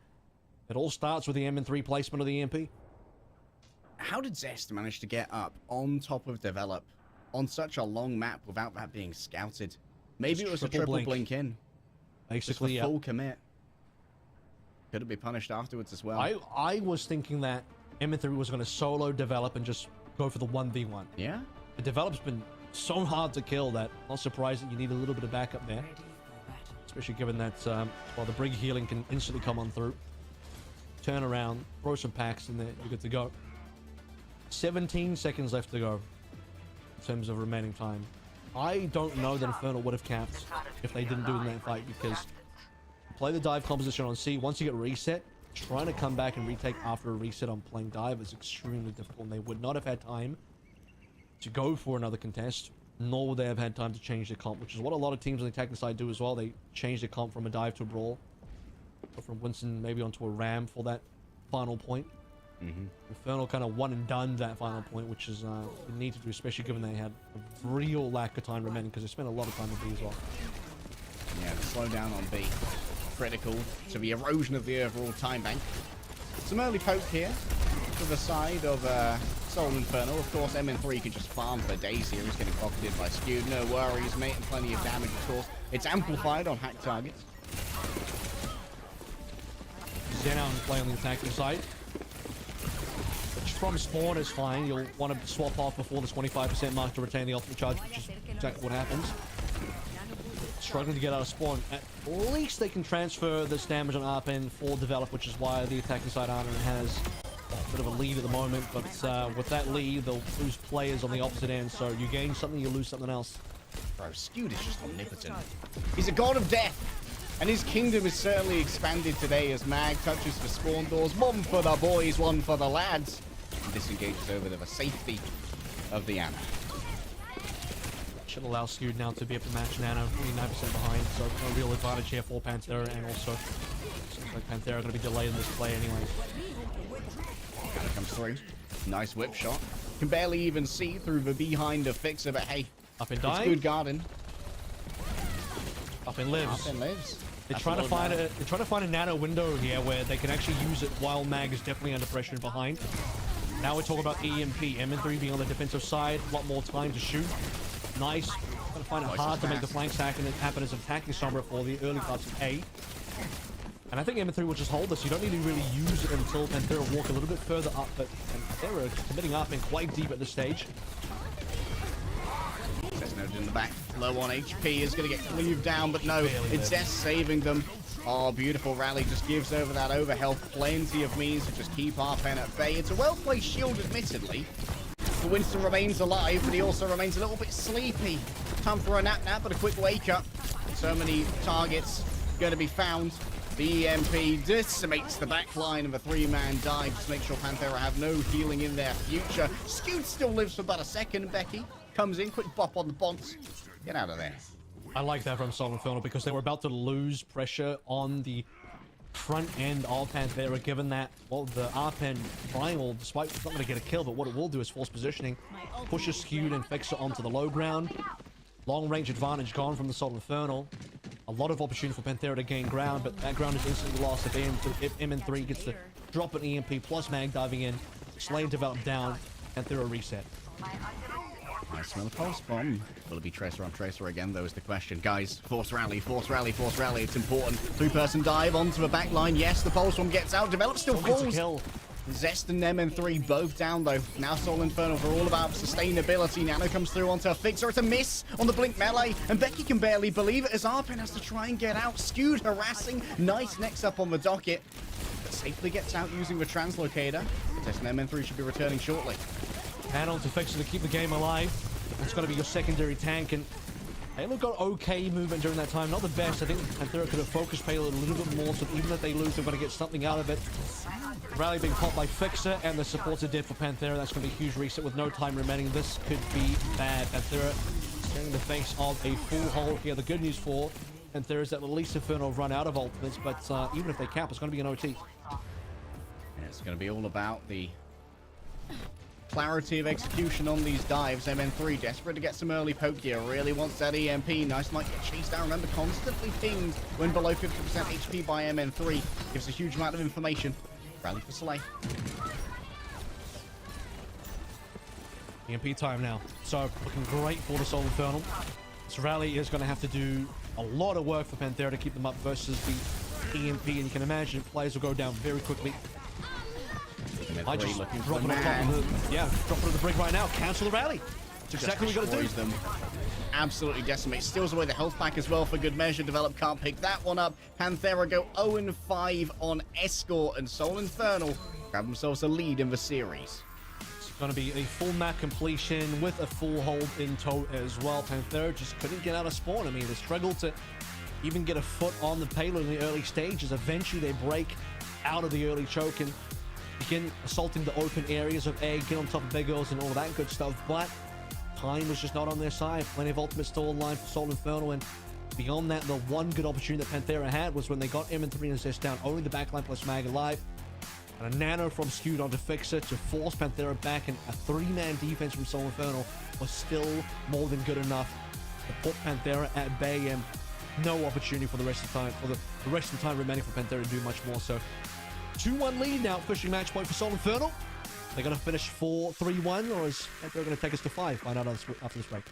it all starts with the MN3 placement of the EMP. How did Zest manage to get up on top of Develop on such a long map without that being scouted? Maybe it was a triple blink in. Basically, full commit. Could it be punished afterwards as well? I was thinking that MN3 was going to solo Develop and just go for the 1v1. Yeah? The Develop's been so hard to kill that not surprised that you need a little bit of backup there. Especially given that, well, the Brig healing can instantly come on through. Turn around, throw some packs, and then you're good to go. 17 seconds left to go in terms of remaining time. I don't know that Infernal would have capped if they didn't do it in that fight, because play the dive composition on C. Once you get reset, trying to come back and retake after a reset on playing dive is extremely difficult, and they would not have had time to go for another contest, nor would they have had time to change their comp, which is what a lot of teams on the attacking side do as well. They change their comp from a dive to a brawl, or from Winston maybe onto a ram for that final point. Infernal kind of one and done that final point, which is you need to do, especially given they had a real lack of time remaining, because they spent a lot of time on B as well. Yeah, the slow down on B. Critical to the erosion of the overall time bank. Some early poke here to the side of Soul Infernal. Of course, MN3 can just farm for days here. He's getting pocketed by Skewed. No worries, mate, and plenty of damage, of course. It's amplified on hack targets. Zen out and play on the attacking side. Which from spawn is fine. You'll want to swap off before the 25% mark to retain the ultimate charge, which is exactly what happens. Struggling to get out of spawn. At least they can transfer this damage on Arpen for Develop, which is why the attacking side Arpen has a bit of a lead at the moment. But with that lead, they'll lose players on the opposite end. So you gain something, you lose something else. Bro, Skewed is just omnipotent. He's a god of death. And his kingdom is certainly expanded today as Mag touches the spawn doors. One for the boys, one for the lads. And disengages over to the safety of the Ana. Should allow Skewed now to be able to match Nano, 49% behind, so no real advantage here for Panthera, and also seems like Panthera are going to be delayed in this play anyways. Ana comes through. Nice whip shot. Can barely even see through the behind of Fixer, but hey, up in it's dive. good garden. Up in lives. Up in lives. They're trying to find a Nano window here where they can actually use it while Mag is definitely under pressure and behind. Now we're talking about EMP. MN3 being on the defensive side, a lot more time to shoot. Nice. Gonna find it hard to make the flanks happen as attacking Sombra for the early parts of A. And I think MN3 will just hold this. You don't need to really use it until Panthera walk a little bit further up, but Panthera committing up and quite deep at this stage. Zest in the back, low on HP, is going to get cleaved down, but no, it's Zest saving them. Oh, beautiful rally, just gives over that overhealth. Plenty of means to just keep Arpen at bay. It's a well-placed shield, admittedly. Winston remains alive, but he also remains a little bit sleepy. Time for a nap, but a quick wake up. So many targets going to be found. The EMP decimates the back line of a three-man dive. Just make sure Panthera have no healing in their future. Skewed still lives for about a second. Becky comes in, quick bop on the bonds. Get out of there. I like that from Soul Infernal because they were about to lose pressure on the front end of Panthera, given that, well, the Arpen triangle, despite it's not going to get a kill, but what it will do is force positioning, pushes Skewed and Fixer onto the low ground. Long range advantage gone from the Soul Infernal. A lot of opportunity for Panthera to gain ground, but that ground is instantly lost if MN3 gets to drop an EMP plus Mag diving in, Slay Develop down, Panthera reset. Nice smell of pulse bomb. Will it be Tracer on Tracer again, though, is the question. Guys, force rally, force rally, force rally. It's important. Three-person dive onto the back line. Yes, the pulse bomb gets out. Develop still falls. Zest and MN3 both down, though. Now Soul Infernal are all about sustainability. Nano comes through onto a Fixer. It's a miss on the Blink melee, and Becky can barely believe it as Arpen has to try and get out. Skewed harassing. Nice next up on the docket, but safely gets out using the translocator. Zest and MN3 should be returning shortly. Hand on to Fixer to keep the game alive. It's going to be your secondary tank, and Halo got okay movement during that time. Not the best. I think Panthera could have focused Halo a little bit more, so even if they lose, they're going to get something out of it. Rally being popped by Fixer, and the supports are dead for Panthera. That's going to be a huge reset with no time remaining. This could be bad. Panthera staring in the face of a full hold here. The good news for Panthera is that at least Inferno will run out of ultimates, but even if they cap, it's going to be an OT. And it's going to be all about the clarity of execution on these dives. MN3 desperate to get some early poke here. Really wants that EMP. Nice might get chased down. Remember, constantly pinged when below 50% HP by MN3. Gives a huge amount of information. Rally for Slay. EMP time now. So looking great for the Soul Infernal. This rally is going to have to do a lot of work for Panthera to keep them up versus the EMP, and you can imagine players will go down very quickly. I just drop it on top of the, drop it on the brig right now. Cancel the rally. That's exactly what we got to do. Them. Absolutely decimates. Steals away the health pack as well for good measure. Develop can't pick that one up. Panthera go 0-5 on Escort, and Soul Infernal grab themselves a lead in the series. It's going to be a full map completion with a full hold in tow as well. Panthera just couldn't get out of spawn. I mean, they struggled to even get a foot on the payload in the early stages. Eventually, they break out of the early choke and begin assaulting the open areas of A, get on top of Big O's and all that good stuff, but time was just not on their side. Plenty of ultimates still online for Soul Infernal, and beyond that, the one good opportunity that Panthera had was when they got M3 and assist down, only the backline plus Mag alive, and a nano from Skewed onto Fixer to force Panthera back, and a 3-man defense from Soul Infernal was still more than good enough to put Panthera at bay, and no opportunity for the rest of the time, remaining for Panthera to do much more. So 2-1 lead now, pushing match point for Soul Infernal. They're going to finish 4-3-1, or is Panthera going to take us to 5? Find out after this break.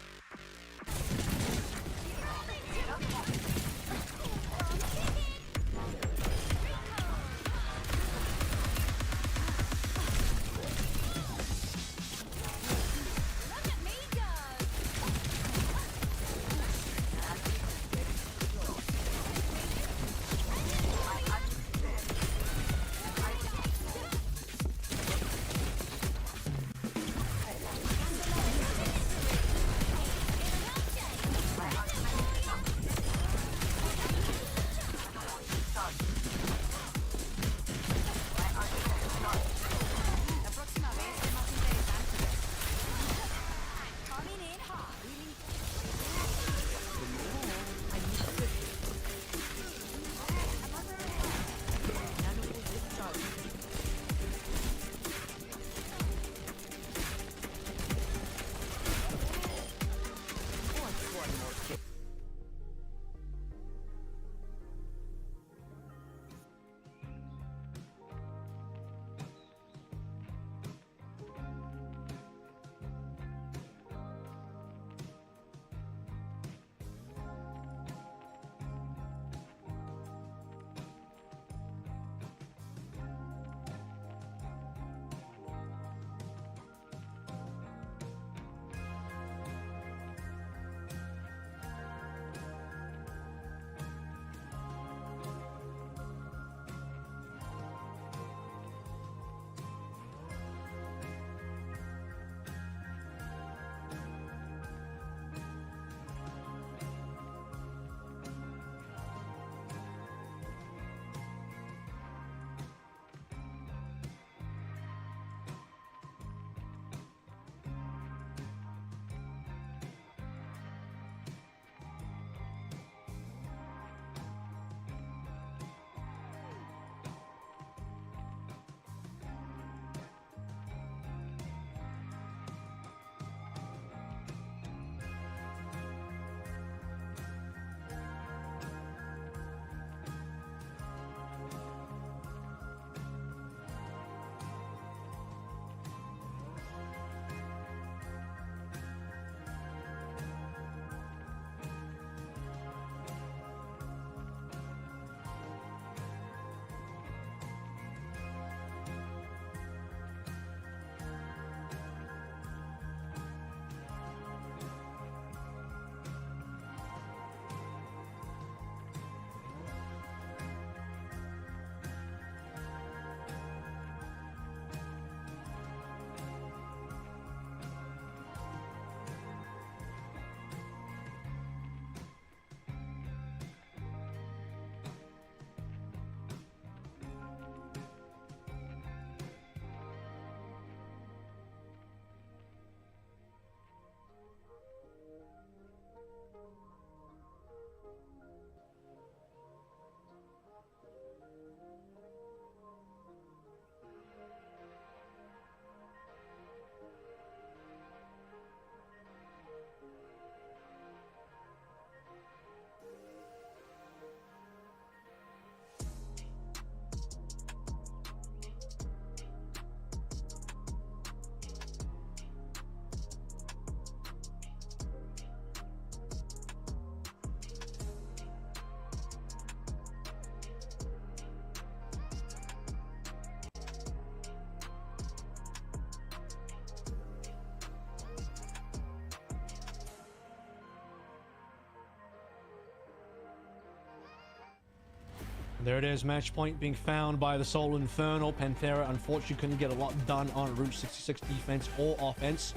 There it is, match point being found by the Soul Infernal. Panthera unfortunately couldn't get a lot done on Route 66 defense or offense.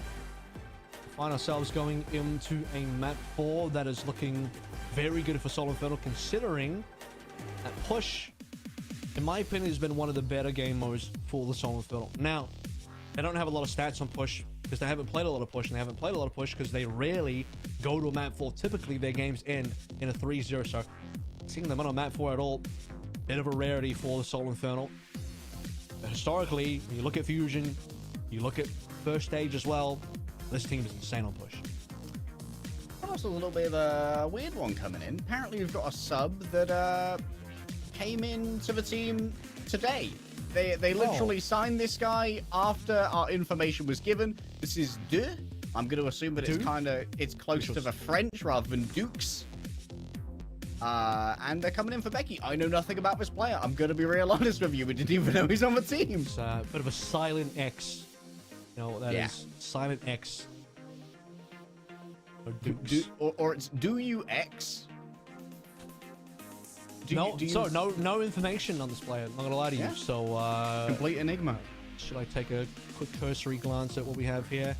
We find ourselves going into a map 4 that is looking very good for Soul Infernal, considering that push, in my opinion, has been one of the better game modes for the Soul Infernal. Now, they don't have a lot of stats on push because they haven't played a lot of push, and they haven't played a lot of push because they rarely go to a map 4. Typically, their games end in a 3-0, so seeing them on map 4 at all, bit of a rarity for the Soul Infernal. But historically, when you look at Fusion, you look at first stage as well, this team is insane on push. Also a little bit of a weird one coming in. Apparently we've got a sub that came into the team today. They literally signed this guy after our information was given. This is De. I'm going to assume that it's close to the French rather than Dukes. And they're coming in for Becky. I know nothing about this player. I'm going to be real honest with you. We didn't even know he's on the team. It's a bit of a silent X. You know what that is? Silent X. Or it's Do You X? No information on this player. I'm not gonna lie to you. So complete enigma. Should I take a quick cursory glance at what we have here?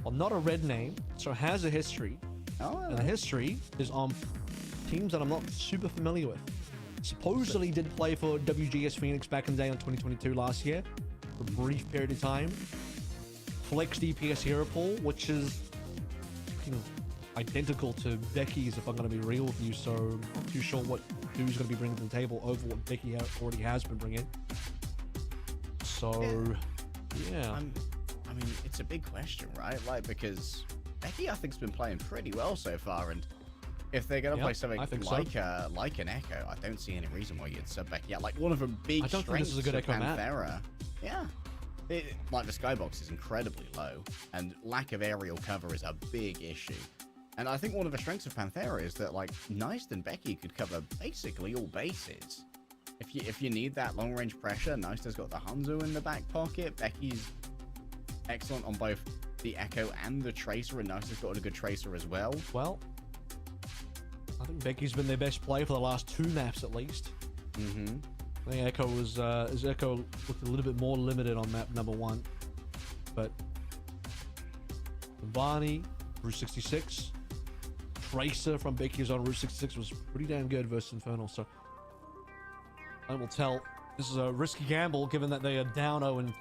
Well, not a red name, so it has a history. And the history is on teams that I'm not super familiar with. Supposedly did play for WGS Phoenix back in the day on 2022 last year for a brief period of time. Flex DPS hero pool, which is identical to Becky's, if I'm going to be real with you, so I'm not too sure what Dude's going to be bringing to the table over what Becky already has been bringing. So, yeah. I mean, it's a big question, right? Like, because Becky, I think, has been playing pretty well so far, and if they're going to play something like an Echo, I don't see any reason why you'd sub Becky out. Like, one of the big strengths of Panthera. Yeah. Like, the skybox is incredibly low, and lack of aerial cover is a big issue. And I think one of the strengths of Panthera is that, like, Neist and Becky could cover basically all bases. If you need that long-range pressure, Neist has got the Hanzo in the back pocket. Becky's excellent on both the Echo and the Tracer, and Neist has got a good Tracer as well. Well, I think Becky's been their best player for the last 2 maps at least. Mm-hmm. I think Echo was his Echo looked a little bit more limited on map number 1, but Barney, Route 66, Tracer from Becky's on Route 66 was pretty damn good versus Infernal. So I will tell. This is a risky gamble given that they are down 0 and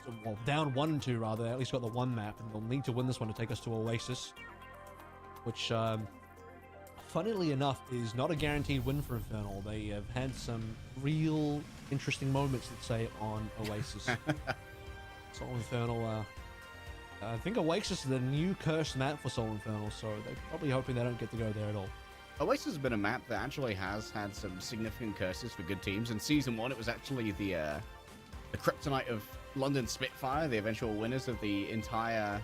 down 1 and 2 rather. They at least got the 1 map, and they'll need to win this one to take us to Oasis, which funnily enough is not a guaranteed win for Infernal. They have had some real interesting moments, let's say, on Oasis. Soul Infernal, I think Oasis is the new cursed map for Soul Infernal, so they're probably hoping they don't get to go there at all. Oasis has been a map that actually has had some significant curses for good teams. In Season 1, it was actually the Kryptonite of London Spitfire, the eventual winners of the entire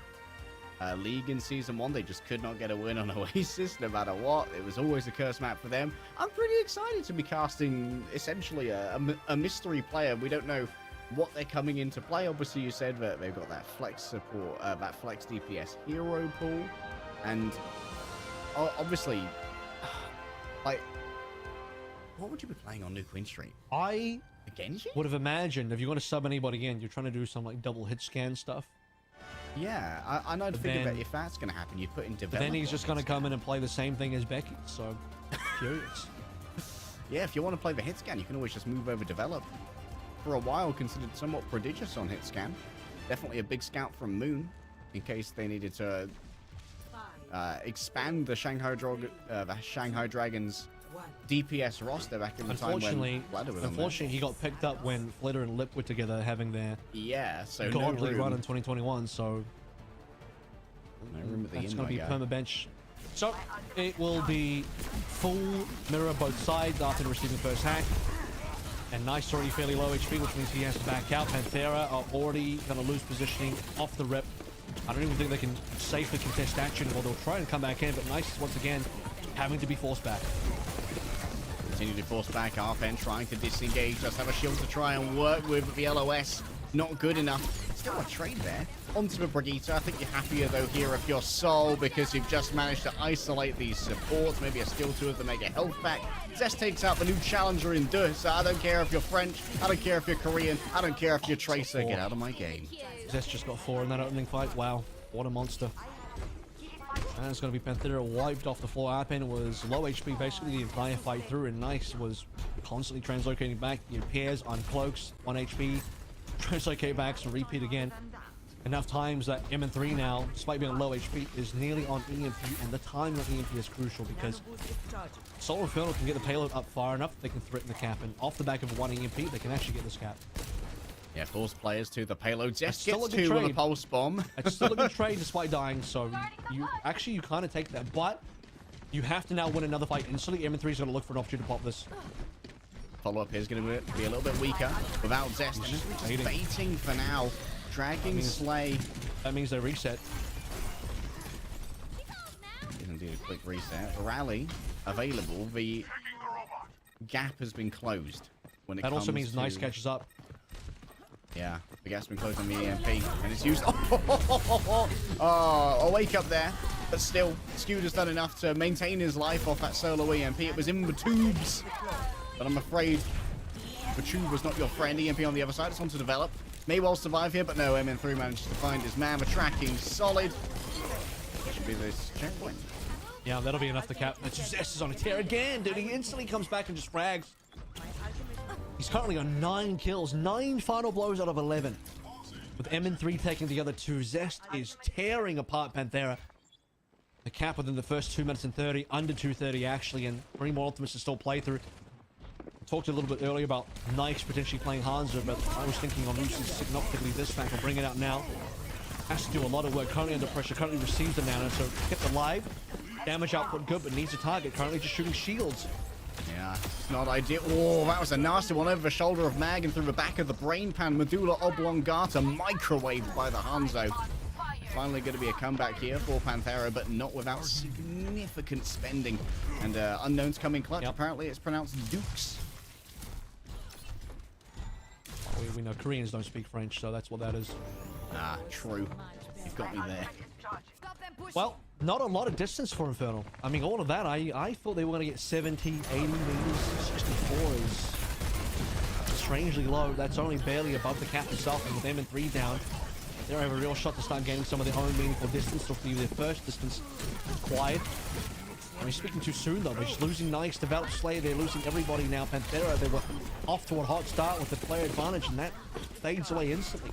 league in Season 1. They just could not get a win on Oasis, no matter what. It was always a curse map for them. I'm pretty excited to be casting, essentially, a mystery player. We don't know what they're coming into play. Obviously, you said that they've got that flex support, that flex DPS hero pool, and obviously, like, what would you be playing on New Queen Street? I Genji? would have imagined if you're going to sub anybody in, you're trying to do some like double hit scan stuff. Yeah, I know. To think about if that's going to happen, you put in development. Then he's just going to come in and play the same thing as Becky. So, curious. Yeah, if you want to play the hit scan, you can always just move over develop. For a while, considered somewhat prodigious on hit scan. Definitely a big scout from Moon, in case they needed to expand the Shanghai Dragons DPS roster back in the time when Flutter was on there. Unfortunately, he got picked up when Flutter and Lip were together having their godly run in 2021, so that's going to be perma-bench. So, it will be full mirror both sides after receiving first hack. And Neist already fairly low HP, which means he has to back out. Panthera are already going to lose positioning off the rip. I don't even think they can safely contest action, or they'll try and come back in, but Neist once again having to be forced back. Continue to force back. RPen trying to disengage. Just have a shield to try and work with the LOS. not good enough. Still a trade there. Onto the Brigitte. I think you're happier, though, here if you're Sol, because you've just managed to isolate these supports. Maybe a steal two of them, make a health back. Zest takes out the new challenger in Dus. I don't care if you're French. I don't care if you're Korean. I don't care if you're Tracer. Get out of my game. Zest just got 4 in that opening fight. Wow, what a monster. And it's going to be Panthera wiped off the floor. Arpen was low HP basically the entire fight through, and Nice was constantly translocating back. Your pairs on cloaks, 1 HP, translocate back, so repeat again. Enough times that M3 now, despite being low HP, is nearly on EMP, and the timing on EMP is crucial because Solar Inferno can get the payload up far enough they can threaten the cap, and off the back of 1 EMP, they can actually get this cap. Yeah, force players to the payload. Zest Still gets a good 2 with a trade. pulse bomb. It's still a good trade despite dying, so you kind of take that, but you have to now win another fight instantly. M3 is going to look for an opportunity to pop this. Follow-up here is going to be a little bit weaker without Zest. And just baiting for now. Dragging Slay. That means they reset. Didn't do a quick reset. Rally available. The gap has been closed. When it That also comes means to... Nice catches up. Yeah, the gap's been closed on the EMP, and it's used. Oh, a wake up there, but still, Skewed has done enough to maintain his life off that solo EMP. It was in the tubes, but I'm afraid the tube was not your friend. EMP on the other side. It's on to develop. May well survive here, but no. MN3 managed to find his man. The tracking solid. Should be this checkpoint. Yeah, that'll be enough to cap. Zest is on a tear again, dude. He instantly comes back and just frags. He's currently on 9 kills, 9 final blows out of 11. With MN3 taking the other 2, Zest is tearing apart Panthera. The cap within the first 2 minutes and 30, under 2:30 actually, and 3 more ultimates to still play through. I talked a little bit earlier about Nice potentially playing Hanzo, but I was thinking on Lucy's synoptically this fact. I'll bring it out now. Has to do a lot of work, currently under pressure, currently receives the nano, so kept alive. Damage output good, but needs a target, currently just shooting shields. Yeah, it's not ideal. Oh, that was a nasty one over the shoulder of Mag and through the back of the brain pan. Medulla oblongata microwaved by the Hanzo. Finally going to be a comeback here for Panthera, but not without significant spending. And Unknown's coming clutch. Yep. Apparently it's pronounced Dukes. We know Koreans don't speak French, so that's what that is. Ah, true. You've got me there. Well, not a lot of distance for Infernal. I mean, all of that, I thought they were going to get 70, 80 meters. 64 is strangely low. That's only barely above the cap itself, and with them and 3 down, they don't have a real shot to start getting some of their own meaningful distance, or be their first distance acquired. I mean, speaking too soon, though. They're just losing Nice, Develop, Slay. They're losing everybody now. Panthera, they were off to a hot start with the player advantage, and that fades away instantly.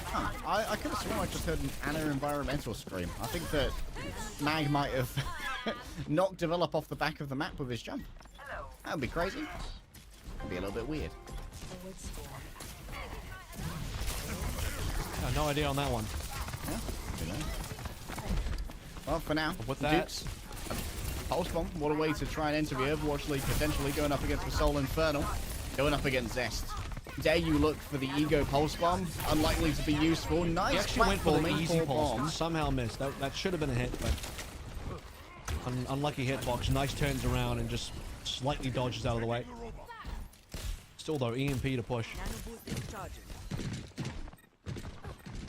Huh. I could have sworn I just heard an Anna environmental scream. I think that Mag might have knocked Develop off the back of the map with his jump. That would be crazy. It'd be a little bit weird. No idea on that one. Yeah, well, for now, with the that, Dukes, Pulse Bomb, what a way to try and enter the Overwatch League, potentially going up against the Soul Infernal, going up against Zest. Dare you look for the Ego Pulse Bomb? Unlikely to be useful. Nice he actually went for the easy pulse, bomb. somehow missed. That should have been a hit, but unlucky hitbox. Nice turns around and just slightly dodges out of the way. Still though, EMP to push.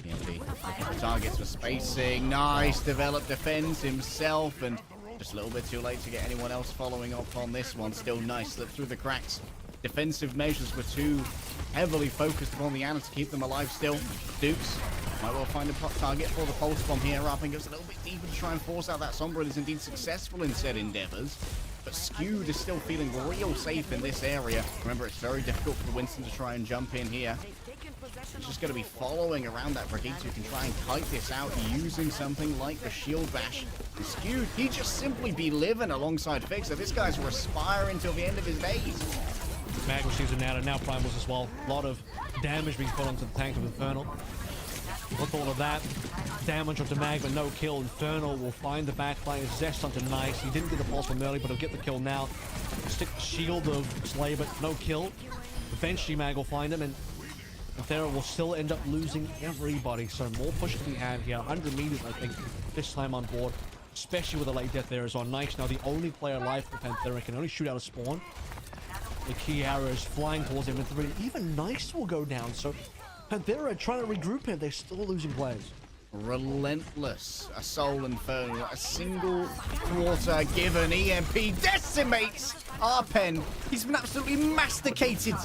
EMP. Targets for spacing. Nice. Develop, defends himself, and just a little bit too late to get anyone else following up on this one. Still Nice. Slipped through the cracks. Defensive measures were too heavily focused upon the Ana to keep them alive still. Dukes might well find a target for the Pulse Bomb here. Rapping goes a little bit deeper to try and force out that Sombra, and is indeed successful in said endeavors. But Skewed is still feeling real safe in this area. Remember, it's very difficult for Winston to try and jump in here. He's just going to be following around that Brigitte who can try and kite this out using something like the Shield Bash. And Skewed, he just simply be living alongside Fixer. This guy's respiring till the end of his days. Mag receives an out, and now Primals as well. A lot of damage being put onto the tank of Infernal. With all of that, damage onto Mag, but no kill. Infernal will find the backline. Zest onto Nice. He didn't get the pulse from early, but he'll get the kill now. Stick the shield of Slay, but no kill. Eventually, Mag will find him, and Panthera will still end up losing everybody. So more push to be had here. 100 meters, I think, this time on board. Especially with a late death there is on Nice. Now the only player alive for Panthera can only shoot out of spawn. The key arrows flying towards him, and even Nice will go down. So Panthera are trying to regroup here. They're still losing players. Relentless. A Soul Infernal. A single quarter given. EMP decimates Arpen. He's been absolutely masticated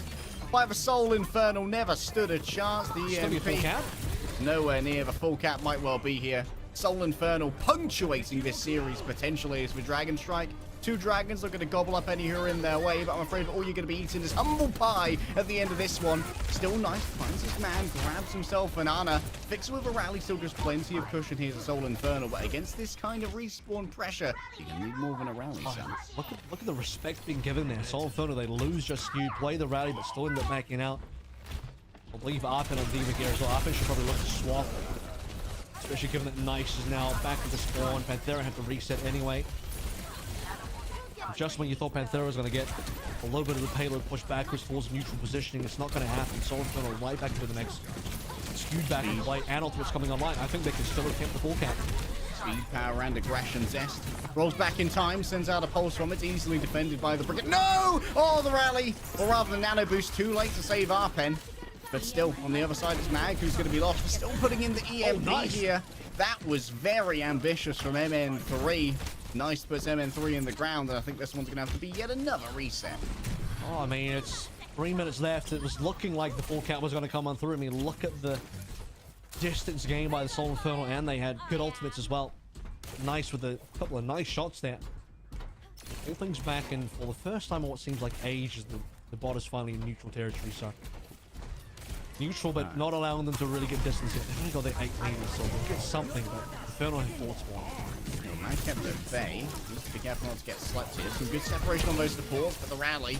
by the Soul Infernal. Never stood a chance. The EMP nowhere near the full cap. Might well be here. Soul Infernal punctuating this series potentially as the Dragon Strike. Two dragons are going to gobble up any who are in their way, but I'm afraid all you're going to be eating is humble pie at the end of this one. Still nice, finds his man, grabs himself an Ana. Fixer with a rally, still just plenty of cushion here to Soul Infernal, but against this kind of respawn pressure, you're going to need more than a rally, Sam. Look at the respect being given there. Soul Infernal, they lose just you, play the rally, but still end up backing out. I believe Arpen on Diva here as well. Arpen should probably look to swap, especially given that Nice is now back at the spawn. Panthera have to reset anyway. Just when you thought Panthera was going to get a little bit of the payload pushed backwards towards neutral positioning, it's not going to happen. Soul Infernal right back into the mix. Skewed back in play, and ultimate's coming online. I think they can still attempt the full cap. Speed, power, and aggression. Zest rolls back in time, sends out a pulse from it, easily defended by the Brigade. No! Oh, the rally! Or rather, the nano boost, too late to save Arpen. But still, on the other side, it's Mag who's going to be lost. Still putting in the EMP here. That was very ambitious from MN3. Nice puts MN3 in the ground, and I think this one's going to have to be yet another reset. Oh, I mean, it's 3 minutes left. It was looking like the full cap was going to come on through. I mean, look at the distance gained by the Soul Infernal, and they had good ultimates as well. Nice with a couple of nice shots there. All things back, and for the first time in what seems like ages, the bot is finally in neutral territory, so... Neutral, but not allowing them to really get distance here. They've only got their 8 meters, so they'll get something, but Infernal have 4 spawn. Man kept at bay. Needs to be careful not to get slept here. Some good separation on those supports, but the rally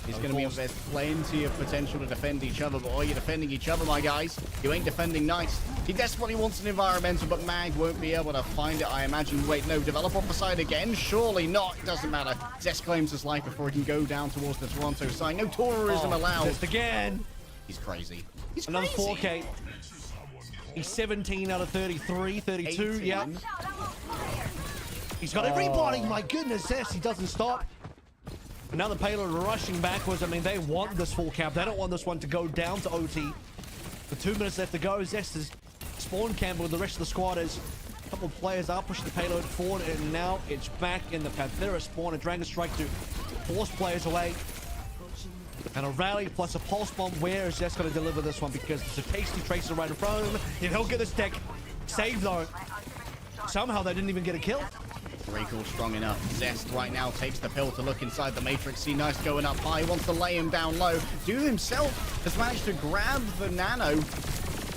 is going to be... There's plenty of potential to defend each other, but you're defending each other, my guys. You ain't defending Nice. He desperately wants an environmental, but Mag won't be able to find it, I imagine. Wait, no, develop off the side again? Surely not. Doesn't matter. Zest claims his life before he can go down towards the Toronto side. No tourism allowed. Just again. He's crazy. He's another crazy. 4K. He's 17 out of 33, 32, 18. Yeah. He's got everybody, my goodness, yes, he doesn't stop. And now the payload rushing backwards. I mean, they want this full cap. They don't want this one to go down to OT. With 2 minutes left to go, Zest is spawn camping with the rest of the squad as a couple of players are pushing the payload forward, and now it's back in the Panthera spawn. A Dragon Strike to force players away. And a rally plus a pulse bomb. Where is Zest going to deliver this one? Because there's a tasty tracer right in front of him. And he'll get this deck saved though. Somehow they didn't even get a kill. Recall strong enough. Zest right now takes the pill to look inside the Matrix. See Nice going up high. Wants to lay him down low. Dude himself has managed to grab the nano.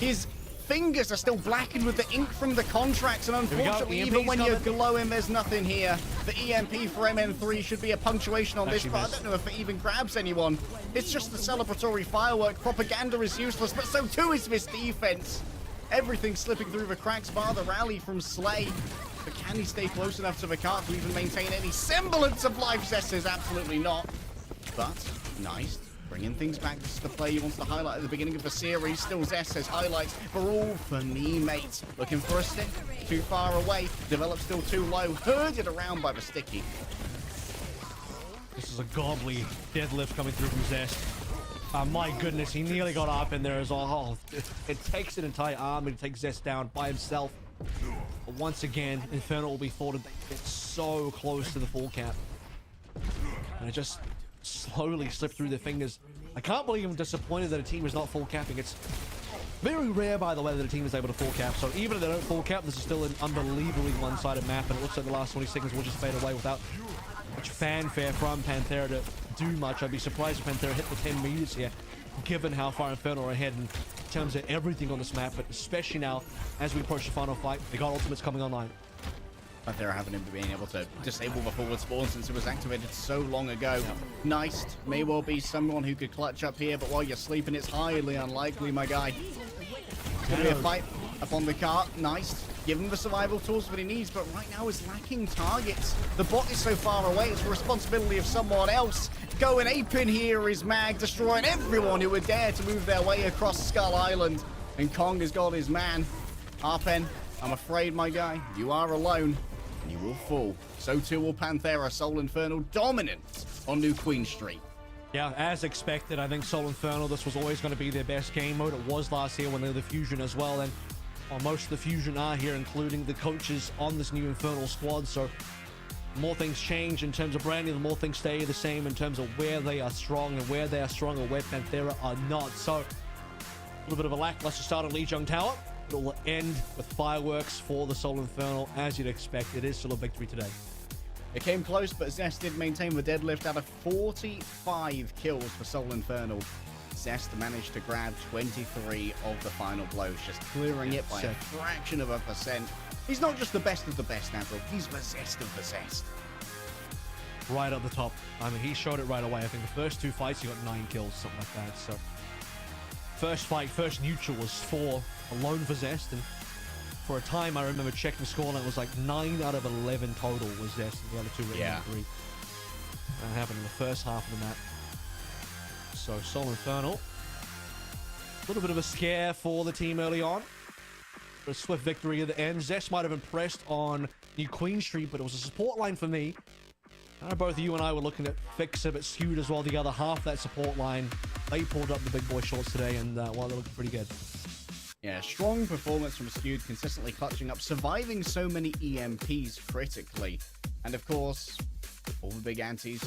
His fingers are still blackened with the ink from the contracts, and unfortunately, even when you're glowing, there's nothing here. The EMP for MN3 should be a punctuation on this, but I don't know if it even grabs anyone. It's just the celebratory firework. Propaganda is useless, but so too is this defense. Everything's slipping through the cracks, bar the rally from Slay. But can he stay close enough to the cart to even maintain any semblance of life? Zest is absolutely not. But Nice. Bringing things back to the play he wants to highlight at the beginning of the series. Still Zest says highlights for all for me, mate. Looking for a stick. Too far away. Develop still too low. Herded around by the sticky. This is a godly deadlift coming through from Zest. My goodness, he nearly got up in there as well. Oh, it takes an entire army to take Zest down by himself. But once again, Infernal will be thwarted. They get so close to the full cap. And it just slowly slipped through their fingers. I can't believe I'm disappointed that a team is not full capping. It's very rare, by the way, that a team is able to full cap. So even if they don't full cap, this is still an unbelievably one-sided map, and it looks like the last 20 seconds will just fade away without much fanfare from Panthera to do much. I'd be surprised if Panthera hit the 10 meters here, given how far Infernal are ahead in terms of everything on this map, but especially now as we approach the final fight. They got ultimates coming online. Panthera haven't been able to disable the forward spawn since it was activated so long ago. Nice may well be someone who could clutch up here, but while you're sleeping, it's highly unlikely, my guy. It's gonna be a fight up on the cart. Nice. Give him the survival tools that he needs, but right now is lacking targets. The bot is so far away, it's the responsibility of someone else. Going ape in here is Mag, destroying everyone who would dare to move their way across Skull Island. And Kong has got his man. Arpen, I'm afraid, my guy, you are alone. You will fall. So too will Panthera. Soul Infernal dominant on New Queen Street. Yeah, as expected, I think Soul Infernal, this was always going to be their best game mode. It was last year when they were the Fusion as well, and most of the Fusion are here, including the coaches on this new Infernal squad, so the more things change in terms of branding, the more things stay the same in terms of where they are strong and where they are strong and where Panthera are not. So, a little bit of a lackluster start on Lijiang Tower. It will end with fireworks for the Soul Infernal, as you'd expect. It is still a victory today. It came close, but Zest did maintain the deadlift out of 45 kills for Soul Infernal. Zest managed to grab 23 of the final blows, just clearing it by a fraction of a percent. He's not just the best of the best, Avril. He's the Zest of the Zest. Right at the top. I mean, he showed it right away. I think the first 2 fights, he got 9 kills, something like that. So, first fight, first neutral was 4 alone for Zest, and for a time, I remember checking the score, and it was like 9 out of 11 total was Zest, and the other 2 were 3. That happened in the first half of the map. So, Soul Infernal. A little bit of a scare for the team early on. A swift victory at the end. Zest might have impressed on New Queen Street, but it was a support line for me. I know both you and I were looking at Fixer, but Skewed as well, the other half of that support line. They pulled up the big boy shorts today, and well, they're looking pretty good. Yeah, strong performance from Skewed, consistently clutching up, surviving so many EMPs critically. And of course, all the big antis,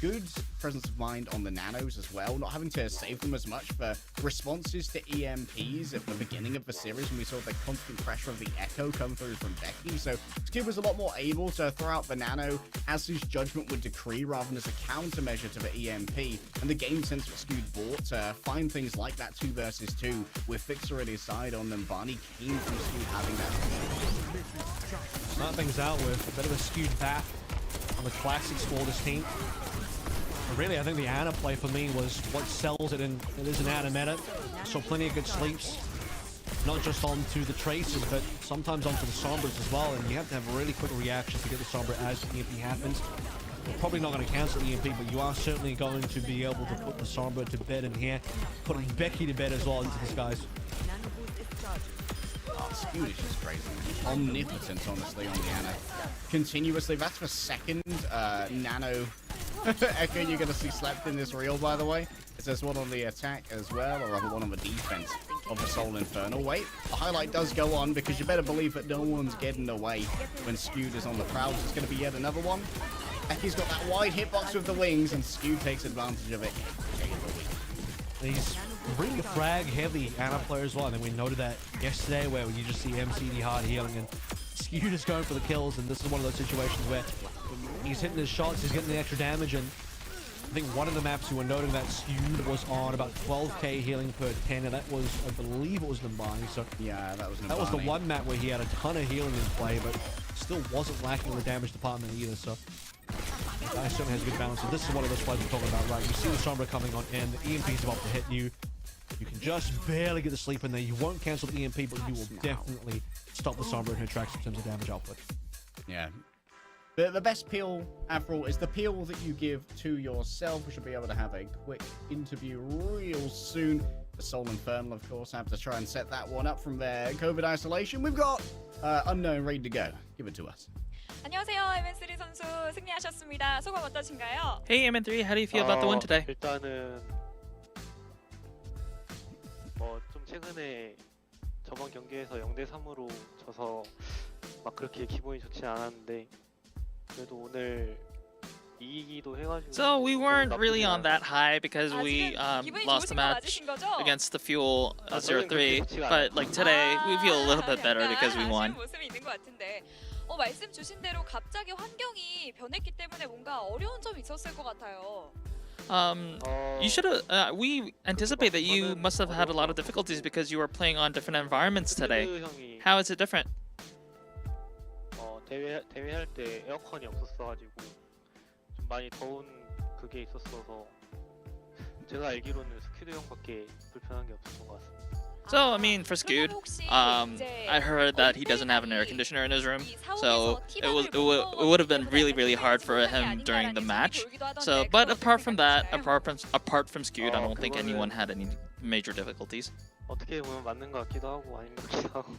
good presence of mind on the nanos as well, not having to save them as much for responses to EMPs at the beginning of the series when we saw the constant pressure of the echo come through from Becky. So Skewed was a lot more able to throw out the nano as his judgment would decree rather than as a countermeasure to the EMP. And the game sense that Skewed bought to find things like that 2 versus 2 with Fixer at his side on them. Barney came from Skewed having that. Start things out with a bit of a Skewed back on the classics for this team. But really, I think the Ana play for me was what sells it, and it is an Ana meta. So plenty of good sleeps, not just onto the Traces, but sometimes onto the Sombras as well. And you have to have a really quick reaction to get the Sombra as the EMP happens. You're probably not going to cancel the EMP, but you are certainly going to be able to put the Sombra to bed in here, putting Becky to bed as well into this, guys. Oh, Skewed is just crazy. Omnipotent, honestly, on the Ana. Continuously, that's the second nano echo you're going to see slapped in this reel, by the way. There's one on the attack as well, or rather one on the defense of the Soul Infernal. Wait, the highlight does go on, because you better believe that no one's getting away when Skewed is on the prowl. There's going to be yet another one. Becky's got that wide hitbox with the wings, and Skewed takes advantage of it. He's really frag heavy Ana player as well. And then we noted that yesterday where you just see MCD hard healing and Skewed is going for the kills, and this is one of those situations where he's hitting his shots, he's getting the extra damage, and I think one of the maps you were noting that Skewed was on about 12k healing per 10, and that was, I believe it was Nimbani. So yeah, that was Nimbani. That was the one map where he had a ton of healing in play, but still wasn't lacking in the damage department either. So the guy certainly has a good balance. And this is one of those plays we're talking about, right? You see the Sombra coming on in, the EMP is about to hit you. You can just barely get the sleep in there. You won't cancel the EMP, but you will definitely stop the Sombra in her tracks in terms of damage output. Yeah. The best peel, Avril, is the peel that you give to yourself. We should be able to have a quick interview real soon. The Soul Infernal, of course, have to try and set that one up from their COVID isolation. We've got Unknown ready to go. Give it to us. 안녕하세요, MN3 선수 승리하셨습니다. 소감 어떠신가요? Hey MN3, how do you feel about the win today? 일단은 좀 최근에 저번 경기에서 0대3으로 져서 막 그렇게 기분이 좋지 않았는데 그래도 오늘 이기기도 해가지고. So we weren't really on that high because we lost the match against the Fuel 0-3, but like today we feel a little bit better because we won. 말씀 주신 대로 갑자기 환경이 변했기 때문에 뭔가 어려운 점이 있었을 것 같아요. You should have. We anticipate that you must have had a lot of difficulties because you were playing on different environments today. How is it different? 대회할 때 에어컨이 없었어가지고 좀 많이 더운 그게 있었어서 제가 알기로는 스퀴드 형밖에 불편한 게 없었던 것 같습니다. So, I mean, for Skewed, I heard that he doesn't have an air conditioner in his room, so it would have been really hard for him during the match. So, but apart from that, apart from Skewed, I don't think anyone had any major difficulties. 어떻게 보면 맞는 것 같기도 하고 아닌 것 같기도 하고.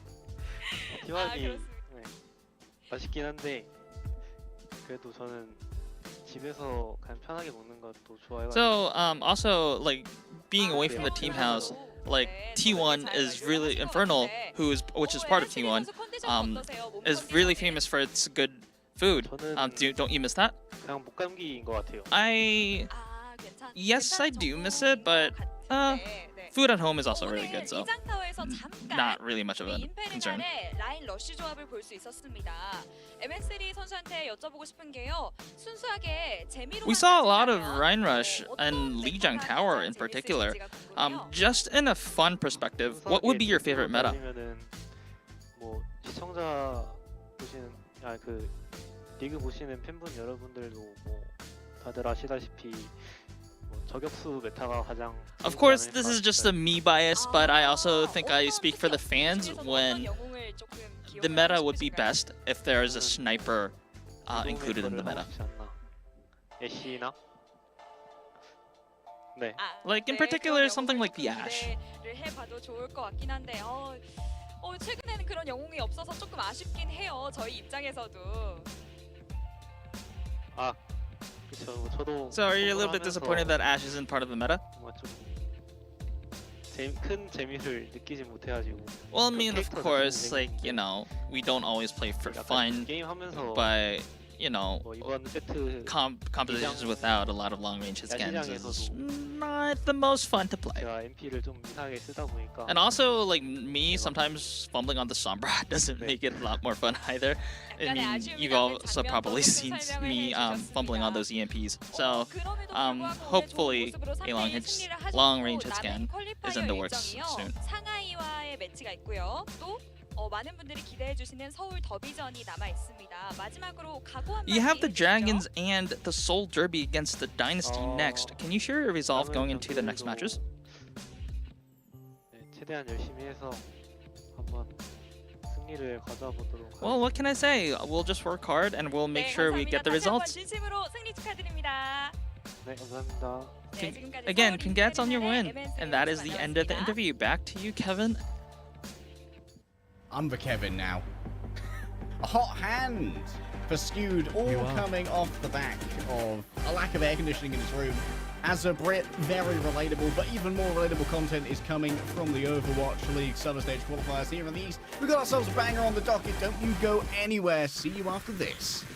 티박이 맛있긴 한데 그래도 저는 집에서 그냥 편하게 먹는 것도 좋아해가지고. So also like being away from the team house, like T1 is really Infernal, which is part of T1, is really famous for its good food. Don't you miss that? 그냥 목감기인 것 같아요. Yes, I do miss it, but food at home is also really good, so not really much of a concern. 라인 러쉬 조합을 볼 수 있었습니다. MSD 선수한테 여쭤보고 싶은 게요. 순수하게 재미로 We saw a lot of Rhine Rush and Lijiang Tower in particular. Just in a fun perspective, what would be your favorite meta? 뭐 시청자 보시는 그 리그 보시는 팬분 여러분들도 뭐 다들 아시다시피 뭐 저격수 메타가 가장. Of course, this is just a me bias, but I also think I speak for the fans when the meta would be best if there is a sniper included in the meta. 애쉬나? 네. Like in particular, something like the Ashe. 해봐도 좋을 것 같긴 한데 최근에는 그런 영웅이 없어서 조금 아쉽긴 해요. 저희 입장에서도. 아, 그렇죠. 저도. So are you a little bit disappointed that Ashe isn't part of the meta? 큰 재미를 느끼지 못해가지고. Well, I mean, of course, like, you know, we don't always play for fun, but, you know, compositions without a lot of long-range hit scans is not the most fun to play. And also, like, me sometimes fumbling on the Sombra doesn't make it a lot more fun either. I mean, you've also probably seen me fumbling on those EMPs. So, hopefully, a long-range hit scan is in the works soon. 상하이와의 매치가 있고요. 또 많은 분들이 기대해 주시는 서울 더비전이 남아 있습니다. 마지막으로 각오 한마디. You have the Dragons and the Soul Derby against the Dynasty next. Can you share your resolve going into the next matches? 네, 최대한 열심히 해서 한번 승리를 가져보도록. Well, what can I say? We'll just work hard and we'll make sure we get the results. 진심으로 승리 축하드립니다. 네, 감사합니다. Again, congrats on your win. And that is the end of the interview. Back to you, Kevin. I'm the Kevin now. A hot hand for Skewed, all coming off the back of a lack of air conditioning in his room. As a Brit, very relatable, but even more relatable content is coming from the Overwatch League Summer Stage Qualifiers here in the East. We've got ourselves a banger on the docket. Don't you go anywhere. See you after this.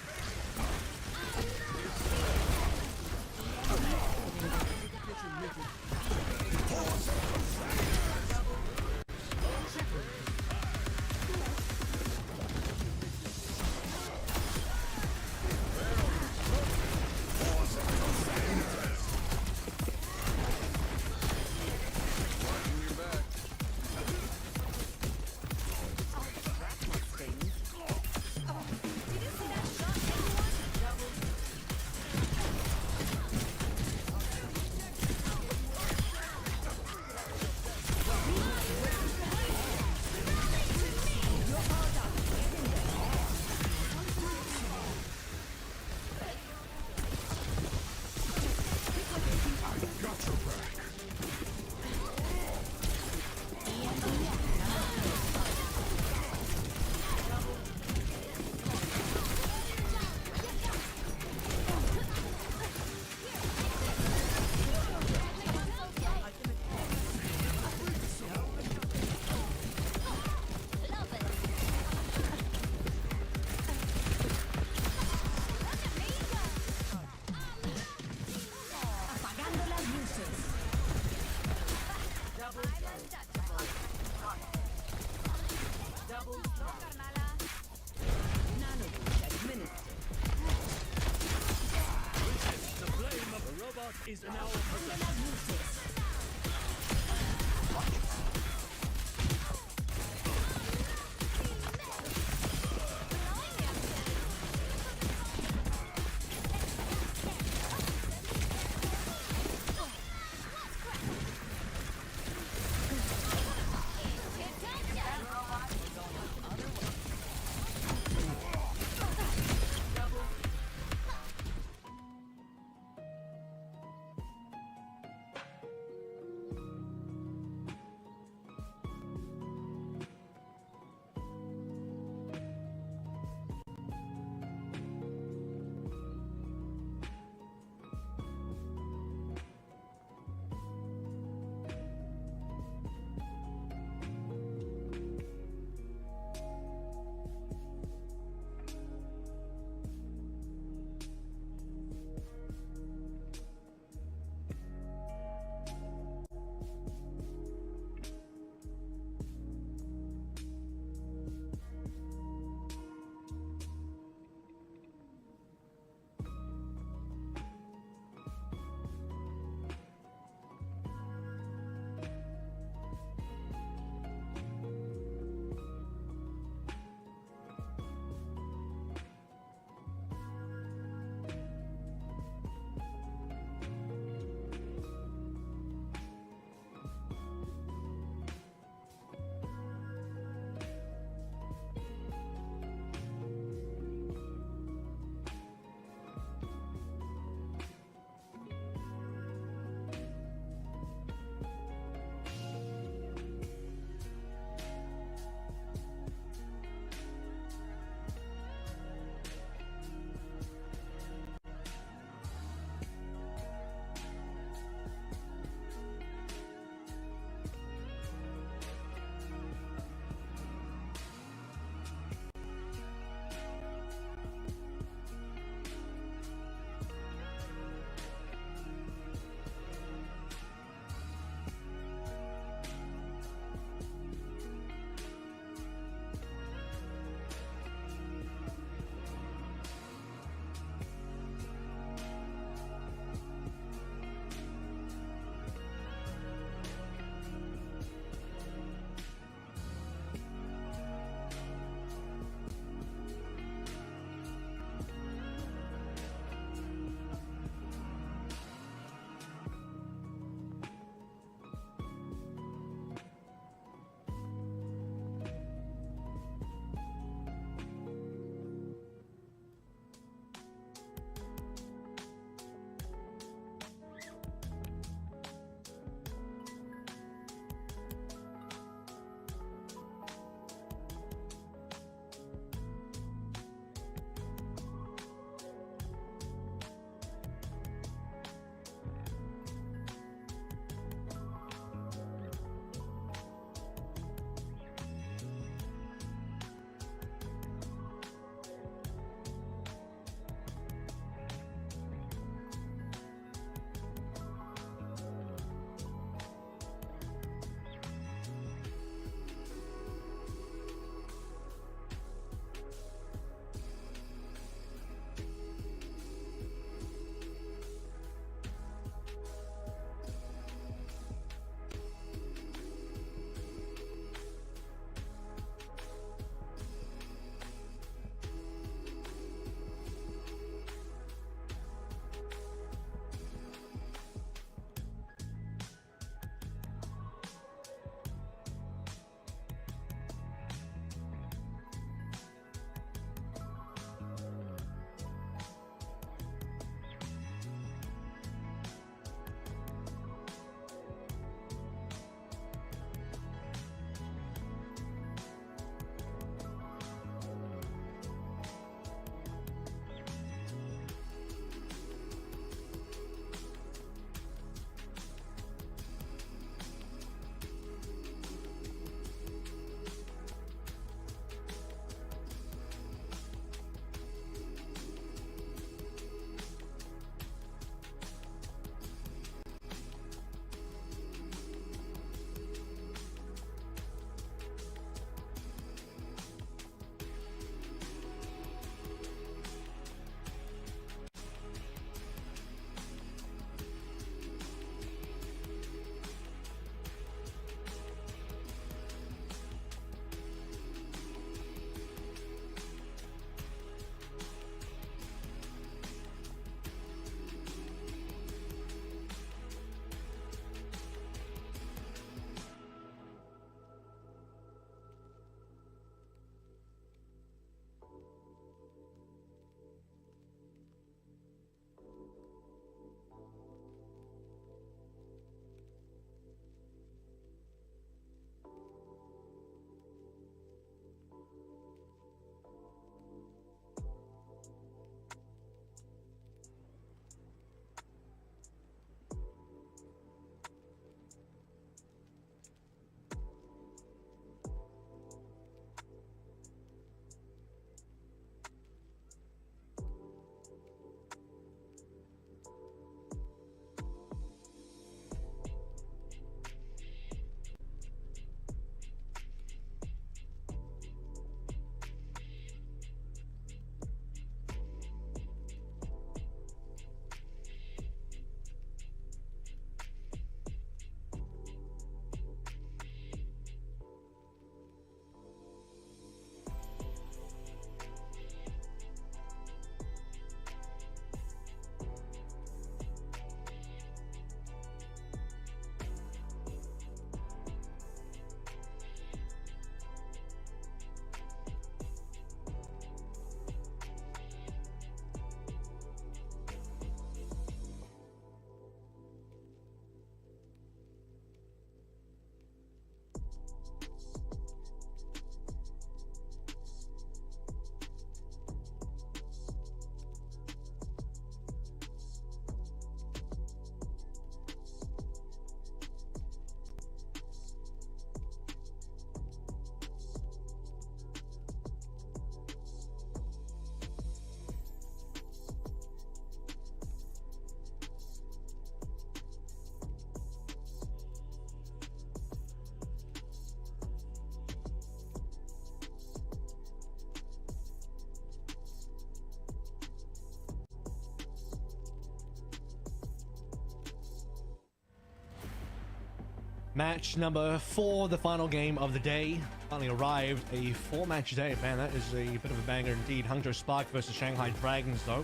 Match number 4, the final game of the day, finally arrived. A 4-match day. Man, that is a bit of a banger indeed. Hangzhou Spark versus Shanghai Dragons, though,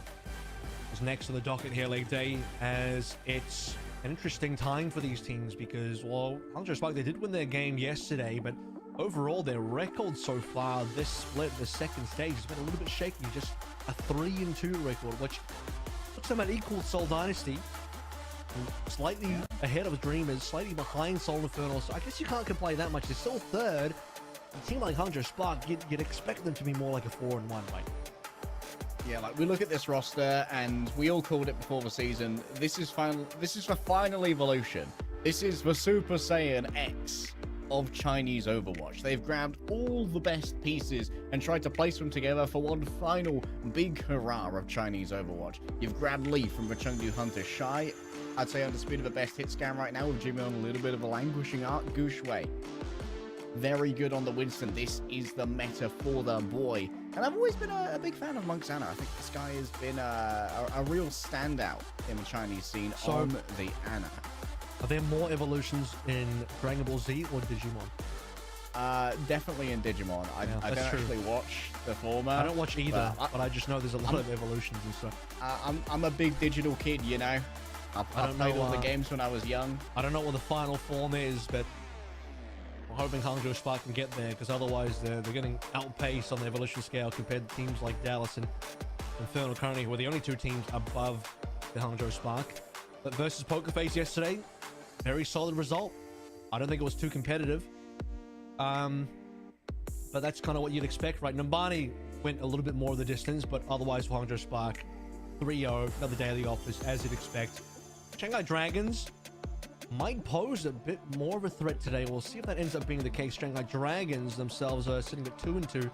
is next to the docket here late day, as it's an interesting time for these teams because, well, Hangzhou Spark, they did win their game yesterday, but overall, their record so far, this split, the second stage, has been a little bit shaky. Just a 3-2 record, which looks like equal Seoul Dynasty. Slightly ahead of Dreamers, slightly behind Seoul Infernal, so I guess you can't complain that much. They're still third. A team like Hangzhou Spark, you'd expect them to be more like a 4-1, right? Yeah, like we look at this roster, and we all called it before the season. This is for Final Evolution. This is the Super Saiyan X of Chinese Overwatch. They've grabbed all the best pieces and tried to place them together for one final big hurrah of Chinese Overwatch. You've grabbed Lee from the Chengdu Hunter, Shy, I'd say undisputed the best hit scan right now, with Jimmy on a little bit of a languishing arc. Gu Shui, very good on the Winston. This is the meta for the boy. And I've always been a big fan of Monk's Ana. I think this guy has been a real standout in the Chinese scene on the Ana. Are there more evolutions in Dragon Ball Z or Digimon? Definitely in Digimon. I don't actually watch the former. I don't watch either, but I just know there's a lot of evolutions and stuff. I'm a big digital kid, you know. I played all the games when I was young. I don't know what the final form is, but we're hoping Hangzhou Spark can get there, because otherwise they're getting outpaced on the evolution scale compared to teams like Dallas and Infernal currently, who are the only 2 teams above the Hangzhou Spark. But versus Poker Face yesterday, very solid result. I don't think it was too competitive. But that's kind of what you'd expect, right? Nambani went a little bit more of the distance, but otherwise for Hangzhou Spark, 3-0, another day of the office, as you'd expect. Shanghai Dragons might pose a bit more of a threat today. We'll see if that ends up being the case. Shanghai Dragons themselves are sitting at 2-2.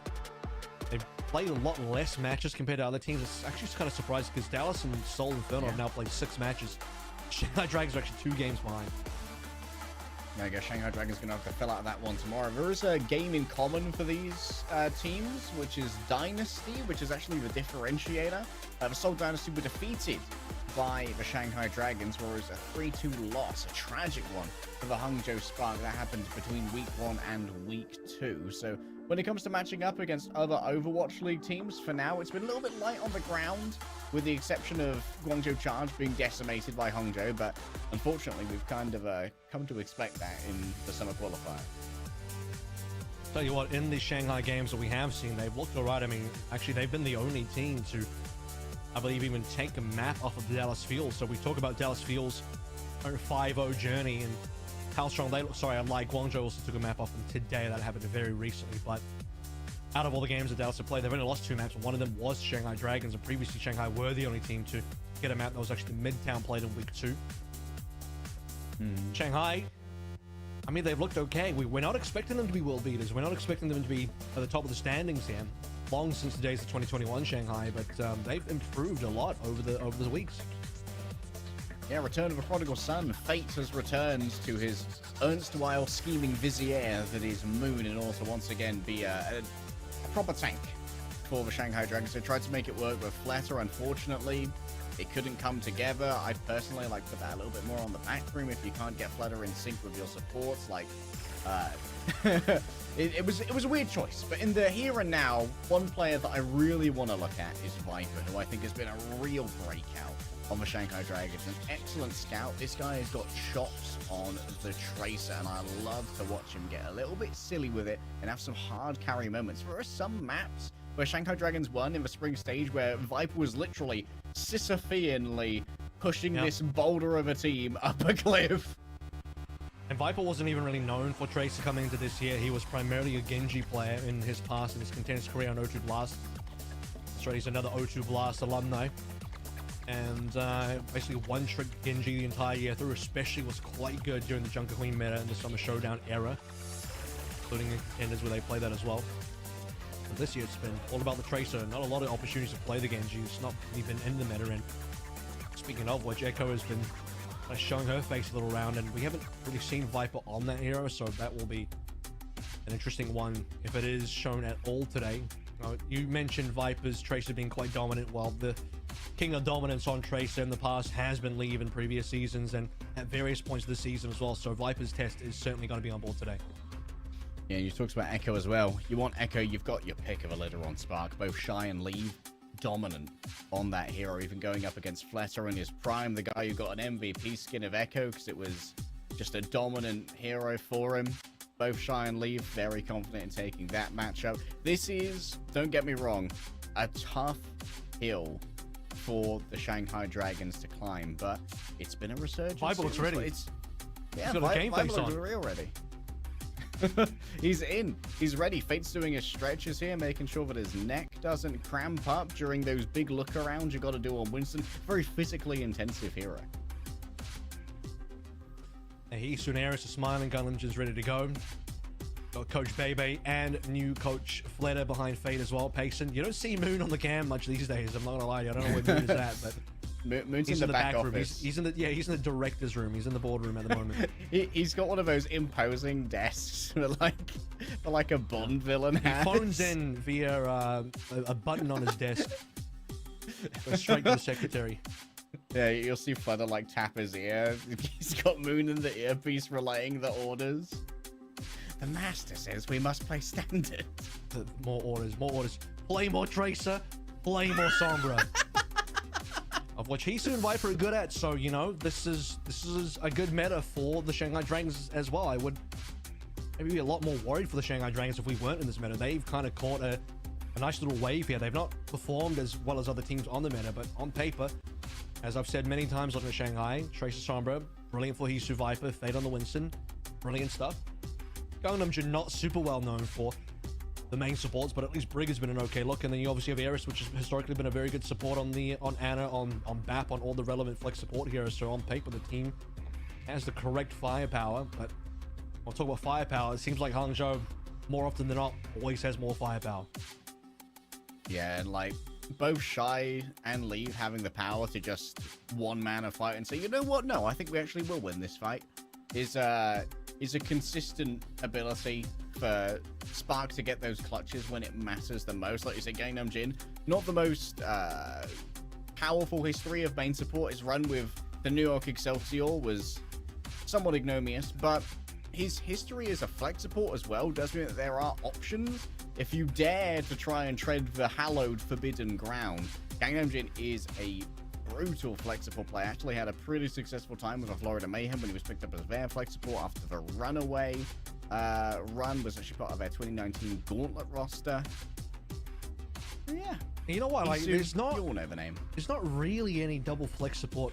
They've played a lot less matches compared to other teams. It's actually kind of surprising because Dallas and Seoul Inferno have now played 6 matches. Shanghai Dragons are actually 2 games behind. I guess Shanghai Dragons going to have to fill out that one tomorrow. There is a game in common for these teams, which is Dynasty, which is actually the differentiator. The Seoul Dynasty were defeated by the Shanghai Dragons, whereas a 3-2 loss, a tragic one for the Hangzhou Spark. That happened between week 1 and week 2. So when it comes to matching up against other Overwatch League teams, for now, it's been a little bit light on the ground, with the exception of Guangzhou Charge being decimated by Hangzhou, but unfortunately, we've kind of come to expect that in the Summer Qualifier. Tell you what, in the Shanghai games that we have seen, they've looked alright. I mean, actually, they've been the only team to, I believe, even take a map off of the Dallas Field. So we talk about Dallas Field's 5-0 journey and how strong they look. Sorry, like Guangzhou also took a map off them today. That happened very recently, but out of all the games that Dallas have played, they've only lost 2 maps. One of them was Shanghai Dragons, and previously Shanghai were the only team to get a map that was actually Midtown played in week 2. Shanghai, I mean, they've looked okay. We're not expecting them to be world beaters. We're not expecting them to be at the top of the standings here. Long since the days of 2021 Shanghai, but they've improved a lot over the weeks. Yeah, return of a prodigal son. Fate has returned to his erstwhile scheming vizier that is Moon, and also once again be a proper tank for the Shanghai Dragons. They tried to make it work with Flatter. Unfortunately, it couldn't come together. I personally like to put that a little bit more on the back room if you can't get Flatter in sync with your supports. Like, it was a weird choice. But in the here and now, one player that I really want to look at is Viper, who I think has been a real breakout on the Shanghai Dragons. An excellent scout. This guy has got chops on the Tracer, and I love to watch him get a little bit silly with it and have some hard carry moments. There are some maps where Shanghai Dragons won in the spring stage where Viper was literally Sisypheanly pushing this boulder of a team up a cliff. And Viper wasn't even really known for Tracer coming into this year. He was primarily a Genji player in his past, in his contentious career on O2 Blast. So he's another O2 Blast alumni. And basically one-trick Genji the entire year through, especially was quite good during the Junker Queen meta and the Summer Showdown era, including contenders where they play that as well. But this year it's been all about the Tracer. Not a lot of opportunities to play the Genji. It's not even in the meta. And speaking of which, Echo has been showing her face a little round, and we haven't really seen Viper on that hero, so that will be an interesting one if it is shown at all today. You mentioned Viper's Tracer being quite dominant, while the king of dominance on Tracer in the past has been Leave in previous seasons and at various points of the season as well. So Viper's test is certainly going to be on board today. Yeah, you talked about Echo as well. You want Echo, you've got your pick of a leader on Spark. Both Shy and Leave, dominant on that hero, even going up against Fletter in his prime, the guy who got an MVP skin of Echo because it was just a dominant hero for him. Both Shy and Leave very confident in taking that matchup. This is, don't get me wrong, a tough hill for the Shanghai Dragons to climb, but it's been a resurgence. Viper looks ready. Yeah, he's got a game face on. Real ready. He's in. He's ready. Fate's doing his stretches here, making sure that his neck doesn't cramp up during those big look arounds you got to do on Winston. Very physically intensive hero. He Sunaris is smiling. Gunlinger's ready to go. Got Coach Bebe and new Coach Fletter behind Fate as well. Payson. You don't see Moon on the cam much these days. I'm not gonna lie. I don't know where Moon is at, but Moon's in the back room. office. He's in the director's room. He's in the boardroom at the moment. He's got one of those imposing desks like a Bond villain has. He phones in via a button on his desk. Goes straight to the secretary. Yeah, you'll see Flutter like tap his ear. He's got Moon in the earpiece relaying the orders. The master says we must play standard. More orders, more orders. Play more Tracer, play more Sombra. Of which Hisu and Viper are good at, so you know this is a good meta for the Shanghai Dragons as well. I would maybe be a lot more worried for the Shanghai Dragons if we weren't in this meta. They've kind of caught a nice little wave here. They've not performed as well as other teams on the meta, but on paper, as I've said many times looking at Shanghai, Tracer Sombra, brilliant for Hisu Viper, Fade on the Winston, brilliant stuff. Gangnam Jin not super well known for the main supports, but at least Brig has been an okay look. And then you obviously have Eris, which has historically been a very good support on Ana, on BAP, on all the relevant flex support heroes. So on paper, the team has the correct firepower. But I'll talk about firepower. It seems like Hangzhou, more often than not, always has more firepower. Yeah, and like both Shy and Leave having the power to just one man a fight and say, you know what? No, I think we actually will win this fight. Is a consistent ability for Spark to get those clutches when it matters the most. Like you said, Gangnam Jin, not the most powerful history of main support. His run with the New York Excelsior was somewhat ignominious, but his history as a flex support as well does mean that there are options. If you dare to try and tread the hallowed forbidden ground, Gangnam Jin is a brutal flex support player. Actually had a pretty successful time with a Florida Mayhem when he was picked up as their flex support after the Runaway run was actually part of their 2019 Gauntlet roster. Yeah. You know what? Like, there's not, you all know the name. There's not really any double flex support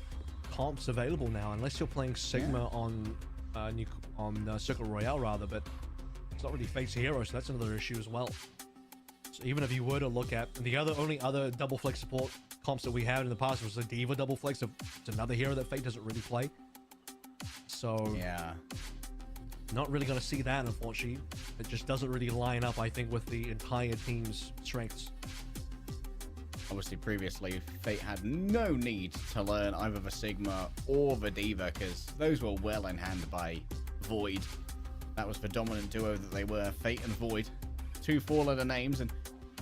comps available now, unless you're playing Sigma on Circle Royale rather. But it's not really Fate's hero, so that's another issue as well. So even if you were to look at the only other double flex support comps that we had in the past was the Diva double flex. It's another hero that Fate doesn't really play. So yeah, not really going to see that, unfortunately. It just doesn't really line up, I think, with the entire team's strengths. Obviously, previously, Fate had no need to learn either the Sigma or the Diva, because those were well in hand by Void. That was the dominant duo that they were, Fate and Void. 2 4-letter names, and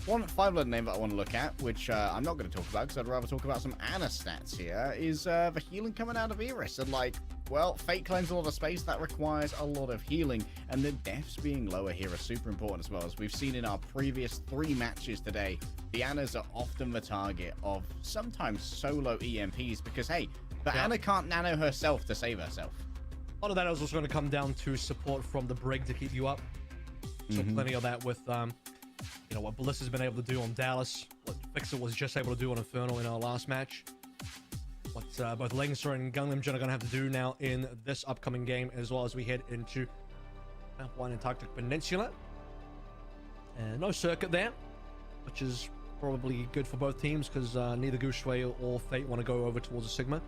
one 5-letter name that I want to look at, which I'm not going to talk about because I'd rather talk about some Ana stats here, is the healing coming out of Eris. And like, well, Fate claims a lot of space, that requires a lot of healing, and the deaths being lower here are super important as well. As we've seen in our previous 3 matches today, the Anas are often the target of sometimes solo EMPs because, hey, but Ana can't nano herself to save herself. A lot of that is also going to come down to support from the Brig to keep you up. So plenty of that with, you know, what Bliss's been able to do on Dallas, what Fixer was just able to do on Infernal in our last match. What both Langster and Gangnam Jin are going to have to do now in this upcoming game, as well as we head into map 1 Antarctic Peninsula. And no circuit there, which is probably good for both teams because neither Gushway or Fate want to go over towards a Sigma.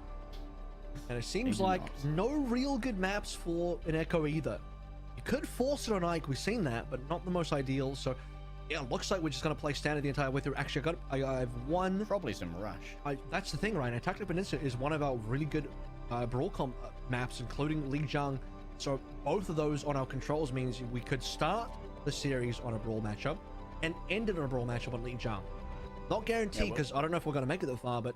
And it seems like no real good maps for an Echo either. You could force it on Ike, we've seen that, but not the most ideal. So yeah, it looks like we're just going to play standard the entire way through. Actually, I've won. Probably some rush. That's the thing, right? Antarctic Peninsula is one of our really good Brawl comp maps, including Lijiang. So both of those on our controls means we could start the series on a Brawl matchup and end it on a Brawl matchup on Lijiang. Not guaranteed, because I don't know if we're going to make it that far, but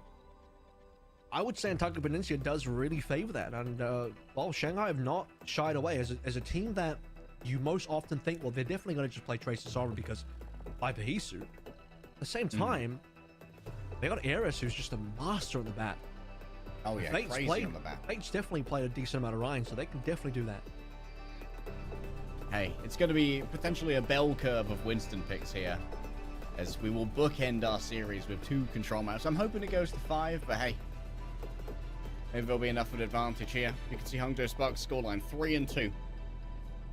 I would say Antarctica Peninsula does really favor that. And, well, Shanghai have not shied away as a team that you most often think, well, they're definitely going to just play Tracer Sovereign because Viper Hisu. At the same time, they got Eris, who's just a master on the bat. Oh yeah, crazy on the bat. Fate's definitely played a decent amount of Ryan, so they can definitely do that. Hey, it's going to be potentially a bell curve of Winston picks here, as we will bookend our series with 2 control maps. I'm hoping it goes to 5, but hey, maybe there'll be enough of an advantage here. You can see Hangzhou Spark's scoreline 3-2.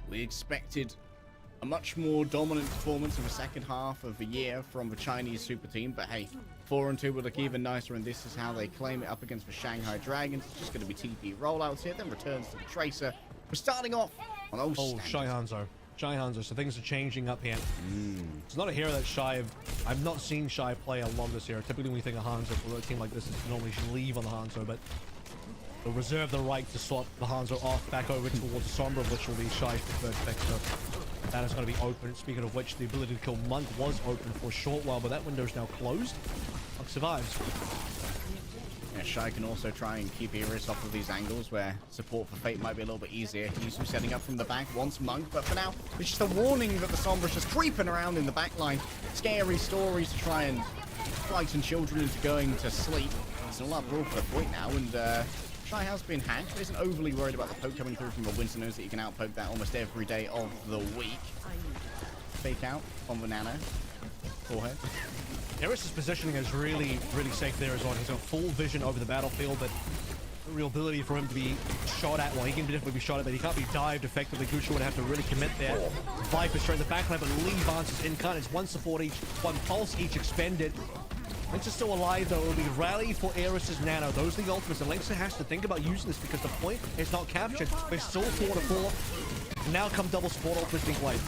We expected a much more dominant performance in the second half of the year from the Chinese super team, but hey, 4-2 will look even nicer, and this is how they claim it up against the Shanghai Dragons. It's just going to be TP rollouts here, then returns to the Tracer. We're starting off on old Shy Hanzo. So things are changing up here. It's not a hero that I've not seen Shy play a lot this hero. Typically when we think of Hanzo for a team like this, it's normally should leave on the Hanzo, but they'll reserve the right to swap the Hanzo off back over towards Sombra, which will be Shy's preferred pick. So that is going to be open. Speaking of which, the ability to kill Monk was open for a short while, but that window is now closed. Monk survives. Yeah, Shy can also try and keep Iris off of these angles where support for Fate might be a little bit easier. He's setting up from the back, wants Monk, but for now, it's just a warning that the Sombra's just creeping around in the back line. Scary stories to try and frighten children into going to sleep. It's all up brawl for the point now, and Shy has been hacked. Isn't overly worried about the poke coming through from the Winston. Knows that you can outpoke that almost every day of the week. Fake out on the Nano. Forehead. Eris's positioning is really safe there as well. He's got full vision over the battlefield, but the real ability for him to be shot at, well, he can definitely be shot at, but he can't be dived effectively. Gusha would have to really commit there. Viper straight in the backline, but Lee bounces in. It's 1 support each, 1 pulse each expended. Lynx is still alive though. It'll be rally for Eris's Nano. Those are the ultimates, and Lynx has to think about using this because the point is not captured. They're still 4-4. Now come double support ultimates being played.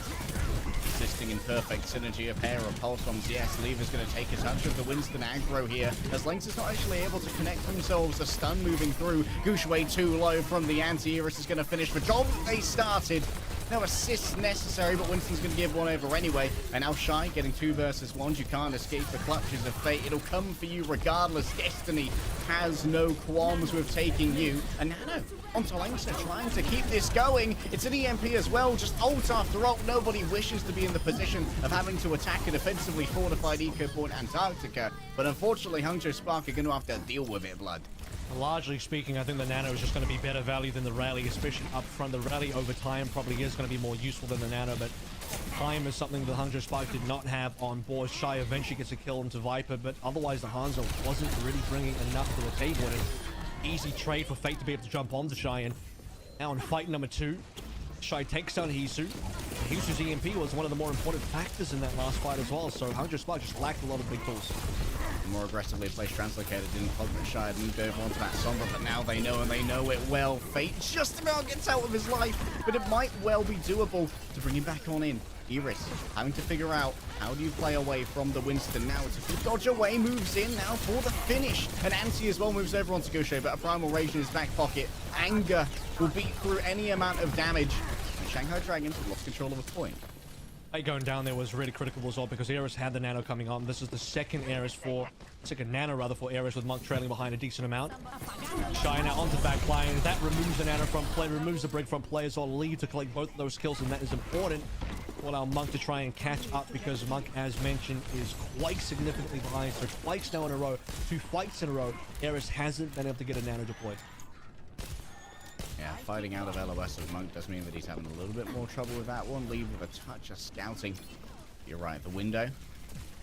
Existing in perfect synergy, a pair of pulse bombs. Yes, Lever's going to take a touch of the Winston aggro here, as Lynx is not actually able to connect themselves. A stun moving through. Gushway too low from the anti-Iris is going to finish the job they started. No assists necessary, but Winston's going to give one over anyway. And now Shy getting 2 versus 1. You can't escape the clutches of fate. It'll come for you regardless. Destiny has no qualms with taking you. And Nano onto Lengster trying to keep this going. It's an EMP as well, just ult after ult. Nobody wishes to be in the position of having to attack a defensively fortified Eco Point Antarctica. But unfortunately, Hangzhou Spark are going to have to deal with it, Blood. Largely speaking, I think the Nano is just going to be better value than the Rally, especially up front. The Rally over time probably is going to be more useful than the Nano, but time is something the Hangzhou Spark did not have on board. Shy eventually gets a kill into Viper, but otherwise the Hanzo wasn't really bringing enough to the table. And an easy trade for Fate to be able to jump onto Shy. And now in fight number 2, Shy takes down Hisu. Hisu's EMP was one of the more important factors in that last fight as well, so Hangzhou Spark just lacked a lot of big tools. More aggressively placed Translocator didn't plug that Shy had moved over onto that Sombra, but now they know, and they know it well. Fate just about gets out of his life, but it might well be doable to bring him back on in. Iris having to figure out how do you play away from the Winston. Now it's a good dodge away, moves in now for the finish. And Anti as well moves over onto Gaucher, but a Primal Rage in his back pocket. Anger will beat through any amount of damage. And Shanghai Dragons have lost control of a point. Going down there was really critical as well because Eris had the Nano coming on. This is the second Nano rather for Eris, with Monk trailing behind a decent amount. Shy now onto back line. That removes the Nano from play, removes the Brig from play as well. Lead to collect both of those kills, and that is important to allow Monk to try and catch up because Monk, as mentioned, is quite significantly behind. So twice now in a row, 2 fights in a row, Eris hasn't been able to get a Nano deployed. Yeah, fighting out of LOS of Monk does mean that he's having a little bit more trouble with that one. Leave with a touch of scouting. You're right, the window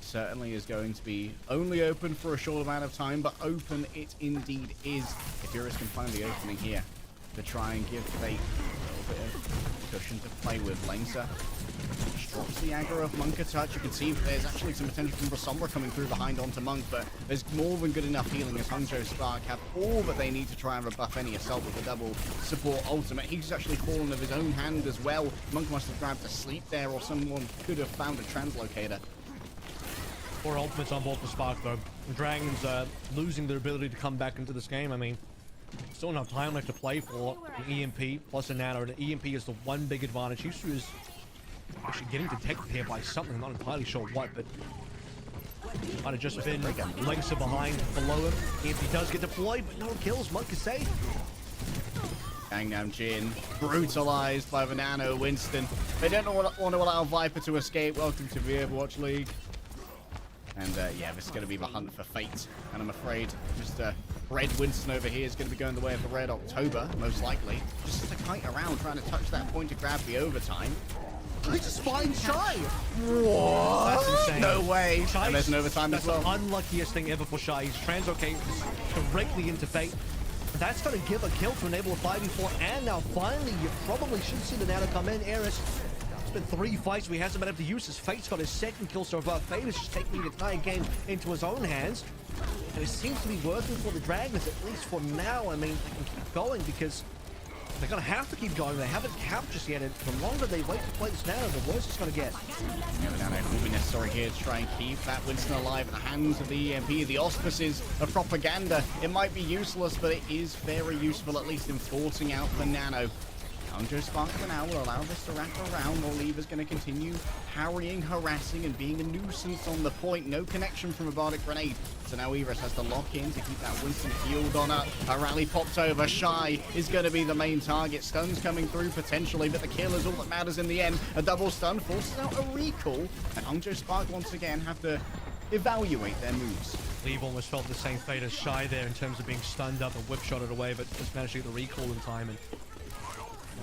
certainly is going to be only open for a short amount of time, but open it indeed is. If Eurus can find the opening here to try and give Fate a little bit of cushion to play with. Lengser drops the aggro of Monk a touch. You can see that there's actually some potential from Sombra coming through behind onto Monk, but there's more than good enough healing as Hangzhou Spark have all that they need to try and rebuff any assault with the double support ultimate. He's actually fallen of his own hand as well. Monk must have grabbed a sleep there, or someone could have found a translocator. 4 ultimates on board for Spark though. The Dragons losing their ability to come back into this game. I mean, still enough time left to play for an EMP plus a Nano. The EMP is the one big advantage. Hisu is actually getting detected here by something, I'm not entirely sure what, but Might have just been legs are behind below him. If he does get deployed, but no kills. Monk is safe. Gangnam Jin brutalized by the Nano Winston. They don't want to allow Viper to escape. Welcome to the Overwatch League. And yeah, this is going to be the hunt for fate. And I'm afraid just Red Winston over here is going to be going the way of the Red October, most likely. Just to kite around, trying to touch that point to grab the overtime. He just finds Shy. What? That's insane. No way. Shy's, And there's an overtime as well. That's the unluckiest thing ever for Shy. He's translocating directly into Fate. That's going to give a kill to enable a 5v4. And now finally, you probably should see the Nano come in. Eris, it's been 3 fights where he hasn't been able to use his. Fate's got his second kill so far. Fate is just taking the entire game into his own hands. And it seems to be working for the Dragons, at least for now. I mean, they can keep going because they're going to have to keep going. They haven't capped just yet. And the longer they wait to play this Nano, the worse it's going to get. Yeah, the Nano will be necessary here to try and keep that Winston alive in the hands of the EMP. The auspices of propaganda. It might be useless, but it is very useful, at least in forcing out the Nano. Hangzhou Spark for now will allow this to wrap around. Oliver's going to continue harrying, harassing, and being a nuisance on the point. No connection from a Bardic Grenade. So now Eris has to lock in to keep that Winston healed on up. A rally popped over. Shy is going to be the main target. Stuns coming through potentially, but the kill is all that matters in the end. A double stun forces out a recall. And Hangzhou Spark once again have to evaluate their moves. Leave almost felt the same fate as Shy there in terms of being stunned up and whip-shotted away, but just managed to get the recall in time. And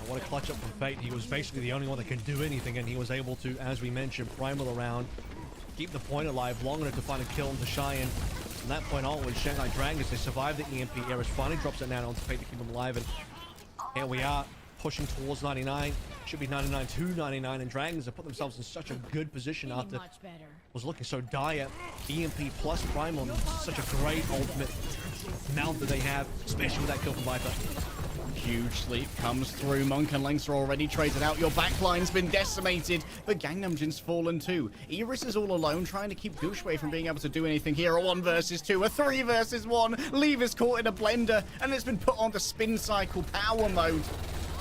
what a clutch up from Fate. He was basically the only one that can do anything, and he was able to, as we mentioned, primal around, keep the point alive long enough to find a kill into Shy. And from that point onwards, Shanghai Dragons, they survived the EMP. Eris finally drops it Nano onto Fate to keep him alive. And here we are, pushing towards 99. Should be 99 to 99, and Dragons have put themselves in such a good position after it was looking so dire. EMP plus primal, such a great ultimate mount that they have, especially with that kill from Viper. Huge sleep comes through. Monk and Lynx are already traded out. Your backline's been decimated, but Gangnam Jin's fallen too. Eris is all alone, trying to keep Gushwei from being able to do anything here. A 1 versus 2, a 3 versus 1. Leave is caught in a blender, and it's been put on the spin cycle power mode.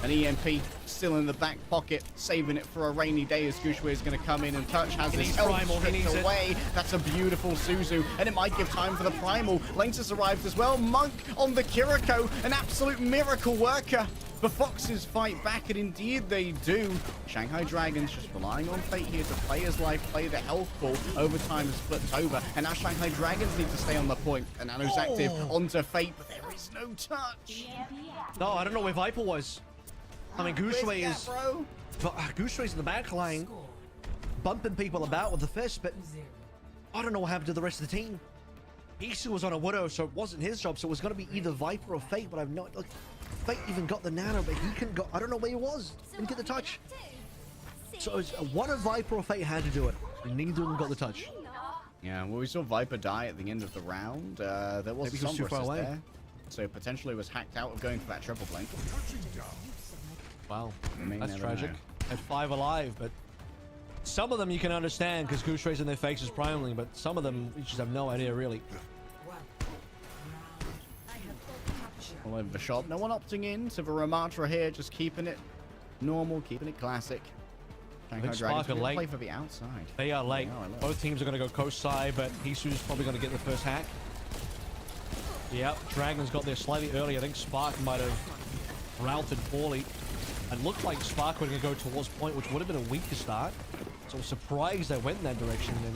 An EMP still in the back pocket, saving it for a rainy day as Gushwei is going to come in and touch. Has his health stripped away. That's a beautiful Suzu, and it might give time for the primal. Lynx has arrived as well. Monk on the Kiriko, an absolute miracle worker. The Foxes fight back, and indeed they do. Shanghai Dragons just relying on Fate here to play his life, play the health ball. Overtime is flipped over, and now Shanghai Dragons need to stay on the point. And Nano's active onto Fate, but there is no touch. No, I don't know where Viper was. I mean, Gushwei is... Gushwei's in the back line, bumping people about with the fist, but I don't know what happened to the rest of the team. Isu was on a Widow, so it wasn't his job, so it was going to be either Viper or Fate, but I've not... Look, Fate even got the Nano, but he couldn't go... I don't know where he was. Didn't get the touch. So it was one of Viper or Fate had to do it. Neither of them got the touch. Yeah, well, we saw Viper die at the end of the round. There was some too far away there, so potentially was hacked out of going for that triple blink. Wow, that's tragic. At 5 alive, but some of them you can understand because Gushwei's in their faces primarily, but some of them you just have no idea really. All over the shop. No one opting in to the Ramatra here, just keeping it normal, keeping it classic. Shanghai Dragons will play for the outside. They are late. Both teams are going to go coast side, but Hisu's probably going to get the first hack. Yep, Dragons got there slightly early. I think Spark might have routed poorly. And looked like Spark were going to go towards point, which would have been a weaker start. So I'm surprised they went in that direction. And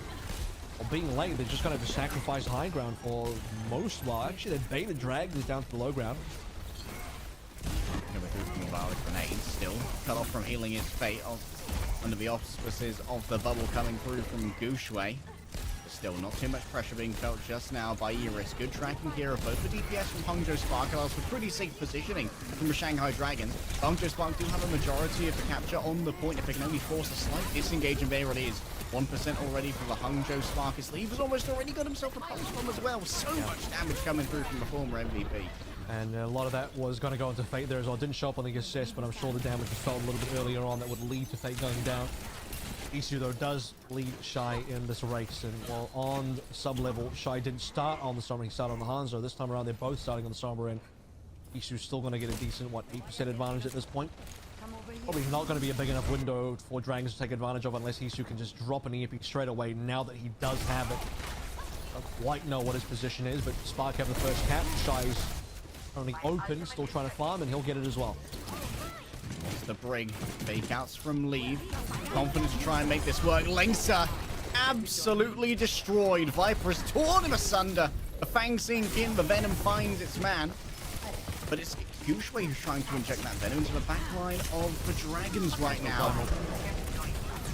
well, being late, they're just going to have to sacrifice high ground for most. Well, actually, they baited Dragons down to the low ground. Grenade still cut off from healing his fate under the auspices of the bubble coming through from Gushwei. Still not too much pressure being felt just now by Eris. Good tracking here of both the DPS from Hangzhou Spark allows for pretty safe positioning from the Shanghai Dragons. Hangzhou Spark do have a majority of the capture on the point if they can only force a slight disengage, and there it is. 1% already for the Hangzhou Spark. His sleeve has almost already got himself a punch bomb as well. So much damage coming through from the former MVP. And a lot of that was going to go into Fate there as well. Didn't show up on the assist, but I'm sure the damage was felt a little bit earlier on that would lead to Fate going down. Isu, though, does lead Shy in this race, and while on sub-level, Shy didn't start on the Sombra, he started on the Hanzo. This time around, they're both starting on the Sombra, and Isu's still going to get a decent, 8% advantage at this point. Probably not going to be a big enough window for Dragons to take advantage of unless Isu can just drop an EMP straight away now that he does have it. Don't quite know what his position is, but Spark have the first cap. Shy's only open, still trying to farm, and he'll get it as well. What's the brig? Fake outs from Leave. Confident to try and make this work. Lengsa absolutely destroyed. Viper has torn him asunder. The Fang sink in, the Venom finds its man. But it's Gooshway who's trying to inject that Venom into the back line of the Dragons right now.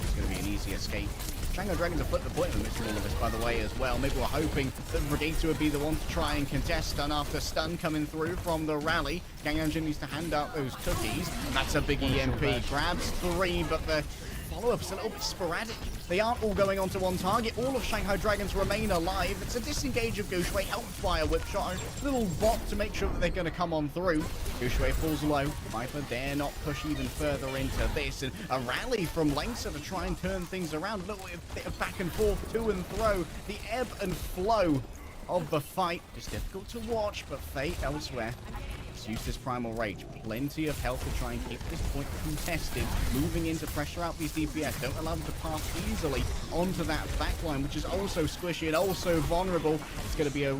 It's going to be an easy escape. Shanghai Dragons have flipped the point in the midst of all of this, by the way, as well. Maybe we're hoping that Brigator would be the one to try and contest stun after stun coming through from the rally. Gangnam needs to hand out those cookies. That's a big EMP. Grabs 3, but the follow-up is a little bit sporadic. They aren't all going onto one target. All of Shanghai Dragons remain alive. It's a disengage of Gooshway, helped by a whip shot. A little bot to make sure that they're going to come on through. Gooshway falls low. Viper dare not push even further into this. And a rally from Lengsa to try and turn things around. A little bit of back and forth, to and fro. The ebb and flow of the fight is difficult to watch, but Fate elsewhere. Use this Primal Rage. Plenty of health to try and keep this point contested. Moving in to pressure out these DPS. Don't allow them to pass easily onto that backline, which is also squishy and also vulnerable. It's going to be a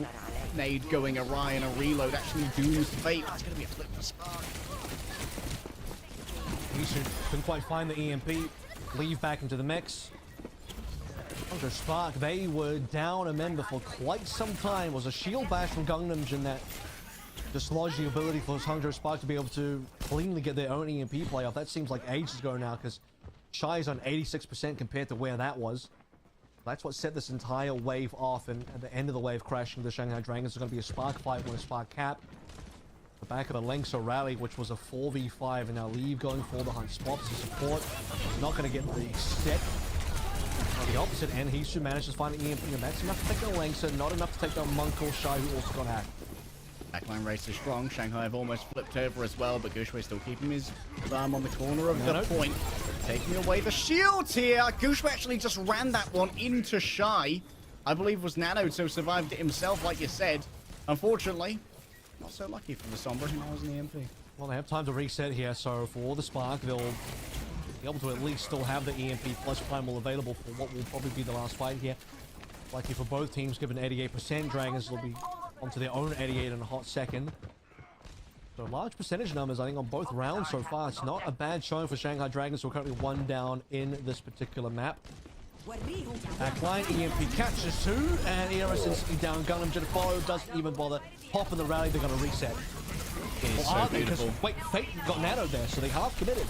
nade going awry and a reload actually dooms Fate. That's going to be a flip for Spark. He couldn't quite find the EMP. Leave back into the mix. Under Spark, they were down a member for quite some time. Was a shield bash from Gangnam Jin that dislodged the ability for Hangzhou Spark to be able to cleanly get their own EMP playoff. That seems like ages ago now, because Shy is on 86% compared to where that was. That's what set this entire wave off, and at the end of the wave crashing the Shanghai Dragons is going to be a Spark fight with a Spark cap. The back of the Lengsa rally, which was a 4v5, and now Leave going for the hunt spots to support. Not going to get the set. On the opposite end, he should manage to find an EMP, and that's enough to take down Lengsa, not enough to take down Monk or Shy, who also got hacked. Backline race is strong. Shanghai have almost flipped over as well, but Gooshway still keeping his thumb on the corner of the point. Taking away the shield here. Gooshway actually just ran that one into Shy. I believe was nanoed, so survived it himself, like you said. Unfortunately, not so lucky for the Sombra, who now has an EMP. Well, they have time to reset here, so for the Spark, they'll be able to at least still have the EMP plus Primal available for what will probably be the last fight here. Likely for both teams, given 88%. Dragons will be onto their own 88 in a hot second. So large percentage numbers, I think, on both rounds so far. It's not a bad showing for Shanghai Dragons, who are currently 1 down in this particular map. Backline, EMP catches 2, and Eris instantly down. Gangnam Jin follow, doesn't even bother. Popping the rally, they're going to reset. It is so beautiful. Wait, Fate got nanoed there, so they half committed.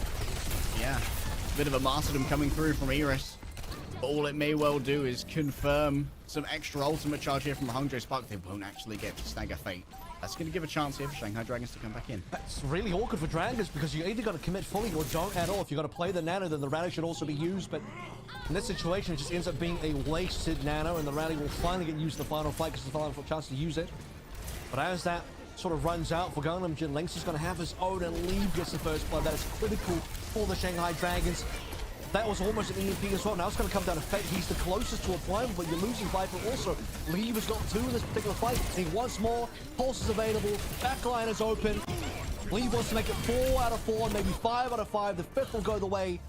Yeah, bit of a martyrdom coming through from Eris. All it may well do is confirm some extra ultimate charge here from Hangzhou Spark. They won't actually get to stagger Fate. That's going to give a chance here for Shanghai Dragons to come back in. That's really awkward for Dragons, because you either got to commit fully or don't at all. If you've got to play the nano, then the rally should also be used. But in this situation, it just ends up being a wasted nano, and the rally will finally get used in the final fight because it's the final chance to use it. But as that sort of runs out for Gangnam Jin, Lynx is going to have his own, and Leave gets the first blood. That is critical for the Shanghai Dragons. That was almost an EMP as well. Now it's going to come down to Fate. He's the closest to a prime, but you're losing Viper also. Leave has got 2 in this particular fight. He wants more. Pulse is available. Backline is open. Leave wants to make it 4 out of 4, maybe 5 out of 5. The 5th will go the way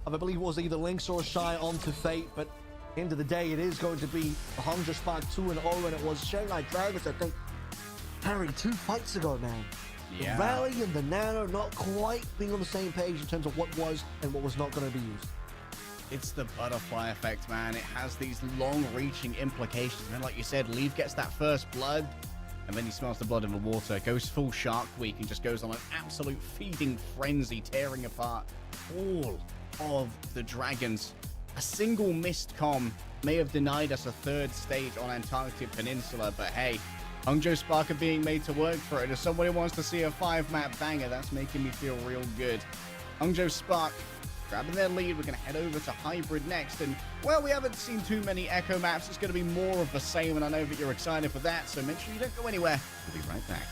of, I believe it was either Lynx or Shy onto Fate. But at the end of the day, it is going to be a Hangzhou Spark 2-0, and it was Shanghai Dragons, I think, carried 2 fights ago, man. Yeah. The rally and the nano not quite being on the same page in terms of what was and what was not going to be used. It's the butterfly effect, man. It has these long-reaching implications. And like you said, Leave gets that first blood, and then he smells the blood in the water, goes full Shark Week, and just goes on an absolute feeding frenzy, tearing apart all of the Dragons. A single missed comm may have denied us a 3rd stage on Antarctic Peninsula, but hey, Hangzhou Spark are being made to work for it. If somebody wants to see a 5-map banger, that's making me feel real good. Hangzhou Spark grabbing their lead. We're going to head over to Hybrid next. And, well, we haven't seen too many Echo maps. It's going to be more of the same, and I know that you're excited for that. So make sure you don't go anywhere. We'll be right back.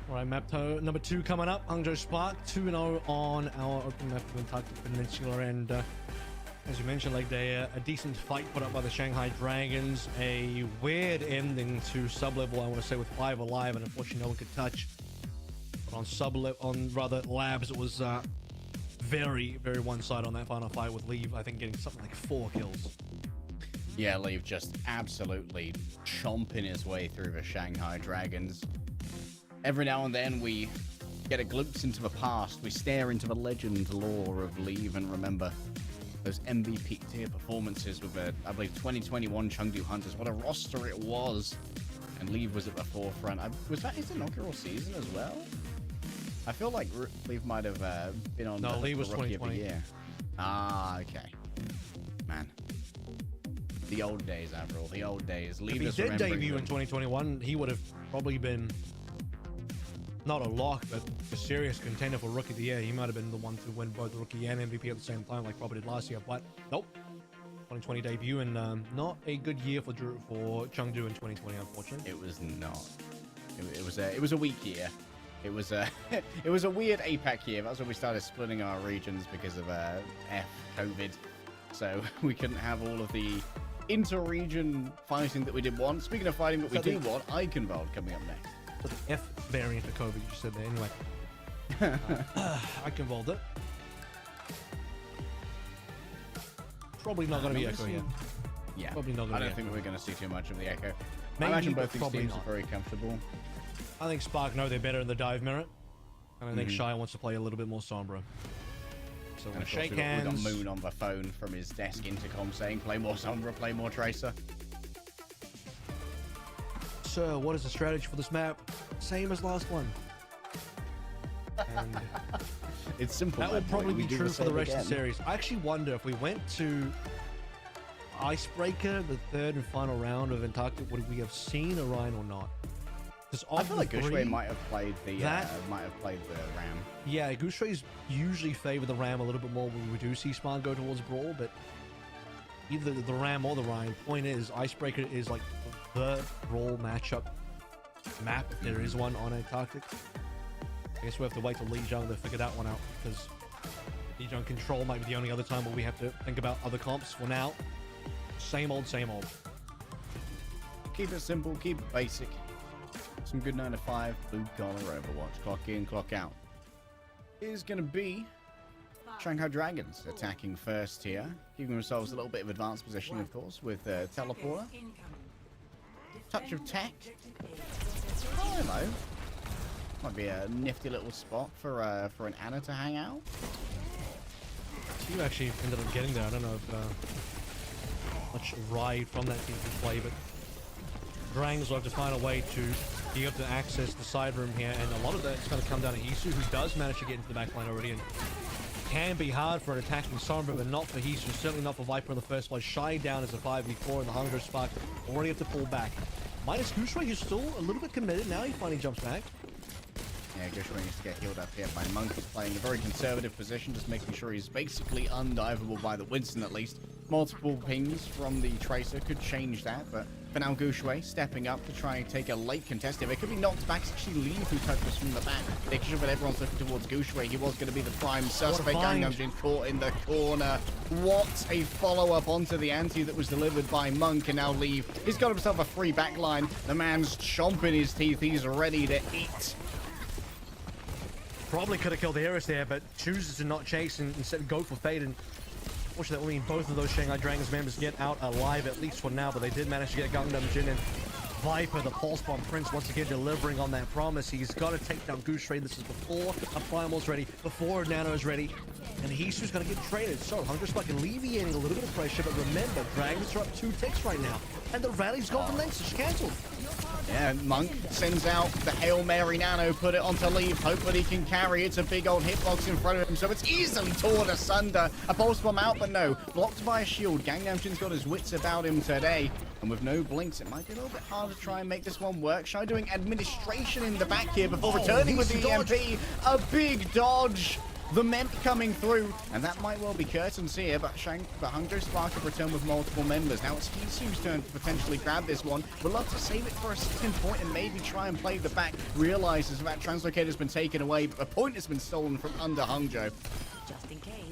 All right, map number 2 coming up. Hangzhou Spark 2-0 on our open map of Antarctic Peninsula, and as you mentioned, like a decent fight put up by the Shanghai Dragons. A weird ending to sub-level, I want to say, with 5 alive, and unfortunately no one could touch. But on labs, it was very, very one-sided on that final fight, with Leave, I think, getting something like 4 kills. Yeah, Leave just absolutely chomping his way through the Shanghai Dragons. Every now and then we get a glimpse into the past. We stare into the legend lore of Leave and remember those MVP tier performances with the, I believe, 2021 Chengdu Hunters. What a roster it was. And Leave was at the forefront. Was that his inaugural season as well? I feel like Leave might have been on the Leave was Rookie of the 2020. Year. Ah, okay. Man. The old days, Avril. The old days. Leave If us he did remembering debut them. in 2021, he would have probably been not a lock, but a serious contender for Rookie of the Year. He might have been the one to win both Rookie and MVP at the same time, like probably did last year. But nope, 2020 debut, and not a good year for Chengdu in 2020, unfortunately. It was not. It was a weak year. It was a it was a weird APAC year. That's when we started splitting our regions because of COVID. So we couldn't have all of the inter-region fighting that we did want. Speaking of fighting that we do want, Eichenwald coming up next. So the F variant of COVID, you said there. Anyway, Eichenwald it. Probably not going to be Echo here. Yeah, probably not. I don't think we're going to see too much of the Echo. Maybe, I imagine but both these probably teams not. are very comfortable. I think Spark know they're better in the dive mirror, and I think Shy wants to play a little bit more Sombra. So And we'll of course, shake we hands. got Moon on the phone from his desk intercom saying, "Play more Sombra, play more Tracer." So, what is the strategy for this map? Same as last one. And It's simple. that will my boy. probably We be do true the for the same rest of again. the series. I actually wonder if we went to Icebreaker, the third and final round of Antarctic, would we have seen Orion or not? Because I feel like Gushway might have played the Ram. Yeah, Gushways usually favor the Ram a little bit more when we do see Spawn go towards Brawl, but either the Ram or the Ryan. Point is, Icebreaker is like the Brawl matchup map, if there is one on Antarctic. I guess we have to wait till Lijiang to figure that one out, because Lijiang Control might be the only other time where we have to think about other comps. For now, same old, same old. Keep it simple, keep it basic. Some good 9 to 5, blue collar Overwatch. Clock in, clock out. Is going to be Shanghai Dragons attacking first here, giving themselves a little bit of advanced position, of course, with Teleporter. Touch of tech. Oh, hello. Might be a nifty little spot for an Anna to hang out. You actually ended up getting there. I don't know if much ride from that team to play, but Drang's will have to find a way to be able to access the side room here, and a lot of that's going to come down to Hisu, who does manage to get into the back line already, and can be hard for an attacking Sombra, but not for Hisu, certainly not for Viper in the first place. Shy down as a 5v4, and the Hunger Spark already have to pull back. Minus Gushway, who's still a little bit committed. Now he finally jumps back. Yeah, Gushway needs to get healed up here by Monk. He's playing a very conservative position, just making sure he's basically undivable by the Winston at least. Multiple pings from the Tracer could change that, but for now Gushway stepping up to try and take a late contest. If it could be knocked back, it's actually Leave who touches from the back, making sure that everyone's looking towards Gushway. He was going to be the prime suspect. Gangnam caught in the corner. What a follow-up onto the anti that was delivered by Monk, and now Leave. He's got himself a free backline. The man's chomping his teeth. He's ready to eat. Probably could have killed the Eris there, but chooses to not chase and instead go for Fade. And fortunately, that will mean both of those Shanghai Dragons members get out alive, at least for now, but they did manage to get Gangnam Jin, and Viper, the Pulse Bomb Prince, once again delivering on that promise. He's got to take down Gushway. This is before a Primal's ready, before a Nano is ready, and Hisu's going to get traded. So Hunger Spark alleviating a little bit of pressure, but remember, Dragons are up 2 ticks right now, and the rally's gone for lengths. It's cancelled. Yeah, Monk sends out the Hail Mary Nano, put it onto Leave, hope that he can carry. It's a big old hitbox in front of him, so it's easily torn asunder. A Pulse Bomb out, but no. Blocked by a shield. Gangnam Jin's got his wits about him today. And with no blinks, it might be a little bit hard to try and make this one work. Shy doing administration in the back here before returning with the EMP. A big dodge. The Memp coming through, and that might well be Curtains here, but Hangzhou Spark have returned with multiple members. Now it's Hisu's turn to potentially grab this one. Would love to save it for a second point and maybe try and play the back. Realizes that Translocator's been taken away, but the point has been stolen from under Hangzhou.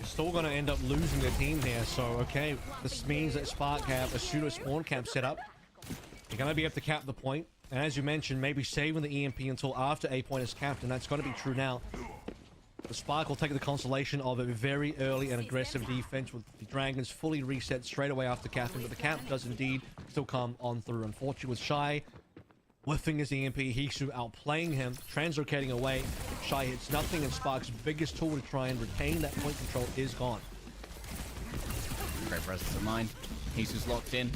Still going to end up losing their team here, so okay, this means that Spark have a pseudo spawn camp set up. They're going to be able to cap the point, and as you mentioned, maybe saving the EMP until after A point is capped, and that's going to be true now. The Spark will take the consolation of a very early and aggressive defense with the Dragons fully reset straight away after capping, but the cap does indeed still come on through. Unfortunately with Shy whiffing his EMP, Hisu outplaying him, translocating away. Shy hits nothing, and Spark's biggest tool to try and retain that point control is gone. Great presence of mind. Hisu's locked in.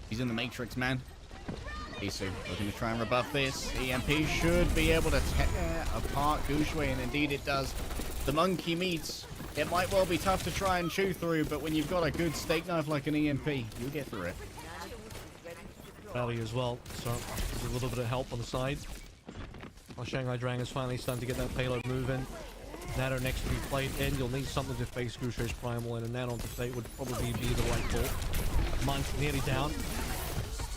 He's in the Matrix, man. Hisu looking to try and rebuff this. EMP should be able to tear apart Gushui, and indeed it does. The monkey meats. It might well be tough to try and chew through, but when you've got a good steak knife like an EMP, you get through it. Rally as well, so there's a little bit of help on the side. While Shanghai Dragon's finally starting to get that payload moving. Nano next to be played in. You'll need something to face Gushui's Primal, and a Nano to fate would probably be the right call. Monk nearly down.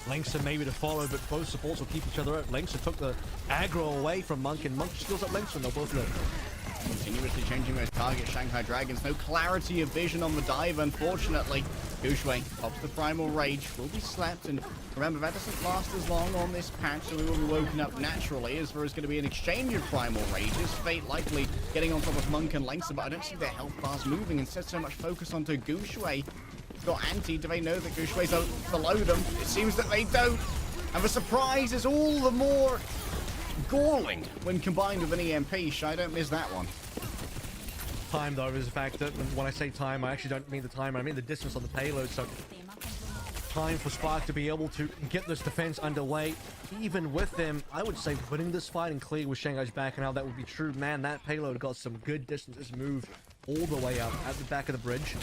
Lengsa maybe to follow, but both supports will keep each other out. Lengsa took the aggro away from Monk, and Monk skills up Lengsa, and they'll both live. Continuously changing those targets, Shanghai Dragons. No clarity of vision on the dive, unfortunately. Gushui pops the Primal Rage, will be slapped, and remember, that doesn't last as long on this patch, so we will be woken up naturally, as there is going to be an exchange of Primal Rages. Fate likely getting on top of Monk and Lengsa, but I don't see their health bars moving. Instead, so much focus onto Gushui. Got anti. Do they know that Gushui's below them? It seems that they don't. And the surprise is all the more galling when combined with an EMP. Shy, don't miss that one. Time, though, is the fact that when I say time, I actually don't mean the time, I mean the distance on the payload. So time for Spark to be able to get this defense underway. Even with them, I would say winning this fight and clear with Shanghai's back, and how that would be true. Man, that payload got some good distance. It's moved all the way up at the back of the bridge.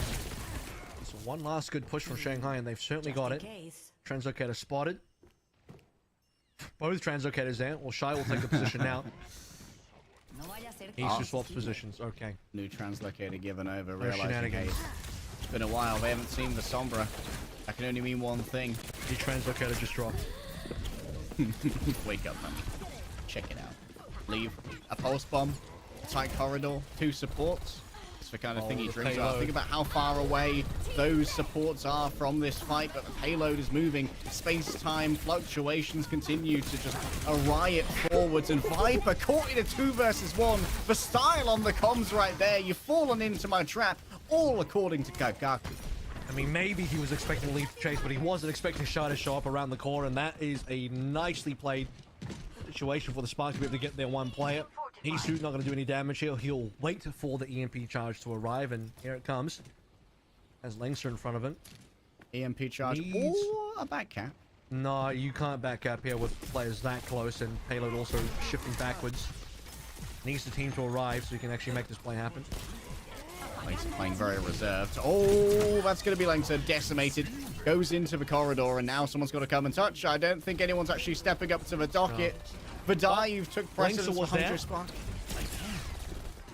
So one last good push from Shanghai, and they've certainly got it. Translocator spotted. Both translocators there. Well, Shy will take the position now. Hisu swaps positions. Okay. New translocator given over. Realizing, hey, it's been a while. They haven't seen the Sombra. That can only mean one thing. The translocator just dropped. Wake up, man. Check it out. Leave a pulse bomb. Tight corridor. 2 supports. The kind of thing he dreams of. Think about how far away those supports are from this fight, but the payload is moving. Space-time fluctuations continue to just riot forwards, and Viper caught in a 2 versus 1. The style on the comms right there. You've fallen into my trap, all according to Kakaku. I mean, maybe he was expecting to lead the chase, but he wasn't expecting Shy to show up around the corner, and that is a nicely played situation for the Spark to be able to get their one player. Hisu not going to do any damage here. He'll wait for the EMP charge to arrive, and here it comes. Has Lengsa in front of him. EMP charge or a back cap? No, you can't back up here with players that close, and payload also shifting backwards. Needs the team to arrive so you can actually make this play happen. Lengsa playing very reserved. Oh, that's going to be Lengsa decimated. Goes into the corridor, and now someone's got to come and touch. I don't think anyone's actually stepping up to the docket. No. The dive took precedence for Hunter Spark.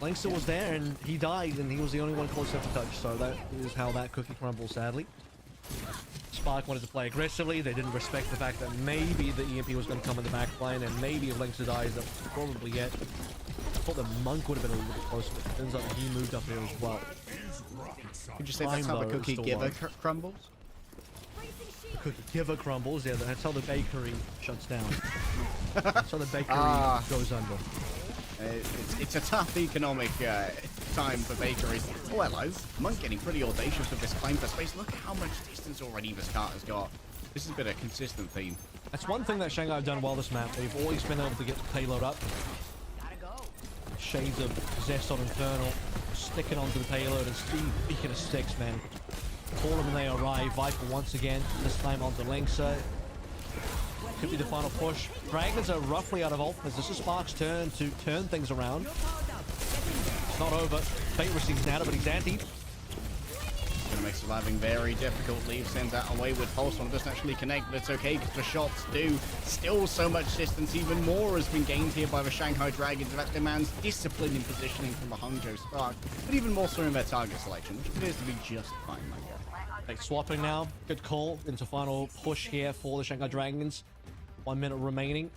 Lengsa was there, and he died, and he was the only one close enough to touch, so that is how that cookie crumbles, sadly. Spark wanted to play aggressively. They didn't respect the fact that maybe the EMP was going to come in the back line, and maybe if Lengsa dies, that probably yet. I thought the Monk would have been a little bit closer, but it turns out he moved up here as well. Could you say that's how the cookie giver crumbles? The cookie giver crumbles, yeah, that's how the bakery shuts down. That's how the bakery goes under. It's a tough economic time for bakeries. Oh, hello. Monk getting pretty audacious with this claim for space. Look at how much distance already this cart has got. This has been a consistent theme. That's one thing that Shanghai have done well this map. They've always been able to get the payload up. Shades of Zest on Infernal, sticking onto the payload, and speaking of sticks, man. Call them when they arrive. Viper once again, this time onto Lengsa. Could be the final push. Dragons are roughly out of ult as this is Spark's turn to turn things around. It's not over. Fate receives Nana, but he's antied. Gonna makes surviving very difficult. Leave sends out away with Pulse. One doesn't actually connect, but it's okay because the shots do. Still so much distance. Even more has been gained here by the Shanghai Dragons. That demands discipline in positioning from the Hangzhou Spark, but even more so in their target selection, which appears to be just fine, my guy. Like swapping now. Good call into final push here for the Shanghai Dragons. 1 minute remaining.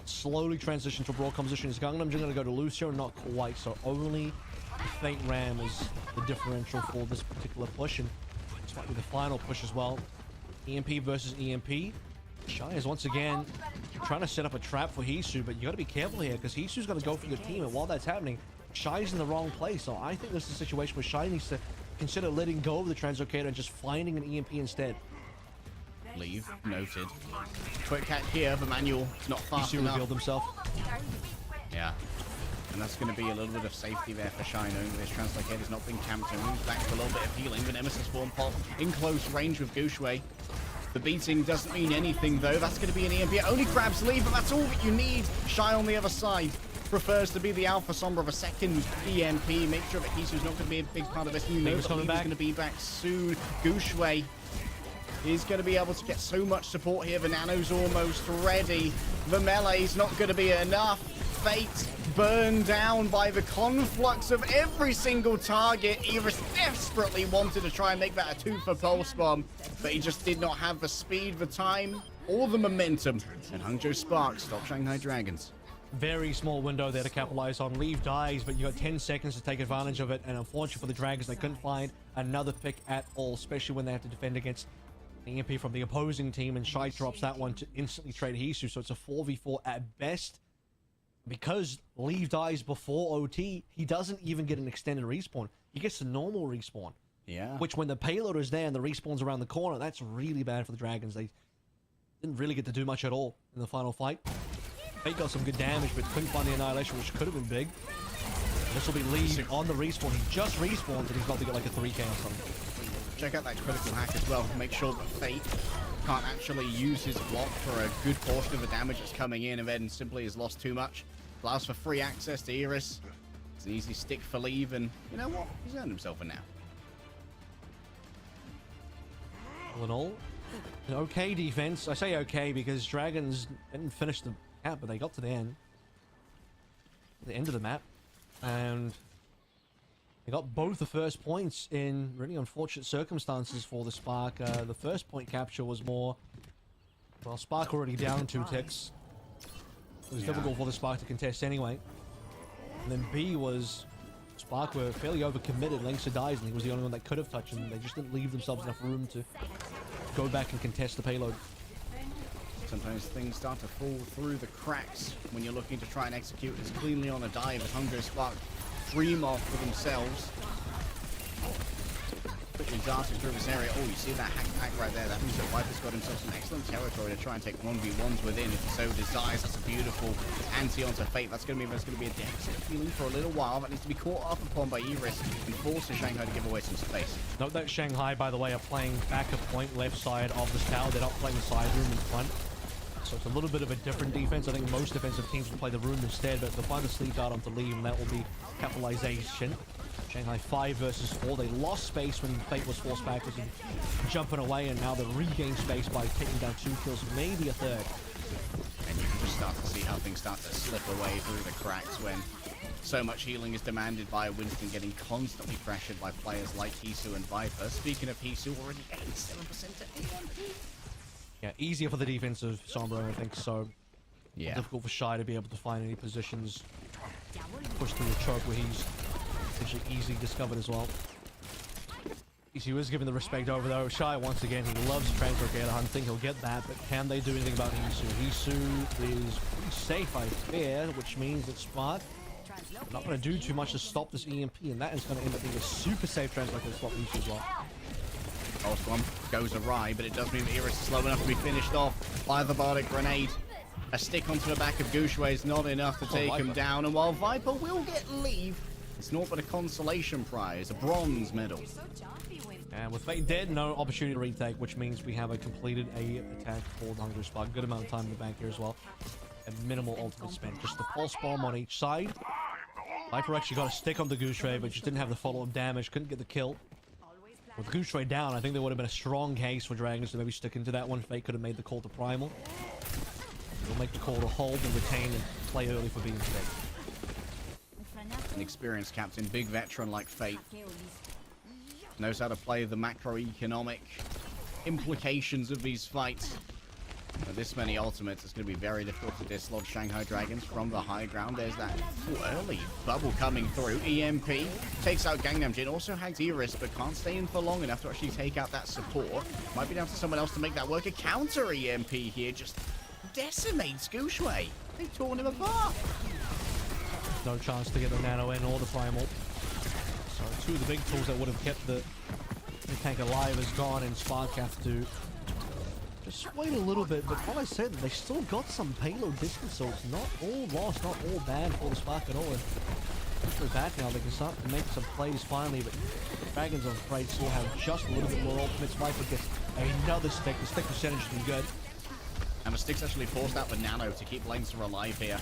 Slowly transition to a broad composition. Is Gangnam going to go to Lucio? Not quite. So only the Fate Ram is the differential for this particular push, and this might be the final push as well. EMP versus EMP. Shy is once again trying to set up a trap for Hisu, but you got to be careful here because Hisu's going to go for your team, and while that's happening, Shy's in the wrong place. So I think this is a situation where Shy needs to consider letting go of the translocator and just finding an EMP instead. Leave noted. Quick hack here, but Manuel not fast Hisu enough. revealed himself. Yeah. And that's going to be a little bit of safety there for Shy, knowing that this translocator's not been camped and moves back to a little bit of healing. The Nemesis form pop in close range with Guxue. The beating doesn't mean anything though. That's going to be an EMP. It only grabs Leave, but that's all that you need. Shy on the other side prefers to be the Alpha Sombra of a second EMP. Make sure that Hisu's not going to be a big part of this. You know that Leave is going to be back soon. Guxue is going to be able to get so much support here. The Nano's almost ready. The melee's not going to be enough. Fate burned down by the conflux of every single target. Iris desperately wanted to try and make that a 2 for Pulse Bomb, but he just did not have the speed, the time, or the momentum. And Hangzhou Spark stopped Shanghai Dragons. Very small window there to capitalize on. Leave dies, but you got 10 seconds to take advantage of it, and unfortunately for the Dragons, they couldn't find another pick at all, especially when they have to defend against EMP from the opposing team, and Shy drops that one to instantly trade Hisu, so it's a 4v4 at best. Because Leave dies before OT, he doesn't even get an extended respawn. He gets a normal respawn. Yeah. Which, when the payload is there and the respawn's around the corner, that's really bad for the Dragons. They didn't really get to do much at all in the final fight. They got some good damage, but couldn't find the annihilation, which could have been big. This will be Leave on the respawn. He just respawns, and he's about to get like a 3k or something. Check out that critical hack as well. Make sure that Fate can't actually use his block for a good portion of the damage that's coming in, and then simply has lost too much. Allows for free access to Iris. It's an easy stick for Leave, and you know what? He's earned himself a now. All in all, an okay defense. I say okay because Dragons didn't finish the map, but they got to the end of the map, and they got both the first points in really unfortunate circumstances for the Spark. The first point capture was more, well, Spark already down 2 ticks. It was difficult for the Spark to contest anyway. And then B was, Spark were fairly overcommitted. Linksa dies, and he was the only one that could have touched him. They just didn't leave themselves enough room to go back and contest the payload. Sometimes things start to fall through the cracks when you're looking to try and execute as cleanly on a dive as Hangzhou Spark dream off for themselves. Quickly darting through this area. Oh, you see that hack right there. That means that Viper's got himself some excellent territory to try and take 1v1s within if he so desires. That's a beautiful anti onto Fate. That's going to be a deficit feeling for a little while. That needs to be caught up upon by Iris and forces Shanghai to give away some space. Note that Shanghai, by the way, are playing back a point left side of this tower. They're not playing the side room in front. So it's a little bit of a different defense. I think most defensive teams will play the room instead, but they'll find a sleep out onto Leave, and that will be capitalization. Shanghai 5 versus 4. They lost space when Fate was forced backwards and jumping away, and now they regain space by taking down 2 kills, maybe a third. And you can just start to see how things start to slip away through the cracks when so much healing is demanded by Winston, getting constantly pressured by players like Hisu and Viper. Speaking of Hisu, already 87% to EMP. Yeah, easier for the defensive Sombra, I think, so yeah, difficult for Shy to be able to find any positions. Push through the choke where he's essentially easily discovered as well. He was given the respect over though. Shy, once again, he loves translocator hunting. He'll get that, but can they do anything about Hisu? Hisu is pretty safe, I fear, which means that Spark not going to do too much to stop this EMP, and that is going to end up being a super safe translocator to stop Hisu as well. Pulse Bomb goes awry, but it does mean that Iris is slow enough to be finished off by the Bardic Grenade. A stick onto the back of Guxue is not enough to take him down, and while Viper will get Leave, it's not but a consolation prize, a bronze medal. And with Fate dead, no opportunity to retake, which means we have a completed attack for the Hangzhou Spark. Good amount of time in the bank here as well. And minimal ultimate spent. Just the pulse bomb on each side. Viper actually got a stick on the Guxue, but just didn't have the follow-up damage, couldn't get the kill. With Gooseray down, I think there would have been a strong case for Dragons to maybe stick into that one. Fate could have made the call to Primal. They'll make the call to hold and retain and play early for being Fate. An experienced captain, big veteran like Fate. Knows how to play the macroeconomic implications of these fights. With this many ultimates, it's going to be very difficult to dislodge Shanghai Dragons from the high ground. There's that early bubble coming through. EMP takes out Gangnam Jin. Also has Iris, but can't stay in for long enough to actually take out that support. Might be down to someone else to make that work. A counter EMP here just decimates Gooseray. They've torn him apart. No chance to get the Nano in or the Primal. So two of the big tools that would have kept the tank alive is gone, and Spark have to just wait a little bit. But like I said, they still got some payload distance, so it's not all lost, not all bad for the Spark at all. And they're back now, they can start to make some plays finally, but Dragons, I'm afraid, still have just a little bit more ultimates. Viper gets another stick. The stick percentage has been good. And the stick's actually forced out the Nano to keep Lancer alive here.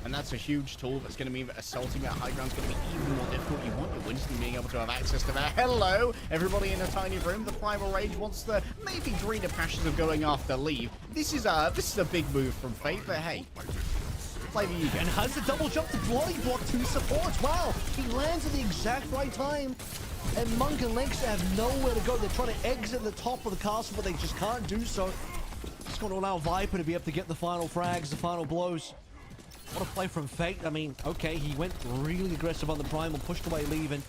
And that's a huge tool that's going to mean that assaulting that high ground is going to be even more difficult. You want your Winston being able to have access to that. Hello, everybody in a tiny room. The Primal Rage wants the maybe greener passions of going after Leave. This is a big move from Fate, but hey, play the ego. And has the double jump to bloody block two supports. Wow, he lands at the exact right time. And Monk and Lynx have nowhere to go. They're trying to exit the top of the castle, but they just can't do so. It's going to allow Viper to be able to get the final frags, the final blows. What a play from Fate. I mean, okay, he went really aggressive on the Primal, pushed away Leave and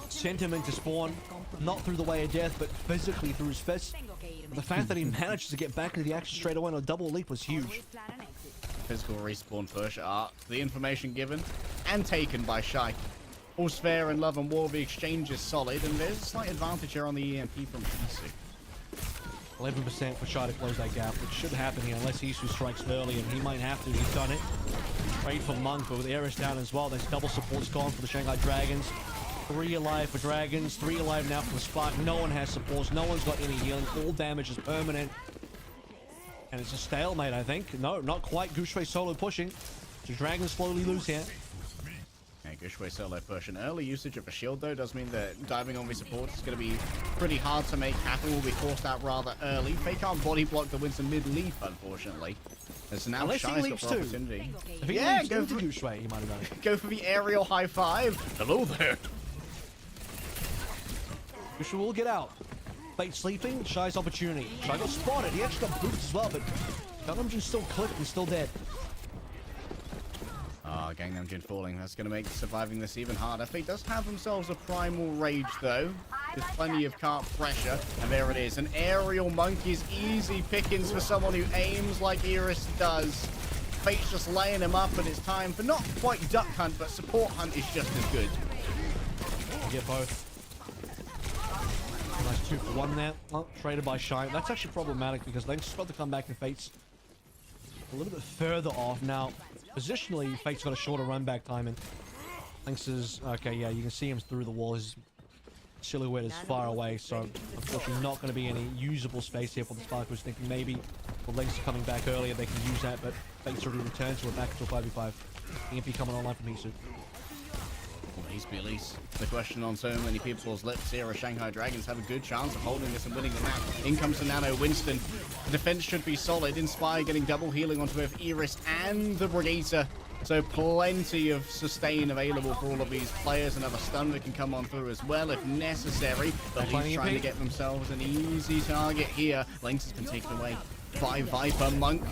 sent him into spawn. Not through the way of death, but physically through his fist. The fact that he managed to get back into the action straight away on a double leap was huge. Physical respawn push. The information given and taken by Shy. All's fair in love and war. The exchange is solid, and there's a slight advantage here on the EMP from Isu. 11% for Shy to close that gap, which should happen here unless Isu strikes early, and he might have to. He's done it. Great for Monk, but with Eris down as well, there's double supports gone for the Shanghai Dragons. 3 alive for Dragons, 3 alive now for the Spark. No one has supports, no one's got any healing. All damage is permanent. And it's a stalemate, I think. No, not quite. Gooseray solo pushing. The Dragons slowly lose here. Gooseray solo push. An early usage of a shield, though, does mean that diving on the support is going to be pretty hard to make happen. Will be forced out rather early. They can't body block the Winston mid-leaf, unfortunately. As now Unless Shy's he got leaps the too. opportunity. If he Yeah, leaps go into for Gooseray, he might have done it. Go for the aerial high five. Hello there. Gooseray will get out. Fate sleeping, Shy's opportunity. Shy got spotted. He actually got booped as well, but Gangnam Jin's still clipped and still dead. Gangnam Jin falling. That's going to make surviving this even harder. Fate does have themselves a Primal Rage, though. There's plenty of cart pressure. And there it is. An aerial monk is easy pickings for someone who aims like Iris does. Fate's just laying him up, and it's time for not quite Duck Hunt, but Support Hunt is just as good. Get both. Nice 2 for 1 there. Well, traded by Shy. That's actually problematic because Lynx has got to come back and Fate's a little bit further off. Now, positionally, Fate's got a shorter run back time, and Lynx is... Okay, yeah, you can see him through the wall. His silhouette is far away, so unfortunately not going to be any usable space here for the Spark. Was thinking maybe the Lynx coming back earlier, they can use that, but Fate's already returned, so we're back to a 5v5. EMP coming online from Isu. He's Belize. The question on so many people's lips here are Shanghai Dragons have a good chance of holding this and winning the match. In comes the Nano Winston. The defense should be solid. Inspire getting double healing onto both Iris and the Brigitte. So plenty of sustain available for all of these players. Another stun that can come on through as well if necessary. But he's trying to get themselves an easy target here. Lynx has been taken away by Viper. Monk.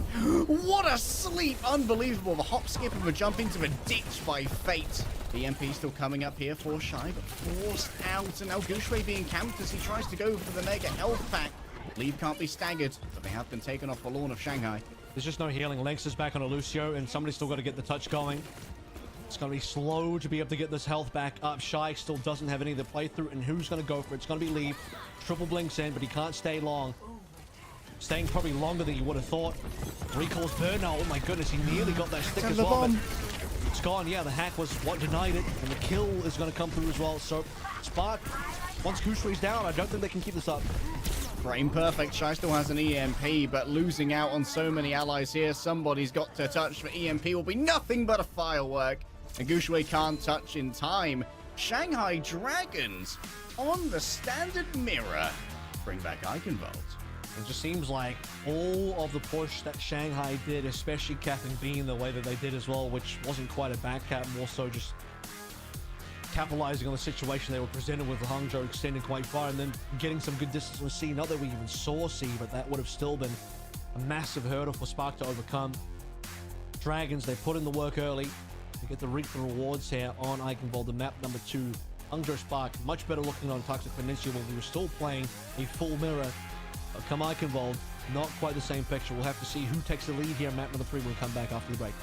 What a sleep! Unbelievable. The hop, skip, and the jump into the ditch by Fate. The EMP still coming up here for Shy, but forced out. And now Gooseray being camped as he tries to go for the mega health pack. Leave can't be staggered, but they have been taken off the lawn of Shanghai. There's just no healing. Lynx is back on a Lucio, and somebody's still got to get the touch going. It's going to be slow to be able to get this health back up. Shy still doesn't have any of the playthrough, and who's going to go for it? It's going to be Leave. Triple blinks in, but he can't stay long. Staying probably longer than you would have thought. Recalls burn now. Oh my goodness, he nearly got that stick as well. But it's gone. Yeah, the hack was what denied it, and the kill is going to come through as well. So Spark, once Gooseray's down, I don't think they can keep this up. Frame perfect. Shy still has an EMP, but losing out on so many allies here. Somebody's got to touch. The EMP will be nothing but a firework. And Gooseray can't touch in time. Shanghai Dragons on the standard mirror bring back Eichenwald. It just seems like all of the push that Shanghai did, especially capping Bean the way that they did as well, which wasn't quite a back cap, more so just capitalizing on the situation they were presented with, Hangzhou extending quite far and then getting some good distance with C. Not that we even saw C, but that would have still been a massive hurdle for Spark to overcome. Dragons, they put in the work early to get to reap the rewards here on Eichenwald, the map number 2. Hangzhou Spark, much better looking on Toxic Peninsula when we were still playing a full mirror. Come Eichenwald, not quite the same picture. We'll have to see who takes the lead here on map number 3 when we come back after the break.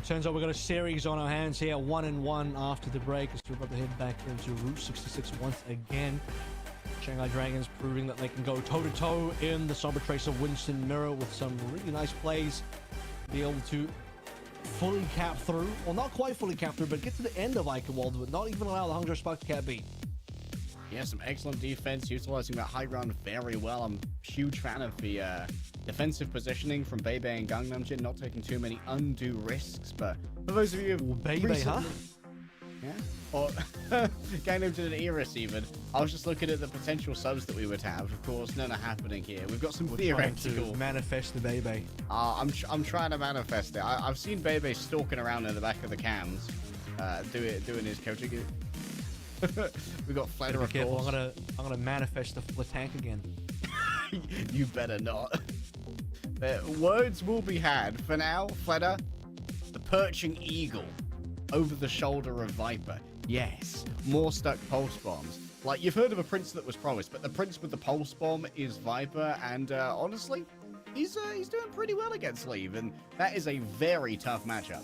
Well, turns out we've got a series on our hands here, 1-1 after the break, as we're about to head back into Route 66 once again. Shanghai Dragons proving that they can go toe-to-toe in the Sombra Tracer Winston mirror with some really nice plays. Be able to fully cap through, well, not quite fully cap through, but get to the end of Eichenwald, but not even allow the Hangzhou Spark to cap beat. Yeah, some excellent defense, utilizing that high ground very well. I'm a huge fan of the defensive positioning from Bebe and Gangnam Jin, not taking too many undue risks. But for those of you who Bebe, huh? Yeah. Or Gangnam Jin and Eris even. I was just looking at the potential subs that we would have. Of course, none are happening here. We've got some theoretical. To manifest the Bebe. I'm trying to manifest it. I've seen Bebe stalking around in the back of the cams, doing his coaching. We got Fleder, of course. I'm gonna manifest the tank again. You better not. Words will be had. For now, Fleder, the perching eagle over the shoulder of Viper. Yes, more stuck pulse bombs. Like, you've heard of a prince that was promised, but the prince with the pulse bomb is Viper, and honestly, he's doing pretty well against Leave, and that is a very tough matchup.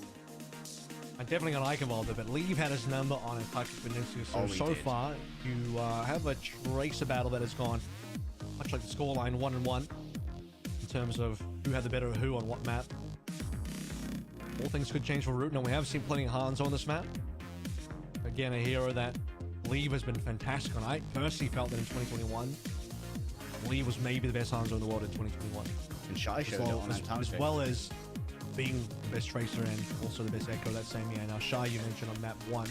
I'm definitely on Eichenwald, but Leave had his number on Antarctic Peninsula, so far you have a Tracer battle that has gone much like the scoreline 1-1 in terms of who had the better of who on what map. All things could change for Root, and we have seen plenty of Hanzo on this map. Again, a hero that Leave has been fantastic on. I personally felt that in 2021, Leave was maybe the best Hanzo in the world in 2021. And Shy showed it on Antarctic. As well as being the best Tracer and also the best Echo that same year. Now, Shy, you mentioned on map 1,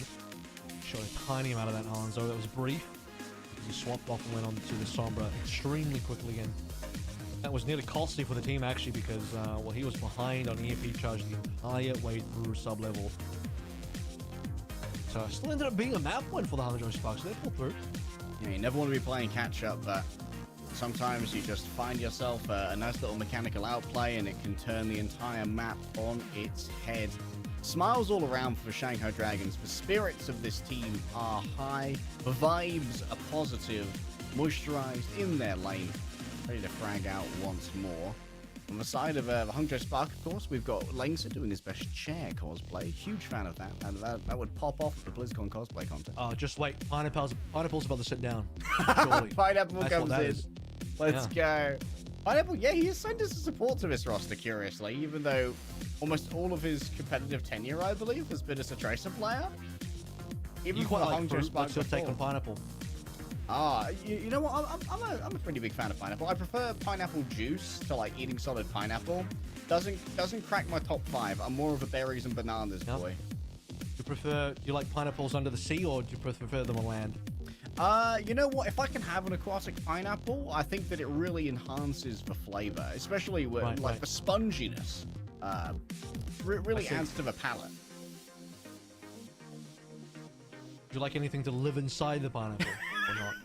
showed a tiny amount of that Hanzo. That was brief. He swapped off and went on to the Sombra extremely quickly, and that was nearly costly for the team, actually, because well, he was behind on EMP charge the entire way through sub-level. So still ended up being a map win for the Hangzhou Sparks. They pulled through. Yeah, you never want to be playing catch-up, but sometimes you just find yourself a nice little mechanical outplay, and it can turn the entire map on its head. Smiles all around for Shanghai Dragons. The spirits of this team are high. The vibes are positive, moisturized in their lane, ready to frag out once more. On the side of the Hangzhou Spark, of course, we've got Langsa doing his best chair cosplay. Huge fan of that. And that would pop off at the BlizzCon cosplay contest. Oh, just wait. Pineapple's about to sit down. Pineapple That's comes in. Let's go. Pineapple, yeah, he assigned us a support to this roster, curiously, even though almost all of his competitive tenure, I believe, has been as a Tracer player. Even you for the quite like Hangzhou fruit, Spark what's your take on Pineapple? You know what? I'm a pretty big fan of pineapple. I prefer pineapple juice to like eating solid pineapple. Doesn't crack my top 5. I'm more of a berries and bananas boy. Do you like pineapples under the sea, or do you prefer them on land? You know what? If I can have an aquatic pineapple, I think that it really enhances the flavor, especially with the sponginess. Really adds to the palate. Do you like anything to live inside the pineapple or not?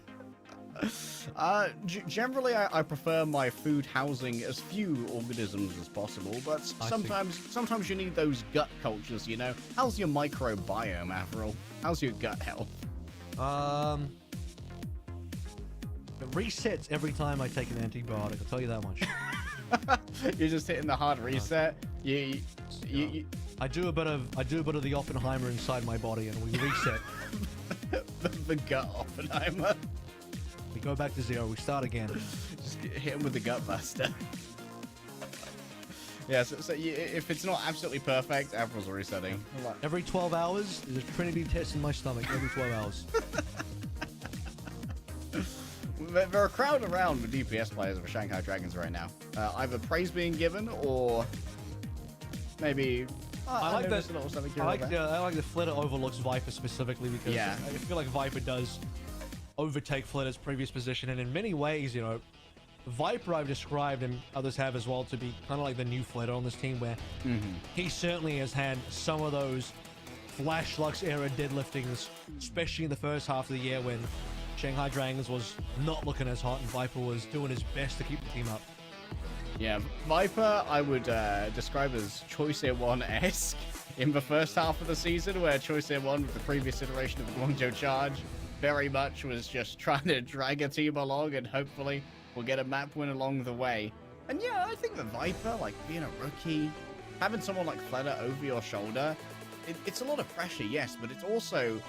Generally, I prefer my food housing as few organisms as possible, but sometimes you need those gut cultures, you know? How's your microbiome, Avril? How's your gut health? It resets every time I take an antibiotic, I'll tell you that much. You're just hitting the hard reset. I do a bit of the Oppenheimer inside my body, and we reset. the gut Oppenheimer. We go back to 0. We start again. Just hit him with the gut buster. Yeah. So if it's not absolutely perfect, April's resetting. Every 12 hours, there's a Trinity test in my stomach. Every 12 hours. There are a crowd around with DPS players of Shanghai Dragons right now. Either praise being given or maybe. I like that. I like the Flitter overlooks Viper specifically because I feel like Viper does overtake Flitter's previous position, and in many ways, you know, Viper I've described and others have as well to be kind of like the new Flitter on this team, where he certainly has had some of those Flash Lux era deadliftings, especially in the first half of the year when Shanghai Dragons was not looking as hot and Viper was doing his best to keep the team up. Yeah, Viper I would describe as Choice Air 1-esque in the first half of the season, where Choice Air 1 with the previous iteration of the Guangzhou Charge very much was just trying to drag a team along, and hopefully we'll get a map win along the way. And yeah, I think the Viper, like being a rookie, having someone like Fleder over your shoulder, it's a lot of pressure, yes, but it's also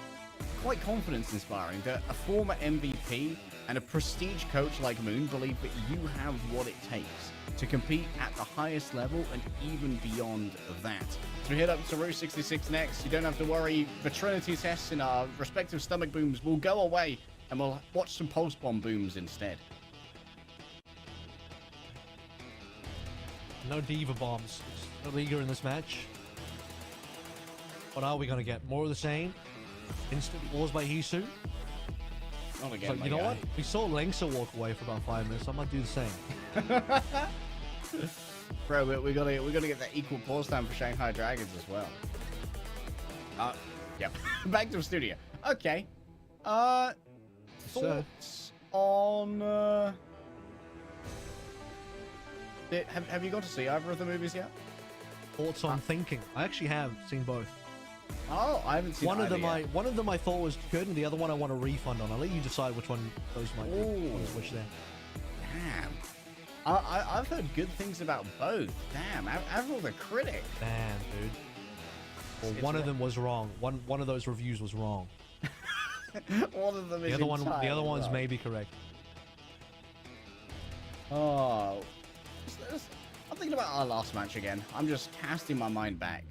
quite confidence-inspiring that a former MVP and a prestige coach like Moon believe that you have what it takes to compete at the highest level and even beyond that. So we head up to Route 66 next. You don't have to worry. The Trinity tests in our respective stomach booms will go away, and we'll watch some pulse bomb booms instead. No Diva bombs. No Liga in this match. What are we going to get? More of the same? Instant wars by Hisu? Not again, So, you know what? We saw Lengsa walk away for about 5 minutes. I might do the same. Bro, we gotta get that equal pause time for Shanghai Dragons as well. Yep. Back to the studio. Okay. Thoughts on have you got to see either of the movies yet? Thoughts on thinking? I actually have seen both. Oh, I haven't seen one of either them. yet. One of them I thought was good, and the other one I want a refund on. I'll let you decide which one those might be. Ooh. Which there. Damn. I've heard good things about both. Damn. I've all the critic. Damn, dude. Well, It's one of them was wrong. One of those reviews was wrong. One of them is The other one's wrong. maybe correct. Oh. I'm thinking about our last match again. I'm just casting my mind back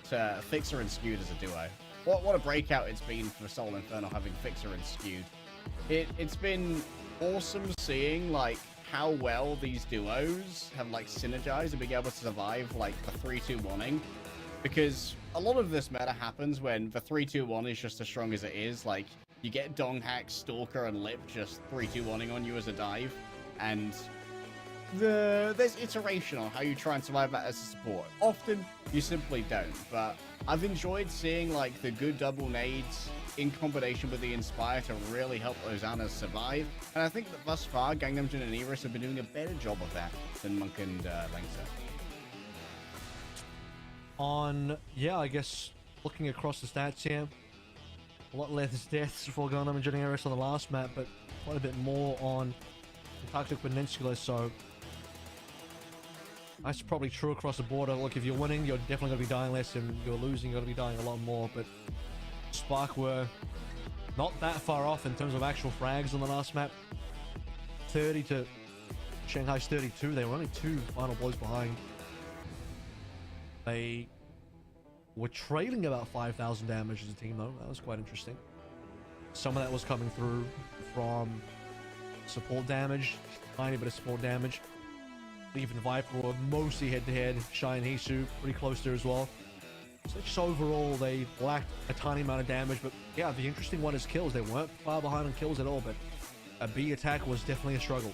to Fixer and Skewed as a duo. What a breakout it's been for Soul Inferno having Fixer and Skewed. It's been awesome seeing like how well these duos have like synergized and being able to survive like the 3-2-1-ing. Because a lot of this meta happens when the 3-2-1 is just as strong as it is. Like you get Donghack, Stalker, and Lip just 3-2-1-ing on you as a dive, and there's iteration on how you try and survive that as a support. Often you simply don't, but I've enjoyed seeing like the good double nades in combination with the Inspire to really help those Annas survive, and I think that thus far Gangnam Jin and Iris have been doing a better job of that than Monk and Lengsa. I guess looking across the stats here, a lot less deaths for Gangnam and Generis on the last map, but quite a bit more on the Tactic Peninsula, so that's probably true across the board. Look, if you're winning, you're definitely going to be dying less, and you're losing, you're going to be dying a lot more, but Spark were not that far off in terms of actual frags on the last map. 30 to Shanghai's 32, they were only 2 final blows behind. They were trailing about 5,000 damage as a team, though. That was quite interesting. Some of that was coming through from support damage, tiny bit of support damage. Even Viper were mostly head-to-head. Shy and Hisu pretty close there as well. So just overall, they lacked a tiny amount of damage. But yeah, the interesting one is kills. They weren't far behind on kills at all, but a B attack was definitely a struggle.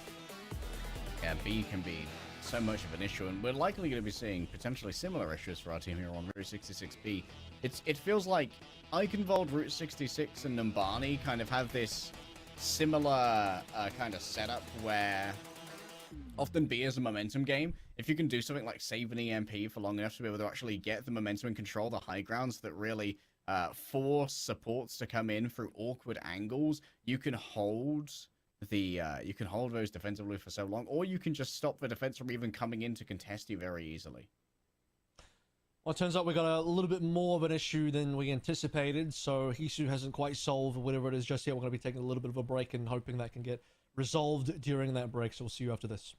Yeah, B can be so much of an issue, and we're likely going to be seeing potentially similar issues for our team here on Route 66B. It feels like Eichenwald, Route 66, and Numbani kind of have this similar kind of setup where often B is a momentum game. If you can do something like save an EMP for long enough to be able to actually get the momentum and control the high grounds that really force supports to come in through awkward angles, you can hold those defensively for so long, or you can just stop the defense from even coming in to contest you very easily. Well, it turns out we got a little bit more of an issue than we anticipated, so Hisu hasn't quite solved whatever it is just yet. We're going to be taking a little bit of a break and hoping that can get resolved during that break, so we'll see you after this.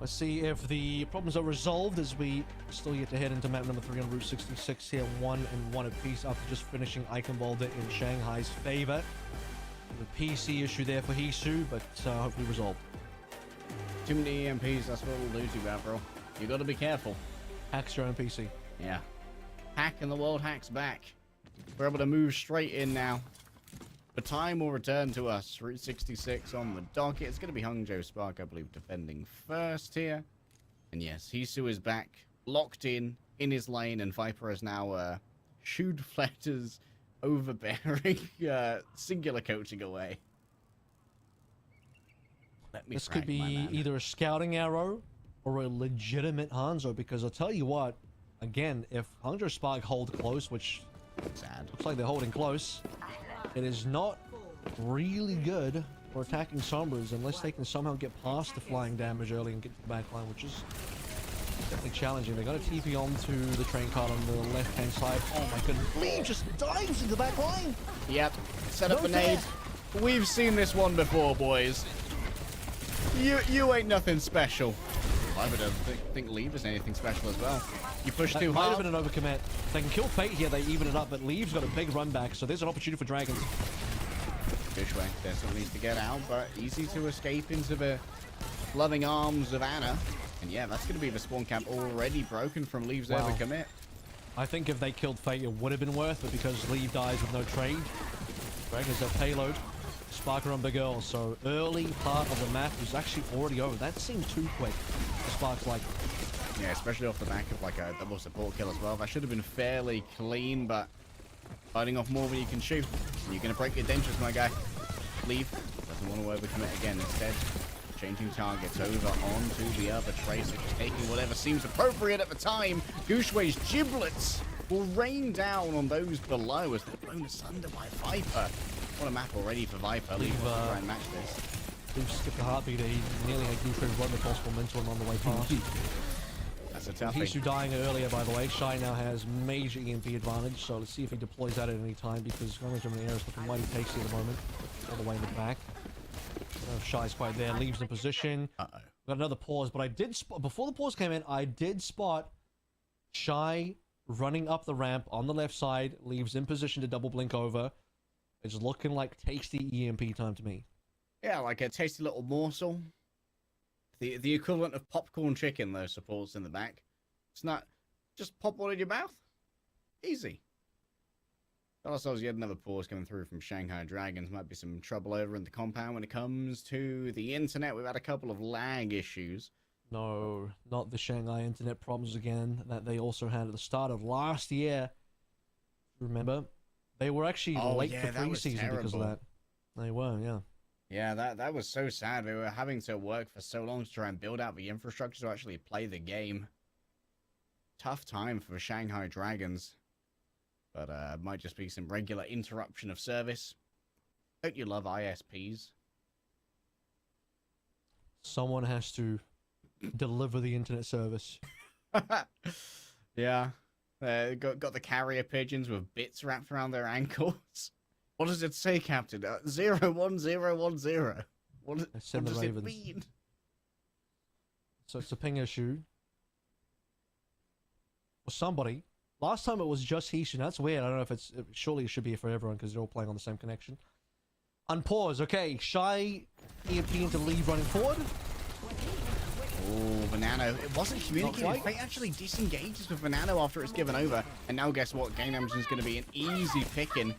Let's see if the problems are resolved as we still yet to head into map number 3 on Route 66 here, 1-1 apiece after just finishing Eichenwalde in Shanghai's favor. The PC issue there for Hisu, but hopefully resolved. Too many EMPs, that's what we'll do to you, bro. You gotta be careful. Hacks your own PC. Yeah. Hack and the world hacks back. We're able to move straight in now. The time will return to us. Route 66 on the docket. It's going to be Hangzhou Spark, I believe, defending first here. And yes, Hisu is back, locked in his lane, and Viper is now shoot flatters overbearing singular coaching away. This could be either a scouting arrow or a legitimate Hanzo, because I'll tell you what, again, if Hangzhou Spark hold close, which looks like they're holding close, it is not really good for attacking Sombras unless they can somehow get past the flying damage early and get to the backline, which is definitely challenging. They got a TP onto the train card on the left-hand side. Oh my goodness, Lee just dives into the backline! Yep, set up a nade. We've seen this one before, boys. You ain't nothing special. I would think Leave is anything special as well. You push too hard. Might have been an overcommit. If they can kill Fate here, they even it up, but Leave's got a big run back, so there's an opportunity for Dragons. Fishway definitely needs to get out, but easy to escape into the loving arms of Anna. And yeah, that's going to be the spawn camp already broken from Leave's overcommit. I think if they killed Fate, it would have been worth it, because Leave dies with no trade. Dragons have payload. Sparker on Big Earl, so early part of the map was actually already over. That seemed too quick. The Spark's like... Yeah, especially off the back of like a double support kill as well. That should have been fairly clean, but fighting off more than you can shoot. You're going to break your dentures, my guy. Leave. Doesn't want to overcommit again. Instead, changing targets over onto the other Tracer, just taking whatever seems appropriate at the time. Gooshway's giblets will rain down on those below as they're blown asunder by Viper. What a map already for Viper. Leave wants to try and match this. Leave skipped a heartbeat. He nearly had Gooshway run the possible momentum on the way past. That's a toughie. Hisu dying earlier, by the way. Shy now has major EMP advantage, so let's see if he deploys that at any time, because Grumman in the air is looking mighty tasty at the moment. All the way in the back. Shy's quite there. Leaves in position. Got another pause, but I did spot, before the pause came in, I did spot Shy running up the ramp on the left side. Leaves in position to double blink over. It's looking like tasty EMP time to me. Yeah, like a tasty little morsel. The equivalent of popcorn chicken, those supports in the back. It's not just pop one in your mouth. Easy. Got ourselves yet another pause coming through from Shanghai Dragons. Might be some trouble over in the compound when it comes to the internet. We've had a couple of lag issues. No, not the Shanghai internet problems again that they also had at the start of last year. Remember? They were actually late for pre-season because of that. They were, yeah. Yeah, that was so sad. We were having to work for so long to try and build out the infrastructure to actually play the game. Tough time for Shanghai Dragons. But might just be some regular interruption of service. Don't you love ISPs? Someone has to deliver the internet service. Yeah. Got the carrier pigeons with bits wrapped around their ankles. What does it say, Captain? 01010. What does it mean? So it's a ping issue. Or somebody. Last time it was just Hishu. That's weird. I don't know if it's... Surely it should be for everyone because they're all playing on the same connection. Unpause. Okay. Shy EMP into leave running forward. Oh, Banano. It wasn't communicated. Fate actually disengages with Banano after it's given over. And now guess what? Game Engine is going to be an easy picking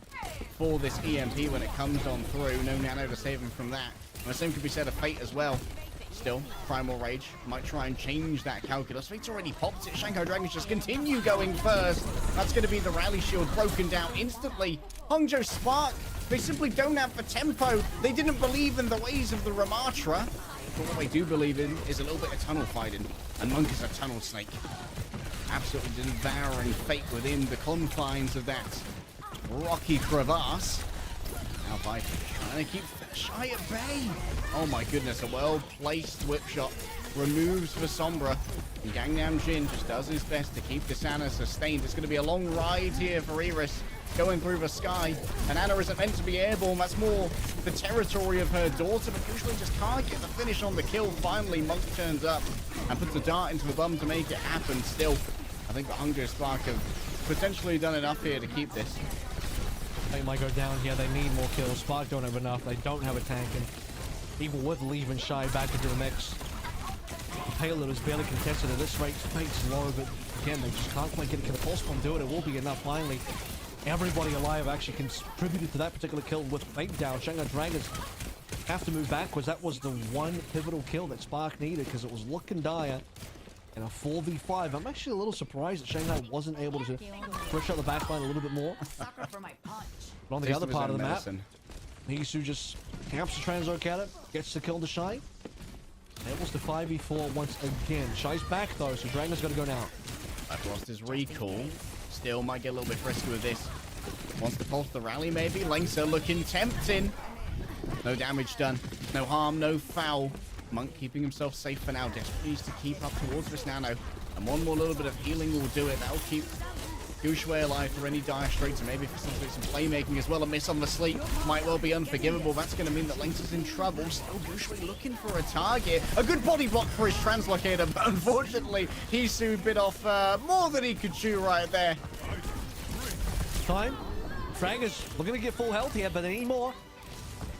for this EMP when it comes on through. No Nano to save him from that. And the same could be said of Fate as well. Still, Primal Rage might try and change that calculus. Fate's already popped it. Shanghai Dragons just continue going first. That's going to be the rally shield broken down instantly. Hangzhou Spark, they simply don't have the tempo. They didn't believe in the ways of the Ramatra. But what they do believe in is a little bit of tunnel fighting. And Monk is a tunnel snake. Absolutely devouring Fate within the confines of that rocky crevasse. Now Viper trying to keep Shy at bay. Oh my goodness, a well-placed whip shot removes for Sombra. And Gangnam Jin just does his best to keep this Ana sustained. It's going to be a long ride here for Iris, going through the sky. And Ana isn't meant to be airborne. That's more the territory of her daughter, but usually just can't get the finish on the kill. Finally, Monk turns up and puts a dart into the bum to make it happen. Still, I think the Hunger Spark have potentially done enough here to keep this. They might go down here. They need more kills. Spark don't have enough. They don't have a tank, and even with leaving Shy back into the mix, the payload is barely contested at this rate. Fate's low, but again, they just can't quite get a kill. Pulse bomb do it. It will be enough finally. Everybody alive actually contributed to that particular kill with Fate down. Shanghai Dragons have to move backwards. That was the one pivotal kill that Spark needed because it was looking dire. In a 4v5, I'm actually a little surprised that Shanghai wasn't able to push out the backline a little bit more. But on the other part of the map, Hisu just camps the Translocator, gets the kill to Shy. Enables the 5v4 once again. Shy's back though, so Dragon's got to go now. I've lost his recall. Still might get a little bit frisky with this. Wants to pulse the rally maybe. Lengsa looking tempting. No damage done. No harm, no foul. Monk keeping himself safe for now. Desperately needs to keep up towards this nano. And one more little bit of healing will do it. That'll keep Gushue alive for any dire straits, and maybe for some playmaking as well. A miss on the sleep might well be unforgivable. That's going to mean that Lynx is in trouble. Still Gushue looking for a target. A good body block for his Translocator, but unfortunately, Hisu bit off more than he could chew right there. Time. Fragger's looking to get full health here, but they need more.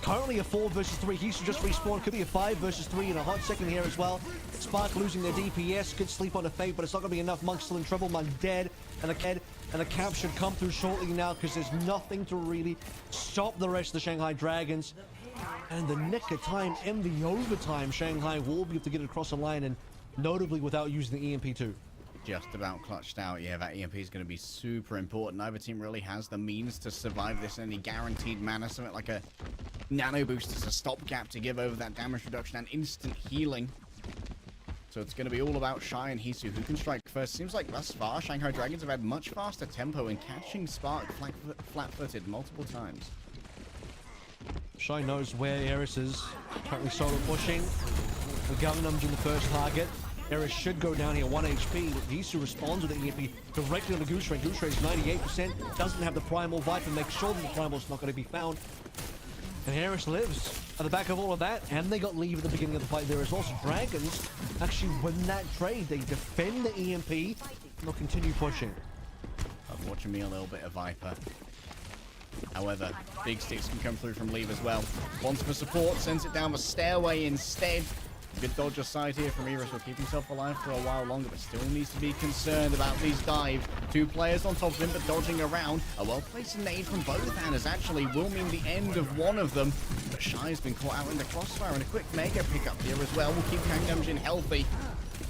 Currently a 4 versus 3. Hisu just respawned. Could be a 5 versus 3 in a hot second here as well. Spark losing their DPS. Could sleep on a Fate, but it's not going to be enough. Monk's still in trouble. Monk dead. And the cap should come through shortly now because there's nothing to really stop the rest of the Shanghai Dragons. And the nick of time in the overtime, Shanghai will be able to get it across the line, and notably without using the EMP2. Just about clutched out. Yeah, that EMP is going to be super important. Neither team really has the means to survive this. Any guaranteed mana, something like a nano boost as a stopgap to give over that damage reduction and instant healing. So it's going to be all about Shy and Hisu. Who can strike first? Seems like thus far, Shanghai Dragons have had much faster tempo in catching Spark flat-footed multiple times. Shy knows where Eris is. Currently solo pushing. The Gangnam's in the first target. Eris should go down here, 1 HP. Hisu responds with the EMP directly on the Goose Ray. Goose Ray's 98%. Doesn't have the Primal Viper. Makes sure that the Primal's not going to be found. And Eris lives at the back of all of that. And they got leave at the beginning of the fight. There is also Dragons actually win that trade. They defend the EMP. And they'll continue pushing. I'm watching me a little bit of Viper. However, big sticks can come through from Leave as well. Wants for support, sends it down the stairway instead. Good dodge aside here from Iris. Will keep himself alive for a while longer, but still needs to be concerned about these dives. 2 players on top of him, but dodging around. A well-placed nade from both Annas actually will mean the end of one of them. But Shy's been caught out in the crossfire, and a quick mega pickup here as well will keep Gangnam Jin healthy.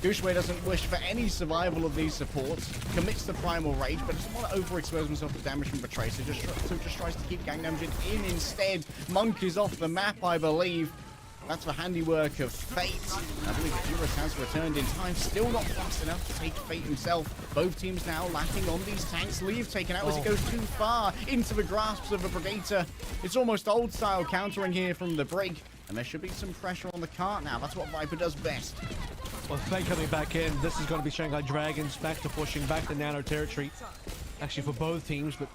Gushue doesn't wish for any survival of these supports, commits the Primal Rage, but doesn't want to overexpose himself to damage from Betray, so just tries to keep Gangnam Jin in instead. Monk is off the map, I believe. That's the handiwork of Fate. I believe Eurus has returned in time. Still not fast enough to take Fate himself. Both teams now lacking on these tanks. Leave taken out as it goes too far into the grasps of a Brigator. It's almost old-style countering here from the Brig. And there should be some pressure on the cart now. That's what Viper does best. Well, Fate coming back in. This is going to be Shanghai Dragons back to pushing, back to Nano territory. Actually for both teams, but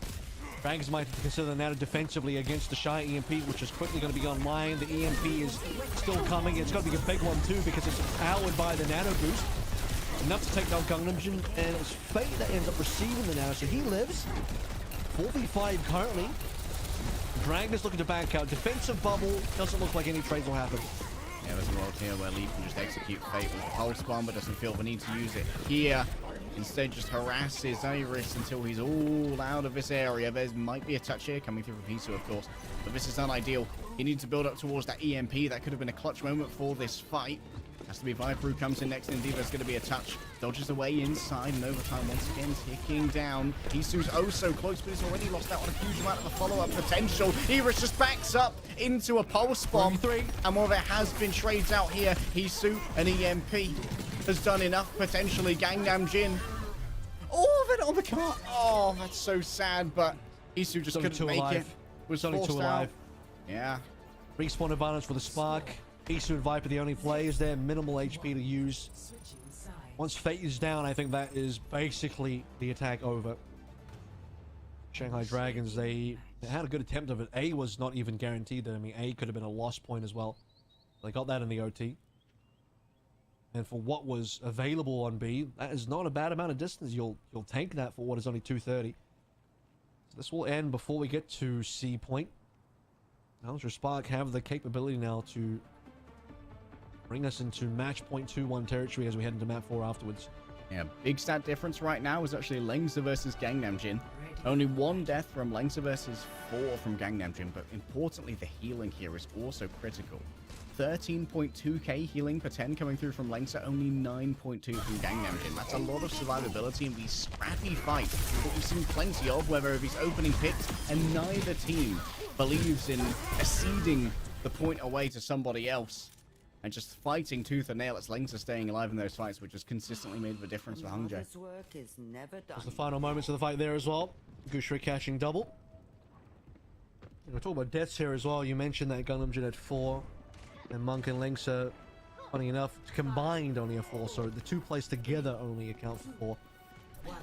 Dragons might consider the Nano defensively against the Shy EMP, which is quickly going to be online. The EMP is still coming. It's going to be a big one too because it's powered by the Nano boost. Enough to take down Gangnam Jin, and it's Fate that ends up receiving the Nano, so he lives. 4v5 currently. Dragons looking to back out. Defensive bubble. Doesn't look like any trades will happen. Yeah, there's a world here where Leaf can just execute Fate with a Pulse Bomb, but doesn't feel the need to use it here. Instead, just harasses Iris until he's all out of this area. There might be a touch here coming through from Hisu, of course, but this is unideal. He needs to build up towards that EMP. That could have been a clutch moment for this fight. Has to be Viper who comes in next. Indeed, there's going to be a touch. Dodges away inside, and overtime once again ticking down. Hisu's oh so close, but he's already lost out on a huge amount of the follow-up potential. Iris just backs up into a Pulse Bomb, and more of it has been trades out here. Hisu and EMP has done enough, potentially. Gangnam Jin. All of it on the cart. Oh, that's so sad, but Hisu just couldn't make it. Was only 2 alive. Yeah. Respawn advantage for the Spark. Isu and Viper, the only players there, minimal HP to use. Once Fate is down, I think that is basically the attack over. Shanghai Dragons, they had a good attempt of it. A was not even guaranteed that. I mean, A could have been a lost point as well. They got that in the OT. And for what was available on B, that is not a bad amount of distance. You'll tank that for what is only 230. So this will end before we get to C point. Ultra Spark have the capability now to bring us into match point 2-1 territory as we head into map 4 afterwards. Yeah, big stat difference right now is actually Lengsa versus Gangnam Jin. Only 1 death from Lengsa versus 4 from Gangnam Jin, but importantly, the healing here is also critical. 13.2k healing per 10 coming through from Lengsa, only 9.2 from Gangnam Jin. That's a lot of survivability in these scrappy fights that we've seen plenty of, whether of these opening picks, and neither team believes in acceding the point away to somebody else. And just fighting tooth and nail, it's Lengsa staying alive in those fights, which has consistently made the difference for Hongjae. That's the final moments of the fight there as well. Gushri catching double. We're talking about deaths here as well. You mentioned that Gangnam Jin had 4, and Monk and Lengsa, funny enough, combined only a 4, so the 2 plays together only account for 4. In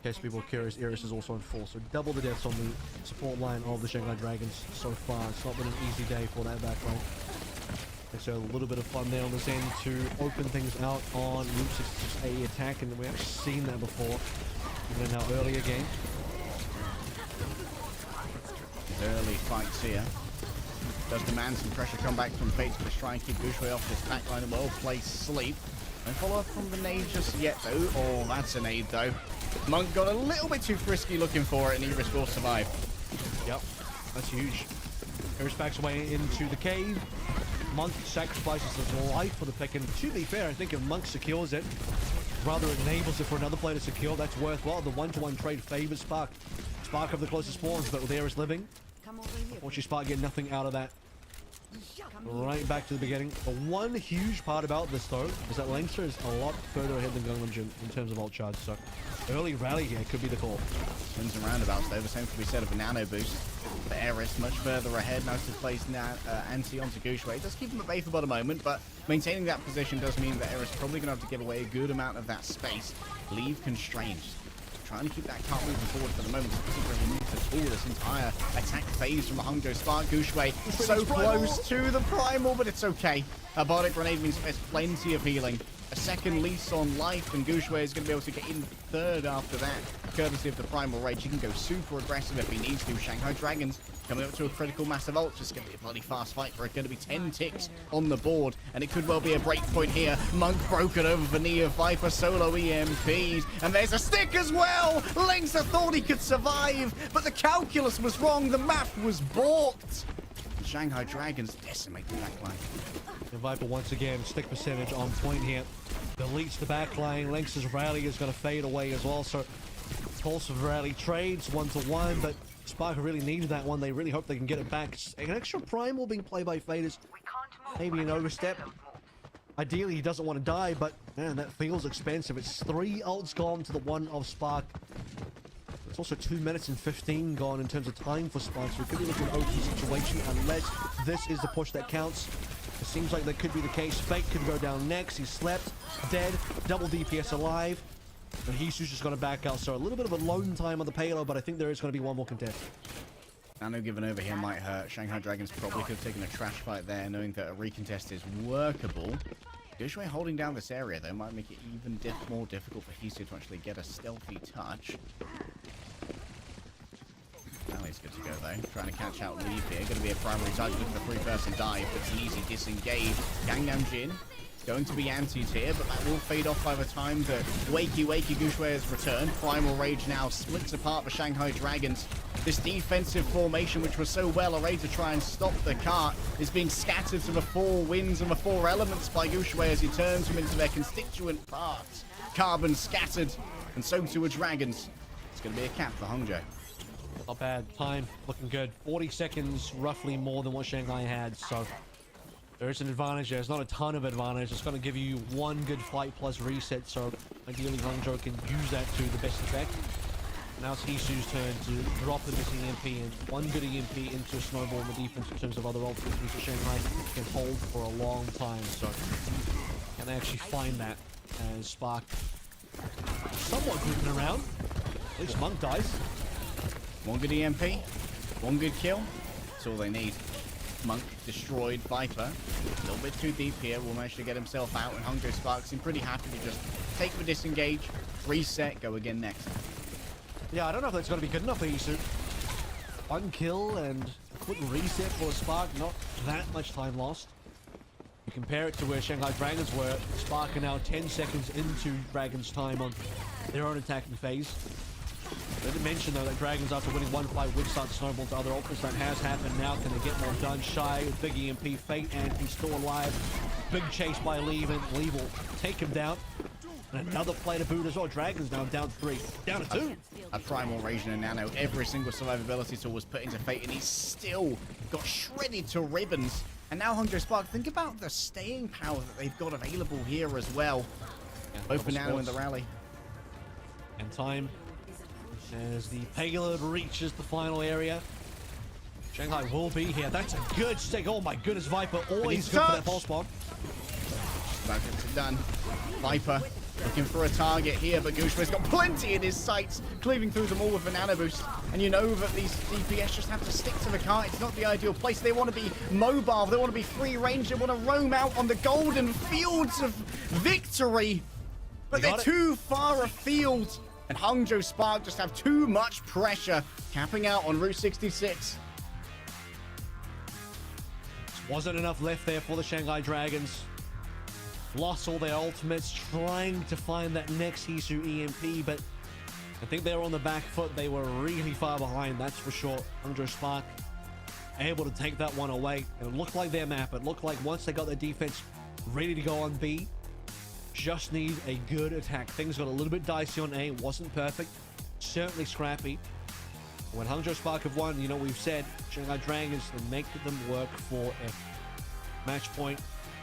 case people are curious, Iris is also on 4, so double the deaths on the support line of the Shanghai Dragons so far. It's not been an easy day for that back line. So a little bit of fun there on this end to open things out on Route 66A attack, and we've actually seen that before, even in our earlier game. Early fights here. Does demand some pressure come back from Fate to try and keep Gushue off this backline. Well placed sleep. No follow up from the nade just yet though. Oh, that's a nade though. Monk got a little bit too frisky looking for it, and Iris will survive. Yep, that's huge. Iris backs away into the cave. Monk sacrifices his life for the pick, and to be fair, I think if Monk secures it, rather enables it for another player to secure, that's worthwhile. The 1-to-1 trade favors Spark. Spark have the closest spawns, but with Iris living, unfortunately Spark get nothing out of that. Right back to the beginning. The one huge part about this though is that Lengsa is a lot further ahead than Gangnam Jin in terms of ult charge, so early rally here could be the call. Swings and roundabouts though, the same could be said of a nano boost. But Eris much further ahead, now to place anti onto Gushue. It does keep him at bay for about a moment, but maintaining that position does mean that Eris probably going to have to give away a good amount of that space. Leave constrained. Trying to keep that cart moving forward for the moment. It doesn't really move at all. This entire attack phase from the Hongjae Spark. Gushue so close to the primal, but it's okay. A body grenade means there's plenty of healing. A second lease on life, and Gushue is going to be able to get in third after that, courtesy of the primal rage. He can go super aggressive if he needs to. Shanghai Dragons coming up to a critical massive ult. Just going to be a bloody fast fight for it. Going to be 10 ticks on the board, and it could well be a break point here. Monk broken over Vanilla, Viper solo EMPs, and there's a stick as well. Lengsa thought he could survive, but the calculus was wrong. The map was balked. Shanghai Dragons decimate the backline. The Viper once again, stick percentage on point here. Deletes the backline. Lengsa's rally is going to fade away as well, so Pulse of rally trades 1-to-1, but Spark really needed that one. They really hope they can get it back. An extra primal being played by Fade is maybe an overstep. Ideally, he doesn't want to die, but man, that feels expensive. It's 3 ults gone to the 1 of Spark. It's also 2 minutes and 15 gone in terms of time for Spark, so it could be looking an OT situation unless this is the push that counts. It seems like that could be the case. Fate could go down next. He slept, dead, double DPS alive. But Hisu's just going to back out, so a little bit of a lone time on the payload, but I think there is going to be one more contest. Nano given over here might hurt. Shanghai Dragons probably could have taken a trash fight there, knowing that a recontest is workable. Gushue holding down this area, though, might make it even more difficult for Hisu to actually get a stealthy touch. Ali's good to go, though. Trying to catch out Leaf here. Going to be a primary target with a 3-person dive, but it's easy disengage. Gangnam Jin going to be antied here, but that will fade off by the time that Wakey Gushue has returned. Primal Rage now splits apart the Shanghai Dragons. This defensive formation, which was so well arrayed to try and stop the cart, is being scattered to the 4 winds and the 4 elements by Gushue as he turns them into their constituent parts. Carbon scattered, and so too are Dragons. It's going to be a cap for Hongjae. Not bad. Time looking good. 40 seconds, roughly more than what Shanghai had, so there is an advantage there. It's not a ton of advantage. It's going to give you 1 good fight plus reset, so ideally Hangzhou can use that to the best effect. Now it's Hisu's turn to drop the missing EMP, and one good EMP into a snowball in the defense in terms of other ultimates means that Shanghai can hold for a long time. So can they actually find that as Spark somewhat grouping around? At least Monk dies. One good EMP, one good kill. That's all they need. Monk destroyed Viper. A little bit too deep here. Will manage to get himself out, and Hungry Spark seem pretty happy to just take the disengage, reset, go again next. Yeah, I don't know if that's going to be good enough for Hisu. One kill and a quick reset for Spark. Not that much time lost. You compare it to where Shanghai Dragons were. Spark are now 10 seconds into Dragons' time on their own attacking phase. I didn't mention though that Dragons, after winning one fight, would start to snowball to other ultimates. That has happened now. Can they get more done? Shy with big EMP, Fate, and he's still alive. Big chase by Lee, and Lee will take him down. And another play to boot as well. Dragons now down 3, down to 2. A Primal Rage and a Nano. Every single survivability tool was put into Fate, and he still got shredded to ribbons. And now Hungry Spark, think about the staying power that they've got available here as well. Yeah, both for Nano in the rally. And time as the payload reaches the final area. Shanghai will be here. That's a good stick. Oh my goodness, Viper always good for that pulse bomb. That gets it done. Viper looking for a target here, but Gushma's got plenty in his sights, cleaving through them all with a nano boost. And you know that these DPS just have to stick to the car. It's not the ideal place. They want to be mobile. They want to be free range. They want to roam out on the golden fields of victory. But they're too far afield. And Hangzhou Spark just have too much pressure, capping out on Route 66. Wasn't enough left there for the Shanghai Dragons. Lost all their ultimates, trying to find that next Hisu EMP, but I think they were on the back foot. They were really far behind, that's for sure. Hangzhou Spark able to take that one away. It looked like their map. It looked like once they got their defense ready to go on B, just need a good attack. Things got a little bit dicey on A. Wasn't perfect. Certainly scrappy. When Hangzhou Spark have won, you know, we've said Shanghai Dragons and make them work for a match point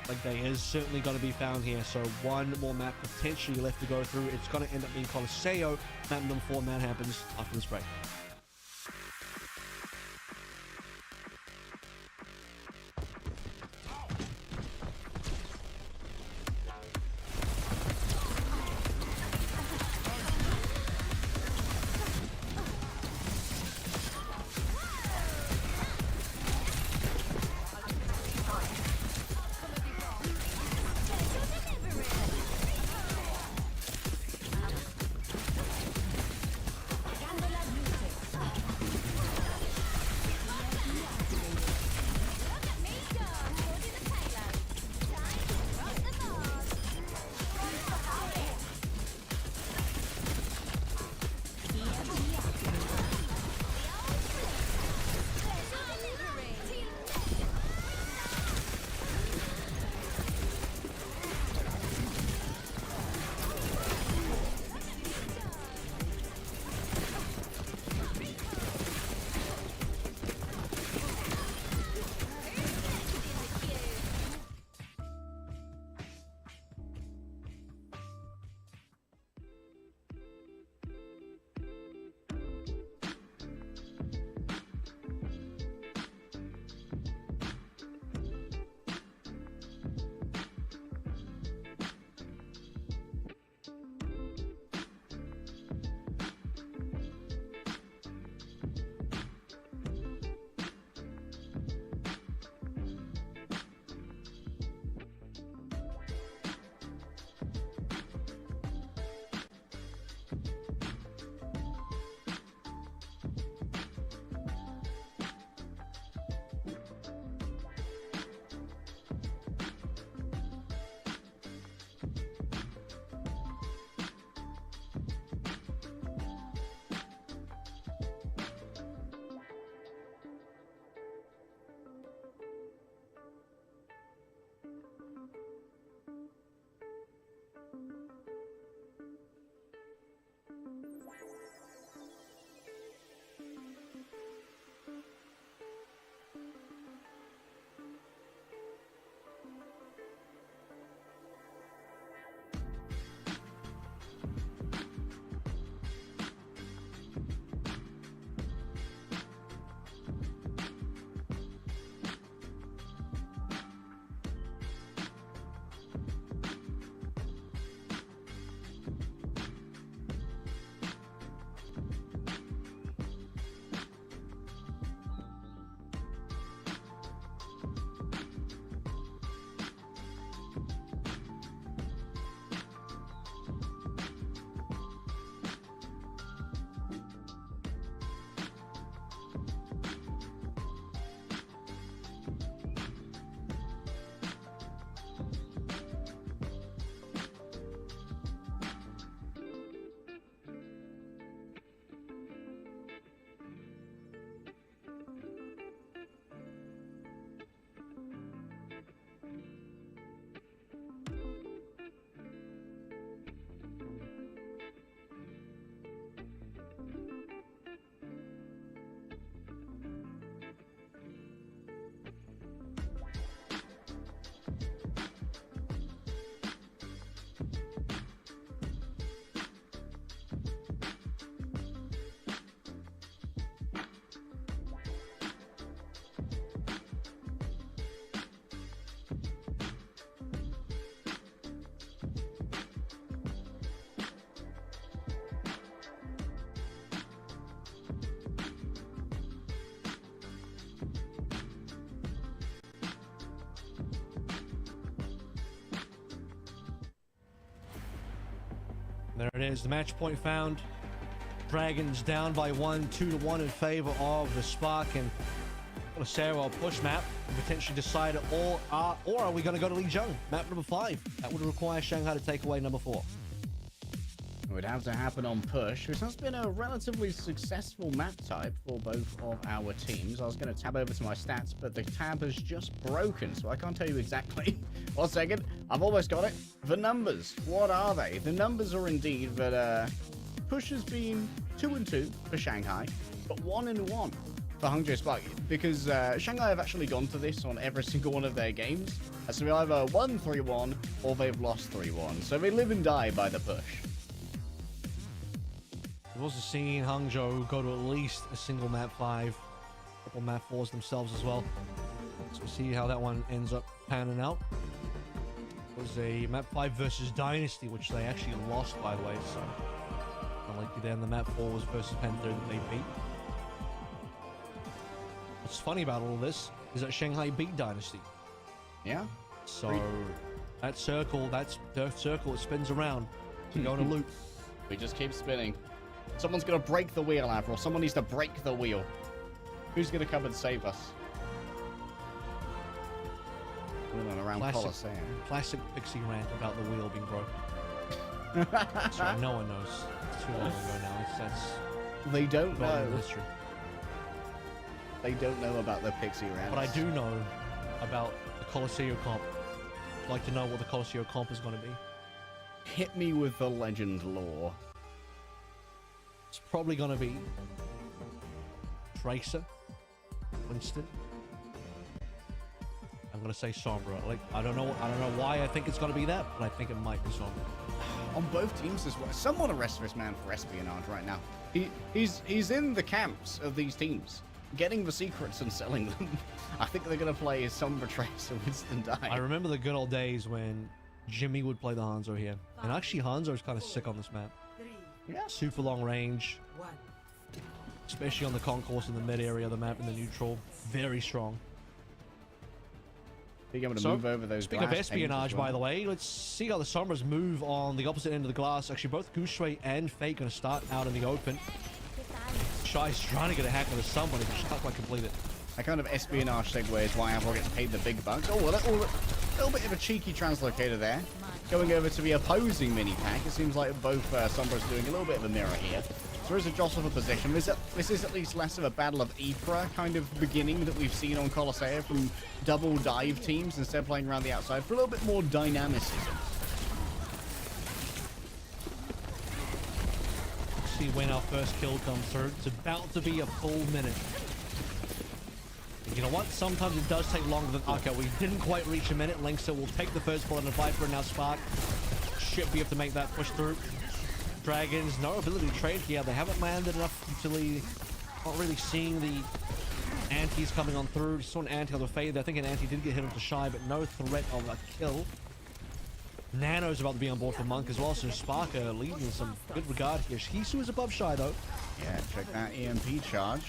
like they is certainly going to be found here. So one more map potentially left to go through. It's going to end up being Colosseo, map number 4, and that happens after this break. There it is. The match point found. Dragons down by 1, 2-1 in favor of the Spark, and Sarah push map and potentially decide it all. Or are we going to go to Lijiang? Map number 5. That would require Shanghai to take away number 4. It would have to happen on push, which has been a relatively successful map type for both of our teams. I was going to tab over to my stats, but the tab has just broken, so I can't tell you exactly. 1 second, I've almost got it. The numbers, what are they? The numbers are indeed that push has been 2-2 for Shanghai, but 1-1 for Hangzhou Spark, because Shanghai have actually gone to this on every single one of their games. So they either won 3-1 or they've lost 3-1. So they live and die by the push. We've also seen Hangzhou go to at least a single map 5, a couple map 4s themselves as well. So we'll see how that one ends up panning out. It was a map 5 versus Dynasty, which they actually lost, by the way. So unlikely then. The map 4 was versus Panther that they beat. What's funny about all this is that Shanghai beat Dynasty. Yeah. So that circle, that's the circle, it spins around to go in a loop. We just keep spinning. Someone's gonna break the wheel, Avril. Someone needs to break the wheel. Who's gonna come and save us? Wheeling around Colosseum. Classic Pixie rant about the wheel being broken. Sorry, no one knows. It's too long ago now. That's they don't know. History. They don't know about the Pixie rant. But I do know about the Colosseo comp. I'd like to know what the Colosseo comp is going to be. Hit me with the legend lore. It's probably going to be Tracer, Winston. I'm going to say Sombra. Like, I don't know why I think it's going to be that, but I think it might be Sombra. On both teams as well. Someone arrest this man for espionage right now. He's in the camps of these teams, getting the secrets and selling them. I think they're going to play Sombra, Tracer, Winston Die. I remember the good old days when Jimmy would play the Hanzo here. And actually, Hanzo is kind of sick on this map. Yeah. Super long range. Especially on the concourse in the mid area of the map in the neutral. Very strong. Being able to move over those. Speaking of espionage, by the way, let's see how the Sombras move on the opposite end of the glass. Actually, both Gushui and Fate going to start out in the open. Shy's trying to get a hack on the Sombra, but she's not quite completed. That kind of espionage segue is why Avril gets paid the big bucks. Oh, a little bit of a cheeky translocator there. Going over to the opposing mini-pack. It seems like both Sombras doing a little bit of a mirror here. So there is a jostle for position. This is at least less of a battle of Ypres kind of beginning that we've seen on Colosseo from double dive teams instead of playing around the outside for a little bit more dynamicism. Let's see when our first kill comes through. It's about to be a full minute. You know what? Sometimes it does take longer than... Okay, we didn't quite reach a minute. Linksa will take the first bullet on the Viper, and now Spark should be able to make that push through. Dragons, no ability to trade here. They haven't landed enough utility. Not really seeing the antis coming on through. Saw an anti on the fade. I think an anti did get hit onto Shy, but no threat of a kill. Nano's about to be on board for Monk as well, so Spark leading in some good regard here. Hisu is above Shy, though. Yeah, check that EMP charge.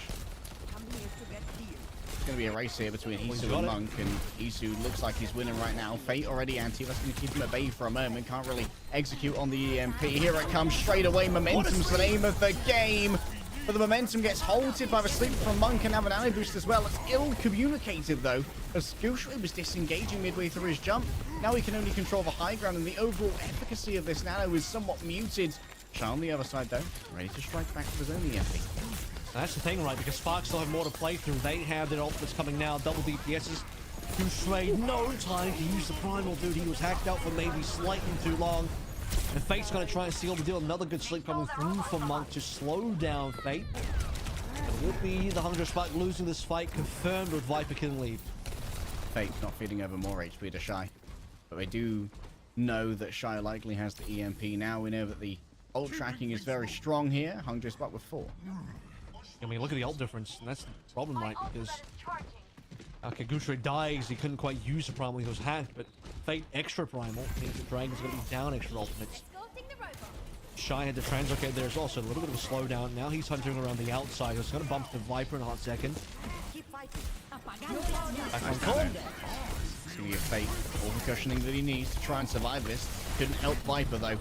It's going to be a race here between Hisu and Monk, and Hisu looks like he's winning right now. Fate already anti. That's going to keep him at bay for a moment. Can't really execute on the EMP. Here it comes straight away. Momentum's the name of the game. But the momentum gets halted by the sleep from Monk and Avanani boost as well. It's ill communicated though, as Gushui was disengaging midway through his jump. Now he can only control the high ground, and the overall efficacy of this Nano is somewhat muted. Shy on the other side though, ready to strike back with his own EMP. That's the thing, right? Because Sparks still have more to play through. They have their ultimates coming now. Double DPSs. Gushui, no time to use the primal, dude. He was hacked out for maybe slightly too long. And Fate's going to try and seal the deal. Another good sleep coming through from Monk to slow down Fate. It will be the Hangzhou Spark losing this fight, confirmed with Viper killing lead. Fate's not feeding over more HP to Shy. But they do know that Shy likely has the EMP now. We know that the ult tracking is very strong here. Hangzhou Spark with 4. I mean, look at the ult difference, and that's the problem, right? Because okay, Gushui dies, he couldn't quite use the primal, he was hacked, but Fate extra primal means the Dragon's going to be down extra ultimates. Shy had the translocate there as well, so a little bit of a slowdown. Now he's hunting around the outside. He's going to bump the Viper in a hot second. Back on call. It's going to be a Fate all the cushioning that he needs to try and survive this. Couldn't help Viper though.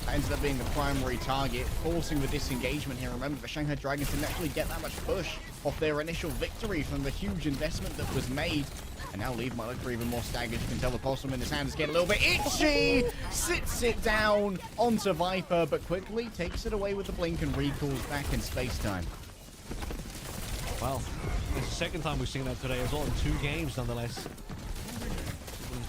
That ended up being the primary target, forcing the disengagement here. Remember, the Shanghai Dragons didn't actually get that much push off their initial victory from the huge investment that was made. And now Leave might look for even more staggered. You can tell the possum in his hand is getting a little bit itchy. Sits it down onto Viper, but quickly takes it away with the blink and recalls back in space-time. Well, it's the second time we've seen that today as well in 2 games, nonetheless.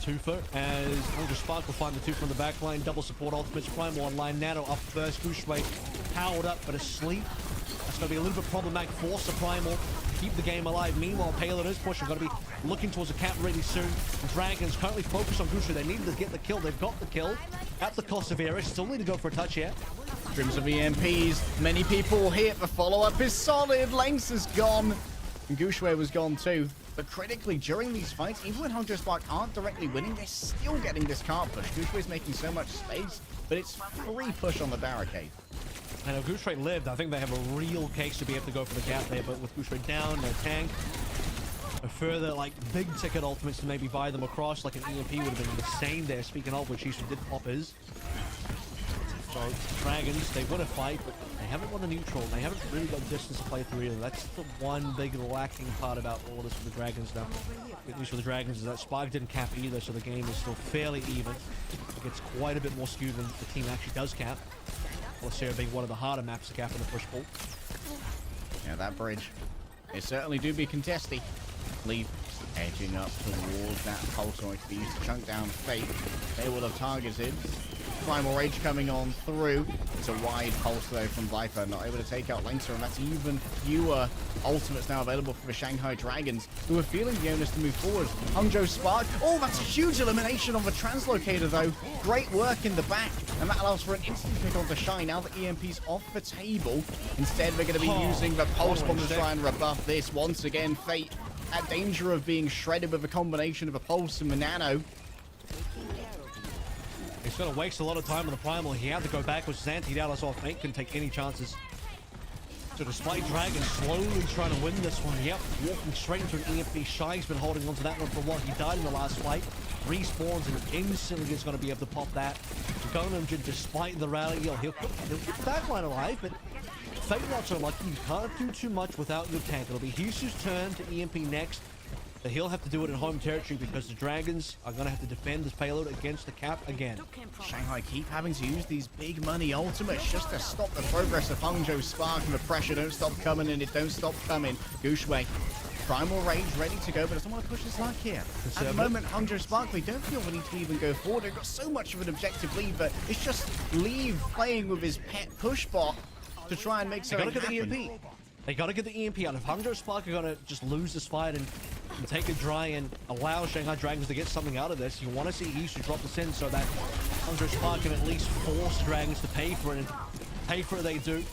Twofer as Andrew Spark will find the two from the back line. Double support ultimates. Primal online. Nano up first. Gushway powered up but asleep. That's going to be a little bit problematic. Force the Primal. Keep the game alive. Meanwhile, Payload is pushing. Going to be looking towards the cap really soon. Dragons currently focused on Gushway. They needed to get the kill. They've got the kill. At the cost of Eris. Still need to go for a touch here. Trims of EMPs. Many people hit. The follow-up is solid. Lengths is gone. And Gushway was gone too. But critically, during these fights, even when Hydro Spark aren't directly winning, they're still getting this cart push. Gushway's making so much space, but it's free push on the barricade. And if Gushway lived, I think they have a real case to be able to go for the cap there, but with Gushway down, no tank. A further, like, big ticket ultimates to maybe buy them across, like an EMP would have been insane there, speaking of which, he did pop his. So, Dragons, they win a fight, but they haven't won the neutral. They haven't really got distance to play through either. That's the one big lacking part about all of this for the Dragons now. At least for the Dragons is that Spark didn't cap either, so the game is still fairly even. It gets quite a bit more skewed when the team actually does cap. Lacera being one of the harder maps to cap in the push-pull. Yeah, that bridge. It certainly do be contesty. Leave edging up towards that pulse point to be used to chunk down Fate. They will have targeted. Primal Rage coming on through. It's a wide pulse though from Viper, not able to take out Lengther, and that's even fewer ultimates now available for the Shanghai Dragons, who are feeling the onus to move forward. Hangzhou Spark. Oh, that's a huge elimination on the translocator though. Great work in the back, and that allows for an instant pick on the Shine. Now the EMP's off the table. Instead, they're going to be using the Pulse Bomb to try and rebuff this. Once again, Fate at danger of being shredded with a combination of a Pulse and a Nano. He's going to waste a lot of time on the Primal. He had to go back with his anti-Dallas off. Mate couldn't take any chances. So despite Dragon slowly trying to win this one, yep, walking straight into an EMP. Shy's been holding onto that one for a while. He died in the last fight. Respawns and instantly is going to be able to pop that. Gonamjin, despite the rally, he'll keep the backline alive, but Fate not so lucky. You can't do too much without your tank. It'll be Hisu's turn to EMP next. But he'll have to do it in home territory because the Dragons are going to have to defend this payload against the cap again. Shanghai keep having to use these big money ultimates just to stop the progress of Hangzhou Spark, and the pressure don't stop coming and it don't stop coming. Gushway, Primal Rage ready to go, but doesn't want to push his luck here. At the moment, Hangzhou Spark, they don't feel the need to even go forward. They've got so much of an objective lead, but it's just Leave playing with his pet push bot to try and make something happen. They gotta get the EMP out. If Hangzhou Spark are gonna just lose this fight and take it dry and allow Shanghai Dragons to get something out of this, you want to see Isu drop this in so that Hangzhou Spark can at least force Dragons to pay for it, and pay for it they do.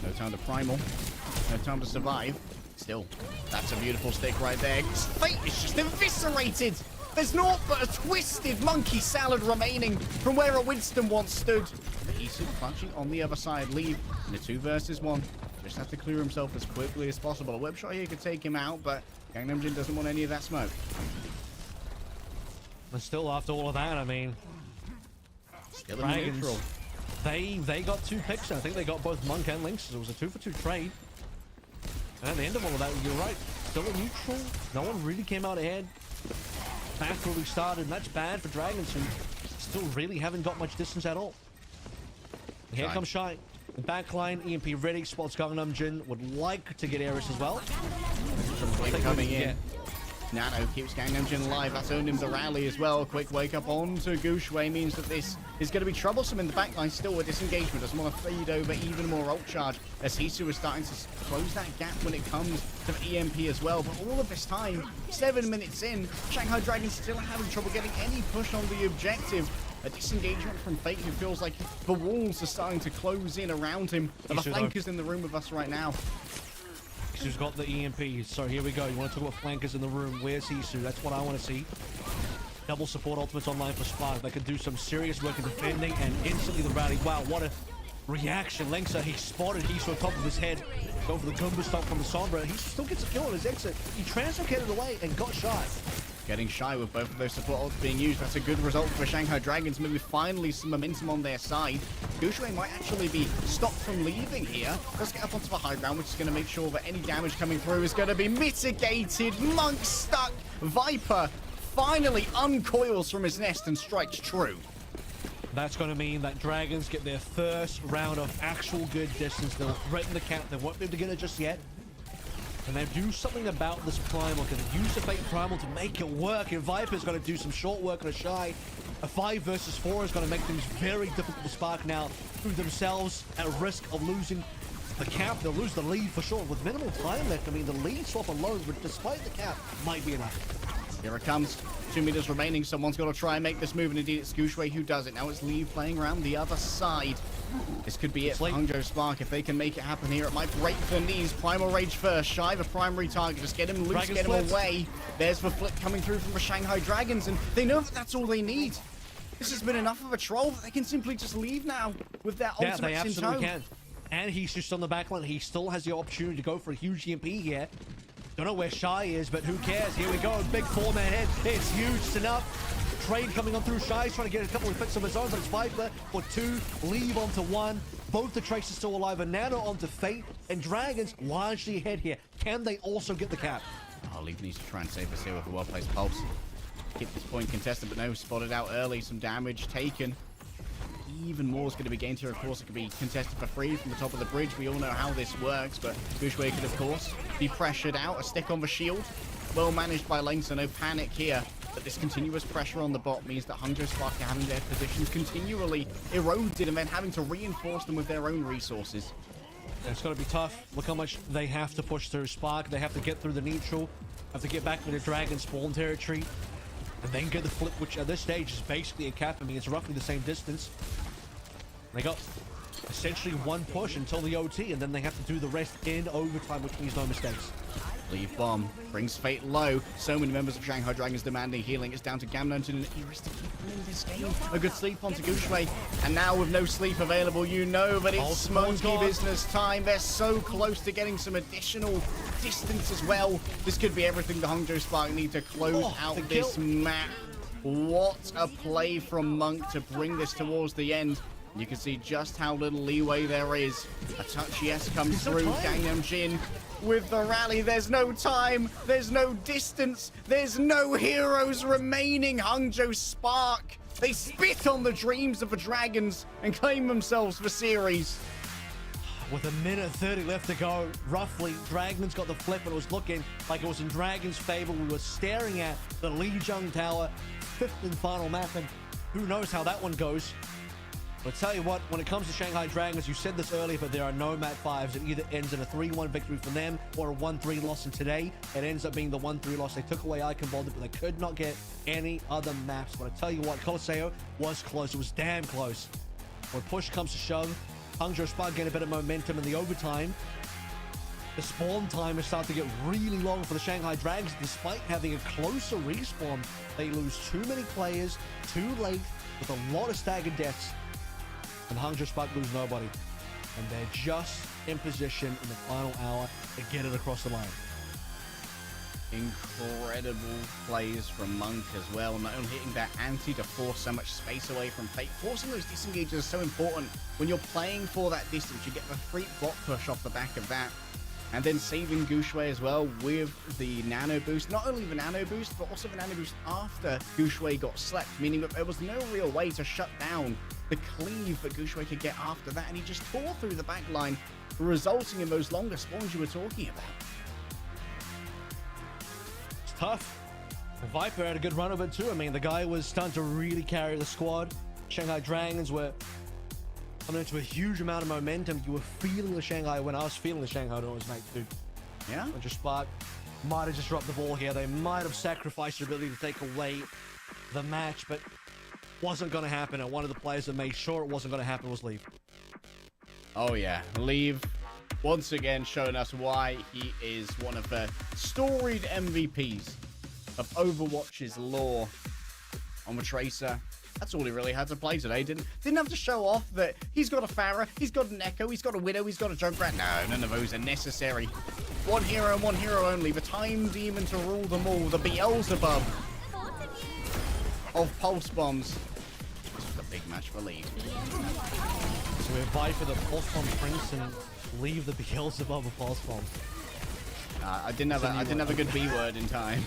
No time to Primal. No time to survive. Still, that's a beautiful stick right there. Fate is just eviscerated! There's naught but a twisted monkey salad remaining from where a Winston once stood. Isu punching on the other side. Leave in a 2 versus 1. Just have to clear himself as quickly as possible. A whip shot here could take him out, but Gangnam Jin doesn't want any of that smoke. But still, after all of that, I mean, still in the neutral. They got 2 picks. I think they got both Monk and Lynx. So it was a 2-for-2 trade. And at the end of all of that, you're right. Still a neutral. No one really came out ahead. Back where we started, and that's bad for Dragons, who still really haven't got much distance at all. And here comes Shy. The backline, EMP ready, spots Gangnam Jin, would like to get Eris as well. Coming in. Nano keeps Gangnam Jin alive. That's earned him the rally as well. Quick wake up onto Gushway means that this is going to be troublesome in the backline. Still with disengagement. Doesn't want to feed over even more ult charge as Hisu is starting to close that gap when it comes to the EMP as well. But all of this time, 7 minutes in, Shanghai Dragons still having trouble getting any push on the objective. A disengagement from Fate, who feels like the walls are starting to close in around him. And the flankers in the room with us right now. Hisu's got the EMP, so here we go. You want to talk about flankers in the room? Where's Hisu? That's what I want to see. Double support ultimates online for Spark. They could do some serious work in defending, and instantly the rally. Wow, what a reaction. Lengsa, he spotted Hisu on top of his head. Going for the Goomba stomp from the Sombra. He still gets a kill on his exit. He translocated away and got shot. getting shy with both of those support ults being used. That's a good result for Shanghai Dragons. Maybe finally some momentum on their side. Guxue might actually be stopped from leaving here. Let's get up onto the high ground, which is going to make sure that any damage coming through is going to be mitigated. Monk stuck. Viper finally uncoils from his nest and strikes true. That's going to mean that Dragons get their first round of actual good distance. They'll threaten the cap. They won't be able to get it just yet. And they do something about this Primal. Can they use the fake Primal to make it work? And Viper's going to do some short work on a Shy. A 5 versus 4 is going to make things very difficult to Spark now. Through themselves at risk of losing the cap. They'll lose the lead for sure. With minimal time left, I mean, the lead swap alone, but despite the cap, might be enough. Here it comes. 2 meters remaining. Someone's got to try and make this move, and indeed it's Guxue who does it. Now it's Lee playing around the other side. This could be it for Hangzhou Spark. If they can make it happen here, it might break the knees. Primal Rage first. Shy the primary target. Just get him loose, get him away. There's the flip coming through from the Shanghai Dragons, and they know that that's all they need. This has been enough of a troll that they can simply just leave now with their ultimates in tow. Yeah, they absolutely can. And he's just on the back line. He still has the opportunity to go for a huge EMP here. Don't know where Shy is, but who cares? Here we go. Big 4-man hit. It's huge. It's enough. Trade coming on through. Shy's trying to get a couple of flicks of his own, but it's Viper for 2. Leave onto 1. Both the Traces still alive. And Nano onto Fate. And Dragons largely ahead here. Can they also get the cap? Oh, Leaf needs to try and save us here with a well-placed pulse. Keep this point contested, but no, spotted out early. Some damage taken. Even more is going to be gained here. Of course, it could be contested for free from the top of the bridge. We all know how this works, but Guxue could, of course, be pressured out. A stick on the shield. Well managed by Lane, so no panic here. But this continuous pressure on the bot means that Hangzhou Spark are having their positions continually eroded and then having to reinforce them with their own resources. It's going to be tough. Look how much they have to push through Spark. They have to get through the neutral. Have to get back into Dragon spawn territory. And then get the flip, which at this stage is basically a cap. I mean, it's roughly the same distance. They got essentially one push until the OT, and then they have to do the rest in overtime, which means no mistakes. Leave bomb brings Fate low. So many members of Shanghai Dragons demanding healing. It's down to Gamnon to Eris to keep winning this game. A good sleep onto Guxue. And now with no sleep available, you know that it's smoky business time. They're so close to getting some additional distance as well. This could be everything the Hangzhou Spark need to close out this map. What a play from Monk to bring this towards the end. You can see just how little leeway there is. A touch yes comes through. Gangnam Jin with the rally. There's no time. There's no distance. There's no heroes remaining. Hangzhou Spark. They spit on the dreams of the Dragons and claim themselves for series. With 1:30 left to go, roughly, Dragons got the flip, and it was looking like it was in Dragons' favor. We were staring at the Lijiang Tower, 5th and final map, and who knows how that one goes. But tell you what, when it comes to Shanghai Dragons, you said this earlier, but there are no Mat 5s. It either ends in a 3-1 victory for them or a 1-3 loss. And today, it ends up being the 1-3 loss. They took away Icon Boulder, but they could not get any other maps. But I tell you what, Coliseo was close. It was damn close. When push comes to shove, Hangzhou Spark get a bit of momentum in the overtime. The spawn time is starting to get really long for the Shanghai Dragons. Despite having a closer respawn, they lose too many players, too late, with a lot of staggered deaths. And Hangzhou Spark lose nobody. And they're just in position in the final hour to get it across the line. Incredible plays from Monk as well. Not only hitting that anti to force so much space away from Fate. Forcing those disengages is so important. When you're playing for that distance, you get the free bot push off the back of that. And then saving Guxue as well with the nano boost. Not only the nano boost, but also the nano boost after Guxue got slept. Meaning that there was no real way to shut down the cleave that Guxue could get after that. And he just tore through the back line, resulting in those longer spawns you were talking about. It's tough. The Viper had a good run of it too. I mean, the guy was starting to really carry the squad. Shanghai Dragons were coming into a huge amount of momentum. You were feeling the Shanghai when I was feeling the Shanghai noise, mate, dude. Yeah? Hangzhou Spark might have just dropped the ball here. They might have sacrificed their ability to take away the match, but wasn't going to happen. And one of the players that made sure it wasn't going to happen was Leave. Oh yeah, Leave once again showing us why he is one of the storied MVPs of Overwatch's lore. On the Tracer, that's all he really had to play today. Didn't have to show off that he's got a Pharah, he's got an Echo, he's got a Widow, he's got a Junkrat. No, none of those are necessary. One hero and one hero only. The Time Demon to rule them all. The Beelzebub of pulse bombs. This was a big match for Leave. So we're vying for the pulse bomb prince and leave the Beelzebub of pulse bombs. I didn't have a good B word in time.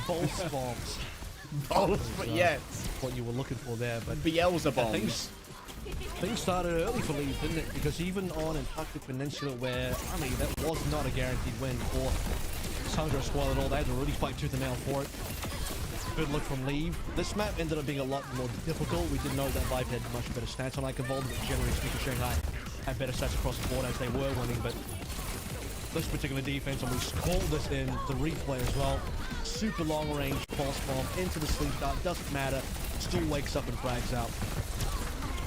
Pulse bombs. Pulse, but yes. What you were looking for there, but Beelzebub. Things started early for Leave, didn't it? Because even on Antarctic Peninsula, where, I mean, that was not a guaranteed win for Sandro Squad at all. They had to really fight tooth and nail for it. Good look from Leave. This map ended up being a lot more difficult. We did know that Vibe had much better stats on Iconvolt, but generally speaking, Shanghai had better stats across the board as they were winning, but this particular defense, and we called this in the replay as well. Super long range pulse bomb into the sleep dart, doesn't matter, still wakes up and frags out.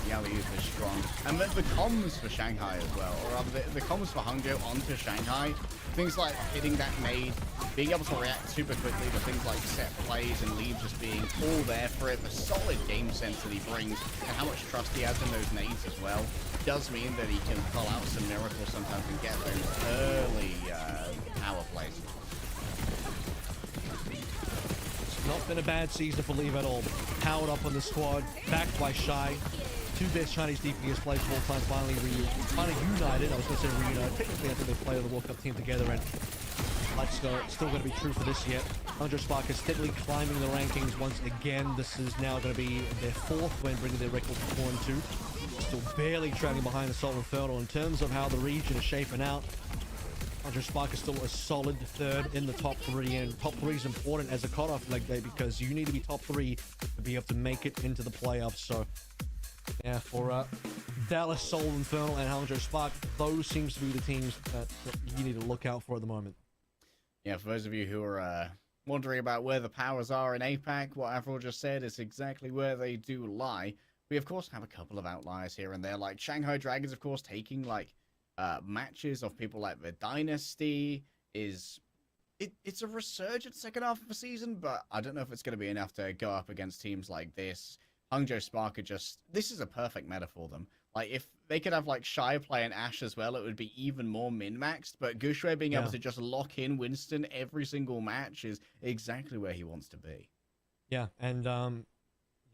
The alley-oop is strong. And the comms for Shanghai as well, or rather the comms for Hangzhou onto Shanghai, things like hitting that nade, being able to react super quickly to things like set plays and Leave just being all there for it, the solid game sense that he brings, and how much trust he has in those nades as well, does mean that he can pull out some miracles sometimes and get those early power plays. It's not been a bad season for Leave at all. Powered up on the squad, backed by Shy. Two best Chinese DPS players of all time finally united. I was going to say reunited. Technically, I think they played the World Cup team together, and that's still going to be true for this year. Hangzhou Spark is steadily climbing the rankings once again. This is now going to be their fourth win, bringing their record to 4-2. Still barely trailing behind the Soul Infernal in terms of how the region is shaping out. Hangzhou Spark is still a solid third in the top three, and top three is important as a cutoff leg day because you need to be top three to be able to make it into the playoffs. So yeah, for Dallas, Soul Infernal, and Hangzhou Spark, those seems to be the teams that you need to look out for at the moment. Yeah, for those of you who are wondering about where the powers are in APAC, what Avril just said is exactly where they do lie. We, of course, have a couple of outliers here and there, like Shanghai Dragons, of course, taking, like, matches of people like the Dynasty. It's a resurgent second half of the season, but I don't know if it's going to be enough to go up against teams like this. Hangzhou Spark are just... This is a perfect meta for them. Like, if they could have, like, Shy play and Ashe as well, it would be even more min-maxed. But Gushui being able to just lock in Winston every single match is exactly where he wants to be. Yeah, and,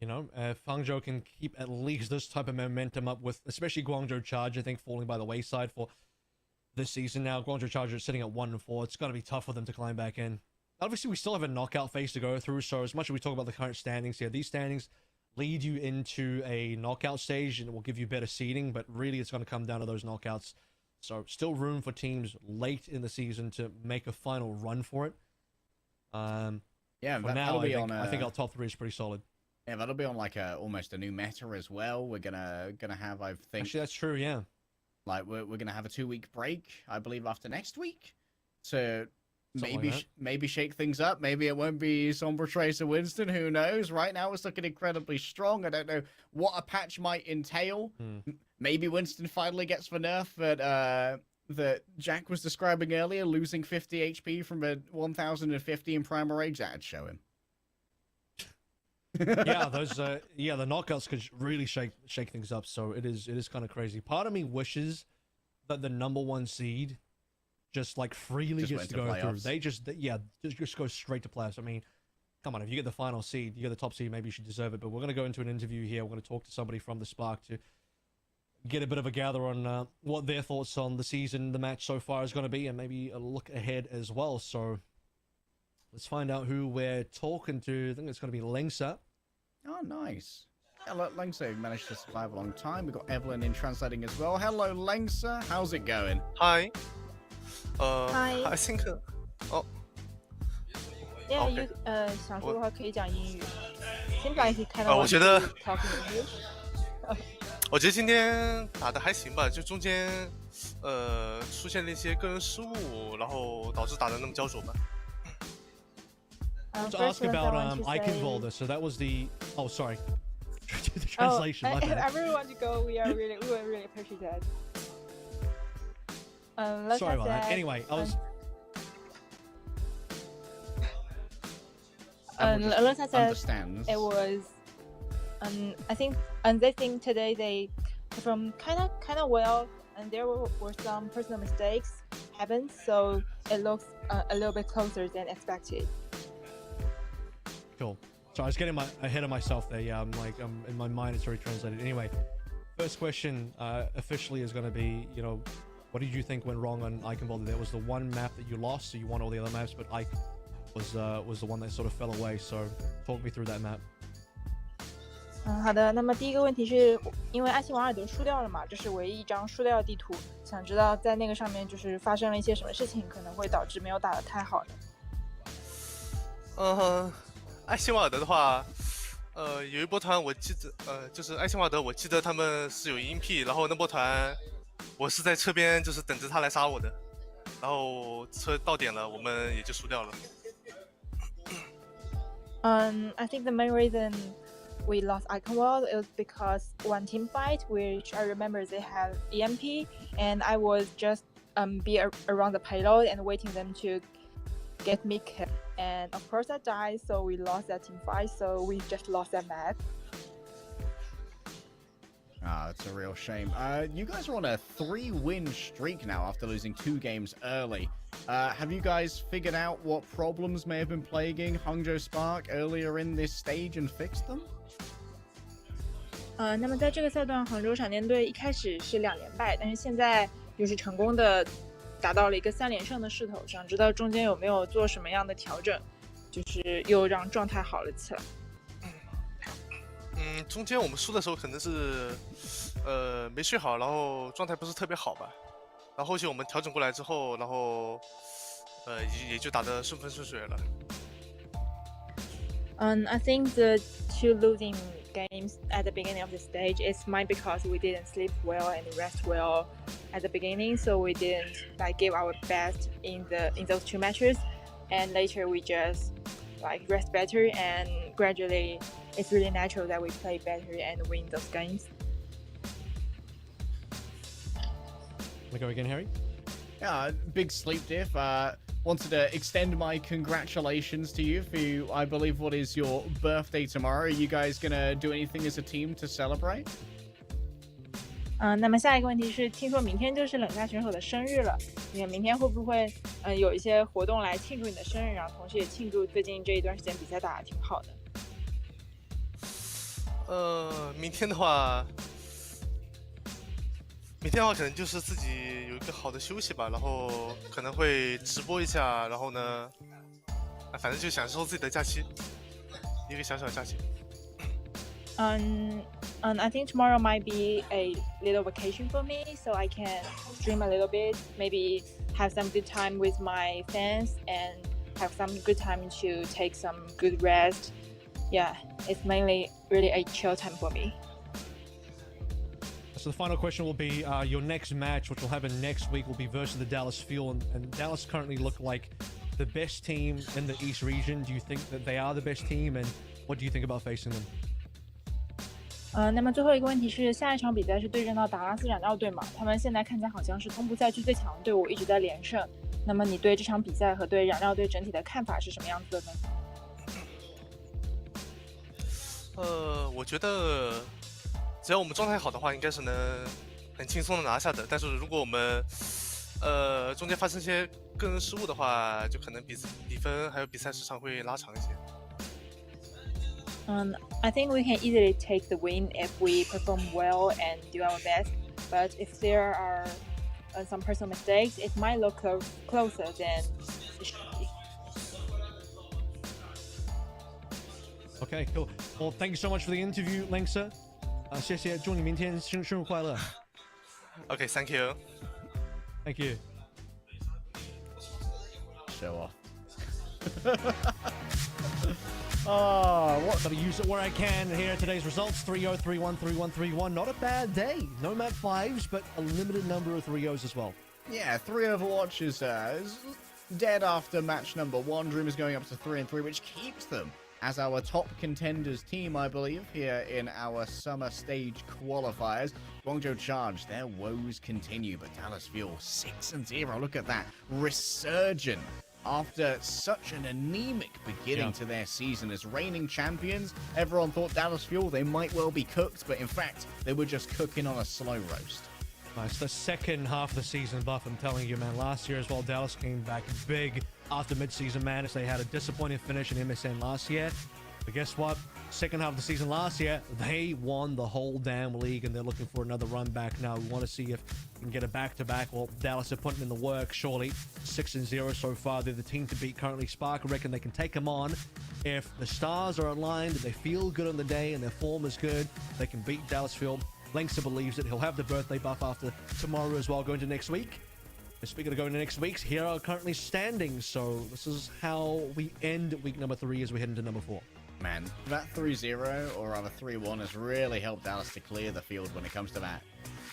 you know, if Hangzhou can keep at least this type of momentum up with, especially Guangzhou Charge, I think, falling by the wayside for this season now. Guangzhou Charge is sitting at 1-4. It's going to be tough for them to climb back in. Obviously, we still have a knockout phase to go through, so as much as we talk about the current standings here, these standings lead you into a knockout stage and it will give you better seeding, but really it's going to come down to those knockouts. So still room for teams late in the season to make a final run for it. Yeah, for now, I think our top three is pretty solid. Yeah, that'll be on like almost a new meta as well. We're gonna have, I think. Actually, that's true. Yeah. Like we're gonna have a 2-week break, I believe, after next week. So maybe shake things up. Maybe it won't be Sombra Tracer Winston. Who knows? Right now it's looking incredibly strong. I don't know what a patch might entail. Maybe Winston finally gets the nerf that Jack was describing earlier, losing 50 HP from a 1050 in Primal Rage. That'd show him. Yeah, those the knockouts could really shake things up. So it is kind of crazy. Part of me wishes that the #1 seed just like freely gets to go through. They just go straight to playoffs. I mean, come on, if you get the final seed, you get the top seed, maybe you should deserve it. But we're gonna go into an interview here. We're gonna talk to somebody from the Spark to get a bit of a gather on what their thoughts on the season, the match so far is going to be, and maybe a look ahead as well. So let's find out who we're talking to. I think it's going to be Lengsa. Oh, nice. Hello, Lengsa managed to survive a long time. We've got Evelyn in translating as well. Hello, Lengsa. How's it going? Hi. Hi. I think. Oh. Yeah, okay. 想说的话可以讲英语。Seems like he kind of 我觉得 talking English. 我觉得今天打得还行吧，就中间出现了一些个人失误，然后导致打得那么焦灼吧。To ask about Iconvolt, so that was the sorry, the translation. If everyone to go, we would really appreciate that. Sorry about that. Anyway, I was. Lengsa said understands. It was. I think, and they think today they performed kind of well, and there were some personal mistakes happened, so it looks a little bit closer than expected. Cool. So I was getting ahead of myself there. Yeah, I'm in my mind it's already translated. Anyway, first question officially is going to be, you know, what did you think went wrong on Eichenwalde? There was the one map that you lost, so you won all the other maps, but Ike was the one that sort of fell away. So talk me through that map. 好的。那么第一个问题是因为爱信瓦尔德输掉了嘛，这是唯一一张输掉的地图，想知道在那个上面就是发生了一些什么事情，可能会导致没有打得太好的。爱信瓦尔德的话，有一波团我记得，就是爱信瓦尔德，我记得他们是有阴 P， 然后那波团我是在车边就是等着他来杀我的，然后车到点了，我们也就输掉了。I think the main reason we lost Eichenwalde is because one team fight, which I remember they had EMP, and I was just around the payload and waiting them to get me killed. And of course I died, so we lost that team fight, so we just lost that map. It's a real shame. You guys are on a 3-win streak now after losing 2 games early. Have you guys figured out what problems may have been plaguing Hangzhou Spark earlier in this stage and fixed them? 那么在这个赛段，杭州闪电队一开始是2连败，但是现在就是成功的达到了一个3连胜的势头，想知道中间有没有做什么样的调整，就是又让状态好了起来。中间我们输的时候可能是没睡好，然后状态不是特别好吧。然后后期我们调整过来之后，然后也就打得顺风顺水了。I think the 2 losing games at the beginning of the stage is might because we didn't sleep well and rest well at the beginning, so we didn't give our best in those 2 matches, and later we just rest better, and gradually it's really natural that we play better and win those games. Wanna go again, Harry? Yeah, big sleep diff. Wanted to extend my congratulations to you for, I believe, what is your birthday tomorrow. Are you guys gonna do anything as a team to celebrate? 那么下一个问题是，听说明天就是冷夏选手的生日了，你们明天会不会有一些活动来庆祝你的生日，然后同时也庆祝最近这一段时间比赛打得挺好的？明天的话可能就是自己有一个好的休息吧，然后可能会直播一下，然后呢，反正就享受自己的假期，一个小小假期。And I think tomorrow might be a little vacation for me, so I can stream a little bit, maybe have some good time with my fans and have some good time to take some good rest. Yeah, it's mainly really a chill time for me. So the final question will be your next match, which will happen next week, will be versus the Dallas Fuel, and Dallas currently look like the best team in the East region. Do you think that they are the best team, and what do you think about facing them? 那么最后一个问题是，下一场比赛是对阵到达拉斯染料队嘛？他们现在看起来好像是东部赛区最强的队伍，一直在连胜。那么你对这场比赛和对染料队整体的看法是什么样子的呢？我觉得只要我们状态好的话，应该是能很轻松的拿下的。但是如果我们中间发生一些个人失误的话，就可能比分还有比赛时长会拉长一些。I think we can easily take the win if we perform well and do our best. But if there are some personal mistakes, it might look closer than it should be. Okay, cool. Well, thank you so much for the interview, Leng Sir. 谢谢，祝你明天生日快乐。Okay, thank you. Thank you. Show off. Oh, what? Gotta use it where I can. Here are today's results: 3-0, 3-1, 3-1, 3-1. Not a bad day. No map 5s, but a limited number of 3-0s as well. Yeah, 3 Overwatch is dead after match number 1. Dream is going up to 3-3, which keeps them as our top contenders team, I believe, here in our summer stage qualifiers. Guangzhou Charge, their woes continue, but Dallas Fuel 6-0. Look at that resurgent after such an anemic beginning to their season as reigning champions. Everyone thought Dallas Fuel, they might well be cooked, but in fact, they were just cooking on a slow roast. It's the second half of the season buff, I'm telling you, man. Last year as well, Dallas came back big after mid-season madness. They had a disappointing finish in MSN last year. But guess what? Second half of the season last year, they won the whole damn league, and they're looking for another run back now. We want to see if we can get a back-to-back. Well, Dallas are putting in the work, surely. 6-0 so far. They're the team to beat currently. Spark, I reckon they can take them on. If the stars are aligned, they feel good on the day, and their form is good, they can beat Dallas Field. Langston believes it. He'll have the birthday buff after tomorrow as well, going to next week. And speaking of going to next week, here are currently standings. So this is how we end week number 3 as we head into number 4. Man, that 3-0 or rather 3-1 has really helped Dallas to clear the field when it comes to that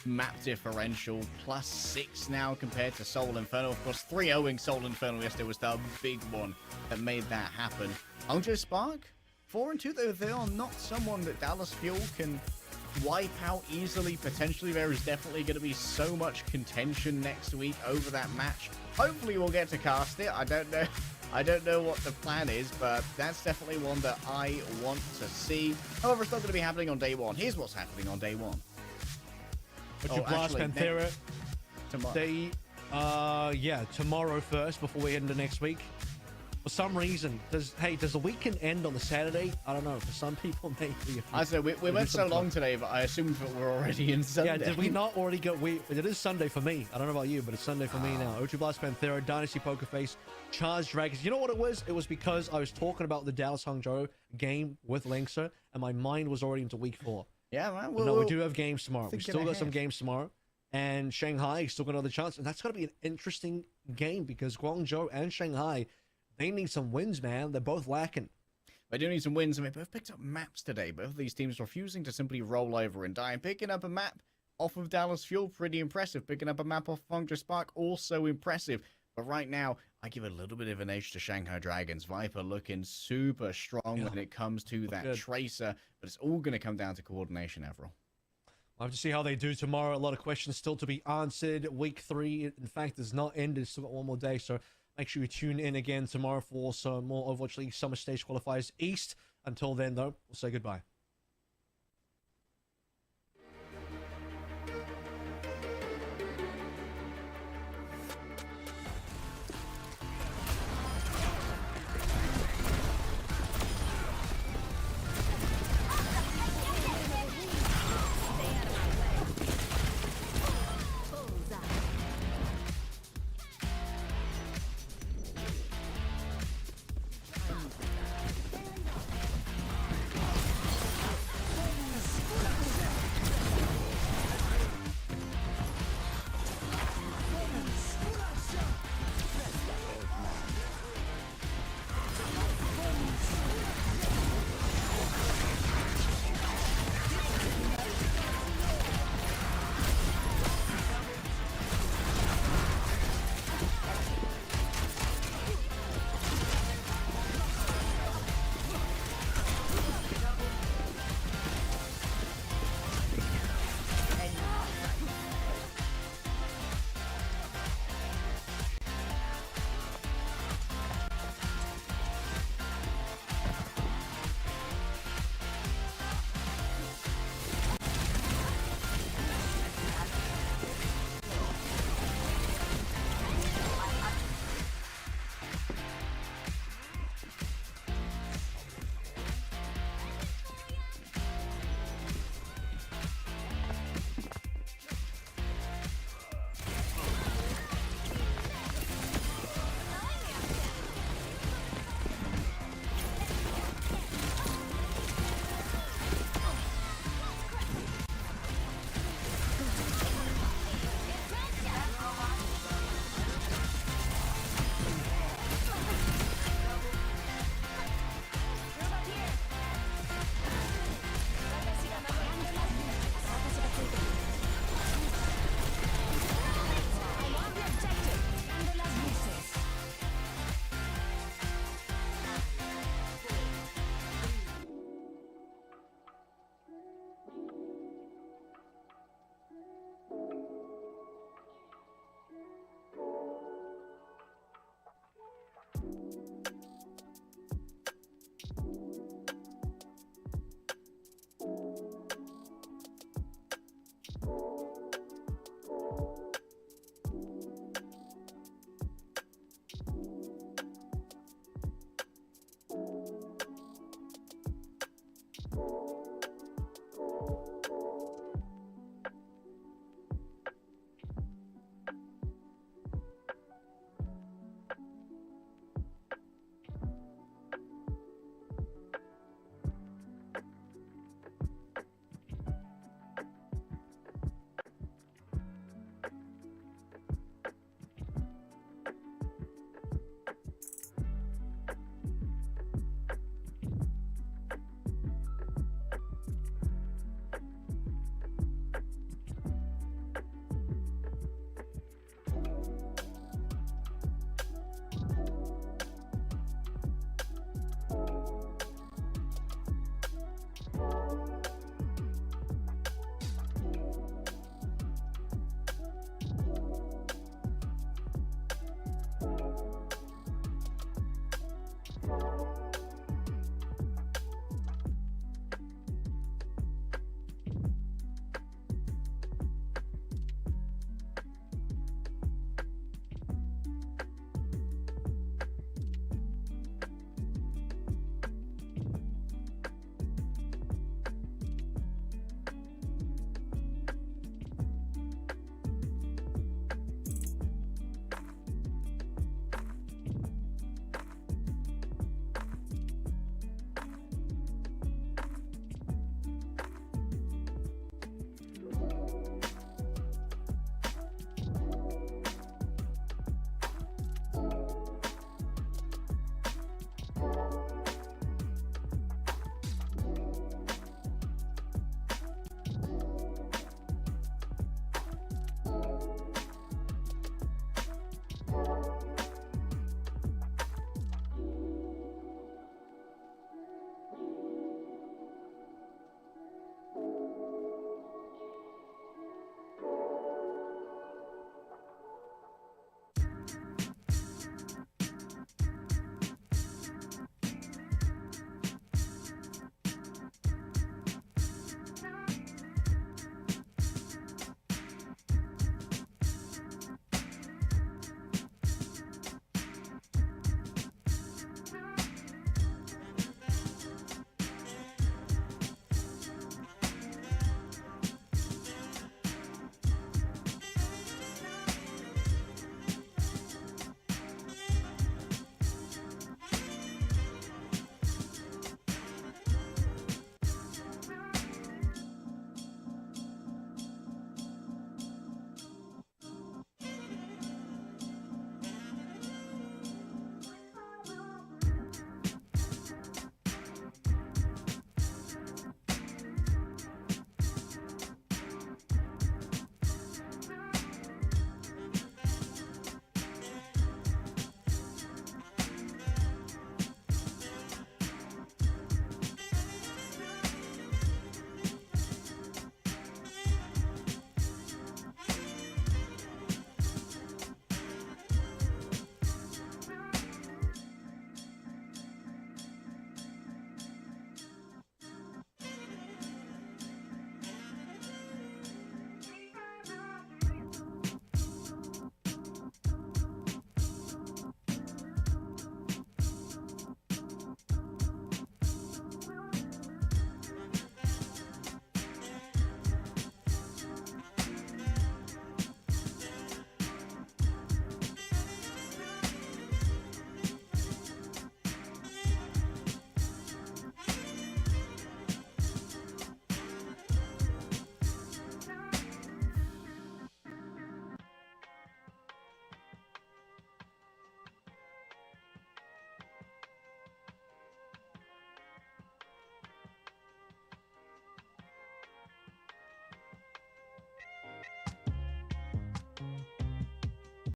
map differential. +6 now compared to Soul Inferno. Of course, 3-0ing Soul Inferno yesterday was the big one that made that happen. Ultra Spark, 4-2 though. They are not someone that Dallas Fuel can wipe out easily. Potentially, there is definitely going to be so much contention next week over that match. Hopefully, we'll get to cast it. I don't know. I don't know what the plan is, but that's definitely one that I want to see. However, it's not going to be happening on day 1. Here's what's happening on day 1. But Blast Panthera, tomorrow. They, yeah, tomorrow first before we head into next week. For some reason, does the weekend end on the Saturday? I don't know. For some people, maybe. I said we went so long today, but I assumed that we're already in Sunday. Yeah, did we not already go? It is Sunday for me. I don't know about you, but it's Sunday for me now. O2 Blast Panthera, Dynasty Poker Face, Charged Dragons. You know what it was? It was because I was talking about the Dallas Hangzhou game with Linkser, and my mind was already into week 4. Yeah, man. No, we do have games tomorrow. We still got some games tomorrow. And Shanghai still got another chance. And that's going to be an interesting game because Guangzhou and Shanghai, they need some wins, man. They're both lacking. They do need some wins, and they both picked up maps today. Both of these teams refusing to simply roll over and die. And picking up a map off of Dallas Fuel, pretty impressive. Picking up a map off Hangzhou Spark, also impressive. But right now, I give a little bit of an edge to Shanghai Dragons. Viper looking super strong when it comes to that Tracer. But it's all going to come down to coordination, Avril. We'll have to see how they do tomorrow. A lot of questions still to be answered. Week 3, in fact, is not ended. Still got one more day, so make sure you tune in again tomorrow for some more Overwatch League Summer Stage Qualifiers East. Until then, though, we'll say goodbye.